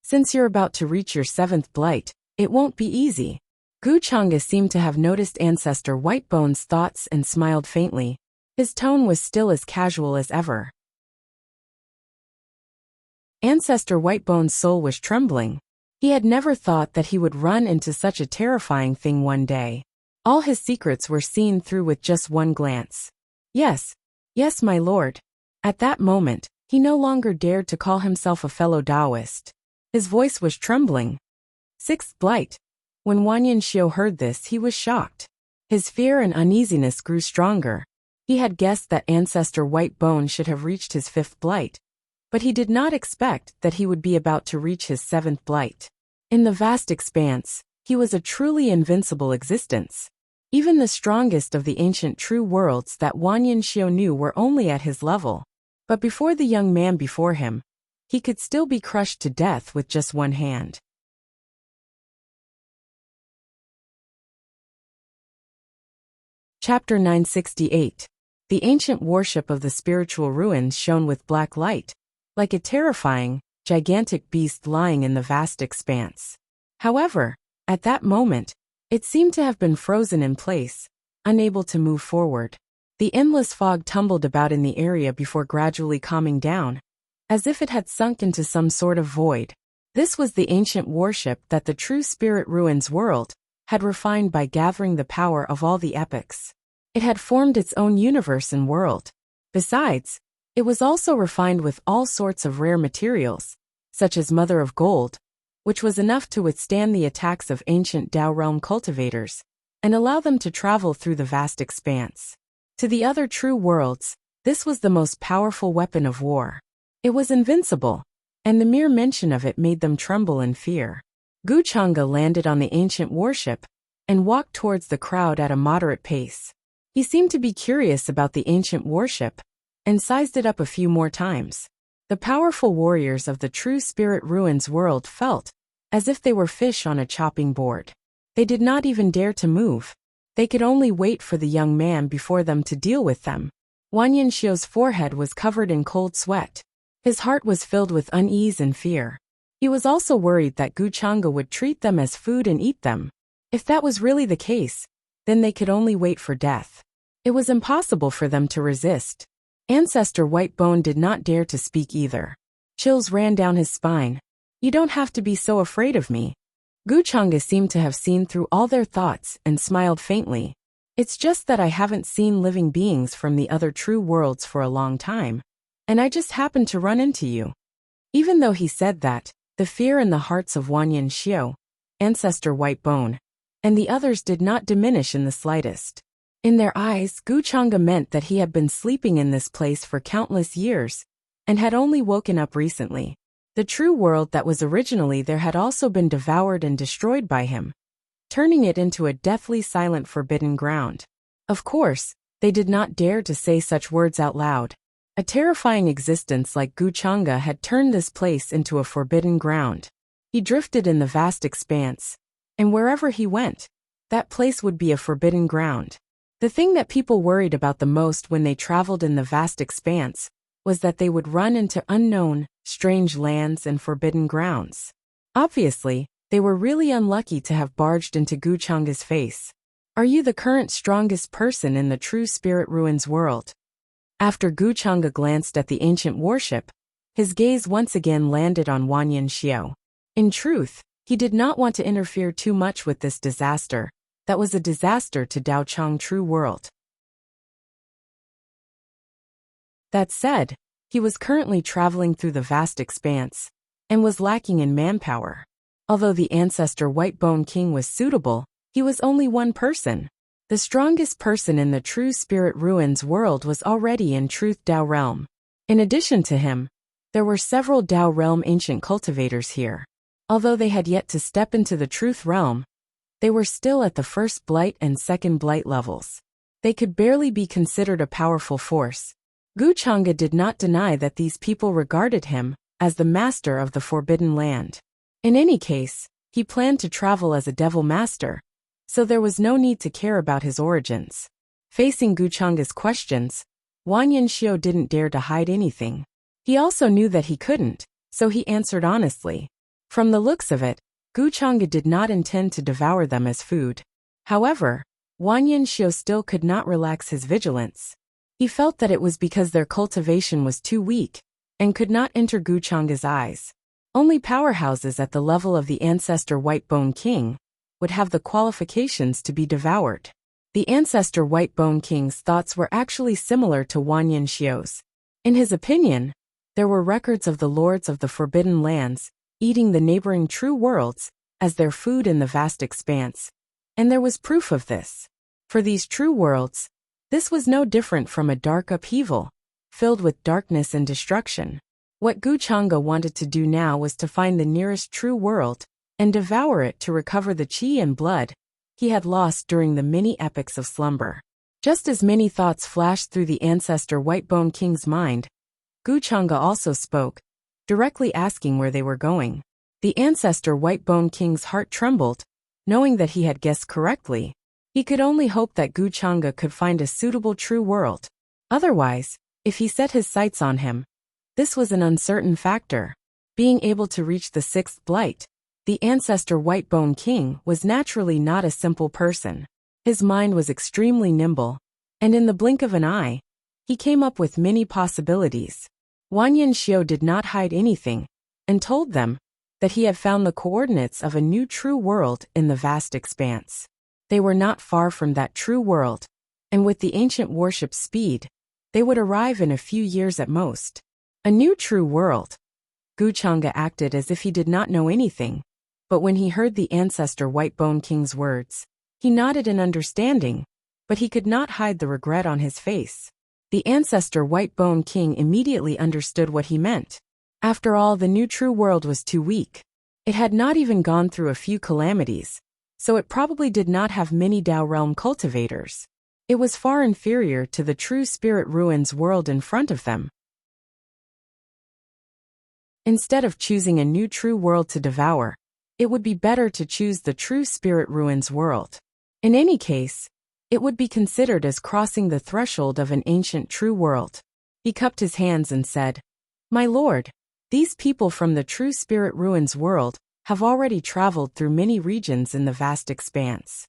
Since you're about to reach your 7th blight, it won't be easy. Guchanga seemed to have noticed Ancestor Whitebone's thoughts and smiled faintly. His tone was still as casual as ever. Ancestor Whitebone's soul was trembling. He had never thought that he would run into such a terrifying thing one day. All his secrets were seen through with just one glance. Yes, yes, my lord. At that moment, he no longer dared to call himself a fellow Taoist. His voice was trembling. 6th blight. When Wanyanxiu heard this, he was shocked. His fear and uneasiness grew stronger. He had guessed that Ancestor Whitebone should have reached his 5th blight, but he did not expect that he would be about to reach his 7th blight. In the vast expanse, he was a truly invincible existence. Even the strongest of the ancient true worlds that Wanyanxiu knew were only at his level. But before the young man before him, he could still be crushed to death with just one hand. Chapter 968. The ancient worship of the spiritual ruins shone with black light, like a terrifying, gigantic beast lying in the vast expanse. However, at that moment, it seemed to have been frozen in place, unable to move forward. The endless fog tumbled about in the area before gradually calming down, as if it had sunk into some sort of void. This was the ancient worship that the true spirit ruins world had refined by gathering the power of all the epochs. It had formed its own universe and world. Besides, it was also refined with all sorts of rare materials, such as mother of gold, which was enough to withstand the attacks of ancient Dao realm cultivators, and allow them to travel through the vast expanse. To the other true worlds, this was the most powerful weapon of war. It was invincible, and the mere mention of it made them tremble in fear. Guchanga landed on the ancient warship and walked towards the crowd at a moderate pace. He seemed to be curious about the ancient warship and sized it up a few more times. The powerful warriors of the true spirit ruins world felt as if they were fish on a chopping board. They did not even dare to move. They could only wait for the young man before them to deal with them. Wanyanxiu's forehead was covered in cold sweat. His heart was filled with unease and fear. He was also worried that Guchanga would treat them as food and eat them. If that was really the case, then they could only wait for death. It was impossible for them to resist. Ancestor Whitebone did not dare to speak either. Chills ran down his spine. You don't have to be so afraid of me. Guchanga seemed to have seen through all their thoughts and smiled faintly. It's just that I haven't seen living beings from the other true worlds for a long time, and I just happened to run into you. Even though he said that, the fear in the hearts of Wanyanxiu, Ancestor Whitebone, and the others did not diminish in the slightest. In their eyes, Guchanga meant that he had been sleeping in this place for countless years, and had only woken up recently. The true world that was originally there had also been devoured and destroyed by him, turning it into a deathly silent forbidden ground. Of course, they did not dare to say such words out loud. A terrifying existence like Guchanga had turned this place into a forbidden ground. He drifted in the vast expanse, and wherever he went, that place would be a forbidden ground. The thing that people worried about the most when they traveled in the vast expanse was that they would run into unknown, strange lands and forbidden grounds. Obviously, they were really unlucky to have barged into Guchanga's face. Are you the current strongest person in the true spirit ruins world? After Guchanga glanced at the ancient warship, his gaze once again landed on Wanyanxiu. In truth, he did not want to interfere too much with this disaster. That was a disaster to Daochang true world. That said, he was currently traveling through the vast expanse, and was lacking in manpower. Although the ancestor Whitebone King was suitable, he was only one person. The strongest person in the true spirit ruins world was already in Truth Dao realm. In addition to him, there were several Dao realm ancient cultivators here. Although they had yet to step into the Truth realm, they were still at the first blight and second blight levels. They could barely be considered a powerful force. Guchanga did not deny that these people regarded him as the master of the Forbidden Land. In any case, he planned to travel as a devil master, so there was no need to care about his origins. Facing Guchanga's questions, Wanyanxiu didn't dare to hide anything. He also knew that he couldn't, so he answered honestly. From the looks of it, Gu Chang'e did not intend to devour them as food. However, Wang Yanxiu still could not relax his vigilance. He felt that it was because their cultivation was too weak and could not enter Gu Chang'e's eyes. Only powerhouses at the level of the ancestor White Bone King would have the qualifications to be devoured. The ancestor White Bone King's thoughts were actually similar to Wang Yanxiu's. In his opinion, there were records of the lords of the Forbidden Lands eating the neighboring true worlds as their food in the vast expanse, and there was proof of this. For these true worlds, this was no different from a dark upheaval, filled with darkness and destruction. What Gu Chang'e wanted to do now was to find the nearest true world and devour it to recover the qi and blood he had lost during the many epochs of slumber. Just as many thoughts flashed through the ancestor White Bone King's mind, Gu Chang'e also spoke, directly asking where they were going. The ancestor White Bone King's heart trembled, knowing that he had guessed correctly. He could only hope that Gu Chang'e could find a suitable true world. Otherwise, if he set his sights on him, this was an uncertain factor. Being able to reach the sixth blight, the ancestor White Bone King was naturally not a simple person. His mind was extremely nimble, and in the blink of an eye, he came up with many possibilities. Wang Yanxiu did not hide anything, and told them that he had found the coordinates of a new true world in the vast expanse. They were not far from that true world, and with the ancient warship's speed, they would arrive in a few years at most. A new true world. Gu Chang'e acted as if he did not know anything, but when he heard the ancestor White Bone King's words, he nodded in understanding, but he could not hide the regret on his face. The ancestor White Bone King immediately understood what he meant. After all, the new true world was too weak. It had not even gone through a few calamities, so it probably did not have many Dao realm cultivators. It was far inferior to the true spirit ruins world in front of them. Instead of choosing a new true world to devour, it would be better to choose the true spirit ruins world. In any case, it would be considered as crossing the threshold of an ancient true world. He cupped his hands and said, "My lord, these people from the true spirit ruins world have already traveled through many regions in the vast expanse.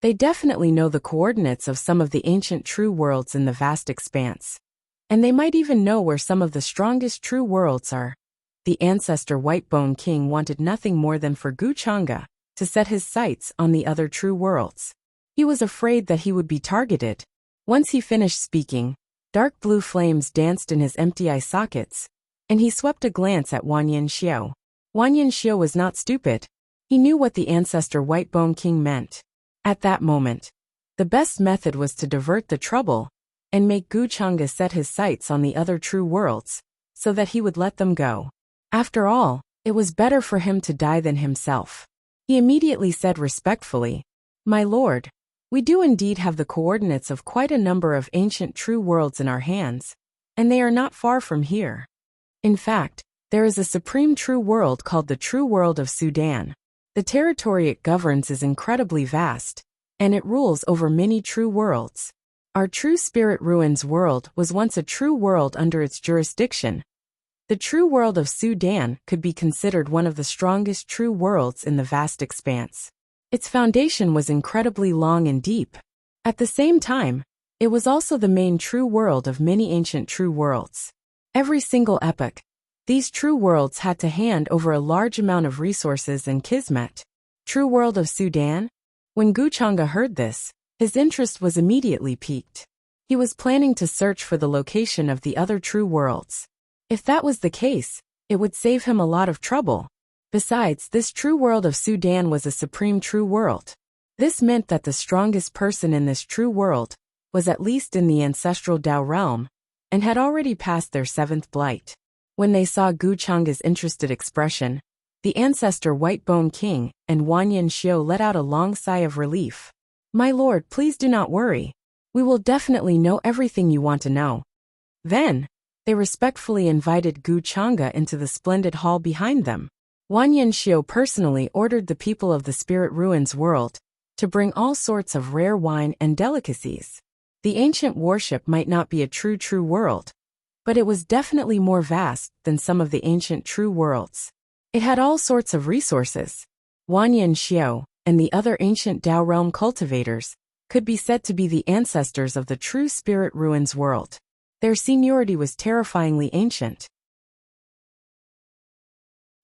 They definitely know the coordinates of some of the ancient true worlds in the vast expanse, and they might even know where some of the strongest true worlds are." The ancestor White Bone King wanted nothing more than for Gu Chang'e to set his sights on the other true worlds. He was afraid that he would be targeted. Once he finished speaking, dark blue flames danced in his empty eye sockets, and he swept a glance at Wang Yanxiu. Wang Yanxiu was not stupid. He knew what the ancestor White Bone King meant. At that moment, the best method was to divert the trouble and make Gu Chang'e set his sights on the other true worlds, so that he would let them go. After all, it was better for him to die than himself. He immediately said respectfully, "My lord, we do indeed have the coordinates of quite a number of ancient true worlds in our hands, and they are not far from here. In fact, there is a supreme true world called the True World of Sudan. The territory it governs is incredibly vast, and it rules over many true worlds. Our true spirit ruins world was once a true world under its jurisdiction. The true world of Sudan could be considered one of the strongest true worlds in the vast expanse. Its foundation was incredibly long and deep. At the same time, it was also the main true world of many ancient true worlds. Every single epoch, these true worlds had to hand over a large amount of resources and kismet. True world of Sudan? When Gu Chang'e heard this, his interest was immediately piqued. He was planning to search for the location of the other true worlds. If that was the case, it would save him a lot of trouble. Besides, this true world of Sudan was a supreme true world. This meant that the strongest person in this true world was at least in the ancestral Dao realm, and had already passed their seventh blight. When they saw Gu Chang'e's interested expression, the ancestor White Bone King and Wang Yanxiu let out a long sigh of relief. "My lord, please do not worry. We will definitely know everything you want to know." Then, they respectfully invited Gu Chang'e into the splendid hall behind them. Wang Yanxiu personally ordered the people of the Spirit Ruins world to bring all sorts of rare wine and delicacies. The ancient warship might not be a true world, but it was definitely more vast than some of the ancient true worlds. It had all sorts of resources. Wanyan Xiao and the other ancient Dao realm cultivators could be said to be the ancestors of the true spirit ruins world. Their seniority was terrifyingly ancient.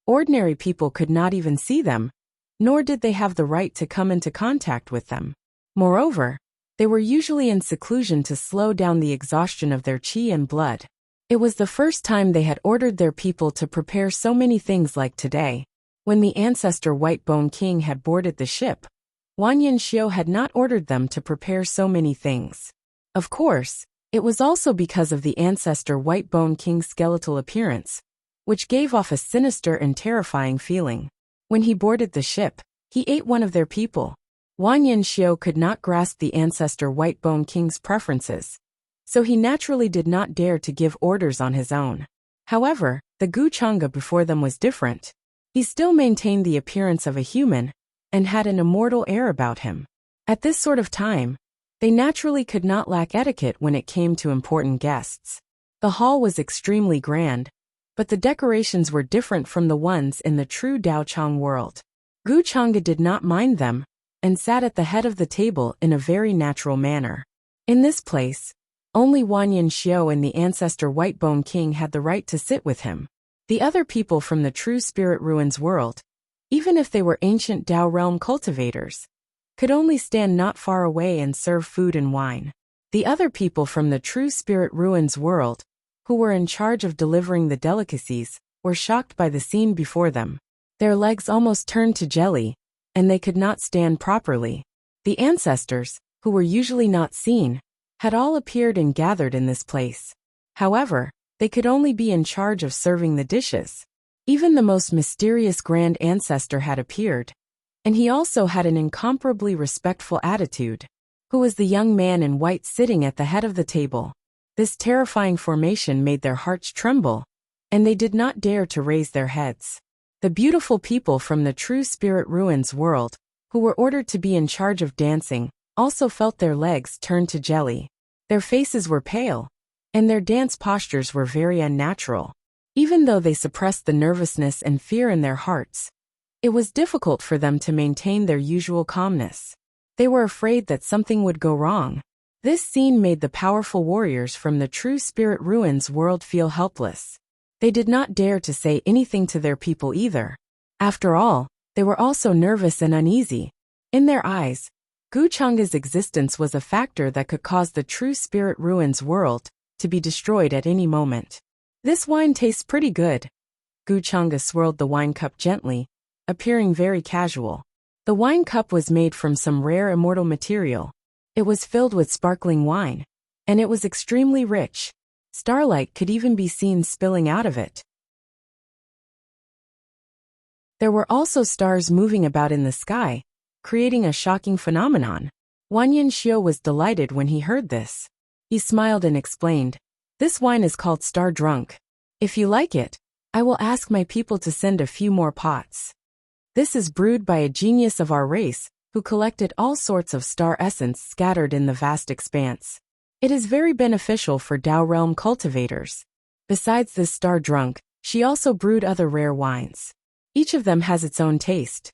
Ordinary people could not even see them, nor did they have the right to come into contact with them. Moreover, they were usually in seclusion to slow down the exhaustion of their qi and blood. It was the first time they had ordered their people to prepare so many things like today. When the ancestor White Bone King had boarded the ship, Wanyan Xiao had not ordered them to prepare so many things. Of course, it was also because of the ancestor White Bone King's skeletal appearance, which gave off a sinister and terrifying feeling. When he boarded the ship, he ate one of their people. Wanyan Xiao could not grasp the ancestor White Bone King's preferences, so he naturally did not dare to give orders on his own. However, the Gu Chang'e before them was different. He still maintained the appearance of a human, and had an immortal air about him. At this sort of time, they naturally could not lack etiquette when it came to important guests. The hall was extremely grand, but the decorations were different from the ones in the true Daochang world. Gu Chang'e did not mind them, and sat at the head of the table in a very natural manner. In this place, only Wanyan Xiao and the ancestor White Bone King had the right to sit with him. The other people from the true spirit ruins world, even if they were ancient Dao realm cultivators, could only stand not far away and serve food and wine. The other people from the true spirit ruins world, who were in charge of delivering the delicacies, were shocked by the scene before them. Their legs almost turned to jelly, and they could not stand properly. The ancestors, who were usually not seen, had all appeared and gathered in this place. However, they could only be in charge of serving the dishes. Even the most mysterious grand ancestor had appeared, and he also had an incomparably respectful attitude. Who was the young man in white sitting at the head of the table? This terrifying formation made their hearts tremble, and they did not dare to raise their heads. The beautiful people from the true spirit ruins world, who were ordered to be in charge of dancing, also felt their legs turn to jelly. Their faces were pale, and their dance postures were very unnatural. Even though they suppressed the nervousness and fear in their hearts, it was difficult for them to maintain their usual calmness. They were afraid that something would go wrong. This scene made the powerful warriors from the true spirit ruins world feel helpless. They did not dare to say anything to their people either. After all, they were also nervous and uneasy. In their eyes, Gu Chang'e's existence was a factor that could cause the true spirit ruins world to be destroyed at any moment. This wine tastes pretty good. Gu Chang'e swirled the wine cup gently, appearing very casual. The wine cup was made from some rare immortal material. It was filled with sparkling wine, and it was extremely rich. Starlight could even be seen spilling out of it. There were also stars moving about in the sky, creating a shocking phenomenon. Wanyan Xiao was delighted when he heard this. He smiled and explained, "This wine is called Star Drunk. If you like it, I will ask my people to send a few more pots. This is brewed by a genius of our race, who collected all sorts of star essence scattered in the vast expanse. It is very beneficial for Dao realm cultivators. Besides this Star Drunk, she also brewed other rare wines. Each of them has its own taste.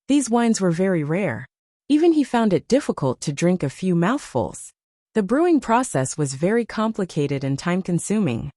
These wines were very rare. Even he found it difficult to drink a few mouthfuls. The brewing process was very complicated and time-consuming."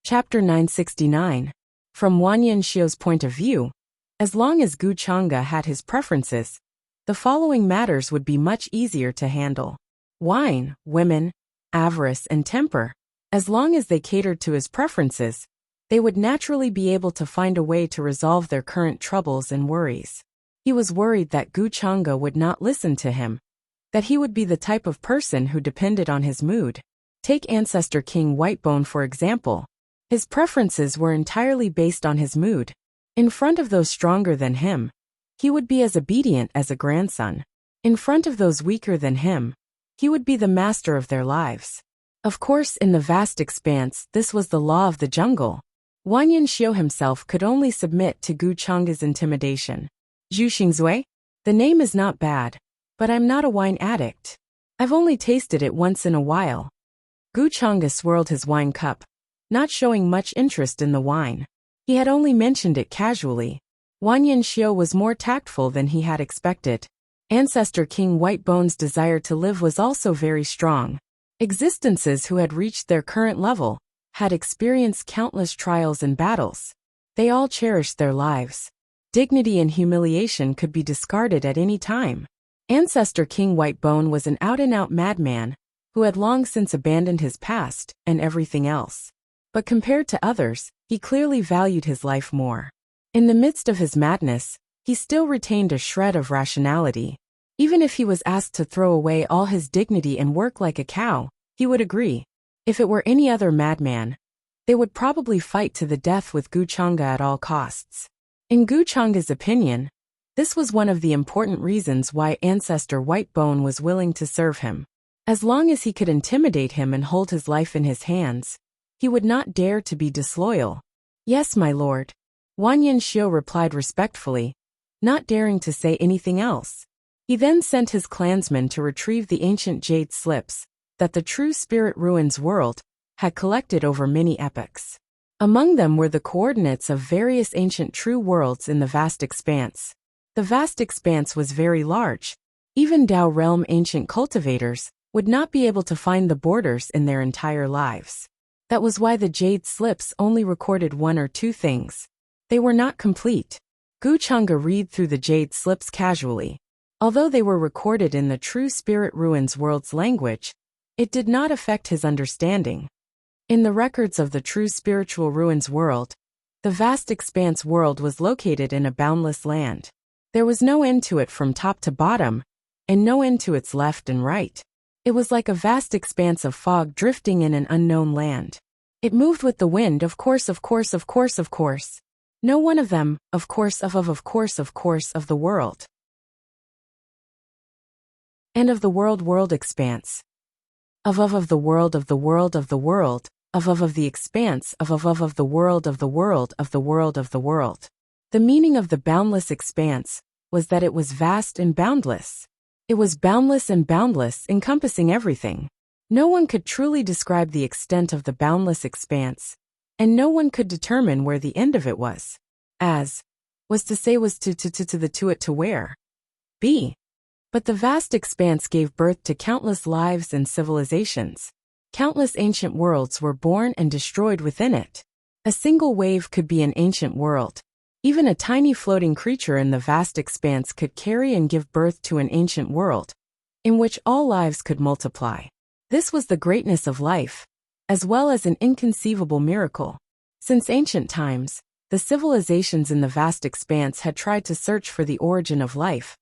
Chapter 969. From Wanyan Xiao's point of view, as long as Gu Chang'e had his preferences, the following matters would be much easier to handle. Wine, women, avarice, and temper. As long as they catered to his preferences, they would naturally be able to find a way to resolve their current troubles and worries. He was worried that Gu Chang'e would not listen to him, that he would be the type of person who depended on his mood. Take Ancestor King Whitebone for example. His preferences were entirely based on his mood. In front of those stronger than him, he would be as obedient as a grandson. In front of those weaker than him, he would be the master of their lives. Of course, in the vast expanse, this was the law of the jungle. Wanyan Xiao himself could only submit to Gu Chang'e's intimidation. Zhu Xingzui? The name is not bad, but I'm not a wine addict. I've only tasted it once in a while. Gu Chang'e swirled his wine cup, not showing much interest in the wine. He had only mentioned it casually. Wan Yanxiu was more tactful than he had expected. Ancestor King Whitebone's desire to live was also very strong. Existences who had reached their current level had experienced countless trials and battles. They all cherished their lives. Dignity and humiliation could be discarded at any time. Ancestor King Whitebone was an out-and-out madman who had long since abandoned his past and everything else. But compared to others, he clearly valued his life more. In the midst of his madness, he still retained a shred of rationality. Even if he was asked to throw away all his dignity and work like a cow, he would agree. If it were any other madman, they would probably fight to the death with Gu Chang'e at all costs. In Gu Chang'e's opinion, this was one of the important reasons why Ancestor Whitebone was willing to serve him. As long as he could intimidate him and hold his life in his hands, he would not dare to be disloyal. Yes, my lord. Wan Yanxiu replied respectfully, not daring to say anything else. He then sent his clansmen to retrieve the ancient jade slips that the True Spirit Ruins world had collected over many epochs. Among them were the coordinates of various ancient true worlds in the vast expanse. The vast expanse was very large. Even Dao Realm ancient cultivators would not be able to find the borders in their entire lives. That was why the jade slips only recorded one or two things. They were not complete. Gu Chang'e read through the jade slips casually. Although they were recorded in the True Spirit Ruins world's language, it did not affect his understanding. In the records of the True Spiritual Ruins world, the vast expanse world was located in a boundless land. There was no end to it from top to bottom, and no end to its left and right. It was like a vast expanse of fog drifting in an unknown land. It moved with the wind, of course. No one of them, of course of the world. And of the world expanse. Of the world of the world of the world, of the expanse, of the world of the world of the world of the world. The meaning of the boundless expanse was that it was vast and boundless. It was boundless and boundless, encompassing everything. No one could truly describe the extent of the boundless expanse, and no one could determine where the end of it was. Was to where? Be. But the vast expanse gave birth to countless lives and civilizations. Countless ancient worlds were born and destroyed within it. A single wave could be an ancient world. Even a tiny floating creature in the vast expanse could carry and give birth to an ancient world, in which all lives could multiply. This was the greatness of life, as well as an inconceivable miracle. Since ancient times, the civilizations in the vast expanse had tried to search for the origin of life,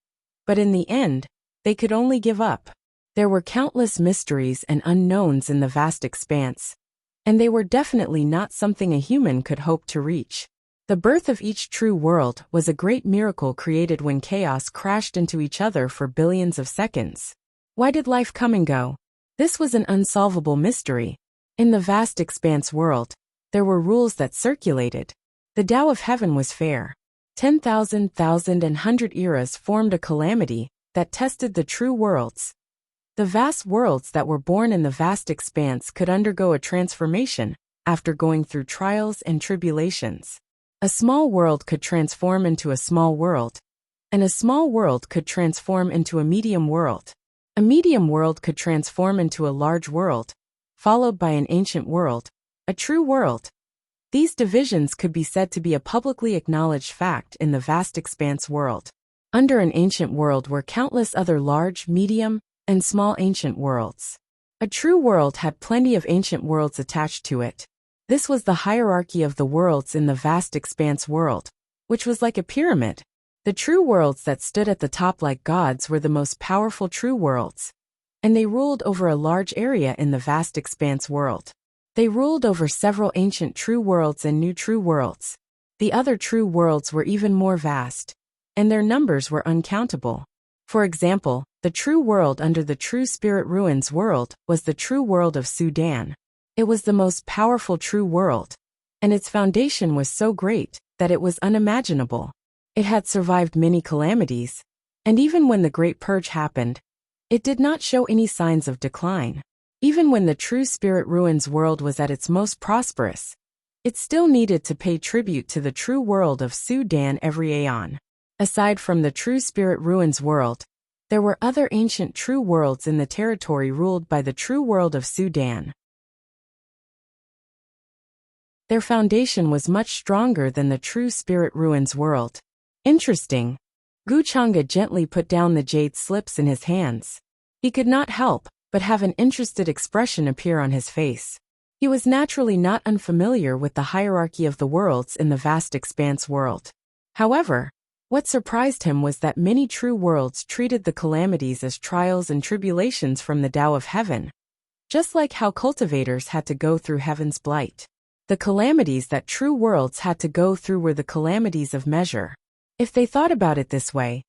but in the end, they could only give up. There were countless mysteries and unknowns in the vast expanse, and they were definitely not something a human could hope to reach. The birth of each true world was a great miracle created when chaos crashed into each other for billions of seconds. Why did life come and go? This was an unsolvable mystery. In the vast expanse world, there were rules that circulated. The Tao of Heaven was fair. 10,000, 1,000 and 100 eras formed a calamity that tested the true worlds. The vast worlds that were born in the vast expanse could undergo a transformation after going through trials and tribulations. A small world could transform into a small world, and a small world could transform into a medium world. A medium world could transform into a large world, followed by an ancient world, a true world. These divisions could be said to be a publicly acknowledged fact in the vast expanse world. Under an ancient world were countless other large, medium, and small ancient worlds. A true world had plenty of ancient worlds attached to it. This was the hierarchy of the worlds in the vast expanse world, which was like a pyramid. The true worlds that stood at the top like gods were the most powerful true worlds, and they ruled over a large area in the vast expanse world. They ruled over several ancient true worlds and new true worlds. The other true worlds were even more vast, and their numbers were uncountable. For example, the true world under the True Spirit Ruins world was the true world of Sudan. It was the most powerful true world, and its foundation was so great that it was unimaginable. It had survived many calamities, and even when the Great Purge happened, it did not show any signs of decline. Even when the True Spirit Ruins world was at its most prosperous, it still needed to pay tribute to the true world of Sudan every aeon. Aside from the True Spirit Ruins world, there were other ancient true worlds in the territory ruled by the true world of Sudan. Their foundation was much stronger than the True Spirit Ruins world. Interesting. Guchanga gently put down the jade slips in his hands. He could not help but have an interested expression appear on his face. He was naturally not unfamiliar with the hierarchy of the worlds in the vast expanse world. However, what surprised him was that many true worlds treated the calamities as trials and tribulations from the Tao of heaven, just like how cultivators had to go through heaven's blight. The calamities that true worlds had to go through were the calamities of measure. If they thought about it this way,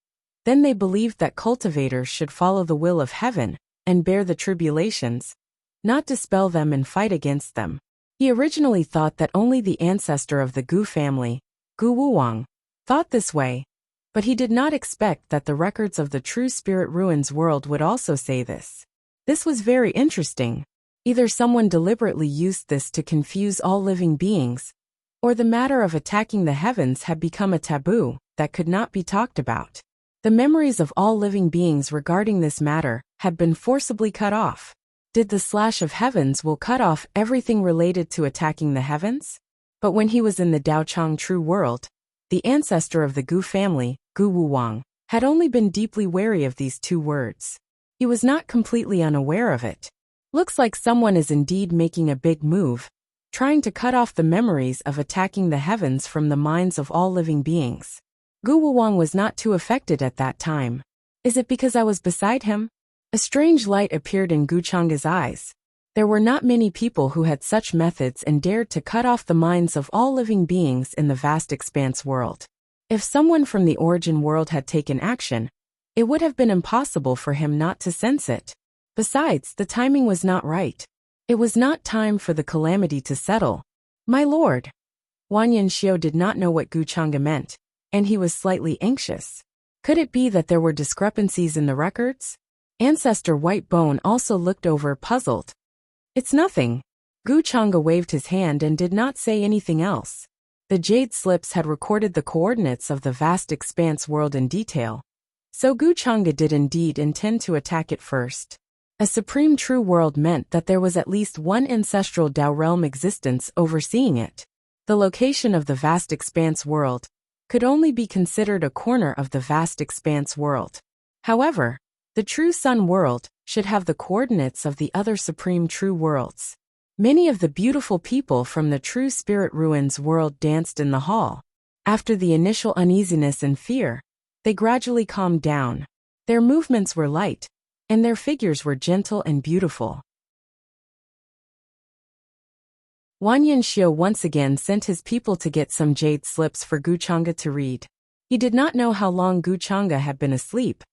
then they believed that cultivators should follow the will of heaven and bear the tribulations, not dispel them and fight against them. He originally thought that only the ancestor of the Gu family, Gu Wuwang, thought this way, but he did not expect that the records of the True Spirit Ruins world would also say this. This was very interesting. Either someone deliberately used this to confuse all living beings, or the matter of attacking the heavens had become a taboo that could not be talked about. The memories of all living beings regarding this matter had been forcibly cut off. Did the slash of heavens will cut off everything related to attacking the heavens? But when he was in the Daochang true world, the ancestor of the Gu family, Gu Wuwang, had only been deeply wary of these two words. He was not completely unaware of it. Looks like someone is indeed making a big move, trying to cut off the memories of attacking the heavens from the minds of all living beings. Gu Wuwang was not too affected at that time. Is it because I was beside him? A strange light appeared in Guchanga's eyes. There were not many people who had such methods and dared to cut off the minds of all living beings in the vast expanse world. If someone from the origin world had taken action, it would have been impossible for him not to sense it. Besides, the timing was not right. It was not time for the calamity to settle. My lord. Wanyan Xiao did not know what Guchanga meant, and he was slightly anxious. Could it be that there were discrepancies in the records? Ancestor White Bone also looked over, puzzled. It's nothing. Guchanga waved his hand and did not say anything else. The jade slips had recorded the coordinates of the vast expanse world in detail, so Guchanga did indeed intend to attack it first. A supreme true world meant that there was at least one ancestral Tao realm existence overseeing it. The location of the vast expanse world could only be considered a corner of the vast expanse world. However, the true sun world should have the coordinates of the other supreme true worlds. Many of the beautiful people from the True Spirit Ruins world danced in the hall. After the initial uneasiness and fear, they gradually calmed down. Their movements were light, and their figures were gentle and beautiful. Wanyan Xiao once again sent his people to get some jade slips for Guchanga to read. He did not know how long Guchanga had been asleep,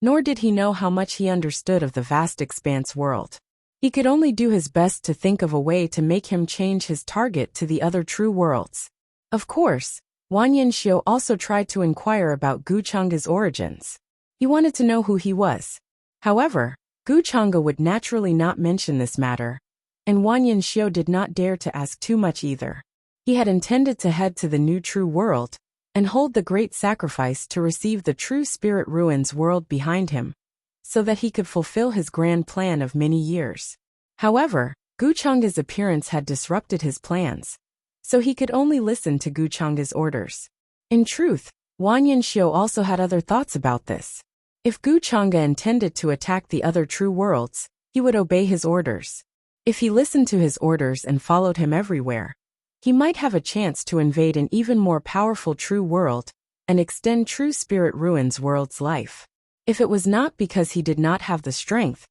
nor did he know how much he understood of the vast expanse world. He could only do his best to think of a way to make him change his target to the other true worlds. Of course, Wanyan Xiao also tried to inquire about Guchanga's origins. He wanted to know who he was. However, Guchanga would naturally not mention this matter, and Wanyan Xiao did not dare to ask too much either. He had intended to head to the new true world and hold the great sacrifice to receive the True Spirit Ruins world behind him, so that he could fulfill his grand plan of many years. However, Guchanga's appearance had disrupted his plans, so he could only listen to Guchanga's orders. In truth, Wanyan Xiao also had other thoughts about this. If Guchanga intended to attack the other true worlds, he would obey his orders. If he listened to his orders and followed him everywhere, he might have a chance to invade an even more powerful true world and extend True Spirit Ruins world's life. If it was not because he did not have the strength,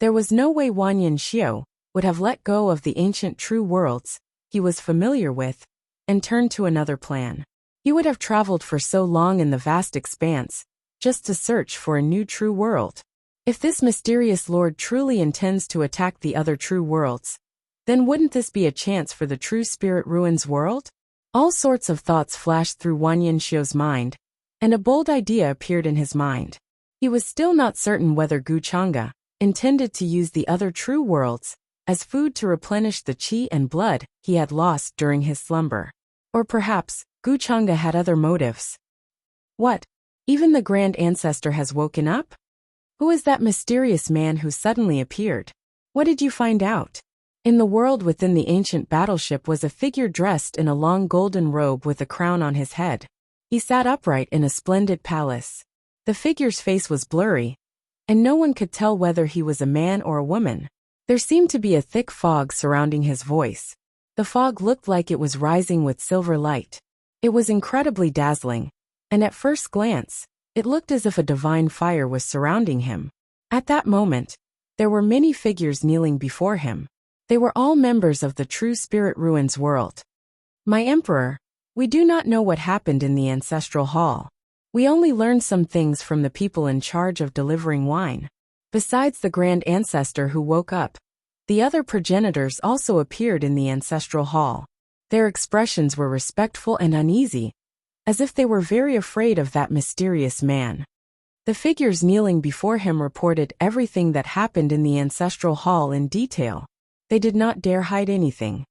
there was no way Wanyan Xiao would have let go of the ancient true worlds he was familiar with and turned to another plan. He would have traveled for so long in the vast expanse just to search for a new true world. If this mysterious lord truly intends to attack the other true worlds, then wouldn't this be a chance for the True Spirit Ruins world? All sorts of thoughts flashed through Wanyan Xiao's mind, and a bold idea appeared in his mind. He was still not certain whether Guchanga intended to use the other true worlds as food to replenish the qi and blood he had lost during his slumber. Or perhaps, Guchanga had other motives. What? Even the Grand Ancestor has woken up? Who is that mysterious man who suddenly appeared? What did you find out? In the world within the ancient battleship was a figure dressed in a long golden robe with a crown on his head. He sat upright in a splendid palace. The figure's face was blurry, and no one could tell whether he was a man or a woman. There seemed to be a thick fog surrounding his voice. The fog looked like it was rising with silver light. It was incredibly dazzling, and at first glance, it looked as if a divine fire was surrounding him. At that moment, there were many figures kneeling before him. They were all members of the True Spirit Ruins world. My Emperor, we do not know what happened in the ancestral hall. We only learned some things from the people in charge of delivering wine. Besides the Grand Ancestor who woke up, the other progenitors also appeared in the ancestral hall. Their expressions were respectful and uneasy, as if they were very afraid of that mysterious man. The figures kneeling before him reported everything that happened in the ancestral hall in detail. They did not dare hide anything.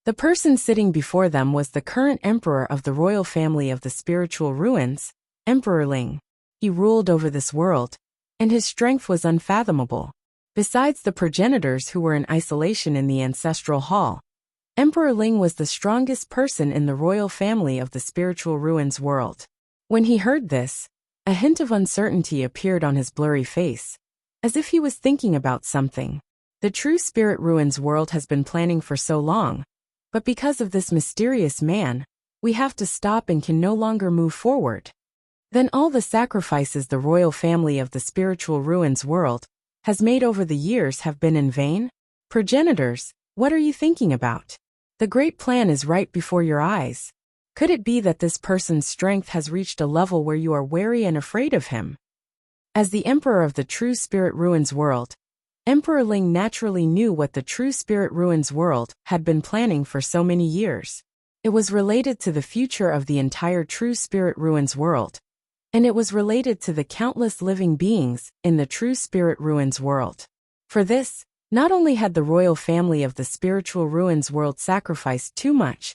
The person sitting before them was the current emperor of the royal family of the spiritual ruins, Emperor Ling. He ruled over this world, and his strength was unfathomable. Besides the progenitors who were in isolation in the ancestral hall, Emperor Ling was the strongest person in the royal family of the spiritual ruins world. When he heard this, a hint of uncertainty appeared on his blurry face, as if he was thinking about something. The True Spirit Ruins world has been planning for so long, but because of this mysterious man, we have to stop and can no longer move forward. Then all the sacrifices the royal family of the spiritual ruins world has made over the years have been in vain? Progenitors, what are you thinking about? The great plan is right before your eyes. Could it be that this person's strength has reached a level where you are wary and afraid of him? As the emperor of the True Spirit Ruins world, Emperor Ling naturally knew what the True Spirit Ruins world had been planning for so many years. It was related to the future of the entire True Spirit Ruins world, and it was related to the countless living beings in the True Spirit Ruins world. For this, not only had the royal family of the Spiritual Ruins world sacrificed too much,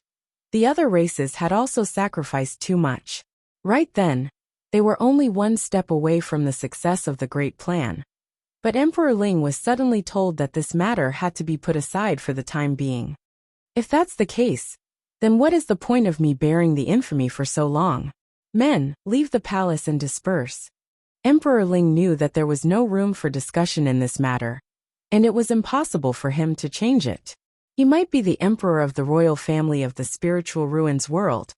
the other races had also sacrificed too much. Right then, they were only one step away from the success of the great plan. But Emperor Ling was suddenly told that this matter had to be put aside for the time being. If that's the case, then what is the point of me bearing the infamy for so long? Men, leave the palace and disperse. Emperor Ling knew that there was no room for discussion in this matter, and it was impossible for him to change it. He might be the emperor of the royal family of the spiritual ruins world,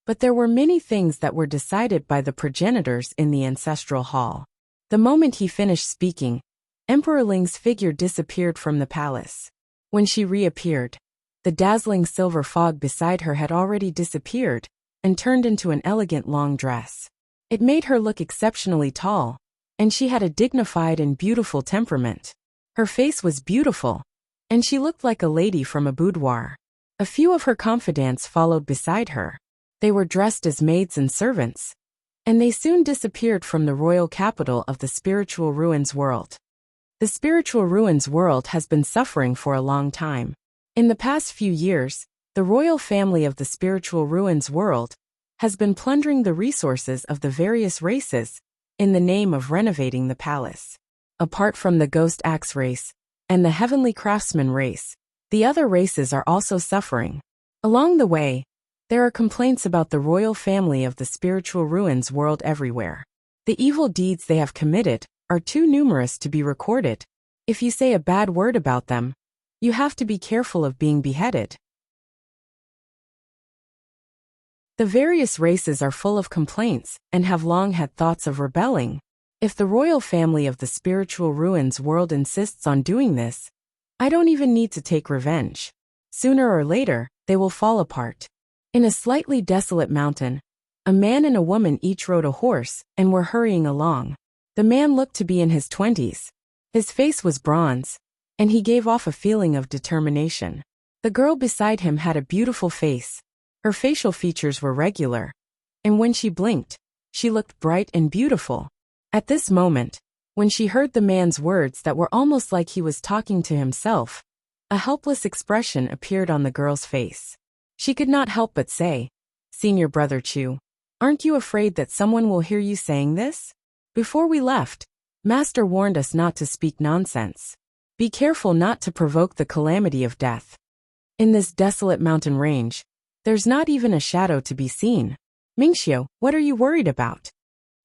but there were many things that were decided by the progenitors in the ancestral hall. The moment he finished speaking, Emperor Ling's figure disappeared from the palace. When she reappeared, the dazzling silver fog beside her had already disappeared and turned into an elegant long dress. It made her look exceptionally tall, and she had a dignified and beautiful temperament. Her face was beautiful, and she looked like a lady from a boudoir. A few of her confidants followed beside her. They were dressed as maids and servants, and they soon disappeared from the royal capital of the Spiritual Ruins world. The Spiritual Ruins world has been suffering for a long time. In the past few years, the royal family of the Spiritual Ruins world has been plundering the resources of the various races in the name of renovating the palace. Apart from the Ghost Axe race and the Heavenly Craftsman race, the other races are also suffering. Along the way, there are complaints about the royal family of the Spiritual Ruins world everywhere. The evil deeds they have committed are too numerous to be recorded. If you say a bad word about them, you have to be careful of being beheaded. The various races are full of complaints and have long had thoughts of rebelling. If the royal family of the Spiritual Ruins world insists on doing this, I don't even need to take revenge. Sooner or later, they will fall apart. In a slightly desolate mountain, a man and a woman each rode a horse and were hurrying along. The man looked to be in his 20s. His face was bronze, and he gave off a feeling of determination. The girl beside him had a beautiful face. Her facial features were regular, and when she blinked, she looked bright and beautiful. At this moment, when she heard the man's words that were almost like he was talking to himself, a helpless expression appeared on the girl's face. She could not help but say, "Senior Brother Chu, aren't you afraid that someone will hear you saying this? Before we left, Master warned us not to speak nonsense. Be careful not to provoke the calamity of death. In this desolate mountain range, there's not even a shadow to be seen. Mingxiu, what are you worried about?"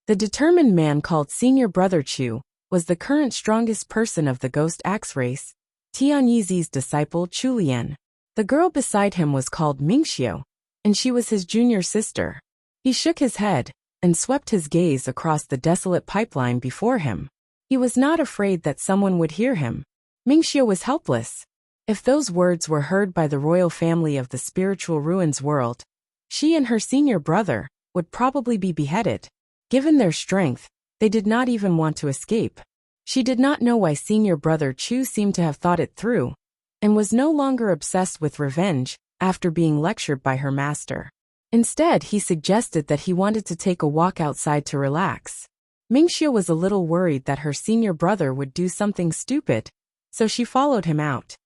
The determined man called Senior Brother Chu was the current strongest person of the Ghost Axe race, Tianyizi's disciple Chu Lian. The girl beside him was called Mingxiu, and she was his junior sister. He shook his head and swept his gaze across the desolate pipeline before him. He was not afraid that someone would hear him. Mingxiu was helpless. If those words were heard by the royal family of the spiritual ruins world, she and her senior brother would probably be beheaded. Given their strength, they did not even want to escape. She did not know why Senior Brother Chu seemed to have thought it through, and was no longer obsessed with revenge after being lectured by her master. Instead, he suggested that he wanted to take a walk outside to relax. Mingxiu was a little worried that her senior brother would do something stupid, so she followed him out.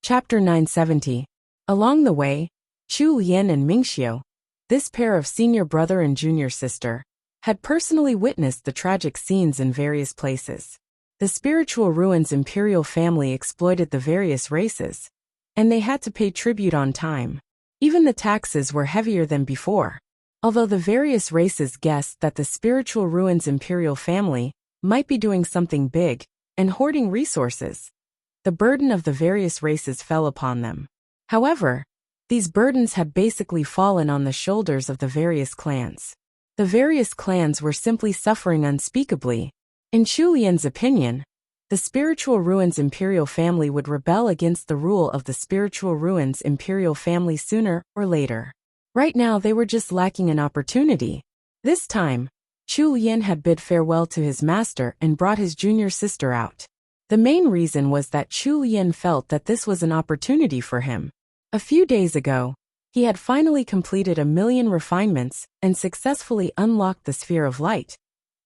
Chapter 970. Along the way, Chu Lian and Mingxiu, this pair of senior brother and junior sister, had personally witnessed the tragic scenes in various places. The spiritual ruins imperial family exploited the various races, and they had to pay tribute on time. Even the taxes were heavier than before. Although the various races guessed that the spiritual ruins imperial family might be doing something big and hoarding resources, the burden of the various races fell upon them. However, these burdens had basically fallen on the shoulders of the various clans. The various clans were simply suffering unspeakably. In Chu Lian's opinion, the spiritual ruins imperial family would rebel against the rule of the spiritual ruins imperial family sooner or later. Right now they were just lacking an opportunity. This time, Chu Lian had bid farewell to his master and brought his junior sister out. The main reason was that Chu Lian felt that this was an opportunity for him. A few days ago, he had finally completed 1,000,000 refinements and successfully unlocked the Sphere of Light,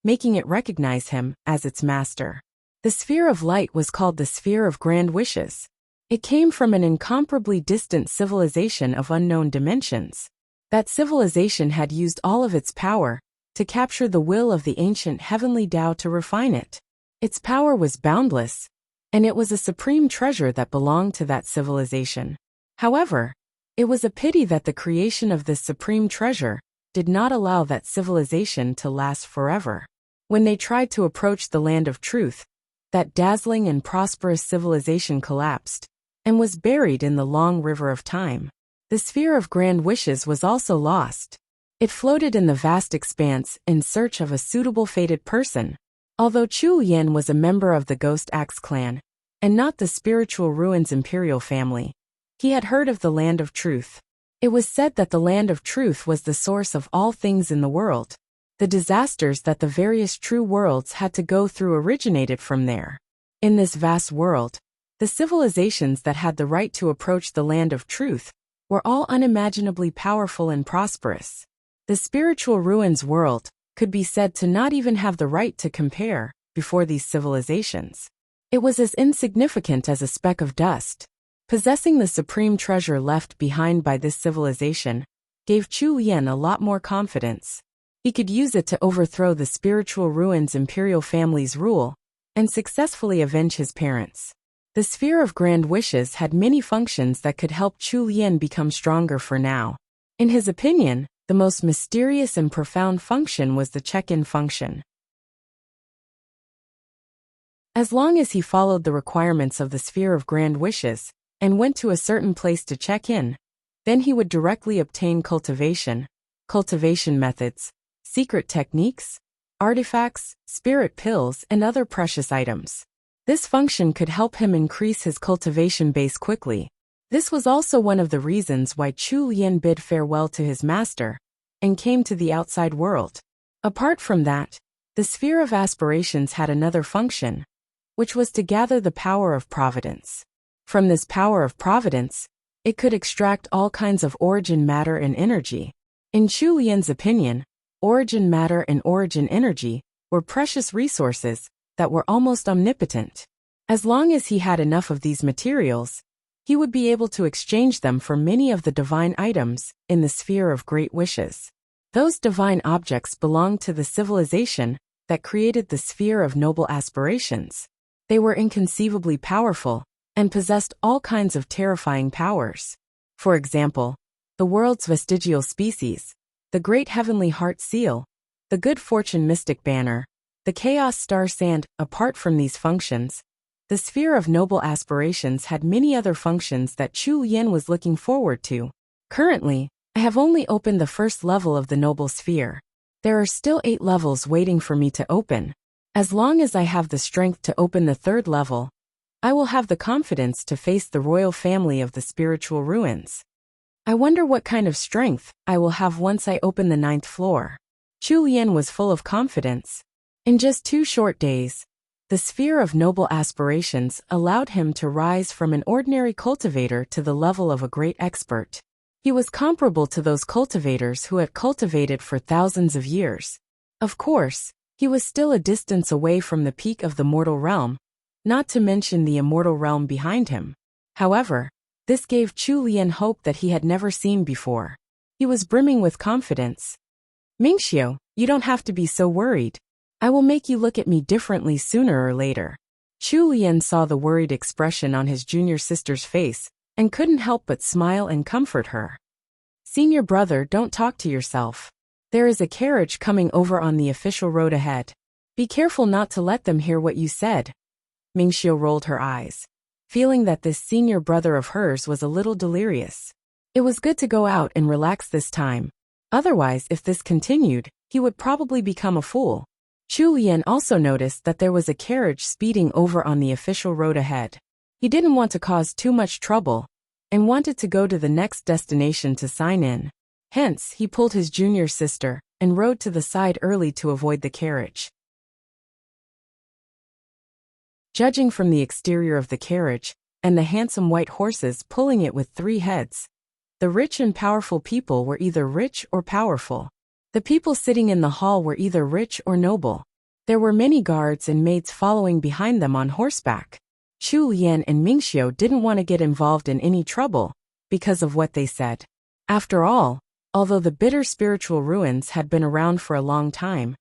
making it recognize him as its master. The Sphere of Light was called the Sphere of Grand Wishes. It came from an incomparably distant civilization of unknown dimensions. That civilization had used all of its power to capture the will of the ancient heavenly Tao to refine it. Its power was boundless, and it was a supreme treasure that belonged to that civilization. However, it was a pity that the creation of this supreme treasure did not allow that civilization to last forever. When they tried to approach the land of truth, that dazzling and prosperous civilization collapsed and was buried in the long river of time. The Sphere of Grand Wishes was also lost. It floated in the vast expanse in search of a suitable fated person. Although Chu Lian was a member of the Ghost Axe clan, and not the spiritual ruins imperial family, he had heard of the Land of Truth. It was said that the Land of Truth was the source of all things in the world. The disasters that the various true worlds had to go through originated from there. In this vast world, the civilizations that had the right to approach the Land of Truth were all unimaginably powerful and prosperous. The spiritual ruins world could be said to not even have the right to compare before these civilizations. It was as insignificant as a speck of dust. Possessing the supreme treasure left behind by this civilization gave Chu Lian a lot more confidence. He could use it to overthrow the spiritual ruins imperial family's rule and successfully avenge his parents. The Sphere of Grand Wishes had many functions that could help Chu Lian become stronger for now. In his opinion, the most mysterious and profound function was the check-in function. As long as he followed the requirements of the Sphere of Grand Wishes and went to a certain place to check in, then he would directly obtain cultivation methods, secret techniques, artifacts, spirit pills, and other precious items. This function could help him increase his cultivation base quickly. This was also one of the reasons why Chu Lian bid farewell to his master and came to the outside world. Apart from that, the Sphere of Aspirations had another function, which was to gather the power of providence. From this power of providence, It could extract all kinds of origin matter and energy. In Chu Lian's opinion, origin matter and origin energy were precious resources that were almost omnipotent. As long as he had enough of these materials, he would be able to exchange them for many of the divine items in the sphere of great wishes. Those divine objects belonged to the civilization that created the sphere of noble aspirations. They were inconceivably powerful and possessed all kinds of terrifying powers. For example, the world's vestigial species, the great heavenly heart seal, the good fortune mystic banner, the chaos star sand. Apart from these functions, the sphere of noble aspirations had many other functions that Chu Lian was looking forward to. Currently, I have only opened the first level of the noble sphere. There are still 8 levels waiting for me to open. As long as I have the strength to open the 3rd level, I will have the confidence to face the royal family of the spiritual ruins. I wonder what kind of strength I will have once I open the 9th floor. Chu Lian was full of confidence. In just 2 short days, the sphere of noble aspirations allowed him to rise from an ordinary cultivator to the level of a great expert. He was comparable to those cultivators who had cultivated for thousands of years. Of course, he was still a distance away from the peak of the mortal realm, not to mention the immortal realm behind him. However, this gave Chu Lian hope that he had never seen before. He was brimming with confidence. Mingxiu, you don't have to be so worried. I will make you look at me differently sooner or later. Chu Lian saw the worried expression on his junior sister's face and couldn't help but smile and comfort her. Senior brother, don't talk to yourself. There is a carriage coming over on the official road ahead. Be careful not to let them hear what you said. Mingxiu rolled her eyes, feeling that this senior brother of hers was a little delirious. It was good to go out and relax this time. Otherwise, if this continued, he would probably become a fool. Chu Lian also noticed that there was a carriage speeding over on the official road ahead. He didn't want to cause too much trouble and wanted to go to the next destination to sign in. Hence, he pulled his junior sister and rode to the side early to avoid the carriage. Judging from the exterior of the carriage and the handsome white horses pulling it with 3 heads, the rich and powerful people were either rich or powerful. The people sitting in the hall were either rich or noble. There were many guards and maids following behind them on horseback. Chu Lian and Mingxiu didn't want to get involved in any trouble because of what they said. After all, although the bitter spiritual ruins had been around for a long time,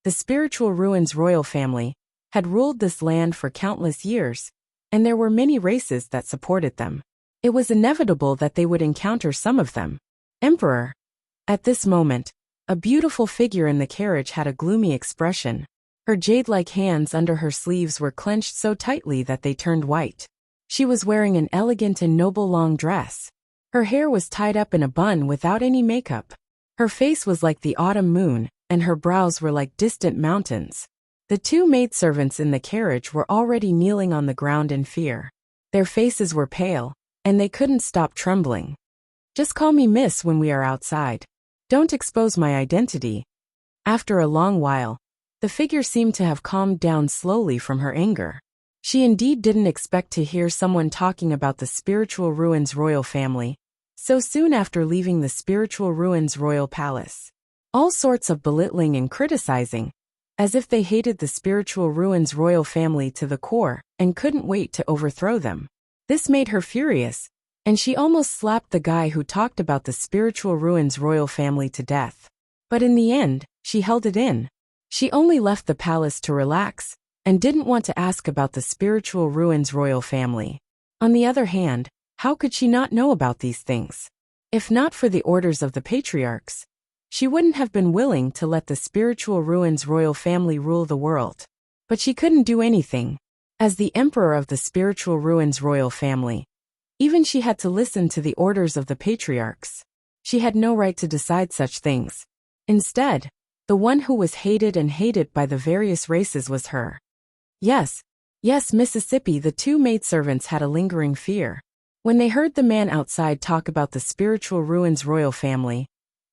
the spiritual ruins royal family had ruled this land for countless years, and there were many races that supported them. It was inevitable that they would encounter some of them. Emperor. At this moment, a beautiful figure in the carriage had a gloomy expression. Her jade-like hands under her sleeves were clenched so tightly that they turned white. She was wearing an elegant and noble long dress. Her hair was tied up in a bun without any makeup. Her face was like the autumn moon, and her brows were like distant mountains. The 2 maidservants in the carriage were already kneeling on the ground in fear. Their faces were pale, and they couldn't stop trembling. Just call me Miss when we are outside. Don't expose my identity. After a long while, the figure seemed to have calmed down slowly from her anger. She indeed didn't expect to hear someone talking about the spiritual ruins royal family so soon after leaving the spiritual ruins royal palace. All sorts of belittling and criticizing, as if they hated the spiritual ruins royal family to the core and couldn't wait to overthrow them. This made her furious, and she almost slapped the guy who talked about the spiritual ruins royal family to death. But in the end, she held it in. She only left the palace to relax and didn't want to ask about the spiritual ruins royal family. On the other hand, how could she not know about these things? If not for the orders of the patriarchs, she wouldn't have been willing to let the spiritual ruins royal family rule the world. But she couldn't do anything. As the emperor of the spiritual ruins royal family, even she had to listen to the orders of the patriarchs. She had no right to decide such things. Instead, the one who was hated and hated by the various races was her. Yes, Mississippi. The 2 maidservants had a lingering fear. When they heard the man outside talk about the spiritual ruins royal family,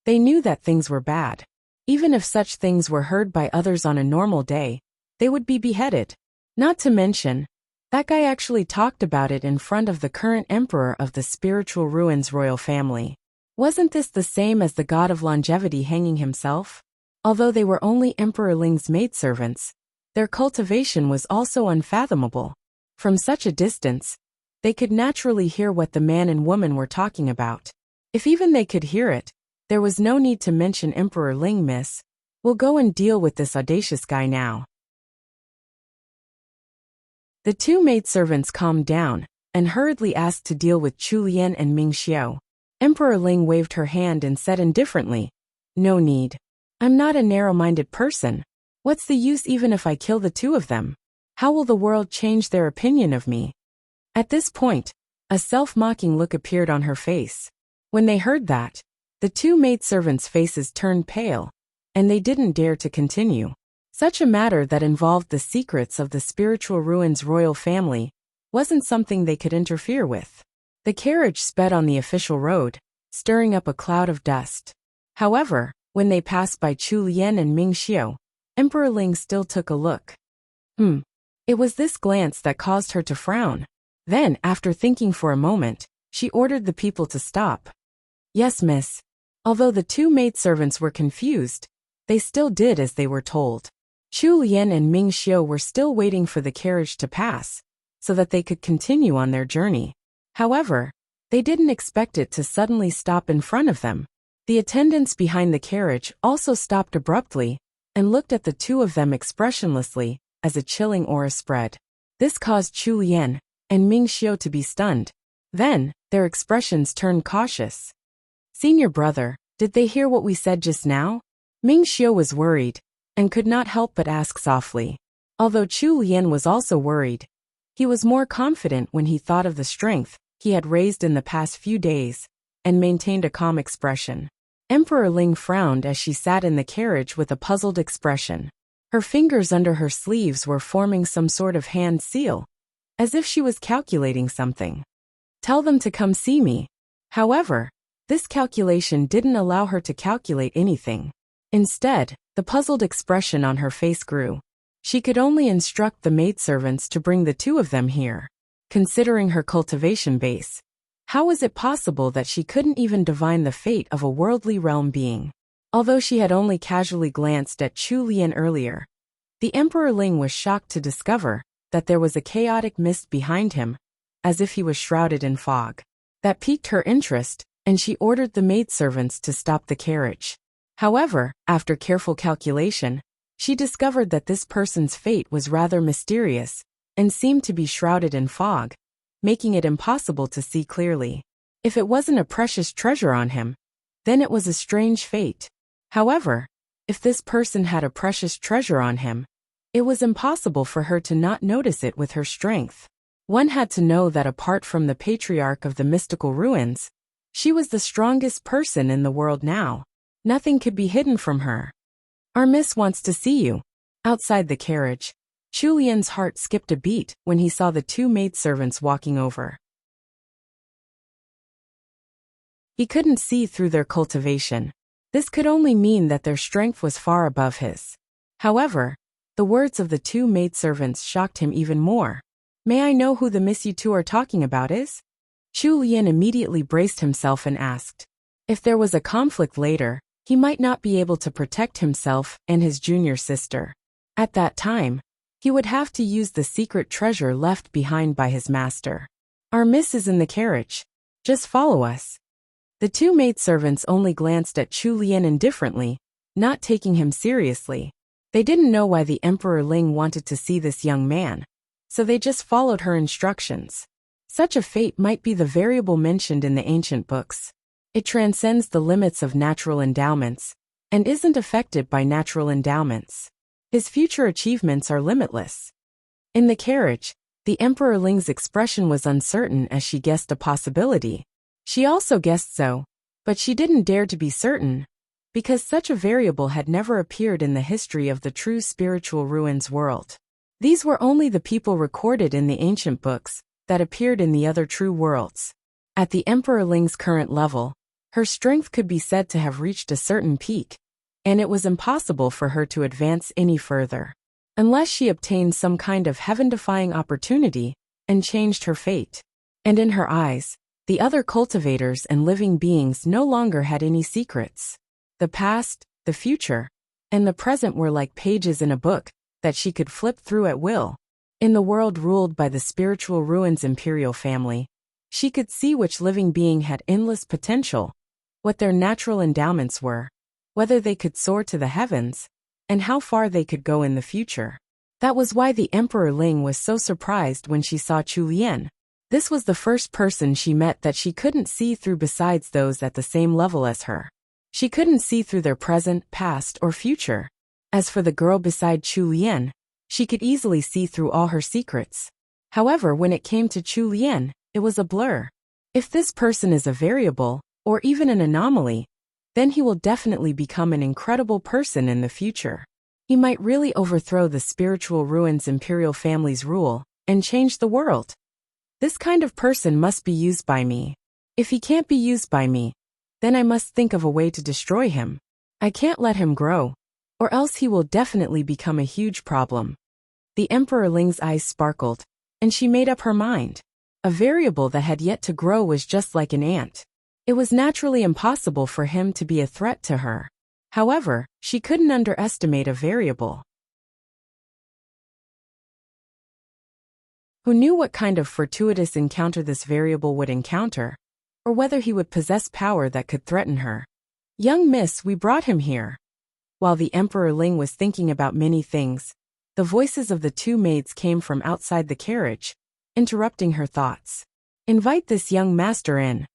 they knew that things were bad. Even if such things were heard by others on a normal day, they would be beheaded. Not to mention, That guy actually talked about it in front of the current emperor of the spiritual ruins royal family. Wasn't this the same as the god of longevity hanging himself? Although they were only Emperor Ling's maidservants, their cultivation was also unfathomable. From such a distance, they could naturally hear what the man and woman were talking about. If even they could hear it, there was no need to mention Emperor Ling, miss. We'll go and deal with this audacious guy now. The two maidservants calmed down and hurriedly asked to deal with Chu Lian and Ming Xiao. Emperor Ling waved her hand and said indifferently, "No need. I'm not a narrow-minded person. What's the use even if I kill the two of them? How will the world change their opinion of me?" At this point, a self-mocking look appeared on her face. When they heard that, the two maidservants' faces turned pale, and they didn't dare to continue. Such a matter that involved the secrets of the spiritual ruins royal family wasn't something they could interfere with. The carriage sped on the official road, stirring up a cloud of dust. However, when they passed by Chu Lian and Ming Xiao, Emperor Ling still took a look. It was this glance that caused her to frown. Then, after thinking for a moment, she ordered the people to stop. "Yes, miss." Although the two maidservants were confused, they still did as they were told. Chu Lian and Ming Xiao were still waiting for the carriage to pass, so that they could continue on their journey. However, they didn't expect it to suddenly stop in front of them. The attendants behind the carriage also stopped abruptly and looked at the two of them expressionlessly as a chilling aura spread. This caused Chu Lian and Ming Xiao to be stunned. Then, their expressions turned cautious. "Senior brother, did they hear what we said just now?" Ming Xiao was worried and could not help but ask softly. Although Chu Lian was also worried, he was more confident when he thought of the strength he had raised in the past few days and maintained a calm expression. Emperor Ling frowned as she sat in the carriage with a puzzled expression. Her fingers under her sleeves were forming some sort of hand seal, as if she was calculating something. "Tell them to come see me." However, this calculation didn't allow her to calculate anything. Instead, the puzzled expression on her face grew. She could only instruct the maidservants to bring the two of them here. Considering her cultivation base, how was it possible that she couldn't even divine the fate of a worldly realm being? Although she had only casually glanced at Chu Lian earlier, the Emperor Ling was shocked to discover that there was a chaotic mist behind him, as if he was shrouded in fog. That piqued her interest, and she ordered the maidservants to stop the carriage. However, after careful calculation, she discovered that this person's fate was rather mysterious and seemed to be shrouded in fog, making it impossible to see clearly. If it wasn't a precious treasure on him, then it was a strange fate. However, if this person had a precious treasure on him, it was impossible for her to not notice it with her strength. One had to know that apart from the patriarch of the mystical ruins, she was the strongest person in the world now. Nothing could be hidden from her. "Our miss wants to see you." Outside the carriage, Chu Lian's heart skipped a beat when he saw the two maidservants walking over. He couldn't see through their cultivation. This could only mean that their strength was far above his. However, the words of the two maidservants shocked him even more. "May I know who the miss you two are talking about is?" Chu Lian immediately braced himself and asked. If there was a conflict later, he might not be able to protect himself and his junior sister. At that time, he would have to use the secret treasure left behind by his master. "Our miss is in the carriage. Just follow us." The two maidservants only glanced at Chu Lian indifferently, not taking him seriously. They didn't know why the Emperor Ling wanted to see this young man, so they just followed her instructions. Such a fate might be the variable mentioned in the ancient books. It transcends the limits of natural endowments, and isn't affected by natural endowments. His future achievements are limitless. In the carriage, the Emperor Ling's expression was uncertain as she guessed a possibility. She also guessed so, but she didn't dare to be certain, because such a variable had never appeared in the history of the true spiritual ruins world. These were only the people recorded in the ancient books that appeared in the other true worlds. At the Emperor Ling's current level, her strength could be said to have reached a certain peak, and it was impossible for her to advance any further. Unless she obtained some kind of heaven-defying opportunity and changed her fate. And in her eyes, the other cultivators and living beings no longer had any secrets. The past, the future, and the present were like pages in a book that she could flip through at will. In the world ruled by the spiritual ruins imperial family, she could see which living being had endless potential, what their natural endowments were, whether they could soar to the heavens, and how far they could go in the future. That was why the Emperor Ling was so surprised when she saw Chu Lian. This was the first person she met that she couldn't see through besides those at the same level as her. She couldn't see through their present, past, or future. As for the girl beside Chu Lian, she could easily see through all her secrets. However, when it came to Chu Lian, it was a blur. If this person is a variable, or even an anomaly, then he will definitely become an incredible person in the future. He might really overthrow the spiritual ruins imperial family's rule and change the world. This kind of person must be used by me. If he can't be used by me, then I must think of a way to destroy him. I can't let him grow, or else he will definitely become a huge problem. The Emperor Ling's eyes sparkled, and she made up her mind. A variable that had yet to grow was just like an ant. It was naturally impossible for him to be a threat to her. However, she couldn't underestimate a variable. Who knew what kind of fortuitous encounter this variable would encounter, or whether he would possess power that could threaten her. "Young miss, we brought him here." While the Emperor Ling was thinking about many things, the voices of the two maids came from outside the carriage, interrupting her thoughts. "Invite this young master in."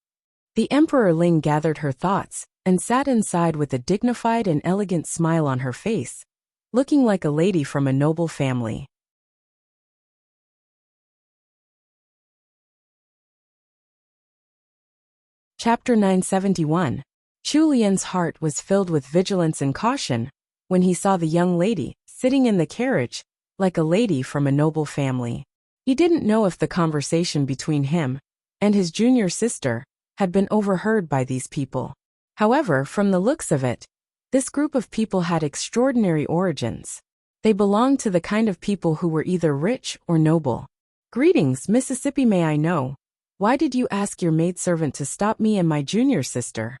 The Emperor Ling gathered her thoughts and sat inside with a dignified and elegant smile on her face, looking like a lady from a noble family. Chapter 971. Chu Lian's heart was filled with vigilance and caution when he saw the young lady sitting in the carriage like a lady from a noble family. He didn't know if the conversation between him and his junior sister had been overheard by these people. However, from the looks of it, this group of people had extraordinary origins. They belonged to the kind of people who were either rich or noble. "Greetings, Mississippi, may I know, why did you ask your maidservant to stop me and my junior sister?"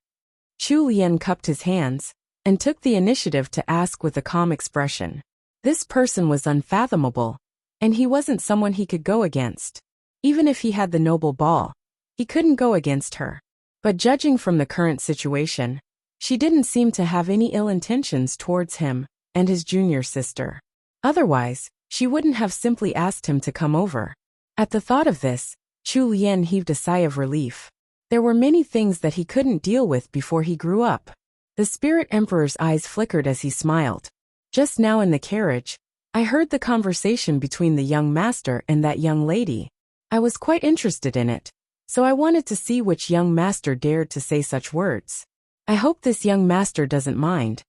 Chu Lian cupped his hands and took the initiative to ask with a calm expression. This person was unfathomable, and he wasn't someone he could go against. Even if he had the noble ball, he couldn't go against her. But judging from the current situation, she didn't seem to have any ill intentions towards him and his junior sister. Otherwise, she wouldn't have simply asked him to come over. At the thought of this, Chu Lian heaved a sigh of relief. There were many things that he couldn't deal with before he grew up. The Spirit Emperor's eyes flickered as he smiled. "Just now in the carriage, I heard the conversation between the young master and that young lady. I was quite interested in it, so I wanted to see which young master dared to say such words. I hope this young master doesn't mind."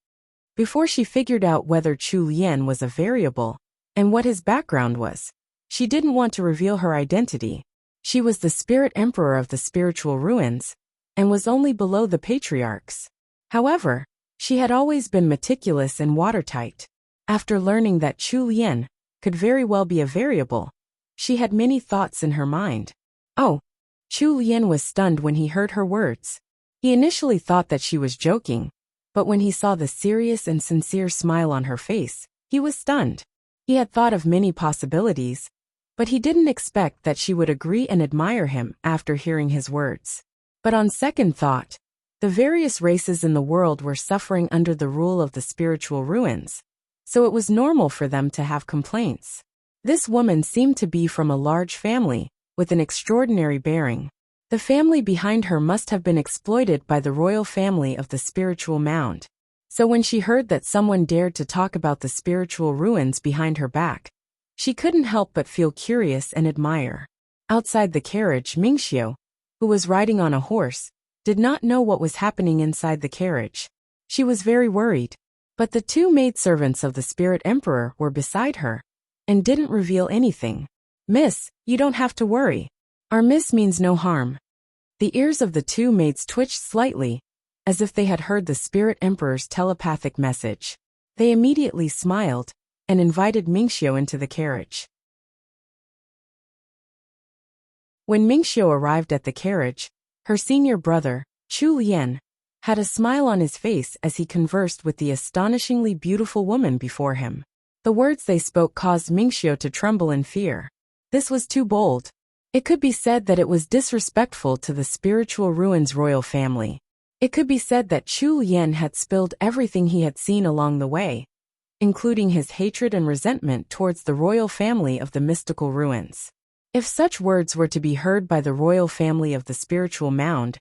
Before she figured out whether Chu Lian was a variable and what his background was, she didn't want to reveal her identity. She was the Spirit Emperor of the spiritual ruins, and was only below the patriarchs. However, she had always been meticulous and watertight. After learning that Chu Lian could very well be a variable, she had many thoughts in her mind. "Oh." Chu Lian was stunned when he heard her words. He initially thought that she was joking, but when he saw the serious and sincere smile on her face, he was stunned. He had thought of many possibilities, but he didn't expect that she would agree and admire him after hearing his words. But on second thought, the various races in the world were suffering under the rule of the spiritual ruins, so it was normal for them to have complaints. This woman seemed to be from a large family, with an extraordinary bearing. The family behind her must have been exploited by the royal family of the spiritual mound. So when she heard that someone dared to talk about the spiritual ruins behind her back, she couldn't help but feel curious and admire. Outside the carriage, Mingxiu, who was riding on a horse, did not know what was happening inside the carriage. She was very worried, but the two maidservants of the Spirit Emperor were beside her and didn't reveal anything. "Miss, you don't have to worry. Our miss means no harm." The ears of the two maids twitched slightly, as if they had heard the Spirit Emperor's telepathic message. They immediately smiled and invited Mingxiu into the carriage. When Mingxiu arrived at the carriage, her senior brother, Chu Lian, had a smile on his face as he conversed with the astonishingly beautiful woman before him. The words they spoke caused Mingxiu to tremble in fear. This was too bold. It could be said that it was disrespectful to the spiritual ruins royal family. It could be said that Chu Lian had spilled everything he had seen along the way, including his hatred and resentment towards the royal family of the mystical ruins. If such words were to be heard by the royal family of the spiritual mound,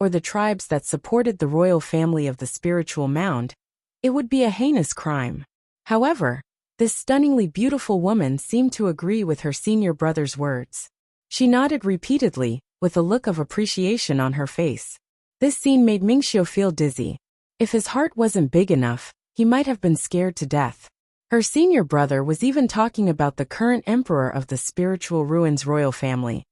or the tribes that supported the royal family of the spiritual mound, it would be a heinous crime. However, this stunningly beautiful woman seemed to agree with her senior brother's words. She nodded repeatedly, with a look of appreciation on her face. This scene made Mingxiu feel dizzy. If his heart wasn't big enough, he might have been scared to death. Her senior brother was even talking about the current emperor of the spiritual ruins royal family,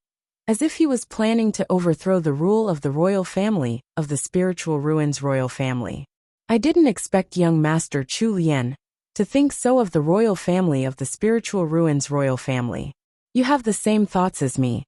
as if he was planning to overthrow the rule of the royal family of the spiritual ruins royal family. I didn't expect young Master Chu Lian to think so of the royal family of the spiritual ruins royal family. You have the same thoughts as me.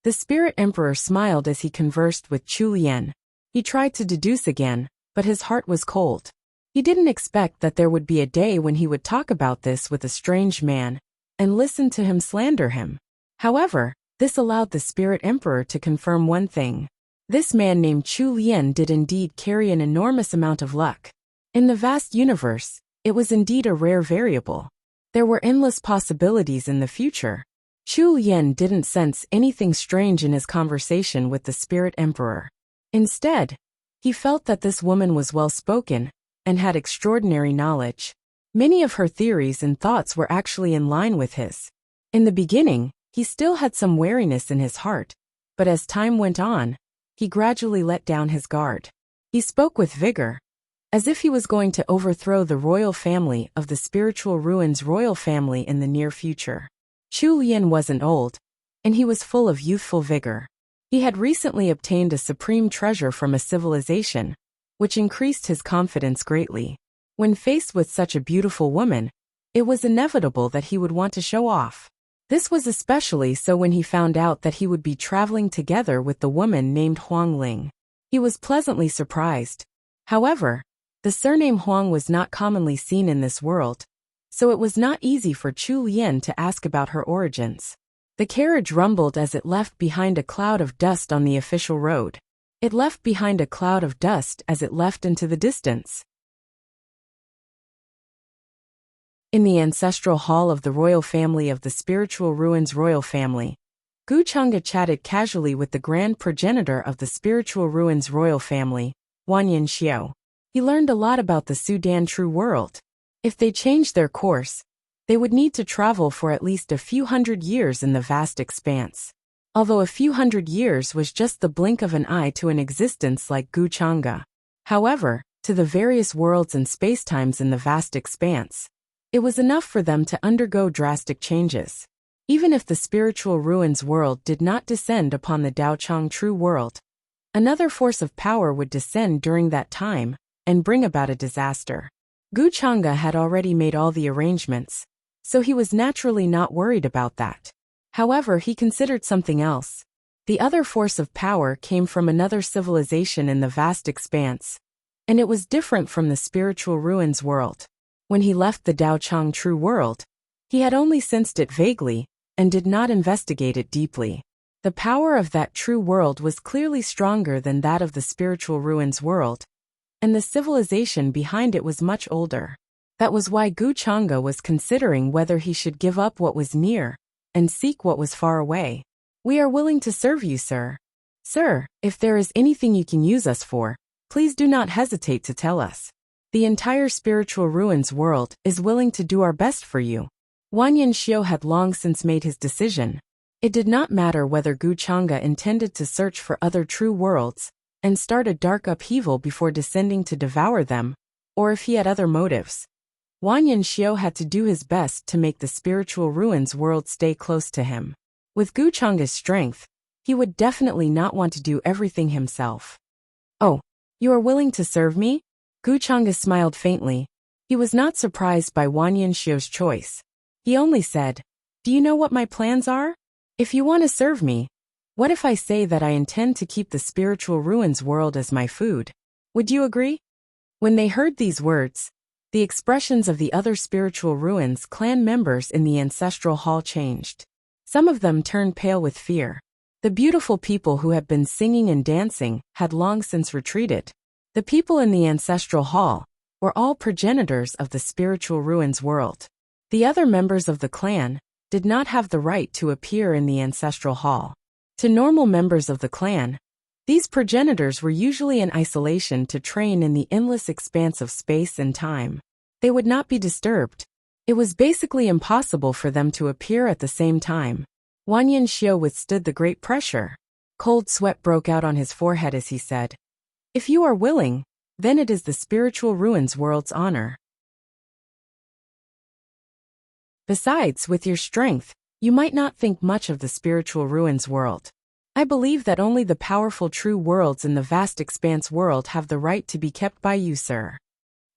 The spirit emperor smiled as he conversed with Chu Lian. He tried to deduce again, but his heart was cold. He didn't expect that there would be a day when he would talk about this with a strange man and listen to him slander him. However, this allowed the spirit emperor to confirm one thing. This man named Chu Lian did indeed carry an enormous amount of luck. In the vast universe, it was indeed a rare variable. There were endless possibilities in the future. Chu Lian didn't sense anything strange in his conversation with the spirit emperor. Instead, he felt that this woman was well-spoken and had extraordinary knowledge. Many of her theories and thoughts were actually in line with his. In the beginning, he still had some wariness in his heart, but as time went on, he gradually let down his guard. He spoke with vigor, as if he was going to overthrow the royal family of the spiritual ruins royal family in the near future. Chu Lian wasn't old, and he was full of youthful vigor. He had recently obtained a supreme treasure from a civilization, which increased his confidence greatly. When faced with such a beautiful woman, it was inevitable that he would want to show off. This was especially so when he found out that he would be traveling together with the woman named Huang Ling. He was pleasantly surprised. However, the surname Huang was not commonly seen in this world, so it was not easy for Chu Lian to ask about her origins. The carriage rumbled as it left behind a cloud of dust on the official road. It left behind a cloud of dust as it left into the distance. In the ancestral hall of the royal family of the spiritual ruins royal family, Gu Chang'e chatted casually with the grand progenitor of the spiritual ruins royal family, Wanyan Xiao. He learned a lot about the Sudan true world. If they changed their course, they would need to travel for at least a few hundred years in the vast expanse. Although a few hundred years was just the blink of an eye to an existence like Gu Chang'e. However, to the various worlds and spacetimes in the vast expanse, it was enough for them to undergo drastic changes. Even if the spiritual ruins world did not descend upon the Daochang true world, another force of power would descend during that time and bring about a disaster. Gu Chang'e had already made all the arrangements, so he was naturally not worried about that. However, he considered something else. The other force of power came from another civilization in the vast expanse, and it was different from the spiritual ruins world. When he left the Daochang true world, he had only sensed it vaguely and did not investigate it deeply. The power of that true world was clearly stronger than that of the spiritual ruins world, and the civilization behind it was much older. That was why Gu Chang'e was considering whether he should give up what was near and seek what was far away. We are willing to serve you, sir. Sir, if there is anything you can use us for, please do not hesitate to tell us. The entire spiritual ruins world is willing to do our best for you. Wanyan Xiao had long since made his decision. It did not matter whether Gu Chang'e intended to search for other true worlds and start a dark upheaval before descending to devour them, or if he had other motives. Wanyan Xiao had to do his best to make the spiritual ruins world stay close to him. With Gu Chang'e's strength, he would definitely not want to do everything himself. Oh, you are willing to serve me? Gu Chang'e smiled faintly. He was not surprised by Wanyan Xiao's choice. He only said, "Do you know what my plans are? If you want to serve me, What if I say that I intend to keep the spiritual ruins world as my food? Would you agree? When they heard these words, the expressions of the other spiritual ruins clan members in the ancestral hall changed. Some of them turned pale with fear. The beautiful people who had been singing and dancing had long since retreated. The people in the ancestral hall were all progenitors of the spiritual ruins world. The other members of the clan did not have the right to appear in the ancestral hall. To normal members of the clan, these progenitors were usually in isolation to train in the endless expanse of space and time. They would not be disturbed. It was basically impossible for them to appear at the same time. Wang Yanxiu withstood the great pressure. Cold sweat broke out on his forehead as he said, "If you are willing, then it is the spiritual ruins world's honor. Besides, with your strength, you might not think much of the spiritual ruins world. I believe that only the powerful true worlds in the vast expanse world have the right to be kept by you, sir.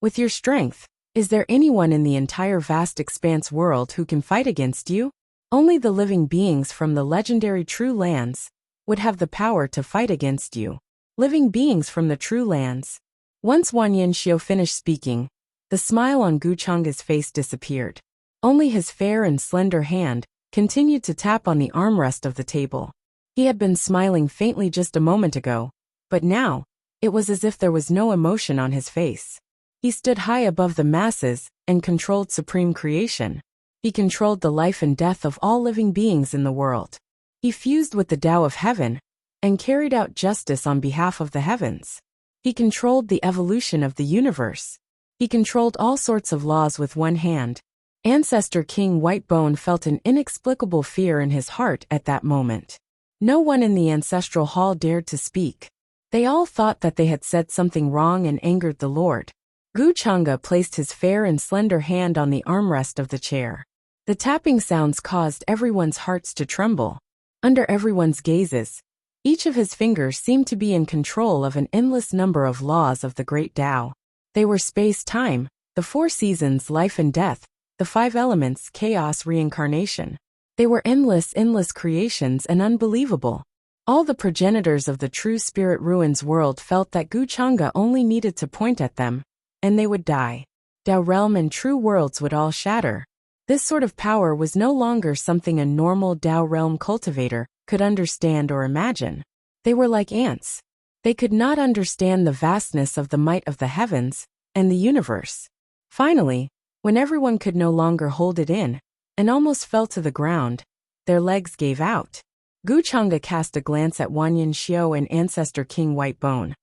With your strength, is there anyone in the entire vast expanse world who can fight against you? Only the living beings from the legendary True Lands would have the power to fight against you. Living beings from the True Lands." Once Wang Yanxiu finished speaking, the smile on Gu Chang's face disappeared. Only his fair and slender hand continued to tap on the armrest of the table. He had been smiling faintly just a moment ago, but now, it was as if there was no emotion on his face. He stood high above the masses and controlled supreme creation. He controlled the life and death of all living beings in the world. He fused with the Tao of Heaven and carried out justice on behalf of the heavens. He controlled the evolution of the universe. He controlled all sorts of laws with one hand. Ancestor King Whitebone felt an inexplicable fear in his heart at that moment. No one in the ancestral hall dared to speak. They all thought that they had said something wrong and angered the Lord. Gu Chang'e placed his fair and slender hand on the armrest of the chair. The tapping sounds caused everyone's hearts to tremble. Under everyone's gazes, each of his fingers seemed to be in control of an endless number of laws of the great Tao. They were space-time, the four seasons, life and death, the five elements, chaos, reincarnation. They were endless creations and unbelievable. All the progenitors of the true spirit ruins world felt that Gu Chang'e only needed to point at them, and they would die. Tao realm and true worlds would all shatter. This sort of power was no longer something a normal Tao realm cultivator could understand or imagine. They were like ants. They could not understand the vastness of the might of the heavens and the universe. Finally, when everyone could no longer hold it in, and almost fell to the ground, their legs gave out. Gu Chang'e cast a glance at Wang Yanxiu and Ancestor King Whitebone,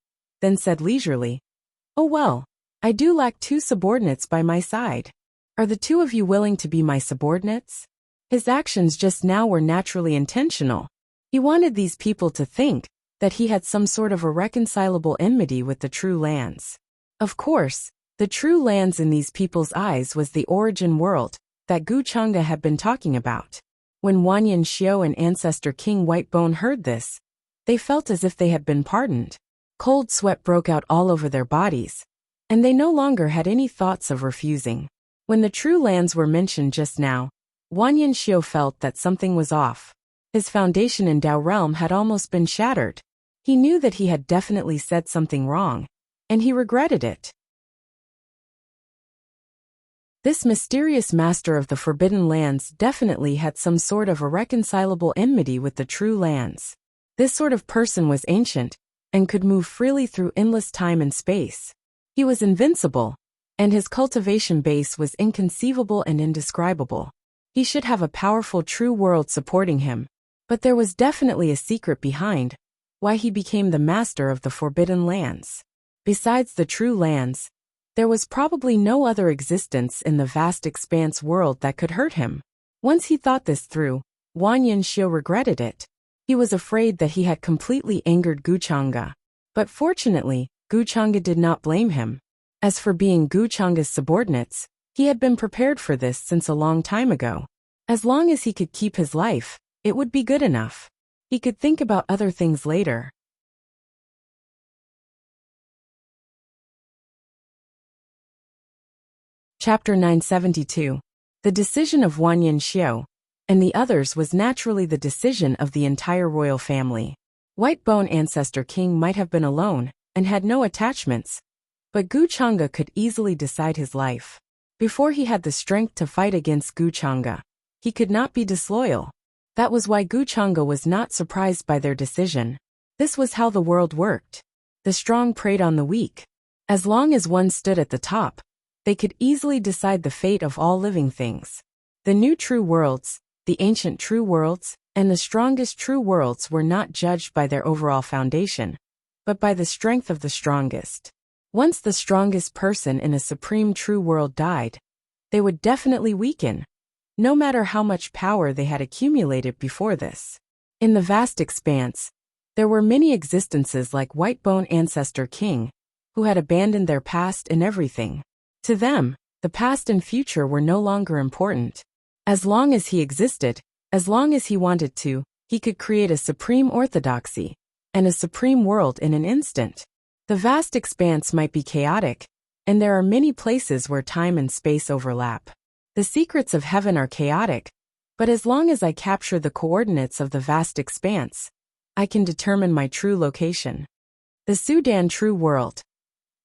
then said leisurely, "Oh well, I do lack two subordinates by my side. Are the two of you willing to be my subordinates?" His actions just now were naturally intentional. He wanted these people to think that he had some sort of irreconcilable enmity with the True Lands. Of course, the True Lands in these people's eyes was the origin world that Gu Chang'e had been talking about. When Wang Yanxiu and Ancestor King Whitebone heard this, they felt as if they had been pardoned. Cold sweat broke out all over their bodies, and they no longer had any thoughts of refusing. When the True Lands were mentioned just now, Wang Yanxiu felt that something was off. His foundation in Tao realm had almost been shattered. He knew that he had definitely said something wrong, and he regretted it. This mysterious master of the Forbidden Lands definitely had some sort of irreconcilable enmity with the True Lands. This sort of person was ancient and could move freely through endless time and space. He was invincible, and his cultivation base was inconceivable and indescribable. He should have a powerful true world supporting him, but there was definitely a secret behind why he became the master of the Forbidden Lands. Besides the True Lands, there was probably no other existence in the vast expanse world that could hurt him. Once he thought this through, Wang Yanxiu regretted it. He was afraid that he had completely angered Gu Chang'e. But fortunately, Gu Chang'e did not blame him. As for being Gu Chang'e's subordinates, he had been prepared for this since a long time ago. As long as he could keep his life, it would be good enough. He could think about other things later. Chapter 972. The Decision of Wang Yanxiu. and the others was naturally the decision of the entire royal family. White-bone ancestor king might have been alone and had no attachments, but Gu Changa could easily decide his life. Before he had the strength to fight against Gu Changa, he could not be disloyal. That was why Gu Changa was not surprised by their decision. This was how the world worked. The strong preyed on the weak. As long as one stood at the top, they could easily decide the fate of all living things. The new true worlds, the ancient true worlds, and the strongest true worlds were not judged by their overall foundation, but by the strength of the strongest. Once the strongest person in a supreme true world died, they would definitely weaken, no matter how much power they had accumulated before this. In the vast expanse, there were many existences like White-bone ancestor king, who had abandoned their past and everything. To them, the past and future were no longer important. As long as he existed, as long as he wanted to, he could create a supreme orthodoxy and a supreme world in an instant. The vast expanse might be chaotic, and there are many places where time and space overlap. The secrets of heaven are chaotic, but as long as I capture the coordinates of the vast expanse, I can determine my true location. The Sudan True World.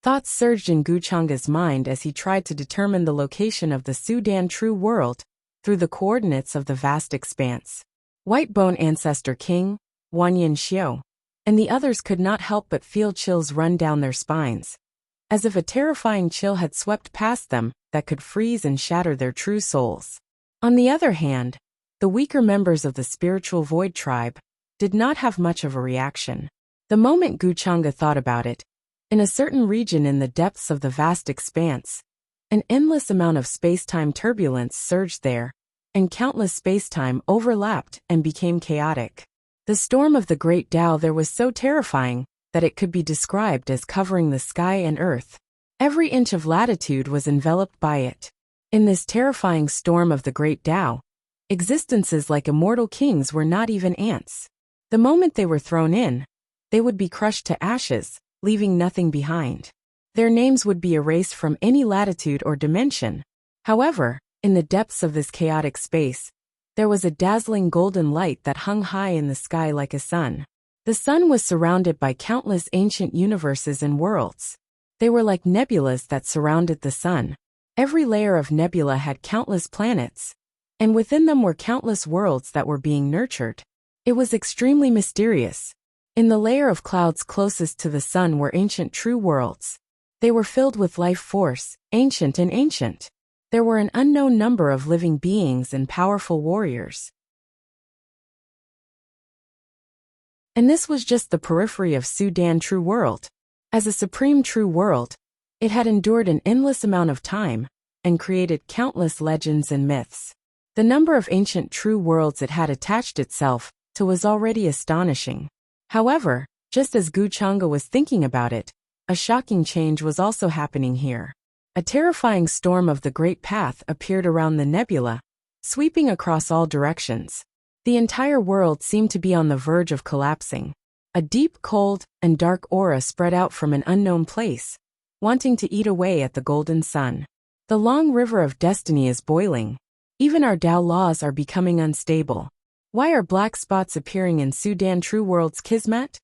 Thoughts surged in Gu Changa's mind as he tried to determine the location of the Sudan True World through the coordinates of the vast expanse. White-bone ancestor king, Wanyan Xiao, and the others could not help but feel chills run down their spines, as if a terrifying chill had swept past them that could freeze and shatter their true souls. On the other hand, the weaker members of the spiritual void tribe did not have much of a reaction. The moment Gu Changa thought about it, in a certain region in the depths of the vast expanse, an endless amount of space-time turbulence surged there, and countless space-time overlapped and became chaotic. The storm of the great Tao there was so terrifying that it could be described as covering the sky and earth. Every inch of latitude was enveloped by it. In this terrifying storm of the great Tao, existences like immortal kings were not even ants. The moment they were thrown in, they would be crushed to ashes, leaving nothing behind. Their names would be erased from any latitude or dimension. However, in the depths of this chaotic space, there was a dazzling golden light that hung high in the sky like a sun. The sun was surrounded by countless ancient universes and worlds. They were like nebulas that surrounded the sun. Every layer of nebula had countless planets, and within them were countless worlds that were being nurtured. It was extremely mysterious. In the layer of clouds closest to the sun were ancient true worlds. They were filled with life force, ancient and ancient. There were an unknown number of living beings and powerful warriors. And this was just the periphery of Sudan True World. As a supreme true world, it had endured an endless amount of time and created countless legends and myths. The number of ancient true worlds it had attached itself to was already astonishing. However, just as Gu Changa was thinking about it, a shocking change was also happening here. A terrifying storm of the Great Path appeared around the nebula, sweeping across all directions. The entire world seemed to be on the verge of collapsing. A deep, cold, and dark aura spread out from an unknown place, wanting to eat away at the golden sun. The long river of destiny is boiling. Even our Tao laws are becoming unstable. Why are black spots appearing in Sudan True World's kismet?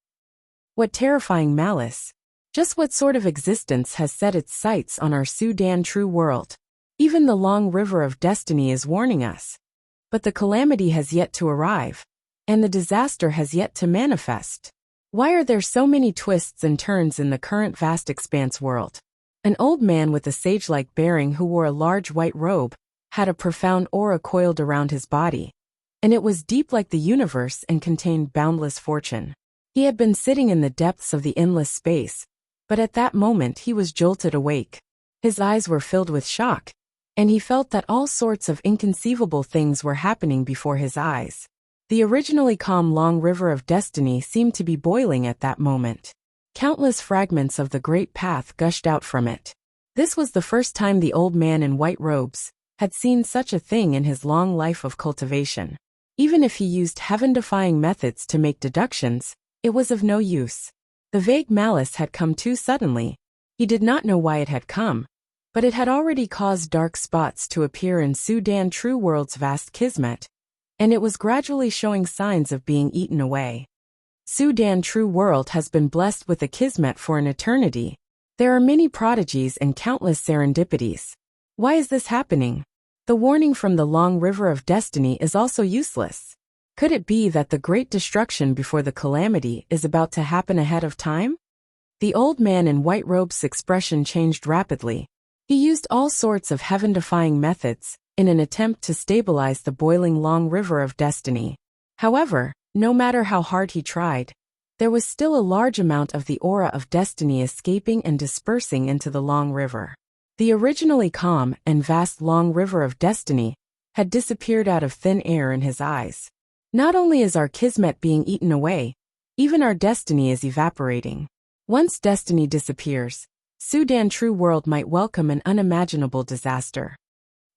What terrifying malice! Just what sort of existence has set its sights on our Sudan True World? Even the long river of destiny is warning us. But the calamity has yet to arrive, and the disaster has yet to manifest. Why are there so many twists and turns in the current vast expanse world? An old man with a sage-like bearing who wore a large white robe had a profound aura coiled around his body, and it was deep like the universe and contained boundless fortune. He had been sitting in the depths of the endless space, but at that moment he was jolted awake. His eyes were filled with shock, and he felt that all sorts of inconceivable things were happening before his eyes. The originally calm long river of destiny seemed to be boiling at that moment. Countless fragments of the great path gushed out from it. This was the first time the old man in white robes had seen such a thing in his long life of cultivation. Even if he used heaven-defying methods to make deductions, it was of no use. The vague malice had come too suddenly. He did not know why it had come, but it had already caused dark spots to appear in Sudan True World's vast kismet, and it was gradually showing signs of being eaten away. Sudan True World has been blessed with a kismet for an eternity. There are many prodigies and countless serendipities. Why is this happening? The warning from the long river of destiny is also useless. Could it be that the great destruction before the calamity is about to happen ahead of time? The old man in white robe's expression changed rapidly. He used all sorts of heaven-defying methods in an attempt to stabilize the boiling long river of destiny. However, no matter how hard he tried, there was still a large amount of the aura of destiny escaping and dispersing into the long river. The originally calm and vast long river of destiny had disappeared out of thin air in his eyes. Not only is our kismet being eaten away, even our destiny is evaporating. Once destiny disappears, Sudan True World might welcome an unimaginable disaster.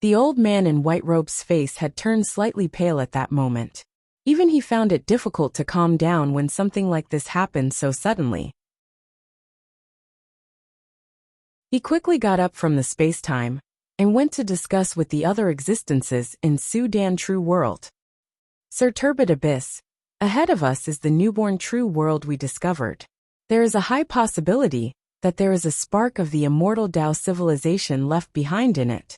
The old man in white robe's face had turned slightly pale at that moment. Even he found it difficult to calm down when something like this happened so suddenly. He quickly got up from the space-time and went to discuss with the other existences in Sudan True World. Sir Turbid Abyss, ahead of us is the newborn true world we discovered. There is a high possibility that there is a spark of the immortal Tao civilization left behind in it.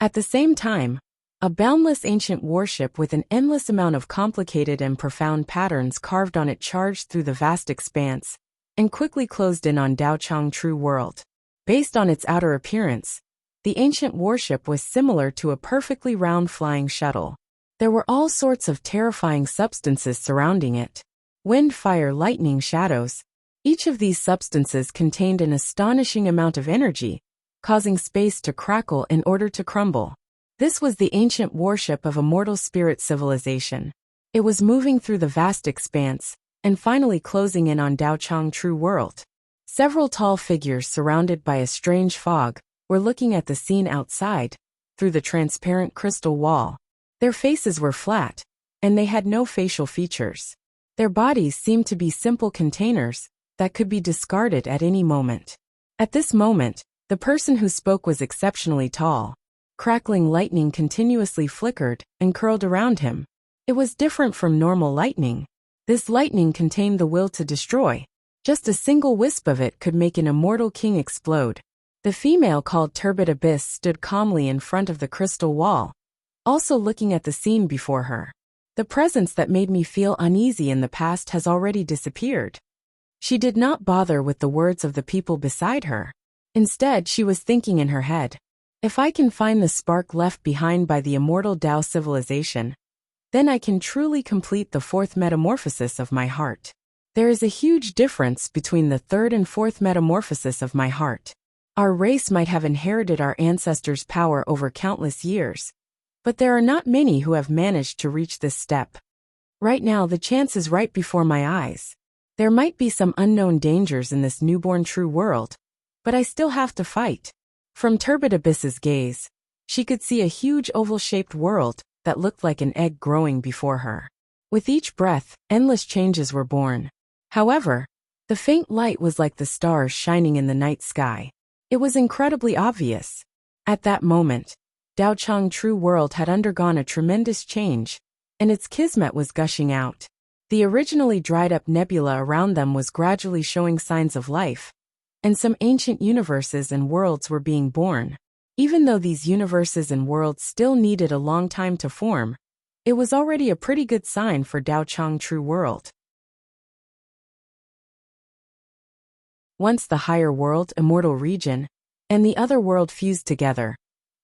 At the same time, a boundless ancient warship with an endless amount of complicated and profound patterns carved on it charged through the vast expanse and quickly closed in on Daochang True World. Based on its outer appearance, the ancient warship was similar to a perfectly round flying shuttle. There were all sorts of terrifying substances surrounding it. Wind, fire, lightning, shadows. Each of these substances contained an astonishing amount of energy, causing space to crackle in order to crumble. This was the ancient warship of a mortal spirit civilization. It was moving through the vast expanse, and finally closing in on Daochang True World. Several tall figures surrounded by a strange fog were looking at the scene outside, through the transparent crystal wall. Their faces were flat, and they had no facial features. Their bodies seemed to be simple containers that could be discarded at any moment. At this moment, the person who spoke was exceptionally tall. Crackling lightning continuously flickered and curled around him. It was different from normal lightning. This lightning contained the will to destroy. Just a single wisp of it could make an immortal king explode. The female called Turbid Abyss stood calmly in front of the crystal wall, also looking at the scene before her. The presence that made me feel uneasy in the past has already disappeared. She did not bother with the words of the people beside her. Instead, she was thinking in her head, if I can find the spark left behind by the immortal Tao civilization, then I can truly complete the fourth metamorphosis of my heart. There is a huge difference between the third and fourth metamorphosis of my heart. Our race might have inherited our ancestors' power over countless years, but there are not many who have managed to reach this step. Right now, the chance is right before my eyes. There might be some unknown dangers in this newborn true world, but I still have to fight. From Turbid Abyss's gaze, she could see a huge oval-shaped world that looked like an egg growing before her. With each breath, endless changes were born. However, the faint light was like the stars shining in the night sky. It was incredibly obvious. At that moment, Daochang True World had undergone a tremendous change, and its kismet was gushing out. The originally dried-up nebula around them was gradually showing signs of life, and some ancient universes and worlds were being born. Even though these universes and worlds still needed a long time to form, it was already a pretty good sign for Daochang True World. Once the higher world, immortal region, and the other world fused together,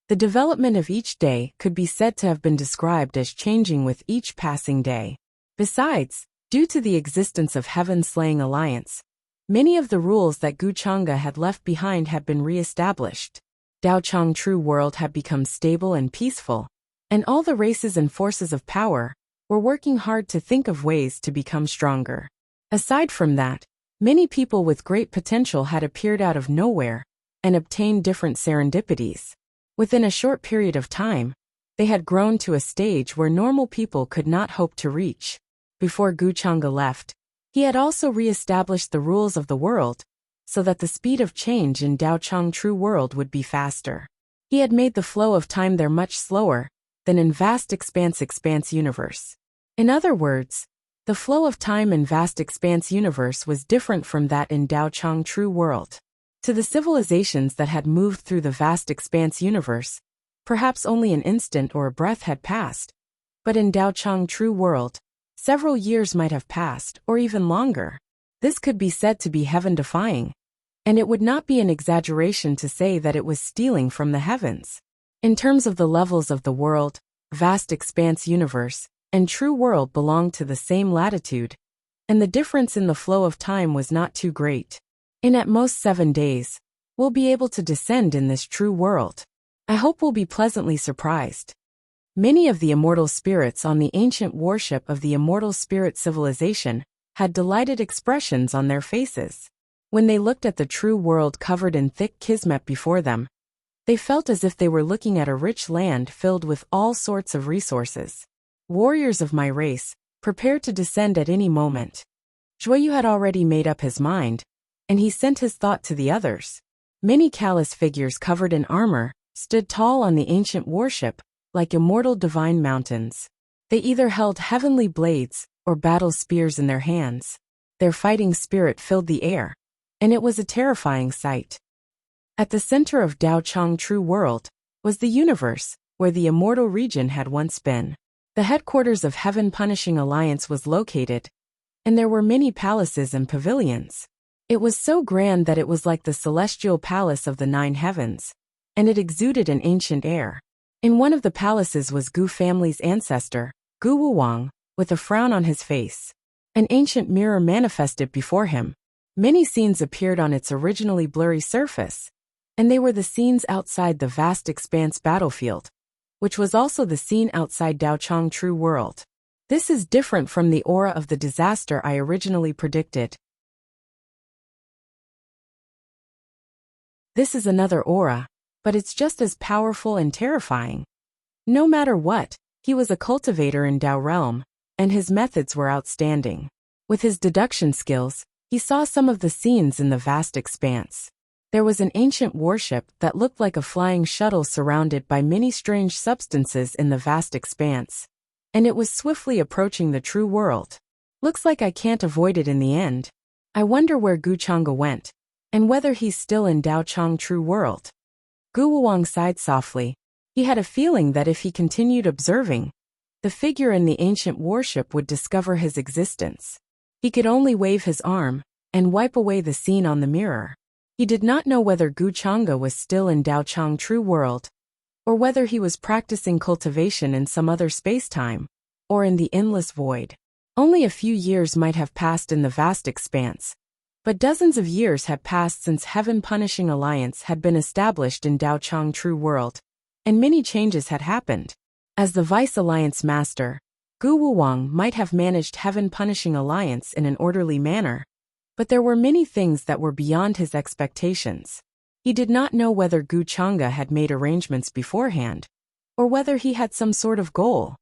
the development of each day could be said to have been described as changing with each passing day. Besides, due to the existence of Heaven-Slaying Alliance, many of the rules that Guchanga had left behind had been re-established. Daochang True World had become stable and peaceful, and all the races and forces of power were working hard to think of ways to become stronger. Aside from that, many people with great potential had appeared out of nowhere and obtained different serendipities. Within a short period of time, they had grown to a stage where normal people could not hope to reach. Before Guchanga left, he had also re-established the rules of the world, so that the speed of change in Daochang True World would be faster. He had made the flow of time there much slower, than in vast expanse universe. In other words, the flow of time in vast expanse universe was different from that in Dao Chang true world. To the civilizations that had moved through the vast expanse universe, perhaps only an instant or a breath had passed, but in Dao Chang true world, several years might have passed, or even longer. This could be said to be heaven-defying, and it would not be an exaggeration to say that it was stealing from the heavens. In terms of the levels of the world, vast expanse universe, and true world belonged to the same latitude, and the difference in the flow of time was not too great. In at most 7 days, we'll be able to descend in this true world. I hope we'll be pleasantly surprised. Many of the immortal spirits on the ancient warship of the immortal spirit civilization had delighted expressions on their faces. When they looked at the true world covered in thick kismet before them, they felt as if they were looking at a rich land filled with all sorts of resources. Warriors of my race, prepare to descend at any moment. Zhuoyu had already made up his mind, and he sent his thought to the others. Many callous figures covered in armor stood tall on the ancient warship, like immortal divine mountains. They either held heavenly blades or battle spears in their hands. Their fighting spirit filled the air, and it was a terrifying sight. At the center of Dao Chang true world was the universe, where the immortal region had once been. The headquarters of Heaven Punishing Alliance was located, and there were many palaces and pavilions. It was so grand that it was like the celestial palace of the 9 heavens, and it exuded an ancient air. In one of the palaces was Gu family's ancestor, Gu Wuwang, with a frown on his face. An ancient mirror manifested before him. Many scenes appeared on its originally blurry surface, and they were the scenes outside the vast expanse battlefield, which was also the scene outside Dao Chang true world. This is different from the aura of the disaster I originally predicted. This is another aura, but it's just as powerful and terrifying. No matter what, he was a cultivator in Dao realm, and his methods were outstanding. With his deduction skills, he saw some of the scenes in the vast expanse. There was an ancient warship that looked like a flying shuttle surrounded by many strange substances in the vast expanse, and it was swiftly approaching the true world. Looks like I can't avoid it in the end. I wonder where Gu Chang'e went, and whether he's still in Dao Chang true world. Gu Wuwang sighed softly. He had a feeling that if he continued observing, the figure in the ancient warship would discover his existence. He could only wave his arm and wipe away the scene on the mirror. He did not know whether Gu Chang'e was still in Dao Chang true world, or whether he was practicing cultivation in some other space-time, or in the endless void. Only a few years might have passed in the vast expanse, but dozens of years had passed since Heaven Punishing Alliance had been established in Dao Chang true world, and many changes had happened. As the Vice Alliance Master, Gu Wuwang might have managed Heaven Punishing Alliance in an orderly manner, but there were many things that were beyond his expectations. He did not know whether Gu Chang'e had made arrangements beforehand, or whether he had some sort of goal.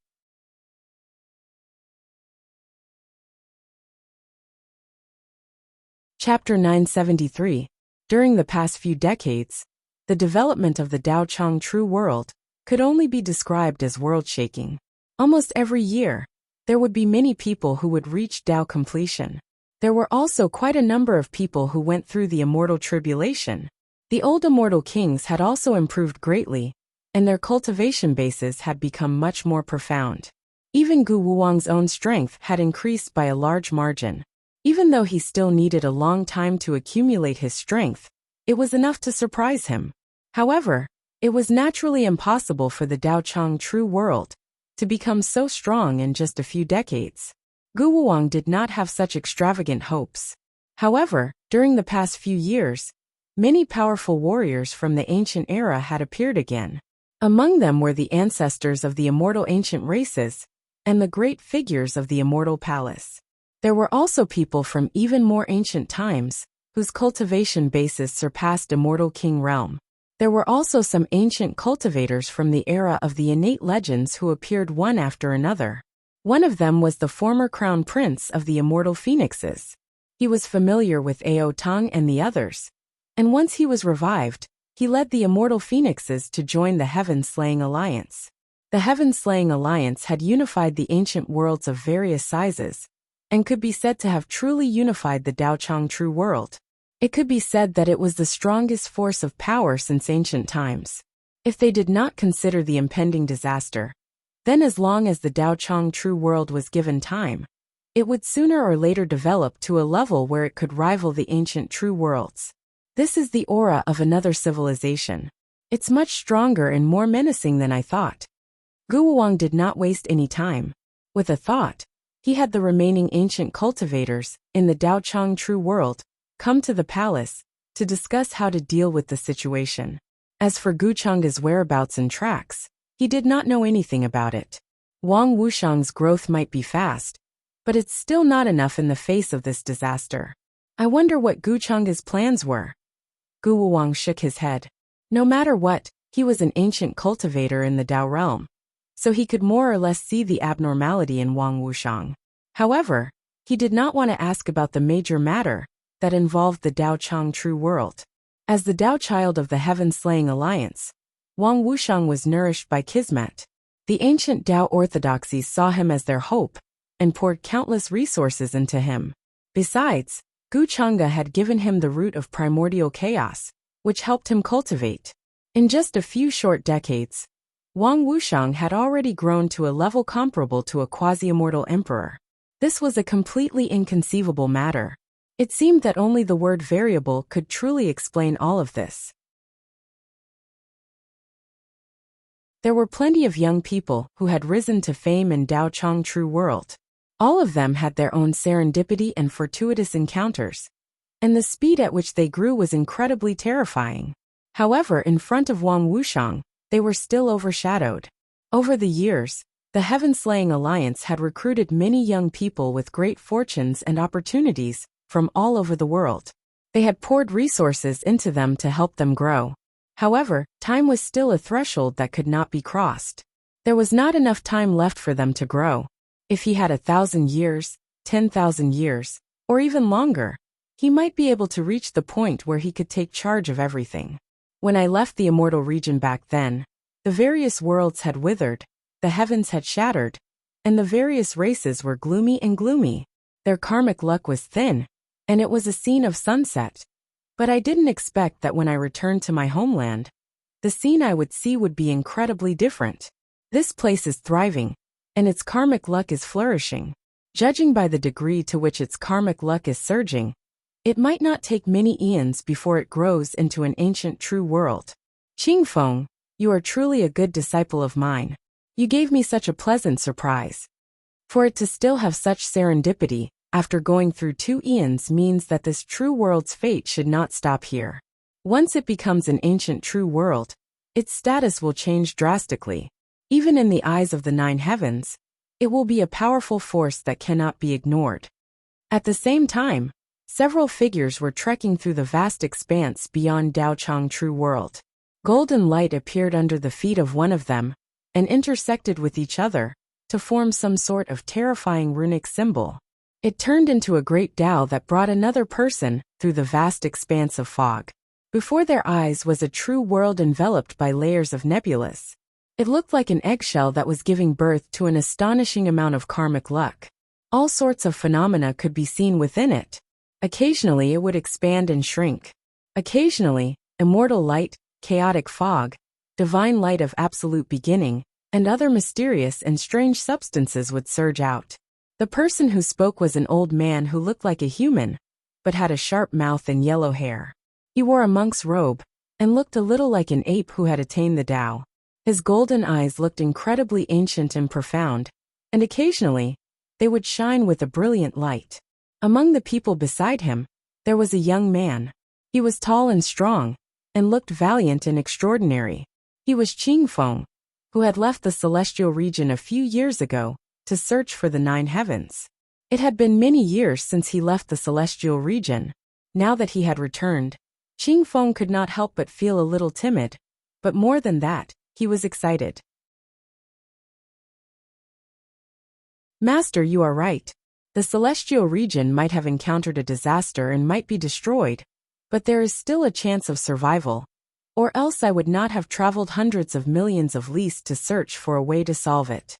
Chapter 973. During the past few decades, the development of the Dao Chang true world could only be described as world-shaking. Almost every year, there would be many people who would reach Dao completion. There were also quite a number of people who went through the immortal tribulation. The old immortal kings had also improved greatly, and their cultivation bases had become much more profound. Even Gu Wuwang's own strength had increased by a large margin. Even though he still needed a long time to accumulate his strength, it was enough to surprise him. However, it was naturally impossible for the Dao Chang true world to become so strong in just a few decades. Gu Wuwang did not have such extravagant hopes. However, during the past few years, many powerful warriors from the ancient era had appeared again. Among them were the ancestors of the immortal ancient races and the great figures of the immortal palace. There were also people from even more ancient times, whose cultivation bases surpassed immortal king realm. There were also some ancient cultivators from the era of the innate legends who appeared one after another. One of them was the former crown prince of the immortal phoenixes. He was familiar with Ao Tang and the others, and once he was revived, he led the immortal phoenixes to join the heaven-slaying alliance. The Heaven-Slaying Alliance had unified the ancient worlds of various sizes, and could be said to have truly unified the Daochang True World. It could be said that it was the strongest force of power since ancient times. If they did not consider the impending disaster, then as long as the Daochang True World was given time, it would sooner or later develop to a level where it could rival the ancient True Worlds. This is the aura of another civilization. It's much stronger and more menacing than I thought. Guowang did not waste any time. With a thought, he had the remaining ancient cultivators in the Daochang True World come to the palace to discuss how to deal with the situation. As for Guchang's whereabouts and tracks, he did not know anything about it. Wang Wuxiang's growth might be fast, but it's still not enough in the face of this disaster. I wonder what Guchang's plans were. Guowang shook his head. No matter what, he was an ancient cultivator in the Dao realm, so he could more or less see the abnormality in Wang Wuxiang. However, he did not want to ask about the major matter that involved the Daochang True World. As the Dao child of the Heaven-Slaying Alliance, Wang Wuxiang was nourished by Kismet. The ancient Dao orthodoxies saw him as their hope and poured countless resources into him. Besides, Gu Chang'e had given him the root of primordial chaos, which helped him cultivate. In just a few short decades, Wang Wuxiang had already grown to a level comparable to a quasi-immortal emperor. This was a completely inconceivable matter. It seemed that only the word variable could truly explain all of this. There were plenty of young people who had risen to fame in Daochang True World. All of them had their own serendipity and fortuitous encounters, and the speed at which they grew was incredibly terrifying. However, in front of Wang Wuxiang, they were still overshadowed. Over the years, the Heaven-Slaying Alliance had recruited many young people with great fortunes and opportunities from all over the world. They had poured resources into them to help them grow. However, time was still a threshold that could not be crossed. There was not enough time left for them to grow. If he had 1,000 years, 10,000 years, or even longer, he might be able to reach the point where he could take charge of everything. When I left the immortal region back then, the various worlds had withered, the heavens had shattered, and the various races were gloomy. Their karmic luck was thin, and it was a scene of sunset. But I didn't expect that when I returned to my homeland, the scene I would see would be incredibly different. This place is thriving, and its karmic luck is flourishing. Judging by the degree to which its karmic luck is surging, it might not take many eons before it grows into an ancient true world. Qingfeng, you are truly a good disciple of mine. You gave me such a pleasant surprise. For it to still have such serendipity, after going through 2 eons means that this true world's fate should not stop here. Once it becomes an ancient true world, its status will change drastically. Even in the eyes of the 9 heavens, it will be a powerful force that cannot be ignored. At the same time, several figures were trekking through the vast expanse beyond Daochang True World. Golden light appeared under the feet of one of them, and intersected with each other, to form some sort of terrifying runic symbol. It turned into a great Dao that brought another person through the vast expanse of fog. Before their eyes was a true world enveloped by layers of nebulous. It looked like an eggshell that was giving birth to an astonishing amount of karmic luck. All sorts of phenomena could be seen within it. Occasionally it would expand and shrink. Occasionally, immortal light, chaotic fog, divine light of absolute beginning, and other mysterious and strange substances would surge out. The person who spoke was an old man who looked like a human, but had a sharp mouth and yellow hair. He wore a monk's robe, and looked a little like an ape who had attained the Tao. His golden eyes looked incredibly ancient and profound, and occasionally, they would shine with a brilliant light. Among the people beside him, there was a young man. He was tall and strong, and looked valiant and extraordinary. He was Qingfeng, who had left the celestial region a few years ago to search for the 9 heavens. It had been many years since he left the celestial region. Now that he had returned, Qingfeng could not help but feel a little timid, but more than that, he was excited. Master, you are right. The celestial region might have encountered a disaster and might be destroyed, but there is still a chance of survival. or else I would not have traveled hundreds of millions of leagues to search for a way to solve it.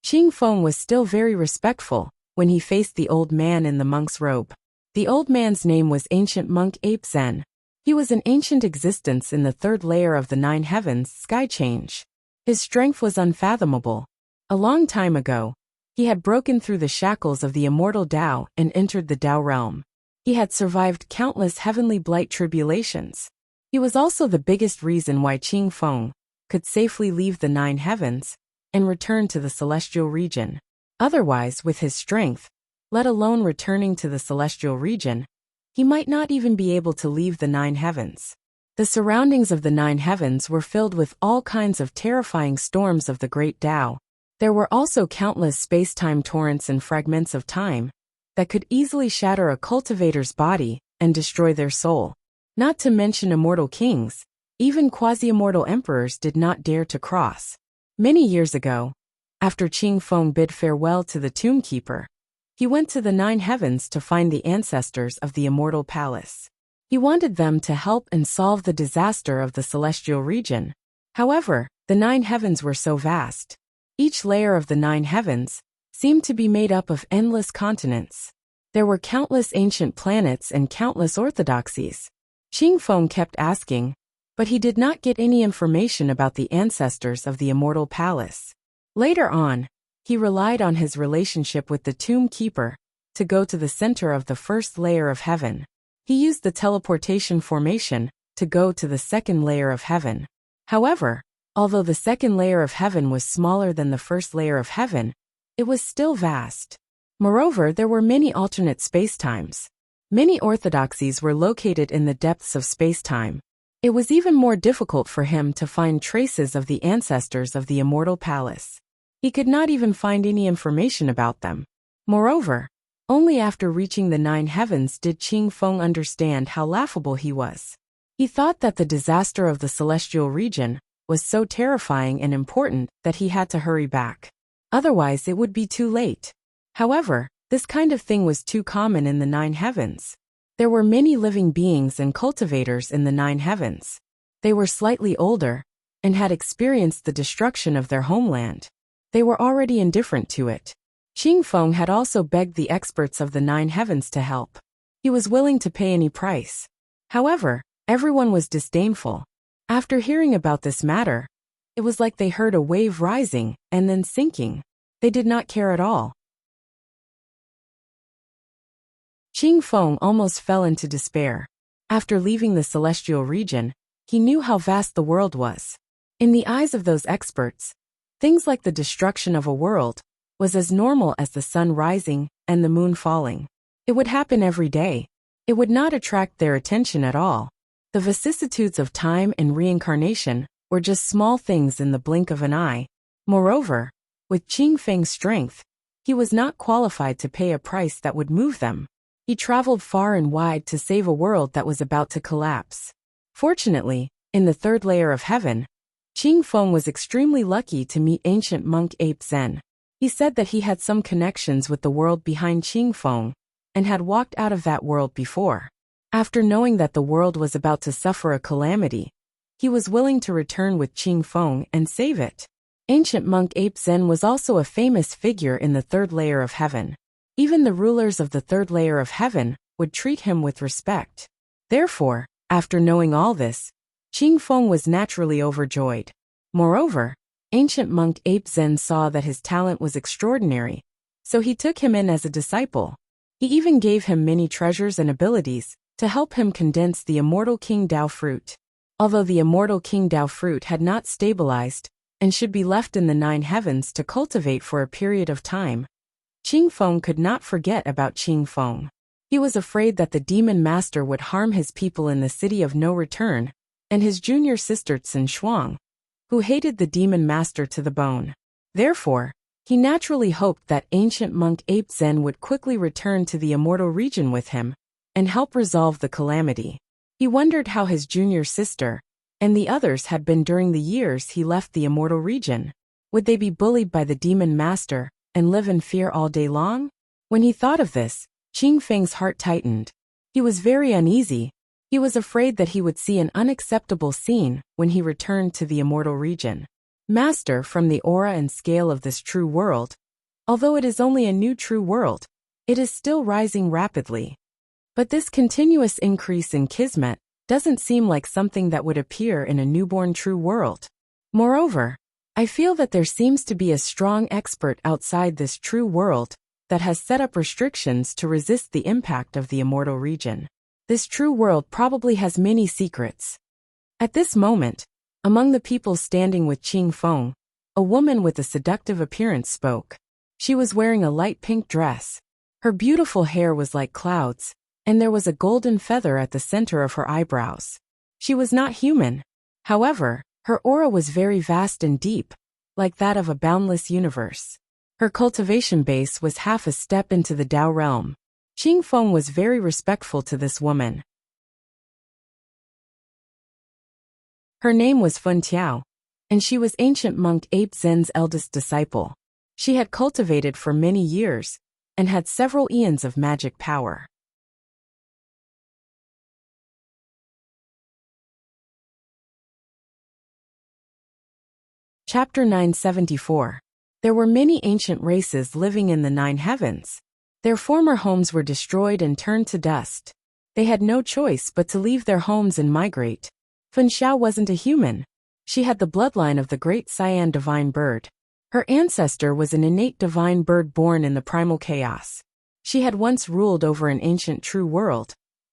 Qing Feng was still very respectful when he faced the old man in the monk's robe. The old man's name was Ancient Monk Ape Zen. He was an ancient existence in the third layer of the nine heavens, sky change. His strength was unfathomable. A long time ago, he had broken through the shackles of the immortal Tao and entered the Tao realm. He had survived countless heavenly blight tribulations. He was also the biggest reason why Qing Feng could safely leave the nine heavens and return to the celestial region. Otherwise, with his strength, let alone returning to the celestial region, he might not even be able to leave the nine heavens. The surroundings of the nine heavens were filled with all kinds of terrifying storms of the great Tao. There were also countless space-time torrents and fragments of time that could easily shatter a cultivator's body and destroy their soul. Not to mention immortal kings, even quasi-immortal emperors did not dare to cross. Many years ago, after Qing Feng bid farewell to the Tombkeeper, he went to the nine heavens to find the ancestors of the immortal palace. He wanted them to help and solve the disaster of the celestial region. However, the nine heavens were so vast. Each layer of the nine heavens seemed to be made up of endless continents. There were countless ancient planets and countless orthodoxies. Qing Feng kept asking, but he did not get any information about the ancestors of the immortal palace. Later on, he relied on his relationship with the Tomb Keeper to go to the center of the first layer of heaven. He used the teleportation formation to go to the second layer of heaven. However, although the second layer of heaven was smaller than the first layer of heaven, it was still vast. Moreover, there were many alternate spacetimes. Many orthodoxies were located in the depths of spacetime. It was even more difficult for him to find traces of the ancestors of the immortal palace. He could not even find any information about them. Moreover, only after reaching the nine heavens did Qing Feng understand how laughable he was. He thought that the disaster of the celestial region was so terrifying and important that he had to hurry back. Otherwise, it would be too late. However, this kind of thing was too common in the nine heavens. There were many living beings and cultivators in the nine heavens. They were slightly older and had experienced the destruction of their homeland. They were already indifferent to it. Qing Feng had also begged the experts of the nine heavens to help. He was willing to pay any price. However, everyone was disdainful. After hearing about this matter, it was like they heard a wave rising and then sinking. They did not care at all. Qing Feng almost fell into despair. After leaving the celestial region, he knew how vast the world was. In the eyes of those experts, things like the destruction of a world was as normal as the sun rising and the moon falling. It would happen every day. It would not attract their attention at all. The vicissitudes of time and reincarnation were just small things in the blink of an eye. Moreover, with Qing Feng's strength, he was not qualified to pay a price that would move them. He traveled far and wide to save a world that was about to collapse. Fortunately, in the third layer of heaven, Qing Feng was extremely lucky to meet Ancient Monk Ape Zen. He said that he had some connections with the world behind Qing Feng and had walked out of that world before. After knowing that the world was about to suffer a calamity, he was willing to return with Qing Feng and save it. Ancient Monk Ape Zen was also a famous figure in the third layer of heaven. Even the rulers of the third layer of heaven would treat him with respect. Therefore, after knowing all this, Qing Feng was naturally overjoyed. Moreover, Ancient Monk Ape Zen saw that his talent was extraordinary, so he took him in as a disciple. He even gave him many treasures and abilities to help him condense the immortal King Tao fruit. Although the immortal King Tao fruit had not stabilized and should be left in the nine heavens to cultivate for a period of time, Qing Feng could not forget about Qing Feng. He was afraid that the demon master would harm his people in the city of no return, and his junior sister Tsin Shuang, who hated the demon master to the bone. Therefore, he naturally hoped that Ancient Monk Ape Zen would quickly return to the immortal region with him and help resolve the calamity. He wondered how his junior sister and the others had been during the years he left the immortal region. Would they be bullied by the demon master and live in fear all day long? When he thought of this, Qing Feng's heart tightened. He was very uneasy, He was afraid that he would see an unacceptable scene when he returned to the immortal region. Master, from the aura and scale of this true world, although it is only a new true world, it is still rising rapidly. But this continuous increase in kismet doesn't seem like something that would appear in a newborn true world. Moreover, I feel that there seems to be a strong expert outside this true world that has set up restrictions to resist the impact of the immortal region. This true world probably has many secrets. At this moment, among the people standing with Qing Feng, a woman with a seductive appearance spoke. She was wearing a light pink dress. Her beautiful hair was like clouds, and there was a golden feather at the center of her eyebrows. She was not human. However, her aura was very vast and deep, like that of a boundless universe. Her cultivation base was half a step into the Tao realm. Qing Feng was very respectful to this woman. Her name was Fun Tiao, and she was ancient monk Ape Zen's eldest disciple. She had cultivated for many years, and had several eons of magic power. Chapter 974. There were many ancient races living in the 9 heavens. Their former homes were destroyed and turned to dust. They had no choice but to leave their homes and migrate. Fun Xiao wasn't a human. She had the bloodline of the great Cyan divine bird. Her ancestor was an innate divine bird born in the primal chaos. She had once ruled over an ancient true world.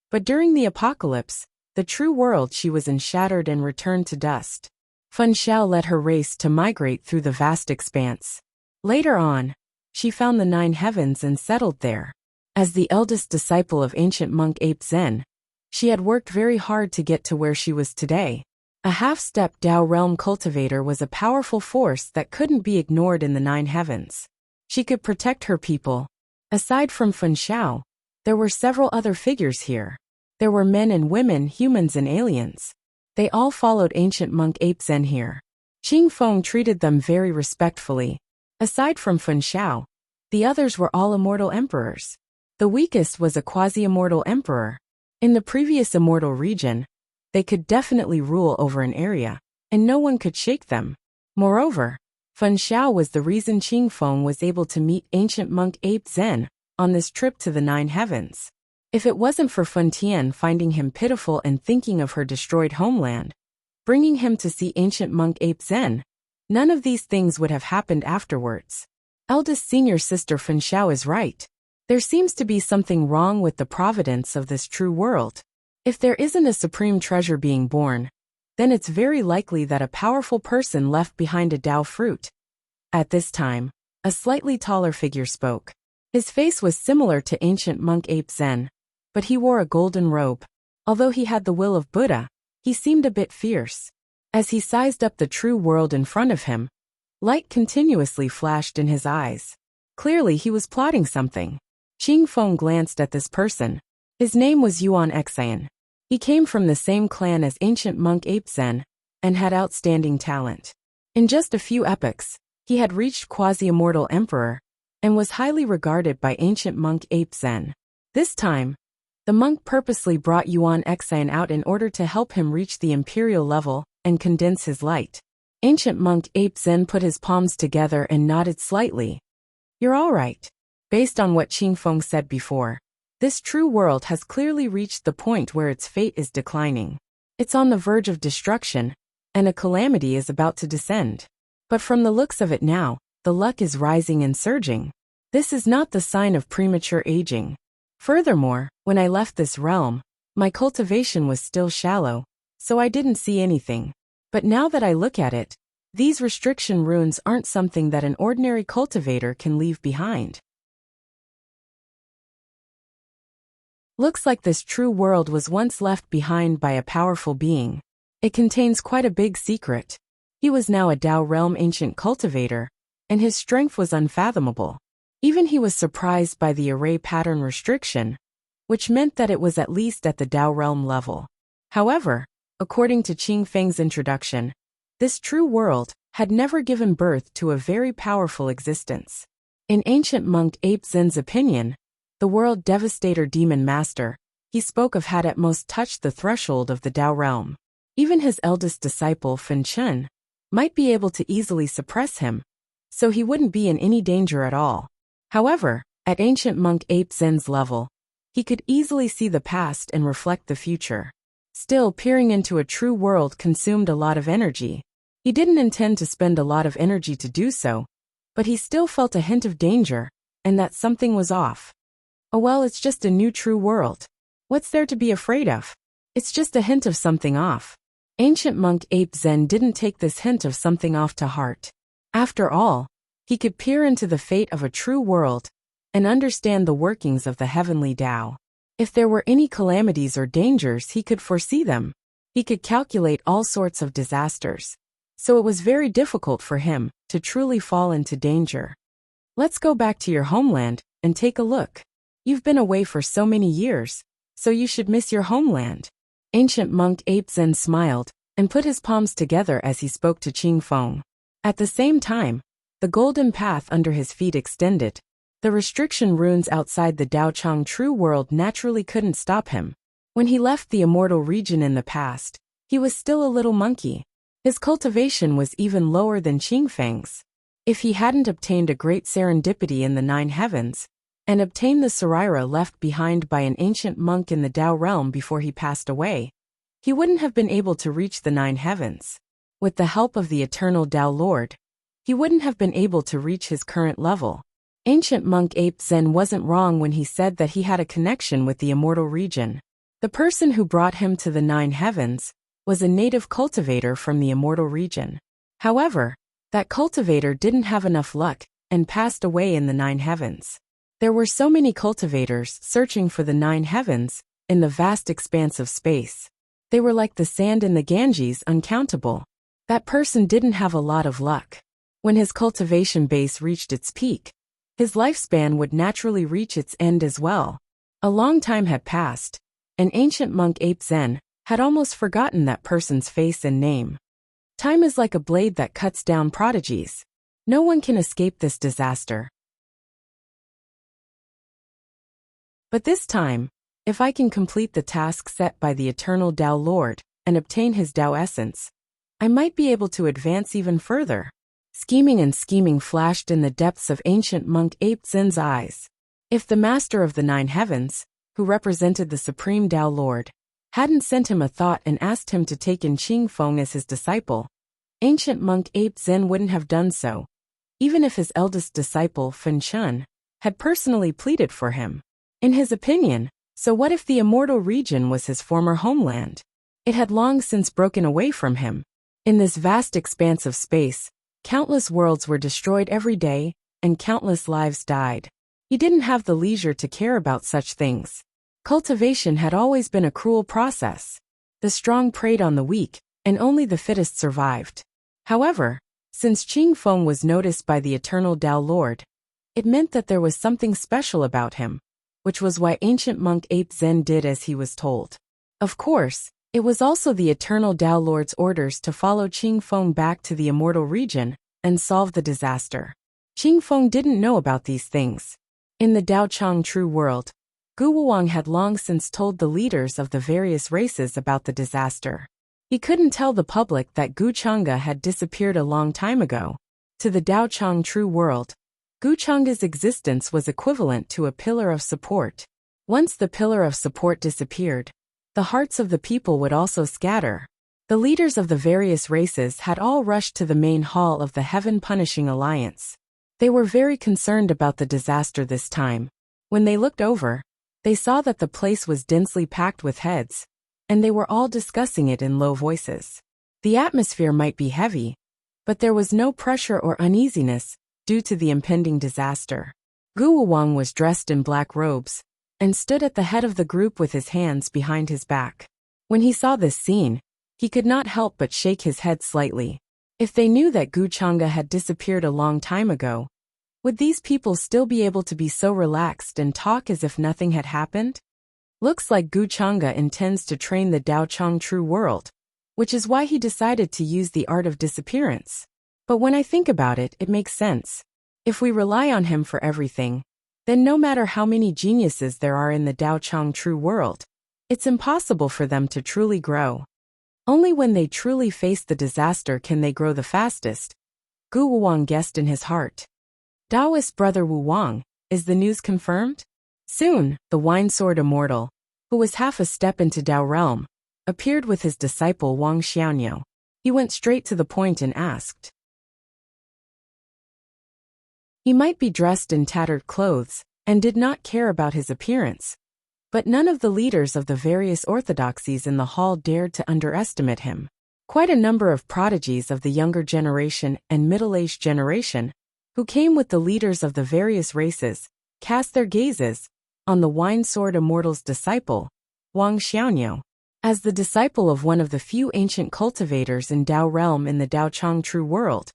But during the apocalypse, the true world she was in shattered and returned to dust. Fun Xiao led her race to migrate through the vast expanse. Later on, she found the 9 heavens and settled there. As the eldest disciple of ancient monk Ape Zen, she had worked very hard to get to where she was today. A half-step Tao realm cultivator was a powerful force that couldn't be ignored in the 9 heavens. She could protect her people. Aside from Fun Xiao, there were several other figures here. There were men and women, humans and aliens. They all followed ancient monk Ape Zen here. Qing Feng treated them very respectfully. Aside from Fun Xiao, the others were all immortal emperors. The weakest was a quasi-immortal emperor. In the previous immortal region, they could definitely rule over an area, and no one could shake them. Moreover, Fun Xiao was the reason Qing Feng was able to meet ancient monk Ape Zen on this trip to the 9 heavens. If it wasn't for Fun Tian finding him pitiful and thinking of her destroyed homeland, bringing him to see ancient monk Ape Zen, none of these things would have happened afterwards. Eldest senior sister Fun Xiao is right. There seems to be something wrong with the providence of this true world. If there isn't a supreme treasure being born, then it's very likely that a powerful person left behind a Tao fruit. At this time, a slightly taller figure spoke. His face was similar to ancient monk Ape Zen, but he wore a golden robe. Although he had the will of Buddha, he seemed a bit fierce. As he sized up the true world in front of him, light continuously flashed in his eyes. Clearly he was plotting something. Qing Feng glanced at this person. His name was Yuan Xian. He came from the same clan as ancient monk Ape Zen, and had outstanding talent. In just a few epochs, he had reached quasi-immortal emperor, and was highly regarded by ancient monk Ape Zen. This time, the monk purposely brought Yuan Xian out in order to help him reach the imperial level and condense his light. Ancient monk Ape Zen put his palms together and nodded slightly. You're all right. Based on what Qing Feng said before, this true world has clearly reached the point where its fate is declining. It's on the verge of destruction, and a calamity is about to descend. But from the looks of it now, the luck is rising and surging. This is not the sign of premature aging. Furthermore, when I left this realm, my cultivation was still shallow, so I didn't see anything. But now that I look at it, these restriction runes aren't something that an ordinary cultivator can leave behind. Looks like this true world was once left behind by a powerful being. It contains quite a big secret. He was now a Tao realm ancient cultivator, and his strength was unfathomable. Even he was surprised by the array pattern restriction, which meant that it was at least at the Tao realm level. However, according to Qing Feng's introduction, this true world had never given birth to a very powerful existence. In ancient monk Ape Zen's opinion, the world devastator demon master, he spoke of had at most touched the threshold of the Tao realm. Even his eldest disciple Fen Chun might be able to easily suppress him, so he wouldn't be in any danger at all. However, at ancient monk Ape Zen's level, he could easily see the past and reflect the future. Still, peering into a true world consumed a lot of energy. He didn't intend to spend a lot of energy to do so, but he still felt a hint of danger, and that something was off. Oh well, it's just a new true world. What's there to be afraid of? It's just a hint of something off. Ancient monk Ape Zen didn't take this hint of something off to heart. After all, he could peer into the fate of a true world and understand the workings of the heavenly Tao. If there were any calamities or dangers, he could foresee them. He could calculate all sorts of disasters. So it was very difficult for him to truly fall into danger. Let's go back to your homeland and take a look. You've been away for so many years, so you should miss your homeland. Ancient monk Ape Zen smiled and put his palms together as he spoke to Qing Feng. At the same time, the golden path under his feet extended. The restriction runes outside the Dao Chang true world naturally couldn't stop him. When he left the immortal region in the past, he was still a little monkey. His cultivation was even lower than Qing Feng's. If he hadn't obtained a great serendipity in the 9 heavens, and obtained the Saraira left behind by an ancient monk in the Dao realm before he passed away, he wouldn't have been able to reach the 9 heavens. With the help of the eternal Dao Lord, he wouldn't have been able to reach his current level. Ancient monk Ape Zen wasn't wrong when he said that he had a connection with the immortal region. The person who brought him to the 9 heavens was a native cultivator from the immortal region. However, that cultivator didn't have enough luck and passed away in the 9 heavens. There were so many cultivators searching for the 9 heavens in the vast expanse of space. They were like the sand in the Ganges, uncountable. That person didn't have a lot of luck. When his cultivation base reached its peak, his lifespan would naturally reach its end as well. A long time had passed, and ancient monk Ape Zen had almost forgotten that person's face and name. Time is like a blade that cuts down prodigies. No one can escape this disaster. But this time, if I can complete the task set by the eternal Tao Lord and obtain his Tao essence, I might be able to advance even further. Scheming flashed in the depths of ancient monk Ape Zen's eyes. If the master of the 9 heavens, who represented the supreme Tao Lord, hadn't sent him a thought and asked him to take in Qing Feng as his disciple, ancient monk Ape Zen wouldn't have done so, even if his eldest disciple Fen Chun had personally pleaded for him. In his opinion, so what if the immortal region was his former homeland? It had long since broken away from him. In this vast expanse of space, countless worlds were destroyed every day, and countless lives died. He didn't have the leisure to care about such things. Cultivation had always been a cruel process. The strong preyed on the weak, and only the fittest survived. However, since Qing Feng was noticed by the eternal Tao Lord, it meant that there was something special about him, which was why ancient monk Ape Zen did as he was told. Of course, it was also the eternal Tao Lord's orders to follow Qing Feng back to the immortal region and solve the disaster. Qing Feng didn't know about these things. In the Dao Chang true world, Gu Wuang had long since told the leaders of the various races about the disaster. He couldn't tell the public that Gu Chang'e had disappeared a long time ago. To the Dao Chang true world, Gu Chang'e's existence was equivalent to a pillar of support. Once the pillar of support disappeared, the hearts of the people would also scatter. The leaders of the various races had all rushed to the main hall of the Heaven Punishing Alliance. They were very concerned about the disaster this time. When they looked over, they saw that the place was densely packed with heads, and they were all discussing it in low voices. The atmosphere might be heavy, but there was no pressure or uneasiness due to the impending disaster. Gu Wuang was dressed in black robes and stood at the head of the group with his hands behind his back. When he saw this scene, he could not help but shake his head slightly. If they knew that Gu Chang'e had disappeared a long time ago, would these people still be able to be so relaxed and talk as if nothing had happened? Looks like Gu Chang'e intends to train the Dao Chang true world, which is why he decided to use the art of disappearance. But when I think about it, it makes sense. If we rely on him for everything, then no matter how many geniuses there are in the Dao Chang true world, It's impossible for them to truly grow. Only when they truly face the disaster can they grow the fastest, Gu Wuwang guessed in his heart. Taoist brother Wu Wang, is the news confirmed? Soon, the wine sword immortal, who was half a step into Tao realm, appeared with his disciple Wang Xiaoniao. He went straight to the point and asked. He might be dressed in tattered clothes, and did not care about his appearance. But none of the leaders of the various orthodoxies in the hall dared to underestimate him. Quite a number of prodigies of the younger generation and middle-aged generation, who came with the leaders of the various races, cast their gazes on the wine sword immortal's disciple, Wang Xiaoniao. As the disciple of one of the few ancient cultivators in Tao realm in the Daochang true world,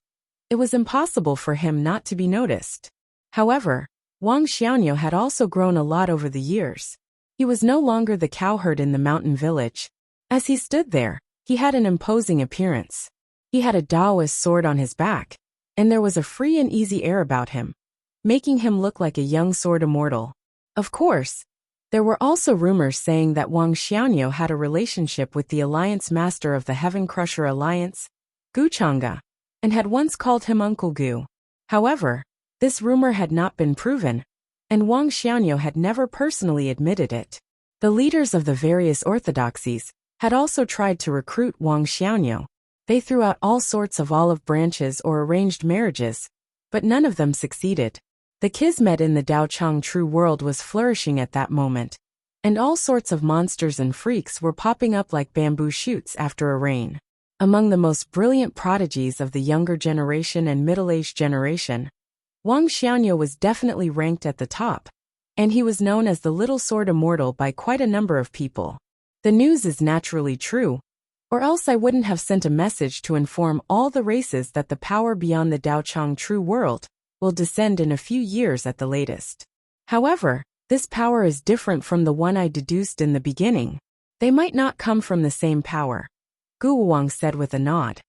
it was impossible for him not to be noticed. However, Wang Xiaoniao had also grown a lot over the years. He was no longer the cowherd in the mountain village. As he stood there, he had an imposing appearance. He had a Taoist sword on his back, and there was a free and easy air about him, making him look like a young sword immortal. Of course, there were also rumors saying that Wang Xiaoniao had a relationship with the alliance master of the Heaven Crusher Alliance, Gu Chang'e, and had once called him Uncle Gu. However, this rumor had not been proven, and Wang Xiaoniao had never personally admitted it. The leaders of the various orthodoxies had also tried to recruit Wang Xiaoniao. They threw out all sorts of olive branches or arranged marriages, but none of them succeeded. The kismet in the Daochang true world was flourishing at that moment, and all sorts of monsters and freaks were popping up like bamboo shoots after a rain. Among the most brilliant prodigies of the younger generation and middle-aged generation, Wang Xiaoniao was definitely ranked at the top, and he was known as the Little Sword Immortal by quite a number of people. The news is naturally true, or else I wouldn't have sent a message to inform all the races that the power beyond the Daochang true world will descend in a few years at the latest. However, this power is different from the one I deduced in the beginning. They might not come from the same power, Gu Wuwang said with a nod.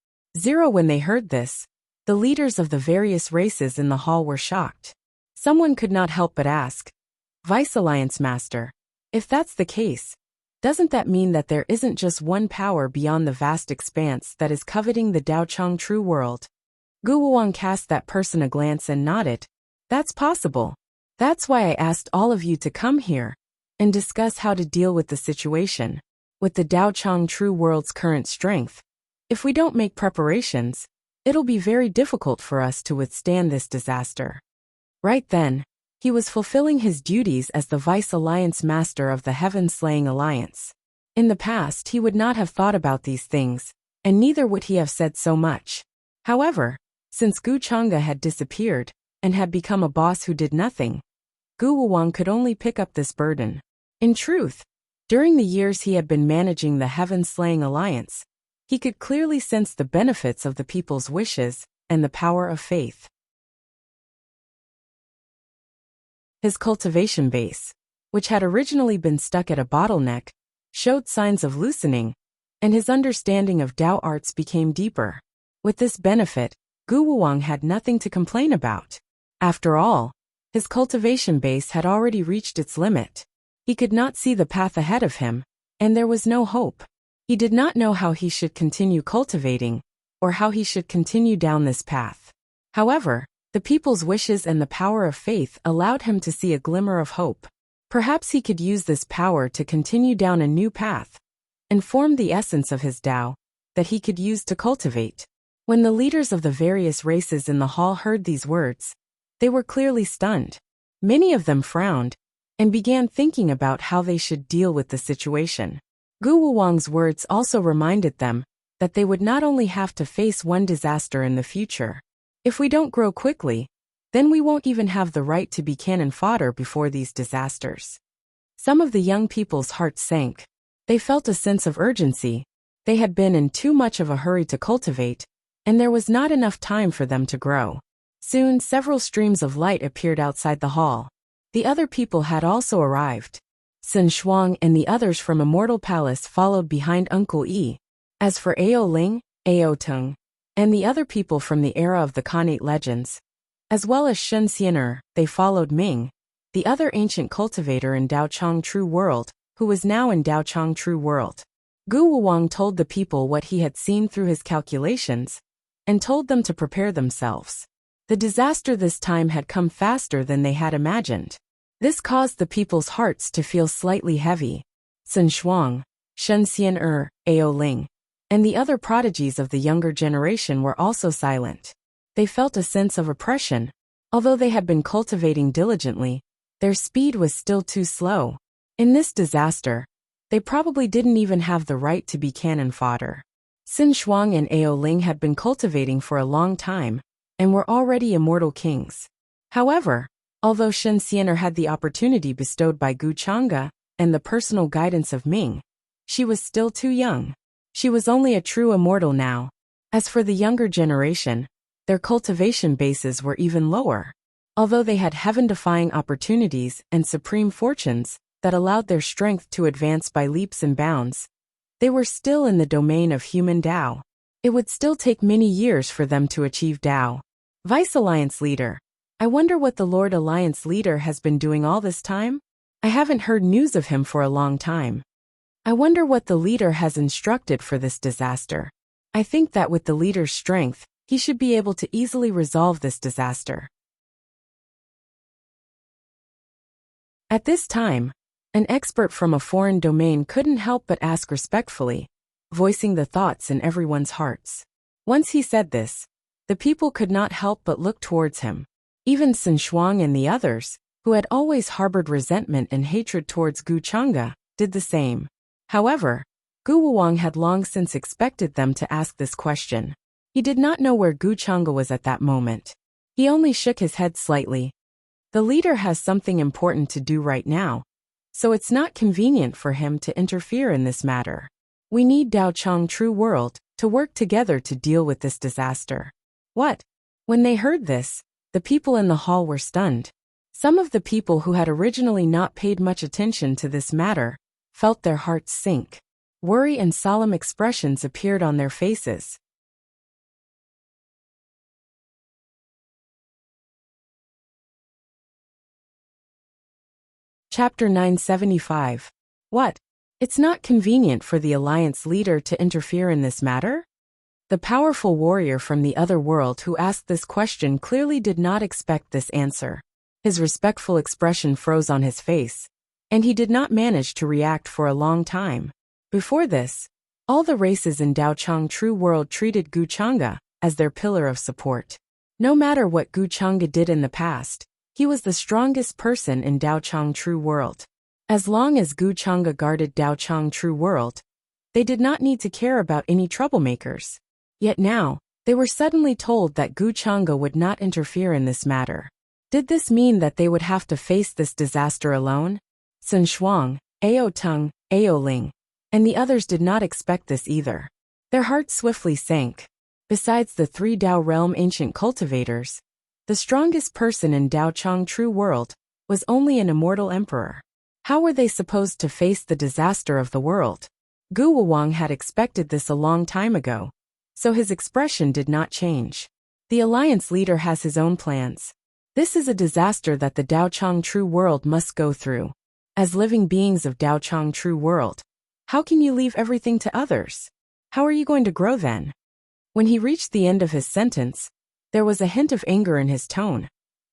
When they heard this, the leaders of the various races in the hall were shocked. Someone could not help but ask, Vice Alliance Master, if that's the case, doesn't that mean that there isn't just one power beyond the vast expanse that is coveting the Daochang true world? Gu Wuwang cast that person a glance and nodded. That's possible. That's why I asked all of you to come here and discuss how to deal with the situation. With the Daochang true world's current strength, if we don't make preparations, it'll be very difficult for us to withstand this disaster. Right then, he was fulfilling his duties as the Vice Alliance Master of the Heaven-Slaying Alliance. In the past he would not have thought about these things, and neither would he have said so much. However, since Gu Chang'e had disappeared, and had become a boss who did nothing, Gu Wuwang could only pick up this burden. In truth, during the years he had been managing the Heaven-Slaying Alliance, he could clearly sense the benefits of the people's wishes and the power of faith. His cultivation base, which had originally been stuck at a bottleneck, showed signs of loosening, and his understanding of Tao arts became deeper. With this benefit, Gu Wuwang had nothing to complain about. After all, his cultivation base had already reached its limit. He could not see the path ahead of him, and there was no hope. He did not know how he should continue cultivating, or how he should continue down this path. However, the people's wishes and the power of faith allowed him to see a glimmer of hope. Perhaps he could use this power to continue down a new path, and form the essence of his Tao that he could use to cultivate. When the leaders of the various races in the hall heard these words, they were clearly stunned. Many of them frowned, and began thinking about how they should deal with the situation. Gu Wuwang's words also reminded them that they would not only have to face one disaster in the future. If we don't grow quickly, then we won't even have the right to be cannon fodder before these disasters. Some of the young people's hearts sank. They felt a sense of urgency. They had been in too much of a hurry to cultivate, and there was not enough time for them to grow. Soon several streams of light appeared outside the hall. The other people had also arrived. Sun Shuang and the others from Immortal Palace followed behind Uncle Yi. As for Ao Ling, Ao Tung, and the other people from the era of the Khanate legends, as well as Shen Xian'er, they followed Ming, the other ancient cultivator in Daochang true world, who was now in Daochang True World. Gu Wuwang told the people what he had seen through his calculations, and told them to prepare themselves. The disaster this time had come faster than they had imagined. This caused the people's hearts to feel slightly heavy. Sun Shuang, Shen Xian'er, Ao Ling, and the other prodigies of the younger generation were also silent. They felt a sense of oppression. Although they had been cultivating diligently, their speed was still too slow. In this disaster, they probably didn't even have the right to be cannon fodder. Sin Shuang and Ao Ling had been cultivating for a long time, and were already immortal kings. However, although Shen Xian'er had the opportunity bestowed by Gu Chang'e and the personal guidance of Ming, she was still too young. She was only a true immortal now. As for the younger generation, their cultivation bases were even lower. Although they had heaven-defying opportunities and supreme fortunes that allowed their strength to advance by leaps and bounds, they were still in the domain of human Tao. It would still take many years for them to achieve Tao. Vice Alliance Leader. I wonder what the Lord Alliance Leader has been doing all this time? I haven't heard news of him for a long time. I wonder what the leader has instructed for this disaster. I think that with the leader's strength, he should be able to easily resolve this disaster. At this time, an expert from a foreign domain couldn't help but ask respectfully, voicing the thoughts in everyone's hearts. Once he said this, the people could not help but look towards him. Even Sun Shuang and the others, who had always harbored resentment and hatred towards Gu Chang'e, did the same. However, Gu Wuwang had long since expected them to ask this question. He did not know where Gu Chang'e was at that moment. He only shook his head slightly. The leader has something important to do right now, so it's not convenient for him to interfere in this matter. We need Daochang True World to work together to deal with this disaster. What? When they heard this, the people in the hall were stunned. Some of the people who had originally not paid much attention to this matter felt their hearts sink. Worry and solemn expressions appeared on their faces. Chapter 975. What? It's not convenient for the Alliance leader to interfere in this matter? The powerful warrior from the other world who asked this question clearly did not expect this answer. His respectful expression froze on his face, and he did not manage to react for a long time. Before this, all the races in Daochang True World treated Gu Chang'e as their pillar of support. No matter what Gu Chang'e did in the past, he was the strongest person in Daochang True World. As long as Gu Chang'e guarded Daochang True World, they did not need to care about any troublemakers. Yet now, they were suddenly told that Gu Chang'e would not interfere in this matter. Did this mean that they would have to face this disaster alone? Sun Shuang, Ao Tung, Ao Ling, and the others did not expect this either. Their hearts swiftly sank. Besides the 3 Dao Realm ancient cultivators, the strongest person in Daochang True World was only an immortal emperor. How were they supposed to face the disaster of the world? Gu Wuwang had expected this a long time ago, so his expression did not change. The Alliance leader has his own plans. This is a disaster that the Daochang True World must go through. As living beings of Daochang True World, how can you leave everything to others? How are you going to grow then? When he reached the end of his sentence, there was a hint of anger in his tone,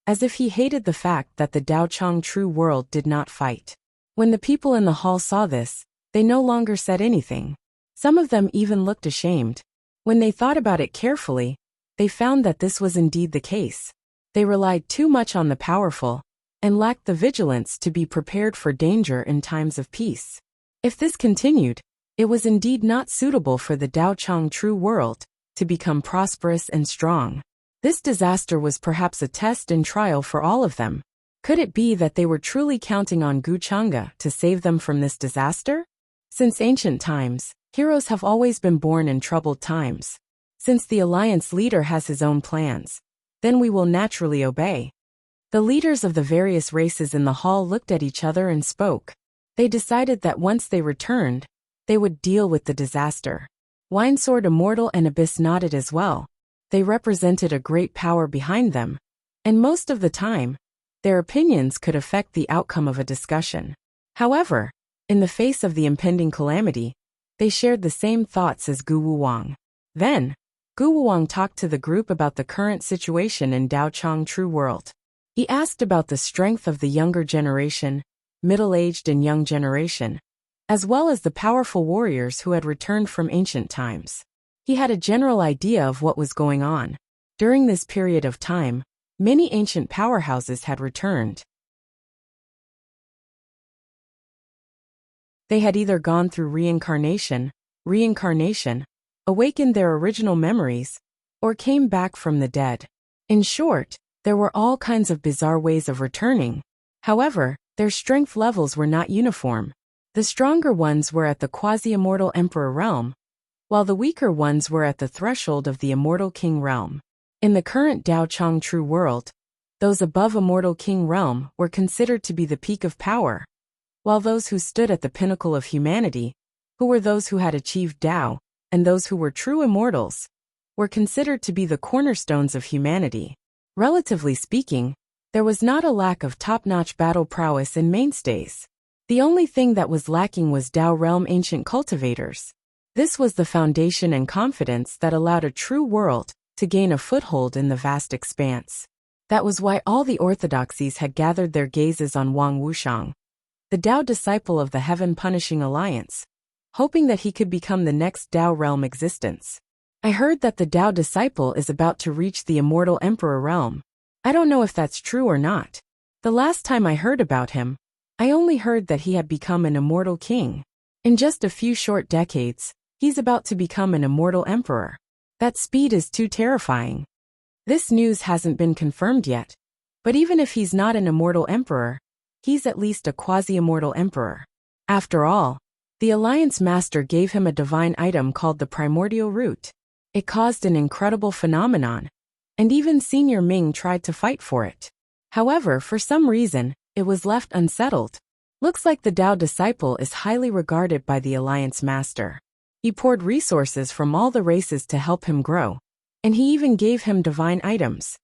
as if he hated the fact that the Daochang True World did not fight. When the people in the hall saw this, they no longer said anything. Some of them even looked ashamed. When they thought about it carefully, they found that this was indeed the case. They relied too much on the powerful, and lacked the vigilance to be prepared for danger in times of peace. If this continued, it was indeed not suitable for the Daochang True World to become prosperous and strong. This disaster was perhaps a test and trial for all of them. Could it be that they were truly counting on Gu Chang'e to save them from this disaster? Since ancient times, heroes have always been born in troubled times. Since the Alliance leader has his own plans, then we will naturally obey. The leaders of the various races in the hall looked at each other and spoke. They decided that once they returned, they would deal with the disaster. Winesword Immortal and Abyss nodded as well. They represented a great power behind them, and most of the time, their opinions could affect the outcome of a discussion. However, In the face of the impending calamity, they shared the same thoughts as Gu Wuwang. Then, Gu Wuwang talked to the group about the current situation in Daochang True World. He asked about the strength of the younger generation, middle-aged and young generation, as well as the powerful warriors who had returned from ancient times. He had a general idea of what was going on. During this period of time, many ancient powerhouses had returned. They had either gone through reincarnation, awakened their original memories, or came back from the dead. In short, there were all kinds of bizarre ways of returning. However, their strength levels were not uniform. The stronger ones were at the quasi-immortal emperor realm, while the weaker ones were at the threshold of the immortal king realm. In the current Daochang True World, those above immortal king realm were considered to be the peak of power, while those who stood at the pinnacle of humanity, who were those who had achieved Dao, and those who were true immortals, were considered to be the cornerstones of humanity. Relatively speaking, there was not a lack of top-notch battle prowess and mainstays. The only thing that was lacking was Dao realm ancient cultivators. This was the foundation and confidence that allowed a true world to gain a foothold in the vast expanse. That was why all the orthodoxies had gathered their gazes on Wang Wuxiang, the Dao disciple of the Heaven-Punishing Alliance, hoping that he could become the next Dao realm existence. I heard that the Dao disciple is about to reach the immortal emperor realm. I don't know if that's true or not. The last time I heard about him, I only heard that he had become an immortal king. In just a few short decades, he's about to become an immortal emperor. That speed is too terrifying. This news hasn't been confirmed yet, but even if he's not an immortal emperor, he's at least a quasi-immortal emperor. After all, the Alliance Master gave him a divine item called the Primordial Root. It caused an incredible phenomenon, and even Senior Ming tried to fight for it. However, for some reason, it was left unsettled. Looks like the Dao disciple is highly regarded by the Alliance Master. He poured resources from all the races to help him grow, and he even gave him divine items.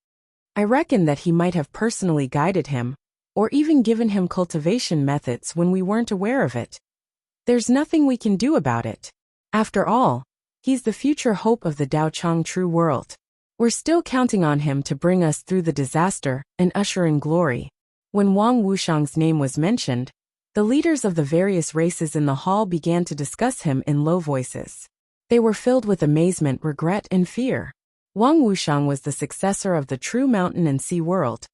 I reckon that he might have personally guided him, or even given him cultivation methods when we weren't aware of it. There's nothing we can do about it. After all, he's the future hope of the Daochang True World. We're still counting on him to bring us through the disaster and usher in glory. When Wang Wuxiang's name was mentioned, the leaders of the various races in the hall began to discuss him in low voices. They were filled with amazement, regret, and fear. Wang Wuxiang was the successor of the true mountain and sea world,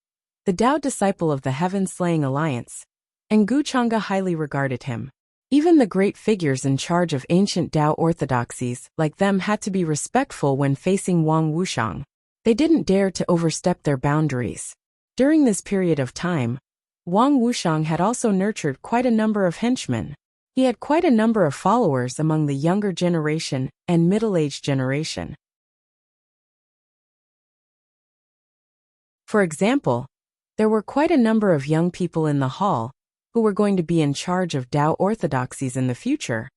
the Dao disciple of the Heaven-Slaying Alliance, and Gu Chang'e highly regarded him. Even the great figures in charge of ancient Dao orthodoxies like them had to be respectful when facing Wang Wuxiang. They didn't dare to overstep their boundaries. During this period of time, Wang Wuxiang had also nurtured quite a number of henchmen. He had quite a number of followers among the younger generation and middle-aged generation. For example, there were quite a number of young people in the hall who were going to be in charge of Dao orthodoxies in the future,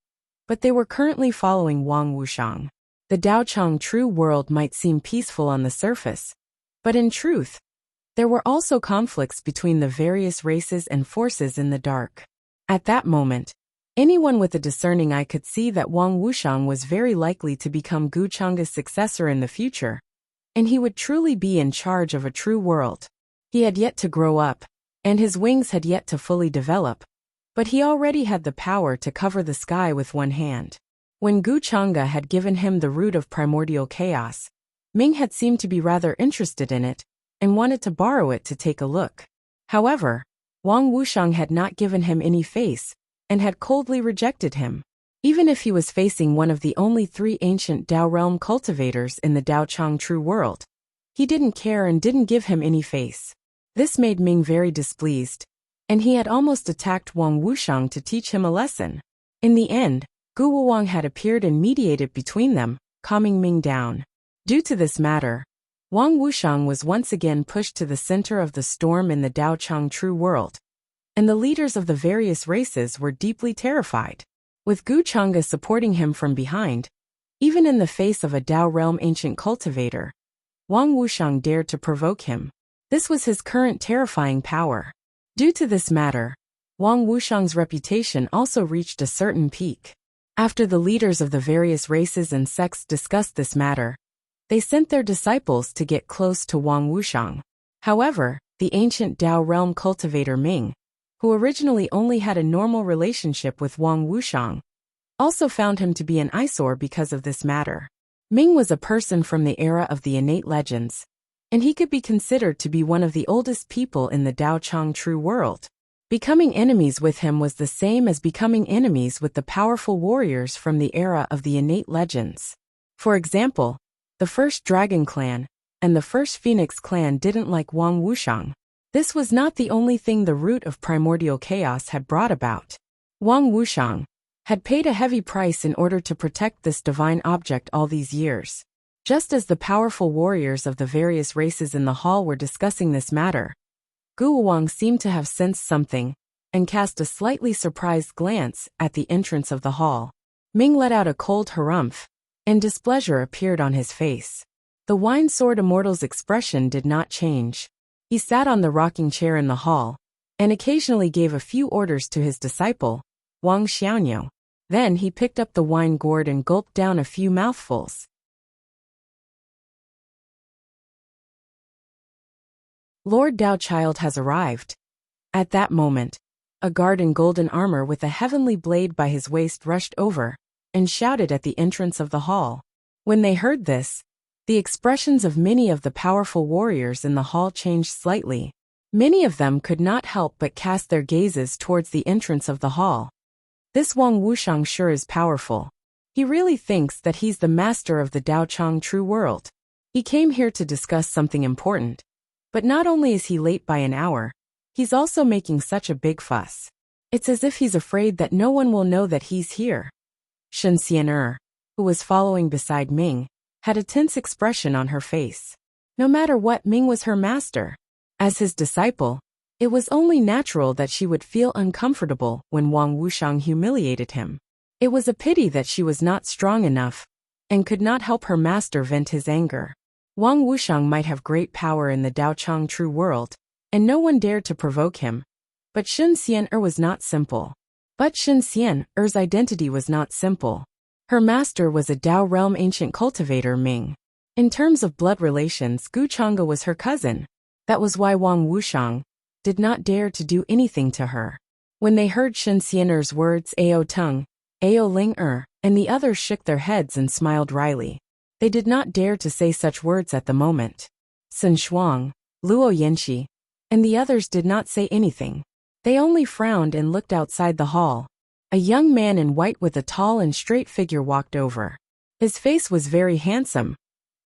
but they were currently following Wang Wuxiang. The Daochang True World might seem peaceful on the surface, but in truth, there were also conflicts between the various races and forces in the dark. At that moment, anyone with a discerning eye could see that Wang Wuxiang was very likely to become Gu Chang'e's successor in the future, and he would truly be in charge of a true world. He had yet to grow up, and his wings had yet to fully develop, but he already had the power to cover the sky with one hand. When Gu Chang'e had given him the root of primordial chaos, Ming had seemed to be rather interested in it, and wanted to borrow it to take a look. However, Wang Wuxiang had not given him any face, and had coldly rejected him. Even if he was facing one of the only 3 ancient Dao realm cultivators in the Daochang True World, he didn't care and didn't give him any face. This made Ming very displeased, and he had almost attacked Wang Wuxiang to teach him a lesson. In the end, Gu Wuwang had appeared and mediated between them, calming Ming down. Due to this matter, Wang Wuxiang was once again pushed to the center of the storm in the Daochang True World, and the leaders of the various races were deeply terrified. With Gu Chang'e supporting him from behind, even in the face of a Dao realm ancient cultivator, Wang Wuxiang dared to provoke him. This was his current terrifying power. Due to this matter, Wang Wuxiang's reputation also reached a certain peak. After the leaders of the various races and sects discussed this matter, they sent their disciples to get close to Wang Wuxiang. However, the ancient Dao realm cultivator Ming, who originally only had a normal relationship with Wang Wuxiang, also found him to be an eyesore because of this matter. Ming was a person from the era of the innate legends, and he could be considered to be one of the oldest people in the Dao Chang true world. Becoming enemies with him was the same as becoming enemies with the powerful warriors from the era of the innate legends. For example, the first Dragon Clan and the first Phoenix Clan didn't like Wang Wuxiang. This was not the only thing the root of primordial chaos had brought about. Wang Wuxiang had paid a heavy price in order to protect this divine object all these years. Just as the powerful warriors of the various races in the hall were discussing this matter, Gu Wang seemed to have sensed something and cast a slightly surprised glance at the entrance of the hall. Ming let out a cold harumph, and displeasure appeared on his face. The Wine Sword Immortal's expression did not change. He sat on the rocking chair in the hall, and occasionally gave a few orders to his disciple, Wang Xiaoniu. Then he picked up the wine gourd and gulped down a few mouthfuls. Lord Dao Child has arrived. At that moment, a guard in golden armor with a heavenly blade by his waist rushed over and shouted at the entrance of the hall. When they heard this, the expressions of many of the powerful warriors in the hall changed slightly. Many of them could not help but cast their gazes towards the entrance of the hall. This Wang Wuxiang sure is powerful. He really thinks that he's the master of the Dao Chang true world. He came here to discuss something important. But not only is he late by an hour, he's also making such a big fuss. It's as if he's afraid that no one will know that he's here. Shen Xian'er, who was following beside Ming, had a tense expression on her face. No matter what, Ming was her master. As his disciple, it was only natural that she would feel uncomfortable when Wang Wuxiang humiliated him. It was a pity that she was not strong enough and could not help her master vent his anger. Wang Wuxiang might have great power in the Dao Chang true world, and no one dared to provoke him. But Shen Xian'er was not simple. Xian'er's identity was not simple. Her master was a Dao realm ancient cultivator Ming. In terms of blood relations, Gu Chang'e was her cousin. That was why Wang Wuxiang did not dare to do anything to her. When they heard Shen Xian'er's words, Ao Tung, Ao Ling and the others shook their heads and smiled wryly. They did not dare to say such words at the moment. Sun Shuang, Luo Yanxi, and the others did not say anything. They only frowned and looked outside the hall. A young man in white with a tall and straight figure walked over. His face was very handsome,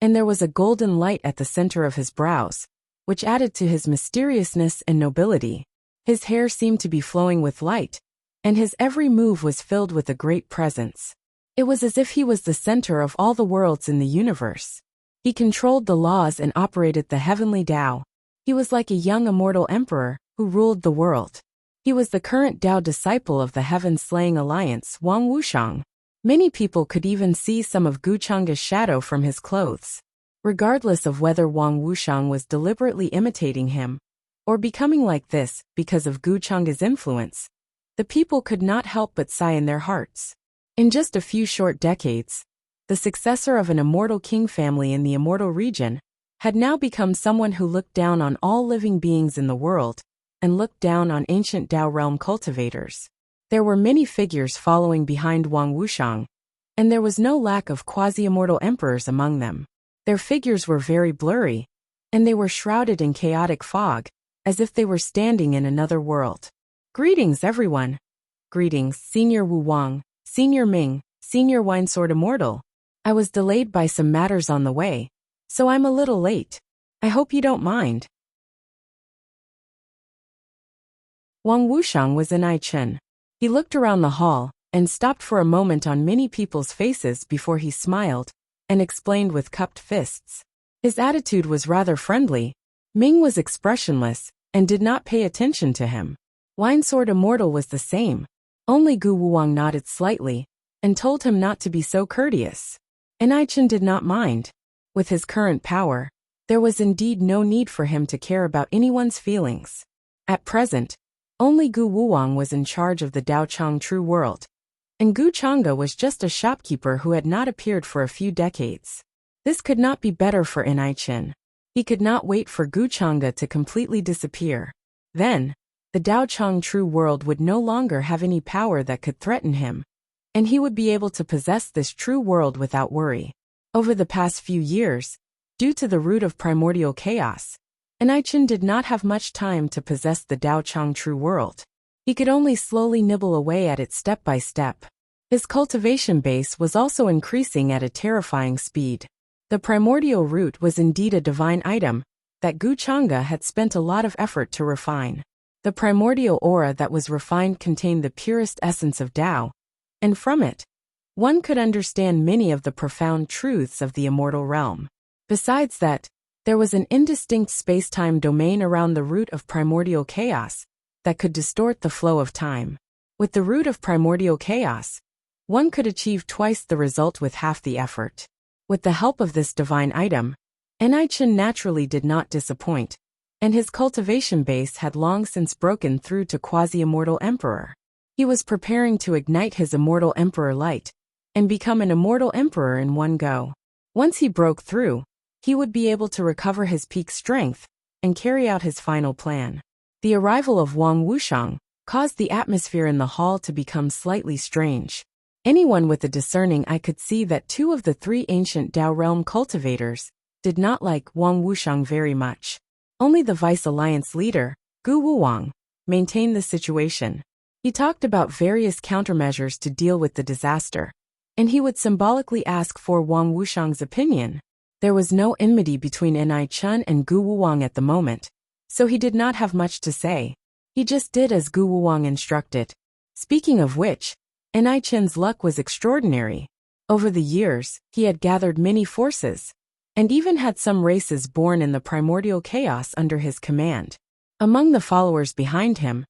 and there was a golden light at the center of his brows, which added to his mysteriousness and nobility. His hair seemed to be flowing with light, and his every move was filled with a great presence. It was as if he was the center of all the worlds in the universe. He controlled the laws and operated the heavenly Dao. He was like a young immortal emperor who ruled the world. He was the current Dao disciple of the Heaven-Slaying Alliance, Wang Wuxiang. Many people could even see some of Gu Chang'e's shadow from his clothes. Regardless of whether Wang Wuxiang was deliberately imitating him or becoming like this because of Gu Chang'e's influence, the people could not help but sigh in their hearts. In just a few short decades, the successor of an immortal king family in the immortal region had now become someone who looked down on all living beings in the world and looked down on ancient Dao realm cultivators. There were many figures following behind Wang Wuxiang, and there was no lack of quasi-immortal emperors among them. Their figures were very blurry, and they were shrouded in chaotic fog, as if they were standing in another world. Greetings, everyone. Greetings, Senior Wu Wang, Senior Ming, Senior Wine Sword Immortal. I was delayed by some matters on the way, so I'm a little late. I hope you don't mind. Wang Wuxiang was in Aichen. He looked around the hall and stopped for a moment on many people's faces before he smiled and explained with cupped fists. His attitude was rather friendly. Ming was expressionless and did not pay attention to him. Wine Sword Immortal was the same. Only Gu Wuwang nodded slightly and told him not to be so courteous. And Aichen did not mind. With his current power, there was indeed no need for him to care about anyone's feelings. At present, Only Gu Wuwang was in charge of the Daochang True World, and Gu Chang'e was just a shopkeeper who had not appeared for a few decades. This could not be better for Enai-Chen. He could not wait for Gu Chang'e to completely disappear. Then, the Daochang True World would no longer have any power that could threaten him, and he would be able to possess this true world without worry. Over the past few years, due to the root of primordial chaos, Enai-Chen did not have much time to possess the Daochang True World. He could only slowly nibble away at it step by step. His cultivation base was also increasing at a terrifying speed. The primordial root was indeed a divine item that Gu Chang'e had spent a lot of effort to refine. The primordial aura that was refined contained the purest essence of Tao, and from it, one could understand many of the profound truths of the immortal realm. Besides that, there was an indistinct space-time domain around the root of primordial chaos that could distort the flow of time. With the root of primordial chaos, one could achieve twice the result with half the effort. With the help of this divine item, Enai-Chen naturally did not disappoint, and his cultivation base had long since broken through to quasi-immortal emperor. He was preparing to ignite his immortal emperor light and become an immortal emperor in one go. Once he broke through, he would be able to recover his peak strength and carry out his final plan. The arrival of Wang Wuxiang caused the atmosphere in the hall to become slightly strange. Anyone with a discerning eye could see that two of the three ancient Dao realm cultivators did not like Wang Wuxiang very much. Only the Vice Alliance leader, Gu Wuwang, maintained the situation. He talked about various countermeasures to deal with the disaster, and he would symbolically ask for Wang Wuxiang's opinion. There was no enmity between Enai-Chen and Gu Wuwang at the moment, so he did not have much to say. He just did as Gu Wuwang instructed. Speaking of which, Enai-Chen's luck was extraordinary. Over the years, he had gathered many forces, and even had some races born in the primordial chaos under his command. Among the followers behind him,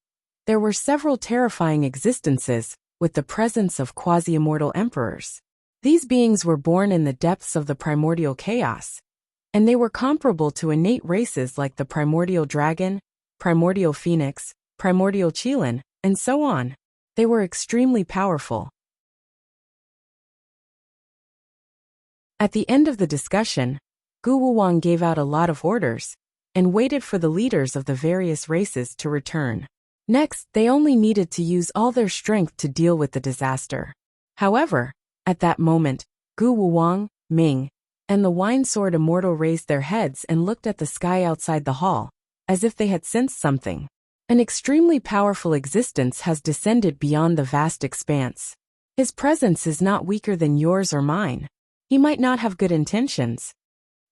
there were several terrifying existences with the presence of quasi-immortal emperors. These beings were born in the depths of the primordial chaos, and they were comparable to innate races like the primordial dragon, primordial phoenix, primordial qilin, and so on. They were extremely powerful. At the end of the discussion, Gu Wuwang gave out a lot of orders and waited for the leaders of the various races to return. Next, they only needed to use all their strength to deal with the disaster. However, at that moment, Gu Wuwang, Ming, and the Wine Sword Immortal raised their heads and looked at the sky outside the hall, as if they had sensed something. An extremely powerful existence has descended beyond the vast expanse. His presence is not weaker than yours or mine. He might not have good intentions.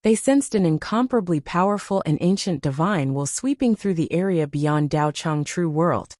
They sensed an incomparably powerful and ancient divine will sweeping through the area beyond Daochang True World,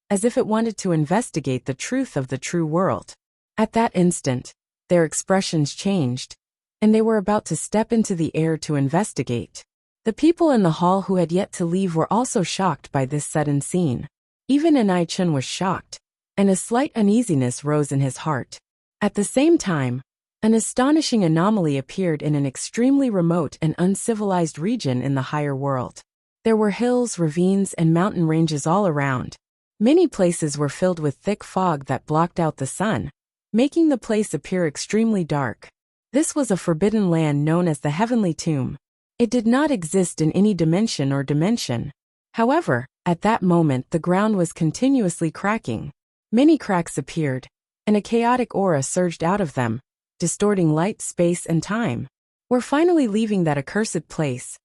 as if it wanted to investigate the truth of the true world. At that instant, their expressions changed, and they were about to step into the air to investigate. The people in the hall who had yet to leave were also shocked by this sudden scene. Even Enai-Chen was shocked, and a slight uneasiness rose in his heart. At the same time, an astonishing anomaly appeared in an extremely remote and uncivilized region in the higher world. There were hills, ravines, and mountain ranges all around. Many places were filled with thick fog that blocked out the sun, making the place appear extremely dark. This was a forbidden land known as the Heavenly Tomb. It did not exist in any dimension or dimension. However, at that moment the ground was continuously cracking. Many cracks appeared, and a chaotic aura surged out of them, distorting light, space, and time. We're finally leaving that accursed place.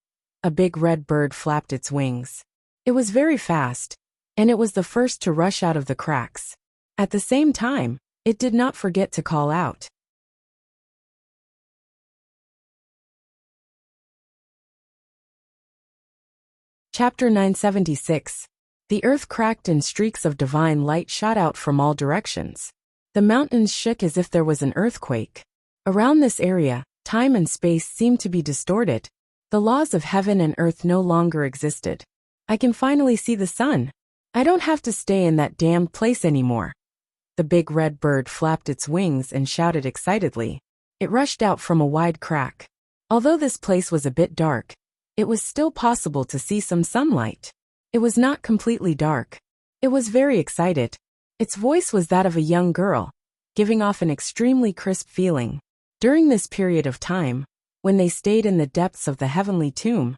A big red bird flapped its wings. It was very fast, and it was the first to rush out of the cracks. At the same time, it did not forget to call out. Chapter 976. The earth cracked and streaks of divine light shot out from all directions. The mountains shook as if there was an earthquake. Around this area, time and space seemed to be distorted. The laws of heaven and earth no longer existed. I can finally see the sun. I don't have to stay in that damned place anymore. The big red bird flapped its wings and shouted excitedly. It rushed out from a wide crack. Although this place was a bit dark, it was still possible to see some sunlight. It was not completely dark. It was very excited. Its voice was that of a young girl, giving off an extremely crisp feeling. During this period of time, when they stayed in the depths of the heavenly tomb,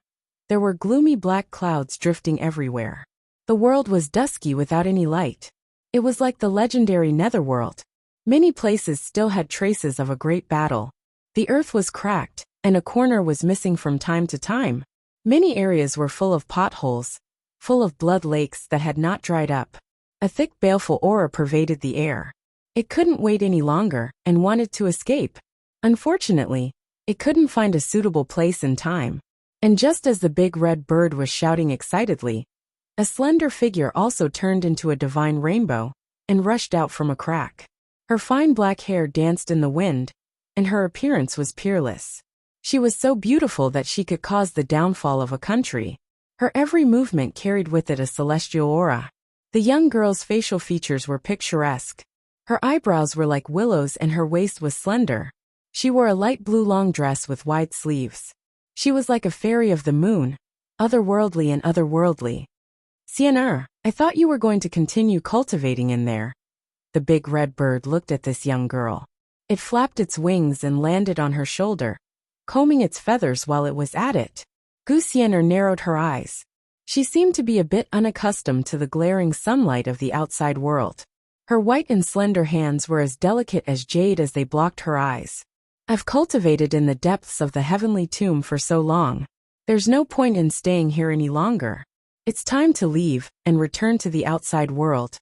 there were gloomy black clouds drifting everywhere. The world was dusky without any light. It was like the legendary Netherworld. Many places still had traces of a great battle. The earth was cracked, and a corner was missing from time to time. Many areas were full of potholes, full of blood lakes that had not dried up. A thick baleful aura pervaded the air. It couldn't wait any longer and wanted to escape. Unfortunately, it couldn't find a suitable place in time. And just as the big red bird was shouting excitedly, a slender figure also turned into a divine rainbow and rushed out from a crack. Her fine black hair danced in the wind, and her appearance was peerless. She was so beautiful that she could cause the downfall of a country. Her every movement carried with it a celestial aura. The young girl's facial features were picturesque. Her eyebrows were like willows and her waist was slender. She wore a light blue long dress with wide sleeves. She was like a fairy of the moon, otherworldly and otherworldly. Xian'er, I thought you were going to continue cultivating in there. The big red bird looked at this young girl. It flapped its wings and landed on her shoulder, combing its feathers while it was at it. Xian'er narrowed her eyes. She seemed to be a bit unaccustomed to the glaring sunlight of the outside world. Her white and slender hands were as delicate as jade as they blocked her eyes. I've cultivated in the depths of the heavenly tomb for so long. There's no point in staying here any longer. It's time to leave and return to the outside world.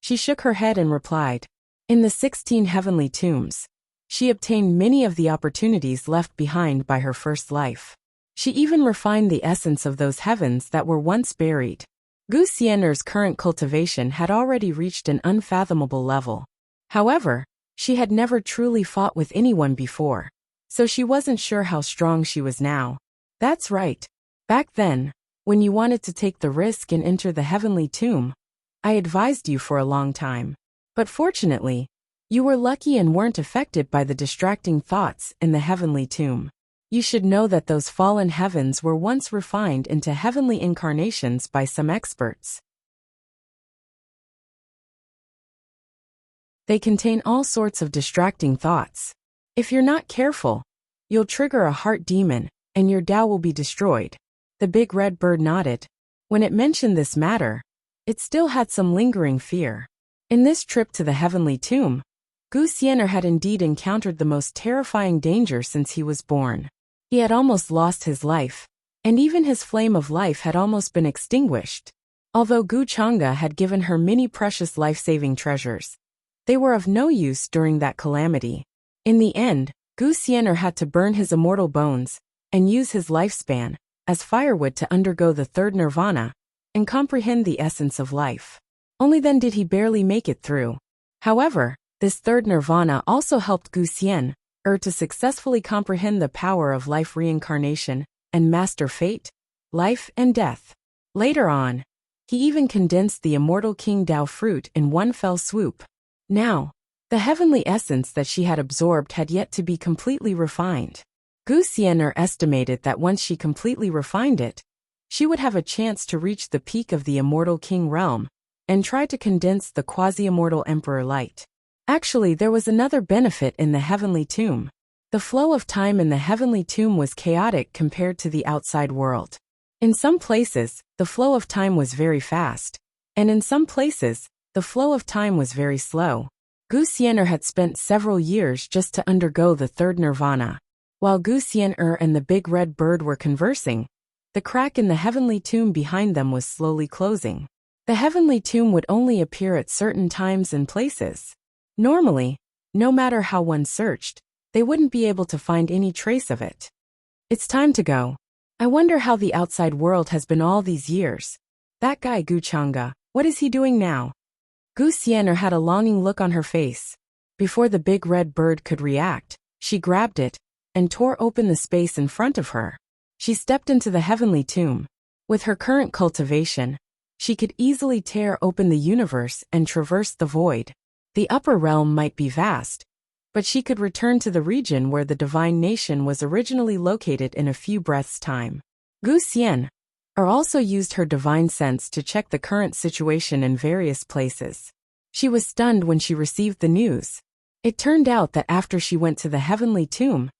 She shook her head and replied. In the 16 heavenly tombs, she obtained many of the opportunities left behind by her first life. She even refined the essence of those heavens that were once buried. Xian'er's current cultivation had already reached an unfathomable level. However, she had never truly fought with anyone before, so she wasn't sure how strong she was now. That's right. Back then, when you wanted to take the risk and enter the heavenly tomb, I advised you for a long time. But fortunately, you were lucky and weren't affected by the distracting thoughts in the heavenly tomb. You should know that those fallen heavens were once refined into heavenly incarnations by some experts. They contain all sorts of distracting thoughts. If you're not careful, you'll trigger a heart demon, and your Tao will be destroyed. The big red bird nodded. When it mentioned this matter, it still had some lingering fear. In this trip to the heavenly tomb, Xian'er had indeed encountered the most terrifying danger since he was born. He had almost lost his life, and even his flame of life had almost been extinguished. Although Gu Chang'e had given her many precious life-saving treasures, they were of no use during that calamity. In the end, Xian'er had to burn his immortal bones and use his lifespan as firewood to undergo the third nirvana and comprehend the essence of life. Only then did he barely make it through. However, this third nirvana also helped Xian'er to successfully comprehend the power of life reincarnation and master fate, life and death. Later on, he even condensed the immortal King Tao fruit in one fell swoop. Now, the heavenly essence that she had absorbed had yet to be completely refined. Xian'er estimated that once she completely refined it, she would have a chance to reach the peak of the immortal king realm and try to condense the quasi-immortal emperor light. Actually, there was another benefit in the heavenly tomb. The flow of time in the heavenly tomb was chaotic compared to the outside world. In some places, the flow of time was very fast, and in some places, the flow of time was very slow. Xian'er had spent several years just to undergo the third nirvana. While Xian'er and the big red bird were conversing, the crack in the heavenly tomb behind them was slowly closing. The heavenly tomb would only appear at certain times and places. Normally, no matter how one searched, they wouldn't be able to find any trace of it. It's time to go. I wonder how the outside world has been all these years. That guy Gu Chang'e, what is he doing now? Xian'er had a longing look on her face. Before the big red bird could react, she grabbed it and tore open the space in front of her. She stepped into the heavenly tomb. With her current cultivation, she could easily tear open the universe and traverse the void. The upper realm might be vast, but she could return to the region where the divine nation was originally located in a few breaths' time. Xian, or also used her divine sense to check the current situation in various places. She was stunned when she received the news. It turned out that after she went to the heavenly tomb,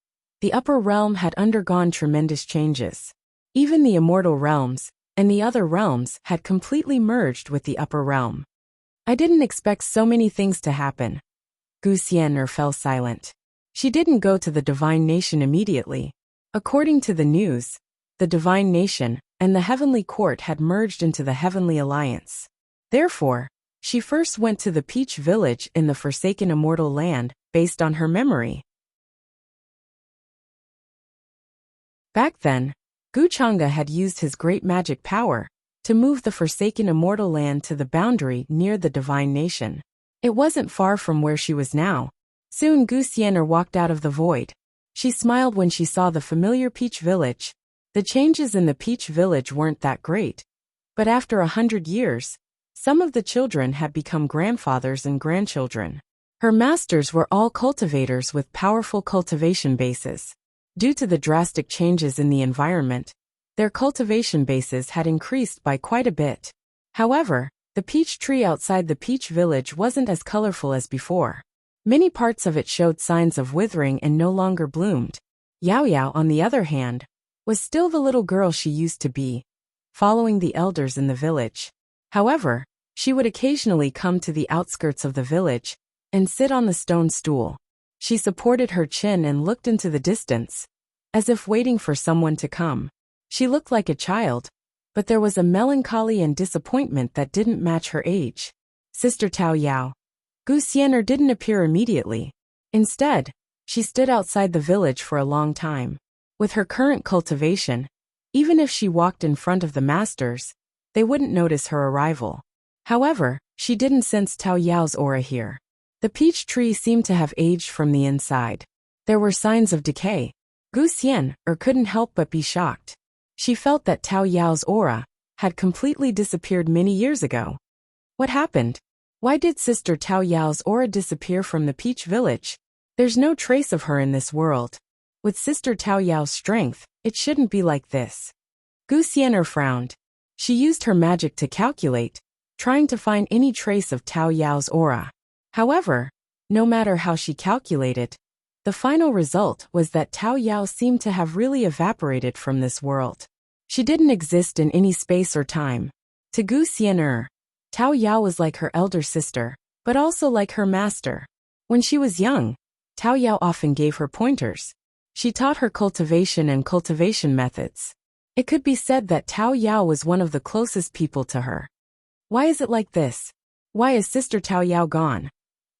the upper realm had undergone tremendous changes. Even the immortal realms and the other realms had completely merged with the upper realm. I didn't expect so many things to happen. Gu Xian'er fell silent. She didn't go to the divine nation immediately. According to the news, the divine nation and the heavenly court had merged into the heavenly alliance. Therefore, she first went to the Peach Village in the forsaken immortal land, based on her memory. Back then, Wuxia had used his great magic power to move the forsaken immortal land to the boundary near the divine nation. It wasn't far from where she was now. Soon Gu Xian'er walked out of the void. She smiled when she saw the familiar Peach Village. The changes in the Peach Village weren't that great, but after 100 years, some of the children had become grandfathers and grandchildren. Her masters were all cultivators with powerful cultivation bases. Due to the drastic changes in the environment, their cultivation bases had increased by quite a bit. However, the peach tree outside the Peach Village wasn't as colorful as before. Many parts of it showed signs of withering and no longer bloomed. Yao Yao, on the other hand, was still the little girl she used to be, following the elders in the village. However, she would occasionally come to the outskirts of the village and sit on the stone stool. She supported her chin and looked into the distance, as if waiting for someone to come. She looked like a child, but there was a melancholy and disappointment that didn't match her age. Sister Tao Yao. Gu Xian'er didn't appear immediately. Instead, she stood outside the village for a long time. With her current cultivation, even if she walked in front of the masters, they wouldn't notice her arrival. However, she didn't sense Tao Yao's aura here. The peach tree seemed to have aged from the inside. There were signs of decay. Gu Xian'er couldn't help but be shocked. She felt that Tao Yao's aura had completely disappeared many years ago. What happened? Why did Sister Tao Yao's aura disappear from the Peach Village? There's no trace of her in this world. With Sister Tao Yao's strength, it shouldn't be like this. Gu Xian'er frowned. She used her magic to calculate, trying to find any trace of Tao Yao's aura. However, no matter how she calculated, the final result was that Tao Yao seemed to have really evaporated from this world. She didn't exist in any space or time. To Gu Xian'er, Tao Yao was like her elder sister, but also like her master. When she was young, Tao Yao often gave her pointers. She taught her cultivation and cultivation methods. It could be said that Tao Yao was one of the closest people to her. Why is it like this? Why is Sister Tao Yao gone?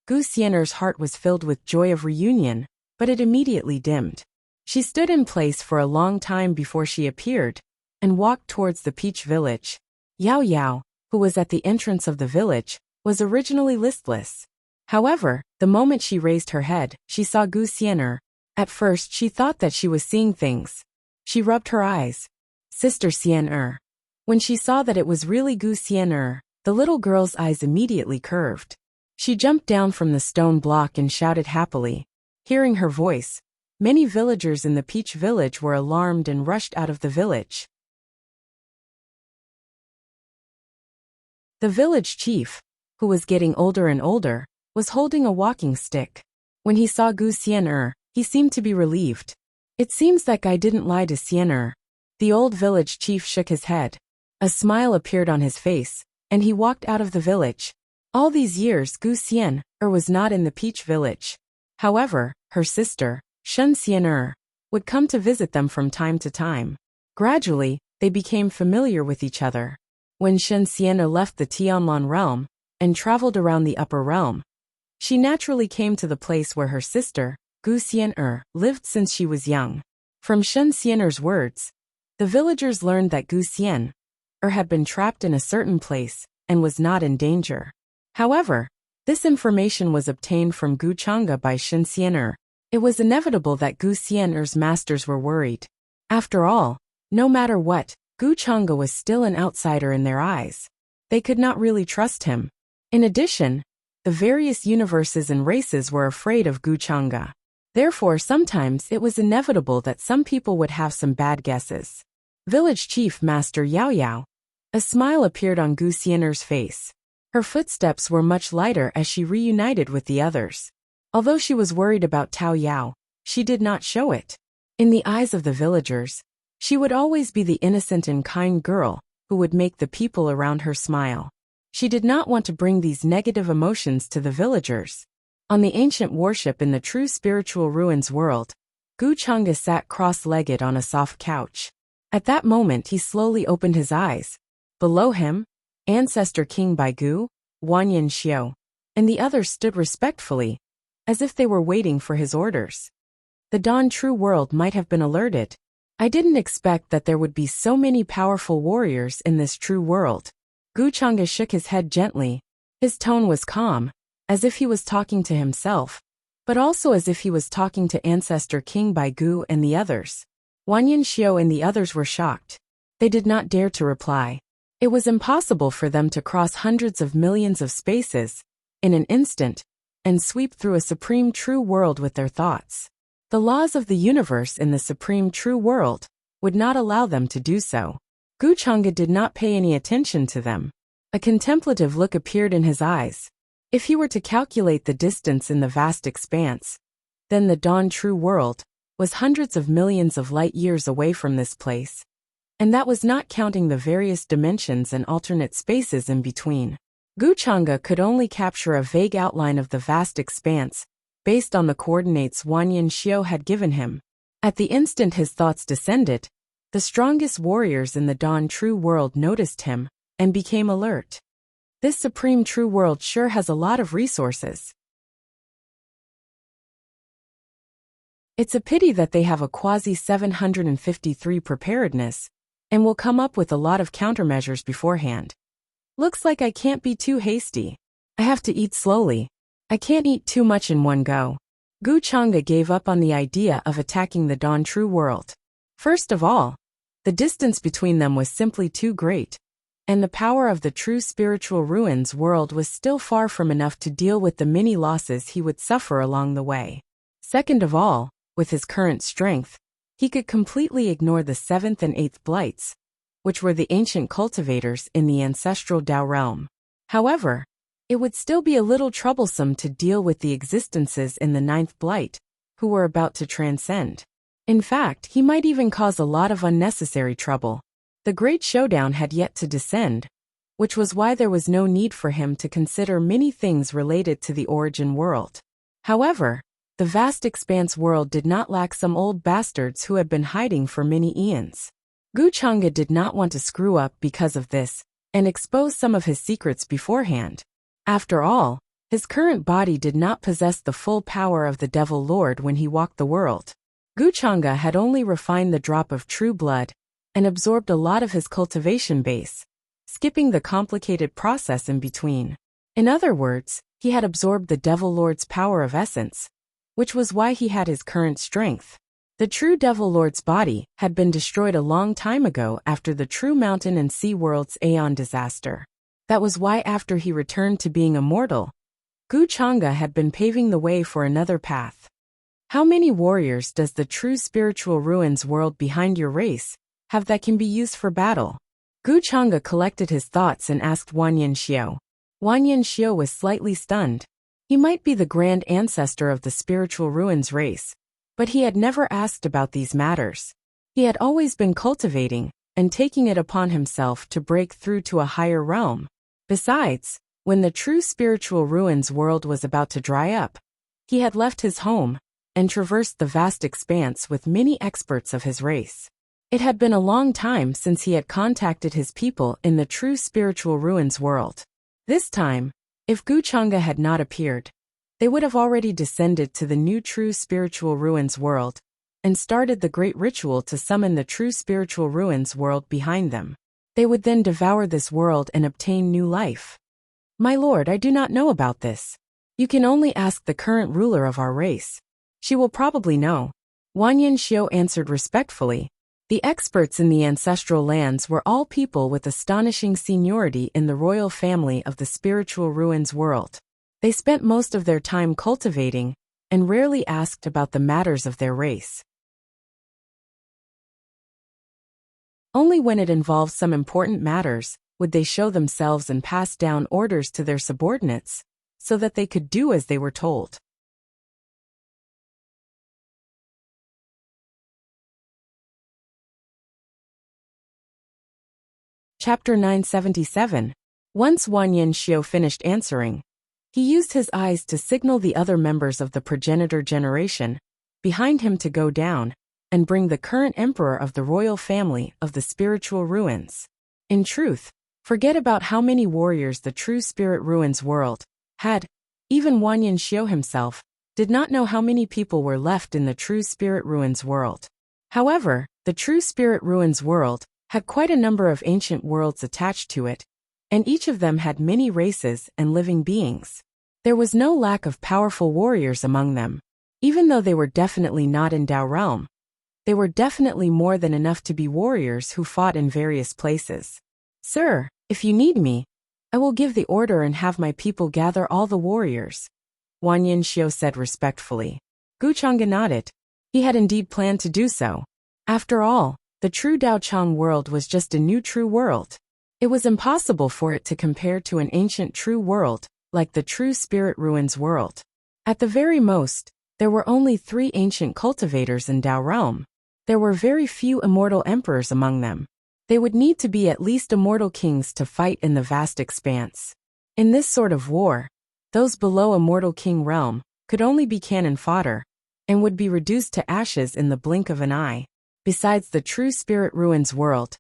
Gu Xian'er's heart was filled with joy of reunion, but it immediately dimmed. She stood in place for a long time before she appeared, and walked towards the Peach Village. Yao Yao, who was at the entrance of the village, was originally listless. However, the moment she raised her head, she saw Gu Xian'er. At first she thought that she was seeing things. She rubbed her eyes. Sister Xian'er. When she saw that it was really Gu Xian'er, the little girl's eyes immediately curved. She jumped down from the stone block and shouted happily. Hearing her voice, many villagers in the Peach Village were alarmed and rushed out of the village. The village chief, who was getting older and older, was holding a walking stick. When he saw Gu Xian'er, he seemed to be relieved. It seems that guy didn't lie to Xian'er. The old village chief shook his head. A smile appeared on his face, and he walked out of the village. All these years Gu Xian'er was not in the Peach Village. However, her sister, Shen Xian'er, would come to visit them from time to time. Gradually, they became familiar with each other. When Shen Xian'er left the Tianlan realm and traveled around the upper realm, she naturally came to the place where her sister, Gu Xian'er, lived since she was young. From Shen Xian'er's words, the villagers learned that Gu Xian'er had been trapped in a certain place and was not in danger. However, this information was obtained from Wuxia by Shen Xian'er. It was inevitable that Gu Xian'er's masters were worried. After all, no matter what, Wuxia was still an outsider in their eyes. They could not really trust him. In addition, the various universes and races were afraid of Wuxia. Therefore, sometimes it was inevitable that some people would have some bad guesses. Village Chief Master Yao Yao. A smile appeared on Gu Xian'er's face. Her footsteps were much lighter as she reunited with the others. Although she was worried about Tao Yao, she did not show it. In the eyes of the villagers, she would always be the innocent and kind girl who would make the people around her smile. She did not want to bring these negative emotions to the villagers. On the ancient warship in the true spiritual ruins world, Gu Chang'e sat cross-legged on a soft couch. At that moment he slowly opened his eyes. Below him, Ancestor King Baigu, Wanyan Xiu, and the others stood respectfully, as if they were waiting for his orders. The Dawn True World might have been alerted. I didn't expect that there would be so many powerful warriors in this true world. Gu Chang'e shook his head gently. His tone was calm, as if he was talking to himself, but also as if he was talking to Ancestor King Baigu and the others. Wanyan Xiu and the others were shocked. They did not dare to reply. It was impossible for them to cross hundreds of millions of spaces, in an instant, and sweep through a supreme true world with their thoughts. The laws of the universe in the supreme true world would not allow them to do so. Gu Chang'e did not pay any attention to them. A contemplative look appeared in his eyes. If he were to calculate the distance in the vast expanse, then the Dawn True World was hundreds of millions of light years away from this place. And that was not counting the various dimensions and alternate spaces in between. Gu Chang'e could only capture a vague outline of the vast expanse, based on the coordinates Wanyan Xiu had given him. At the instant his thoughts descended, the strongest warriors in the Dawn True World noticed him, and became alert. This supreme true world sure has a lot of resources. It's a pity that they have a quasi-753 preparedness, and will come up with a lot of countermeasures beforehand. Looks like I can't be too hasty. I have to eat slowly. I can't eat too much in one go. Gu Chang'e gave up on the idea of attacking the Dawn True World. First of all, the distance between them was simply too great, and the power of the true spiritual ruins world was still far from enough to deal with the many losses he would suffer along the way. Second of all, with his current strength, he could completely ignore the 7th and 8th blights, which were the ancient cultivators in the ancestral Dao realm. However, it would still be a little troublesome to deal with the existences in the 9th blight, who were about to transcend. In fact, he might even cause a lot of unnecessary trouble. The great showdown had yet to descend, which was why there was no need for him to consider many things related to the origin world. However, the vast expanse world did not lack some old bastards who had been hiding for many eons. Gu Chang'e did not want to screw up because of this, and expose some of his secrets beforehand. After all, his current body did not possess the full power of the Devil Lord when he walked the world. Gu Chang'e had only refined the drop of true blood, and absorbed a lot of his cultivation base, skipping the complicated process in between. In other words, he had absorbed the Devil Lord's power of essence, which was why he had his current strength. The true Devil Lord's body had been destroyed a long time ago after the true mountain and sea world's Aeon disaster. That was why after he returned to being immortal, Gu Chang'e had been paving the way for another path. How many warriors does the true spiritual ruins world behind your race have that can be used for battle? Gu Chang'e collected his thoughts and asked Wanyan Xiu. Wanyan Xiu was slightly stunned. He might be the grand ancestor of the spiritual ruins race, but he had never asked about these matters. He had always been cultivating and taking it upon himself to break through to a higher realm. Besides, when the true spiritual ruins world was about to dry up, he had left his home and traversed the vast expanse with many experts of his race. It had been a long time since he had contacted his people in the true spiritual ruins world. This time, if Gu Chang'e had not appeared, they would have already descended to the new true spiritual ruins world and started the great ritual to summon the true spiritual ruins world behind them. They would then devour this world and obtain new life. My lord, I do not know about this. You can only ask the current ruler of our race. She will probably know. Wanyan Xiu answered respectfully. The experts in the ancestral lands were all people with astonishing seniority in the royal family of the spiritual ruins world. They spent most of their time cultivating and rarely asked about the matters of their race. Only when it involved some important matters would they show themselves and pass down orders to their subordinates, so that they could do as they were told. Chapter 977. Once Wanyan Xiao finished answering, he used his eyes to signal the other members of the progenitor generation behind him to go down and bring the current emperor of the royal family of the spiritual ruins. In truth, forget about how many warriors the true spirit ruins world had. Even Wanyan Xiao himself did not know how many people were left in the true spirit ruins world. However, the true spirit ruins world had quite a number of ancient worlds attached to it, and each of them had many races and living beings. There was no lack of powerful warriors among them. Even though they were definitely not in Dao realm, they were definitely more than enough to be warriors who fought in various places. Sir, if you need me, I will give the order and have my people gather all the warriors, Wanyan Xiao said respectfully. Guchanga nodded. He had indeed planned to do so. After all, the true Daochang world was just a new true world. It was impossible for it to compare to an ancient true world, like the true spirit ruins world. At the very most, there were only 3 ancient cultivators in Dao realm. There were very few immortal emperors among them. They would need to be at least immortal kings to fight in the vast expanse. In this sort of war, those below immortal king realm could only be cannon fodder, and would be reduced to ashes in the blink of an eye. Besides the true spirit ruins world,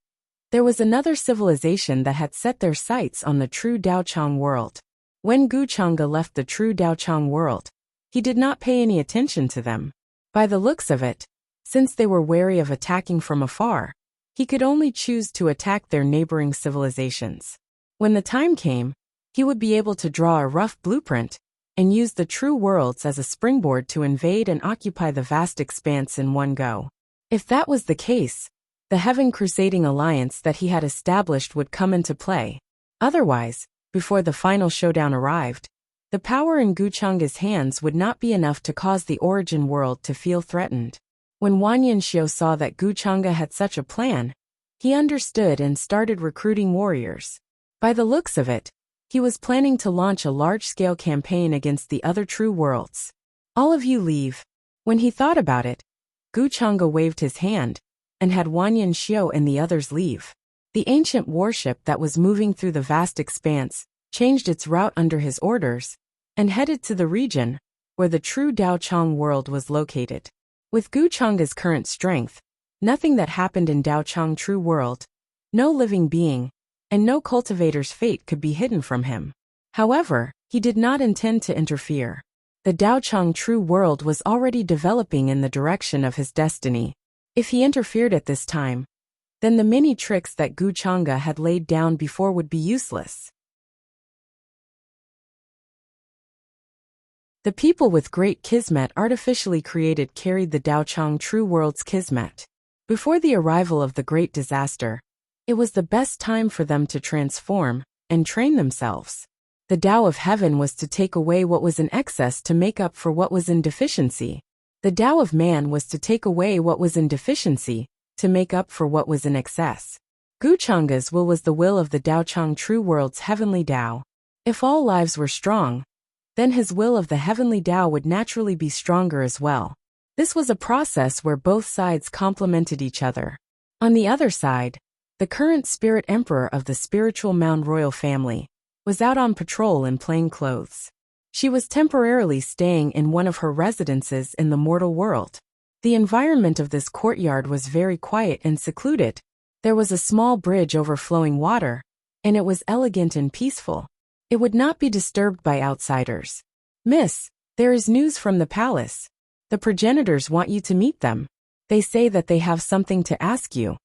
there was another civilization that had set their sights on the true Daochang world. When Guchanga left the true Daochang world, he did not pay any attention to them. By the looks of it, since they were wary of attacking from afar, he could only choose to attack their neighboring civilizations. When the time came, he would be able to draw a rough blueprint and use the true worlds as a springboard to invade and occupy the vast expanse in one go. If that was the case, the Heaven Crusading Alliance that he had established would come into play. Otherwise, before the final showdown arrived, the power in Guchanga's hands would not be enough to cause the origin world to feel threatened. When Wanyan Xiao saw that Guchanga had such a plan, he understood and started recruiting warriors. By the looks of it, he was planning to launch a large-scale campaign against the other true worlds. All of you leave. When he thought about it, Guchanga waved his hand and had Wanyan Xiao and the others leave. The ancient warship that was moving through the vast expanse changed its route under his orders and headed to the region where the true Daochang world was located. With Guchanga's current strength, nothing that happened in Daochang true world, no living being, and no cultivator's fate could be hidden from him. However, he did not intend to interfere. The Daochang true world was already developing in the direction of his destiny. If he interfered at this time, then the many tricks that Guchanga had laid down before would be useless. The people with great kismet artificially created carried the Daochang true world's kismet. Before the arrival of the great disaster, it was the best time for them to transform and train themselves. The Tao of heaven was to take away what was in excess to make up for what was in deficiency. The Tao of man was to take away what was in deficiency to make up for what was in excess. Guchanga's will was the will of the Daochang true world's heavenly Tao. If all lives were strong, then his will of the heavenly Tao would naturally be stronger as well. This was a process where both sides complemented each other. On the other side, the current spirit emperor of the spiritual Mound royal family was out on patrol in plain clothes. She was temporarily staying in one of her residences in the mortal world. The environment of this courtyard was very quiet and secluded. There was a small bridge overflowing water, and it was elegant and peaceful. It would not be disturbed by outsiders. Miss, there is news from the palace. The progenitors want you to meet them. They say that they have something to ask you.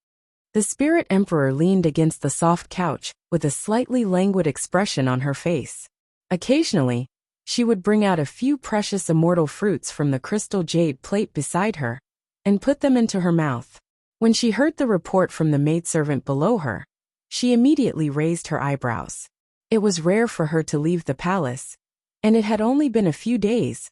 The spirit emperor leaned against the soft couch with a slightly languid expression on her face. Occasionally, she would bring out a few precious immortal fruits from the crystal jade plate beside her and put them into her mouth. When she heard the report from the maidservant below her, she immediately raised her eyebrows. It was rare for her to leave the palace, and it had only been a few days,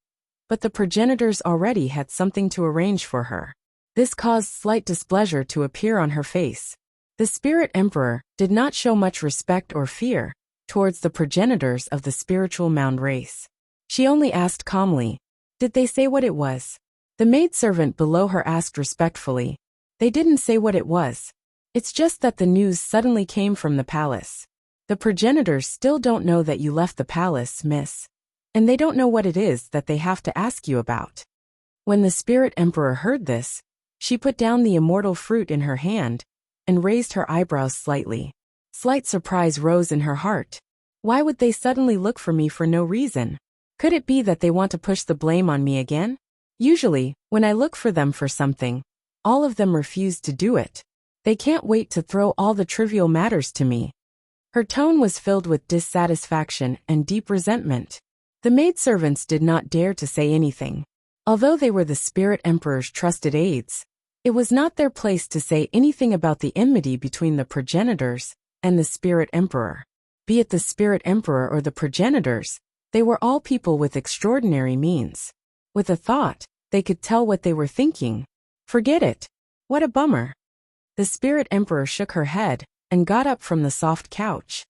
but the progenitors already had something to arrange for her. This caused slight displeasure to appear on her face. The Spirit Emperor did not show much respect or fear towards the progenitors of the spiritual mound race. She only asked calmly, "Did they say what it was?" The maidservant below her asked respectfully, "They didn't say what it was. It's just that the news suddenly came from the palace. The progenitors still don't know that you left the palace, miss. And they don't know what it is that they have to ask you about." When the Spirit Emperor heard this, she put down the immortal fruit in her hand and raised her eyebrows slightly. Slight surprise rose in her heart. Why would they suddenly look for me for no reason? Could it be that they want to push the blame on me again? Usually, when I look for them for something, all of them refuse to do it. They can't wait to throw all the trivial matters to me. Her tone was filled with dissatisfaction and deep resentment. The maidservants did not dare to say anything. Although they were the Spirit Emperor's trusted aides, it was not their place to say anything about the enmity between the progenitors and the Spirit Emperor. Be it the Spirit Emperor or the progenitors, they were all people with extraordinary means. With a thought, they could tell what they were thinking. Forget it. What a bummer. The Spirit Emperor shook her head and got up from the soft couch.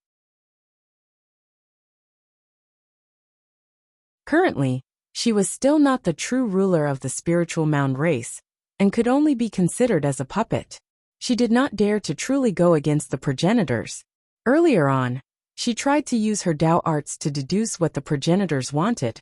Currently, she was still not the true ruler of the spiritual mound race, and could only be considered as a puppet. She did not dare to truly go against the progenitors. Earlier on, she tried to use her Tao arts to deduce what the progenitors wanted,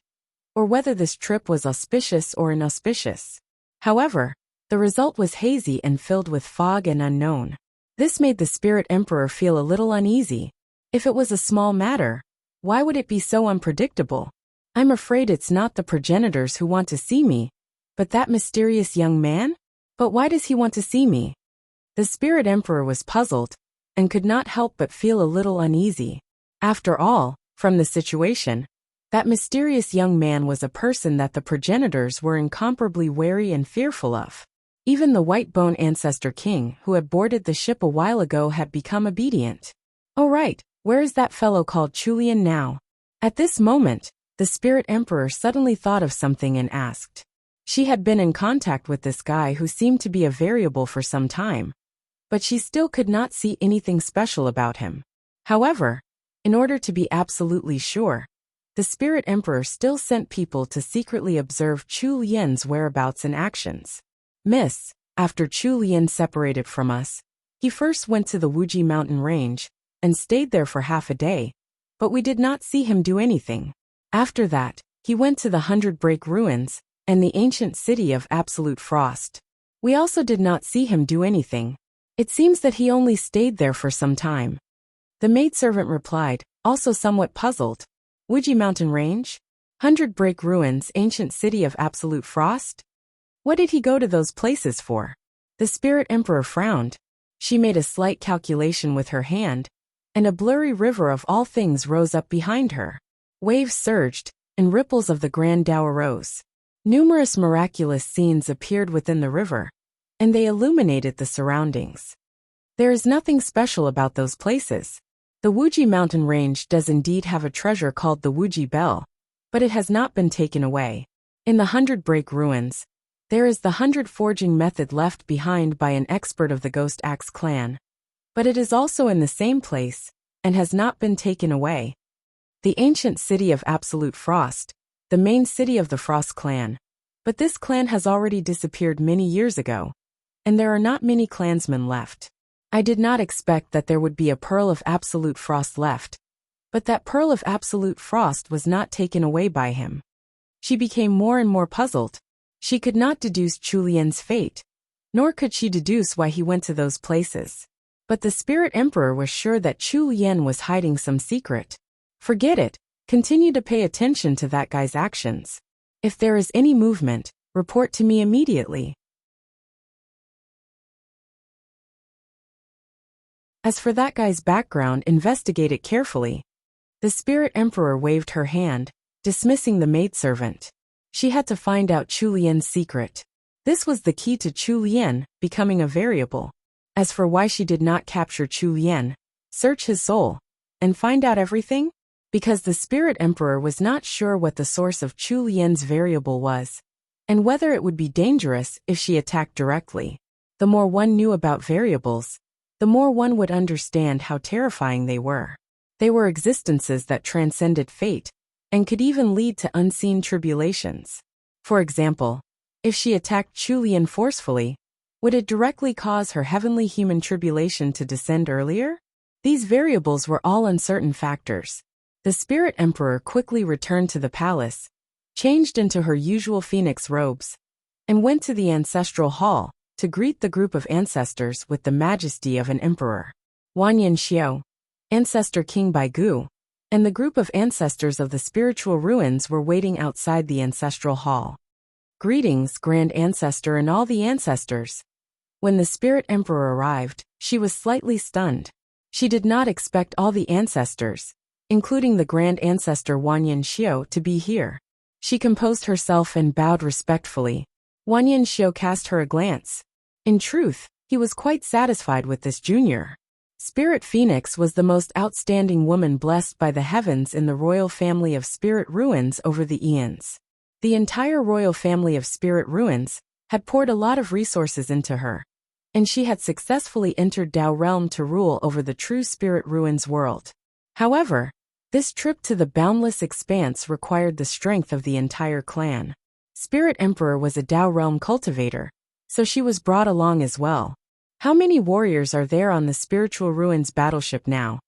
or whether this trip was auspicious or inauspicious. However, the result was hazy and filled with fog and unknown. This made the Spirit Emperor feel a little uneasy. If it was a small matter, why would it be so unpredictable? I'm afraid it's not the progenitors who want to see me, but that mysterious young man? But why does he want to see me? The Spirit Emperor was puzzled and could not help but feel a little uneasy. After all, from the situation, that mysterious young man was a person that the progenitors were incomparably wary and fearful of. Even the white-bone ancestor king who had boarded the ship a while ago had become obedient. Oh right, where is that fellow called Chulian now? At this moment, the Spirit Emperor suddenly thought of something and asked. She had been in contact with this guy who seemed to be a variable for some time, but she still could not see anything special about him. However, in order to be absolutely sure, the Spirit Emperor still sent people to secretly observe Chu Lian's whereabouts and actions. Miss, after Chu Lian separated from us, he first went to the Wuxia mountain range and stayed there for half a day, but we did not see him do anything. After that, he went to the 100 Break ruins and the ancient city of Absolute Frost. We also did not see him do anything. It seems that he only stayed there for some time. The maidservant replied, also somewhat puzzled. Wuxia mountain range? 100 Break ruins, ancient city of Absolute Frost? What did he go to those places for? The Spirit Emperor frowned. She made a slight calculation with her hand, and a blurry river of all things rose up behind her. Waves surged, and ripples of the Grand Tao arose. Numerous miraculous scenes appeared within the river, and they illuminated the surroundings. There is nothing special about those places. The Wuxia mountain range does indeed have a treasure called the Wuxia Bell, but it has not been taken away. In the 100 Break ruins, there is the 100 forging method left behind by an expert of the Ghost Axe clan, but it is also in the same place, and has not been taken away. The ancient city of Absolute Frost, the main city of the Frost clan, but this clan has already disappeared many years ago, and there are not many clansmen left. I did not expect that there would be a pearl of Absolute Frost left, but that pearl of Absolute Frost was not taken away by him. She became more and more puzzled. She could not deduce Chulian's fate, nor could she deduce why he went to those places. But the Spirit Emperor was sure that Chu Lian was hiding some secret. Forget it. Continue to pay attention to that guy's actions. If there is any movement, report to me immediately. As for that guy's background, investigate it carefully. The Spirit Emperor waved her hand, dismissing the maidservant. She had to find out Chu Lian's secret. This was the key to Chu Lian becoming a variable. As for why she did not capture Chu Lian, search his soul, and find out everything? Because the Spirit Emperor was not sure what the source of Chu Lian's variable was, and whether it would be dangerous if she attacked directly. The more one knew about variables, the more one would understand how terrifying they were. They were existences that transcended fate, and could even lead to unseen tribulations. For example, if she attacked Chulian forcefully, would it directly cause her heavenly human tribulation to descend earlier? These variables were all uncertain factors. The Spirit Emperor quickly returned to the palace, changed into her usual phoenix robes, and went to the ancestral hall to greet the group of ancestors with the majesty of an emperor. Wanyan Xiao, ancestor King Baigu, and the group of ancestors of the spiritual ruins were waiting outside the ancestral hall. Greetings, Grand Ancestor and all the ancestors. When the Spirit Emperor arrived, she was slightly stunned. She did not expect all the ancestors, including the Grand Ancestor Wanyan Xiao, to be here. She composed herself and bowed respectfully. Wanyan Xiao cast her a glance. In truth, he was quite satisfied with this junior. Spirit Phoenix was the most outstanding woman blessed by the heavens in the royal family of Spirit Ruins over the eons. The entire royal family of Spirit Ruins had poured a lot of resources into her, and she had successfully entered Dao Realm to rule over the true Spirit Ruins world. However, this trip to the boundless expanse required the strength of the entire clan. Spirit Emperor was a Dao Realm cultivator, so she was brought along as well. How many warriors are there on the Spiritual Ruins battleship now?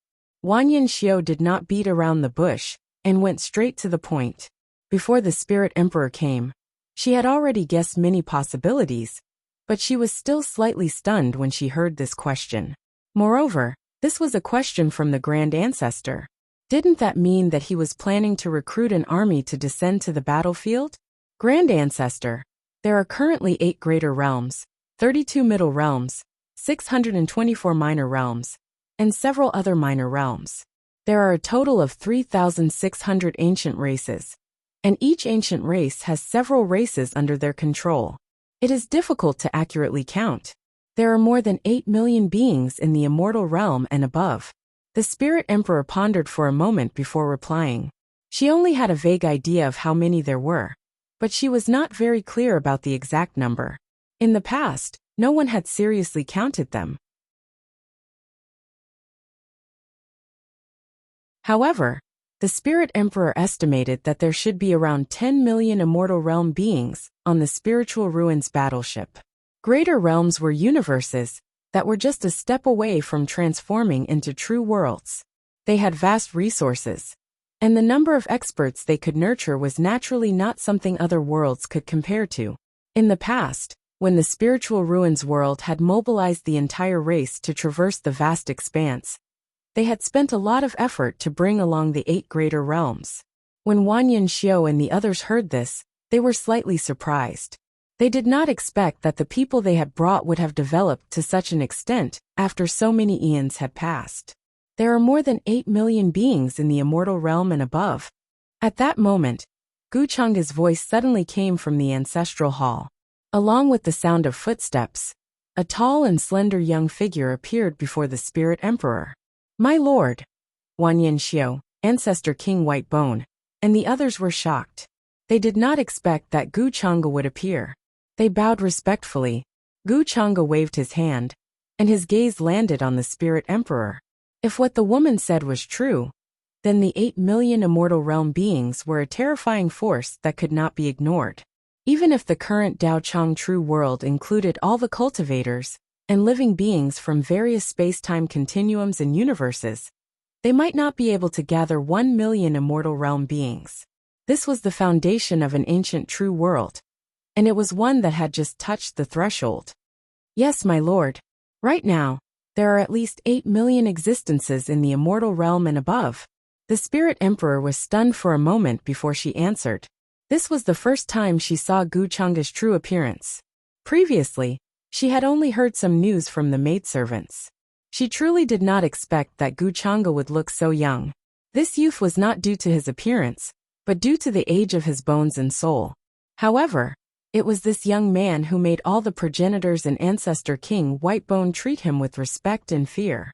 Wanyan Xiao did not beat around the bush, and went straight to the point. Before the Spirit Emperor came, she had already guessed many possibilities, but she was still slightly stunned when she heard this question. Moreover, this was a question from the Grand Ancestor. Didn't that mean that he was planning to recruit an army to descend to the battlefield? Grand Ancestor, there are currently 8 greater realms, 32 middle realms, 624 minor realms, and several other minor realms. There are a total of 3,600 ancient races, and each ancient race has several races under their control. It is difficult to accurately count. There are more than 8 million beings in the immortal realm and above. The Spirit Emperor pondered for a moment before replying. She only had a vague idea of how many there were, but she was not very clear about the exact number. In the past, no one had seriously counted them. However, the Spirit Emperor estimated that there should be around 10 million immortal realm beings on the Spiritual Ruins battleship. Greater realms were universes that were just a step away from transforming into true worlds. They had vast resources, and the number of experts they could nurture was naturally not something other worlds could compare to. In the past, when the Spiritual Ruins world had mobilized the entire race to traverse the vast expanse, they had spent a lot of effort to bring along the 8 greater realms. When Wanyan Xiao and the others heard this, they were slightly surprised. They did not expect that the people they had brought would have developed to such an extent after so many eons had passed. There are more than 8 million beings in the immortal realm and above. At that moment, Guchanga's voice suddenly came from the ancestral hall. Along with the sound of footsteps, a tall and slender young figure appeared before the Spirit Emperor. My lord, Wanyan Xiao, ancestor King Whitebone, and the others were shocked. They did not expect that Guchanga would appear. They bowed respectfully. Guchanga waved his hand, and his gaze landed on the Spirit Emperor. If what the woman said was true, then the 8 million immortal realm beings were a terrifying force that could not be ignored. Even if the current Dao Chang true world included all the cultivators and living beings from various space-time continuums and universes, they might not be able to gather 1 million immortal realm beings. This was the foundation of an ancient true world, and it was one that had just touched the threshold. Yes, my lord. Right now, there are at least 8 million existences in the immortal realm and above. The Spirit Emperor was stunned for a moment before she answered. This was the first time she saw Guchanga's true appearance. Previously, she had only heard some news from the maidservants. She truly did not expect that Guchanga would look so young. This youth was not due to his appearance, but due to the age of his bones and soul. However, it was this young man who made all the progenitors and ancestor King Whitebone treat him with respect and fear.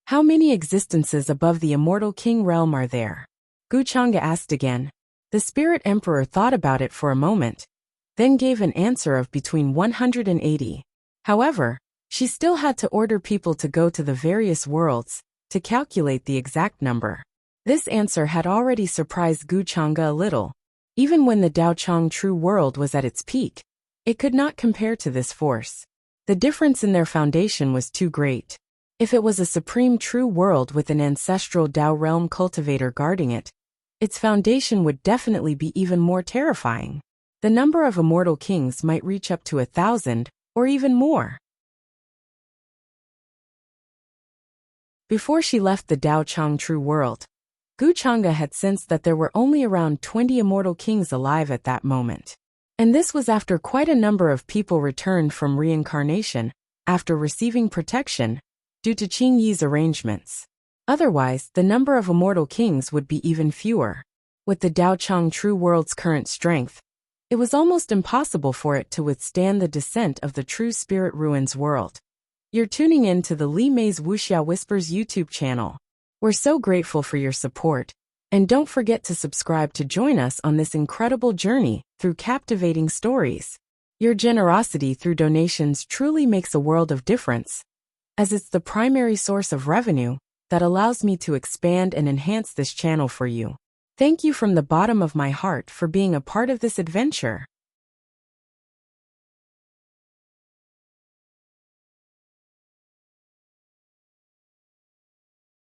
How many existences above the immortal king realm are there? Guchanga asked again. The Spirit Emperor thought about it for a moment, then gave an answer of between 180. However, She still had to order people to go to the various worlds to calculate the exact number. This answer had already surprised Gu Chang'e a little. Even when the Daochang true world was at its peak, it could not compare to this force. The difference in their foundation was too great. If it was a supreme true world with an ancestral Dao realm cultivator guarding it, its foundation would definitely be even more terrifying. The number of immortal kings might reach up to 1,000, or even more. Before she left the Daochang true world, Gu Chang'e had sensed that there were only around 20 immortal kings alive at that moment. And this was after quite a number of people returned from reincarnation, after receiving protection, due to Qing Yi's arrangements. Otherwise, the number of immortal kings would be even fewer. With the Daochang true world's current strength, it was almost impossible for it to withstand the descent of the true spirit ruins world. You're tuning in to the Li Mei's Wuxia Whispers YouTube channel. We're so grateful for your support, and don't forget to subscribe to join us on this incredible journey through captivating stories. Your generosity through donations truly makes a world of difference, as it's the primary source of revenue that allows me to expand and enhance this channel for you. Thank you from the bottom of my heart for being a part of this adventure.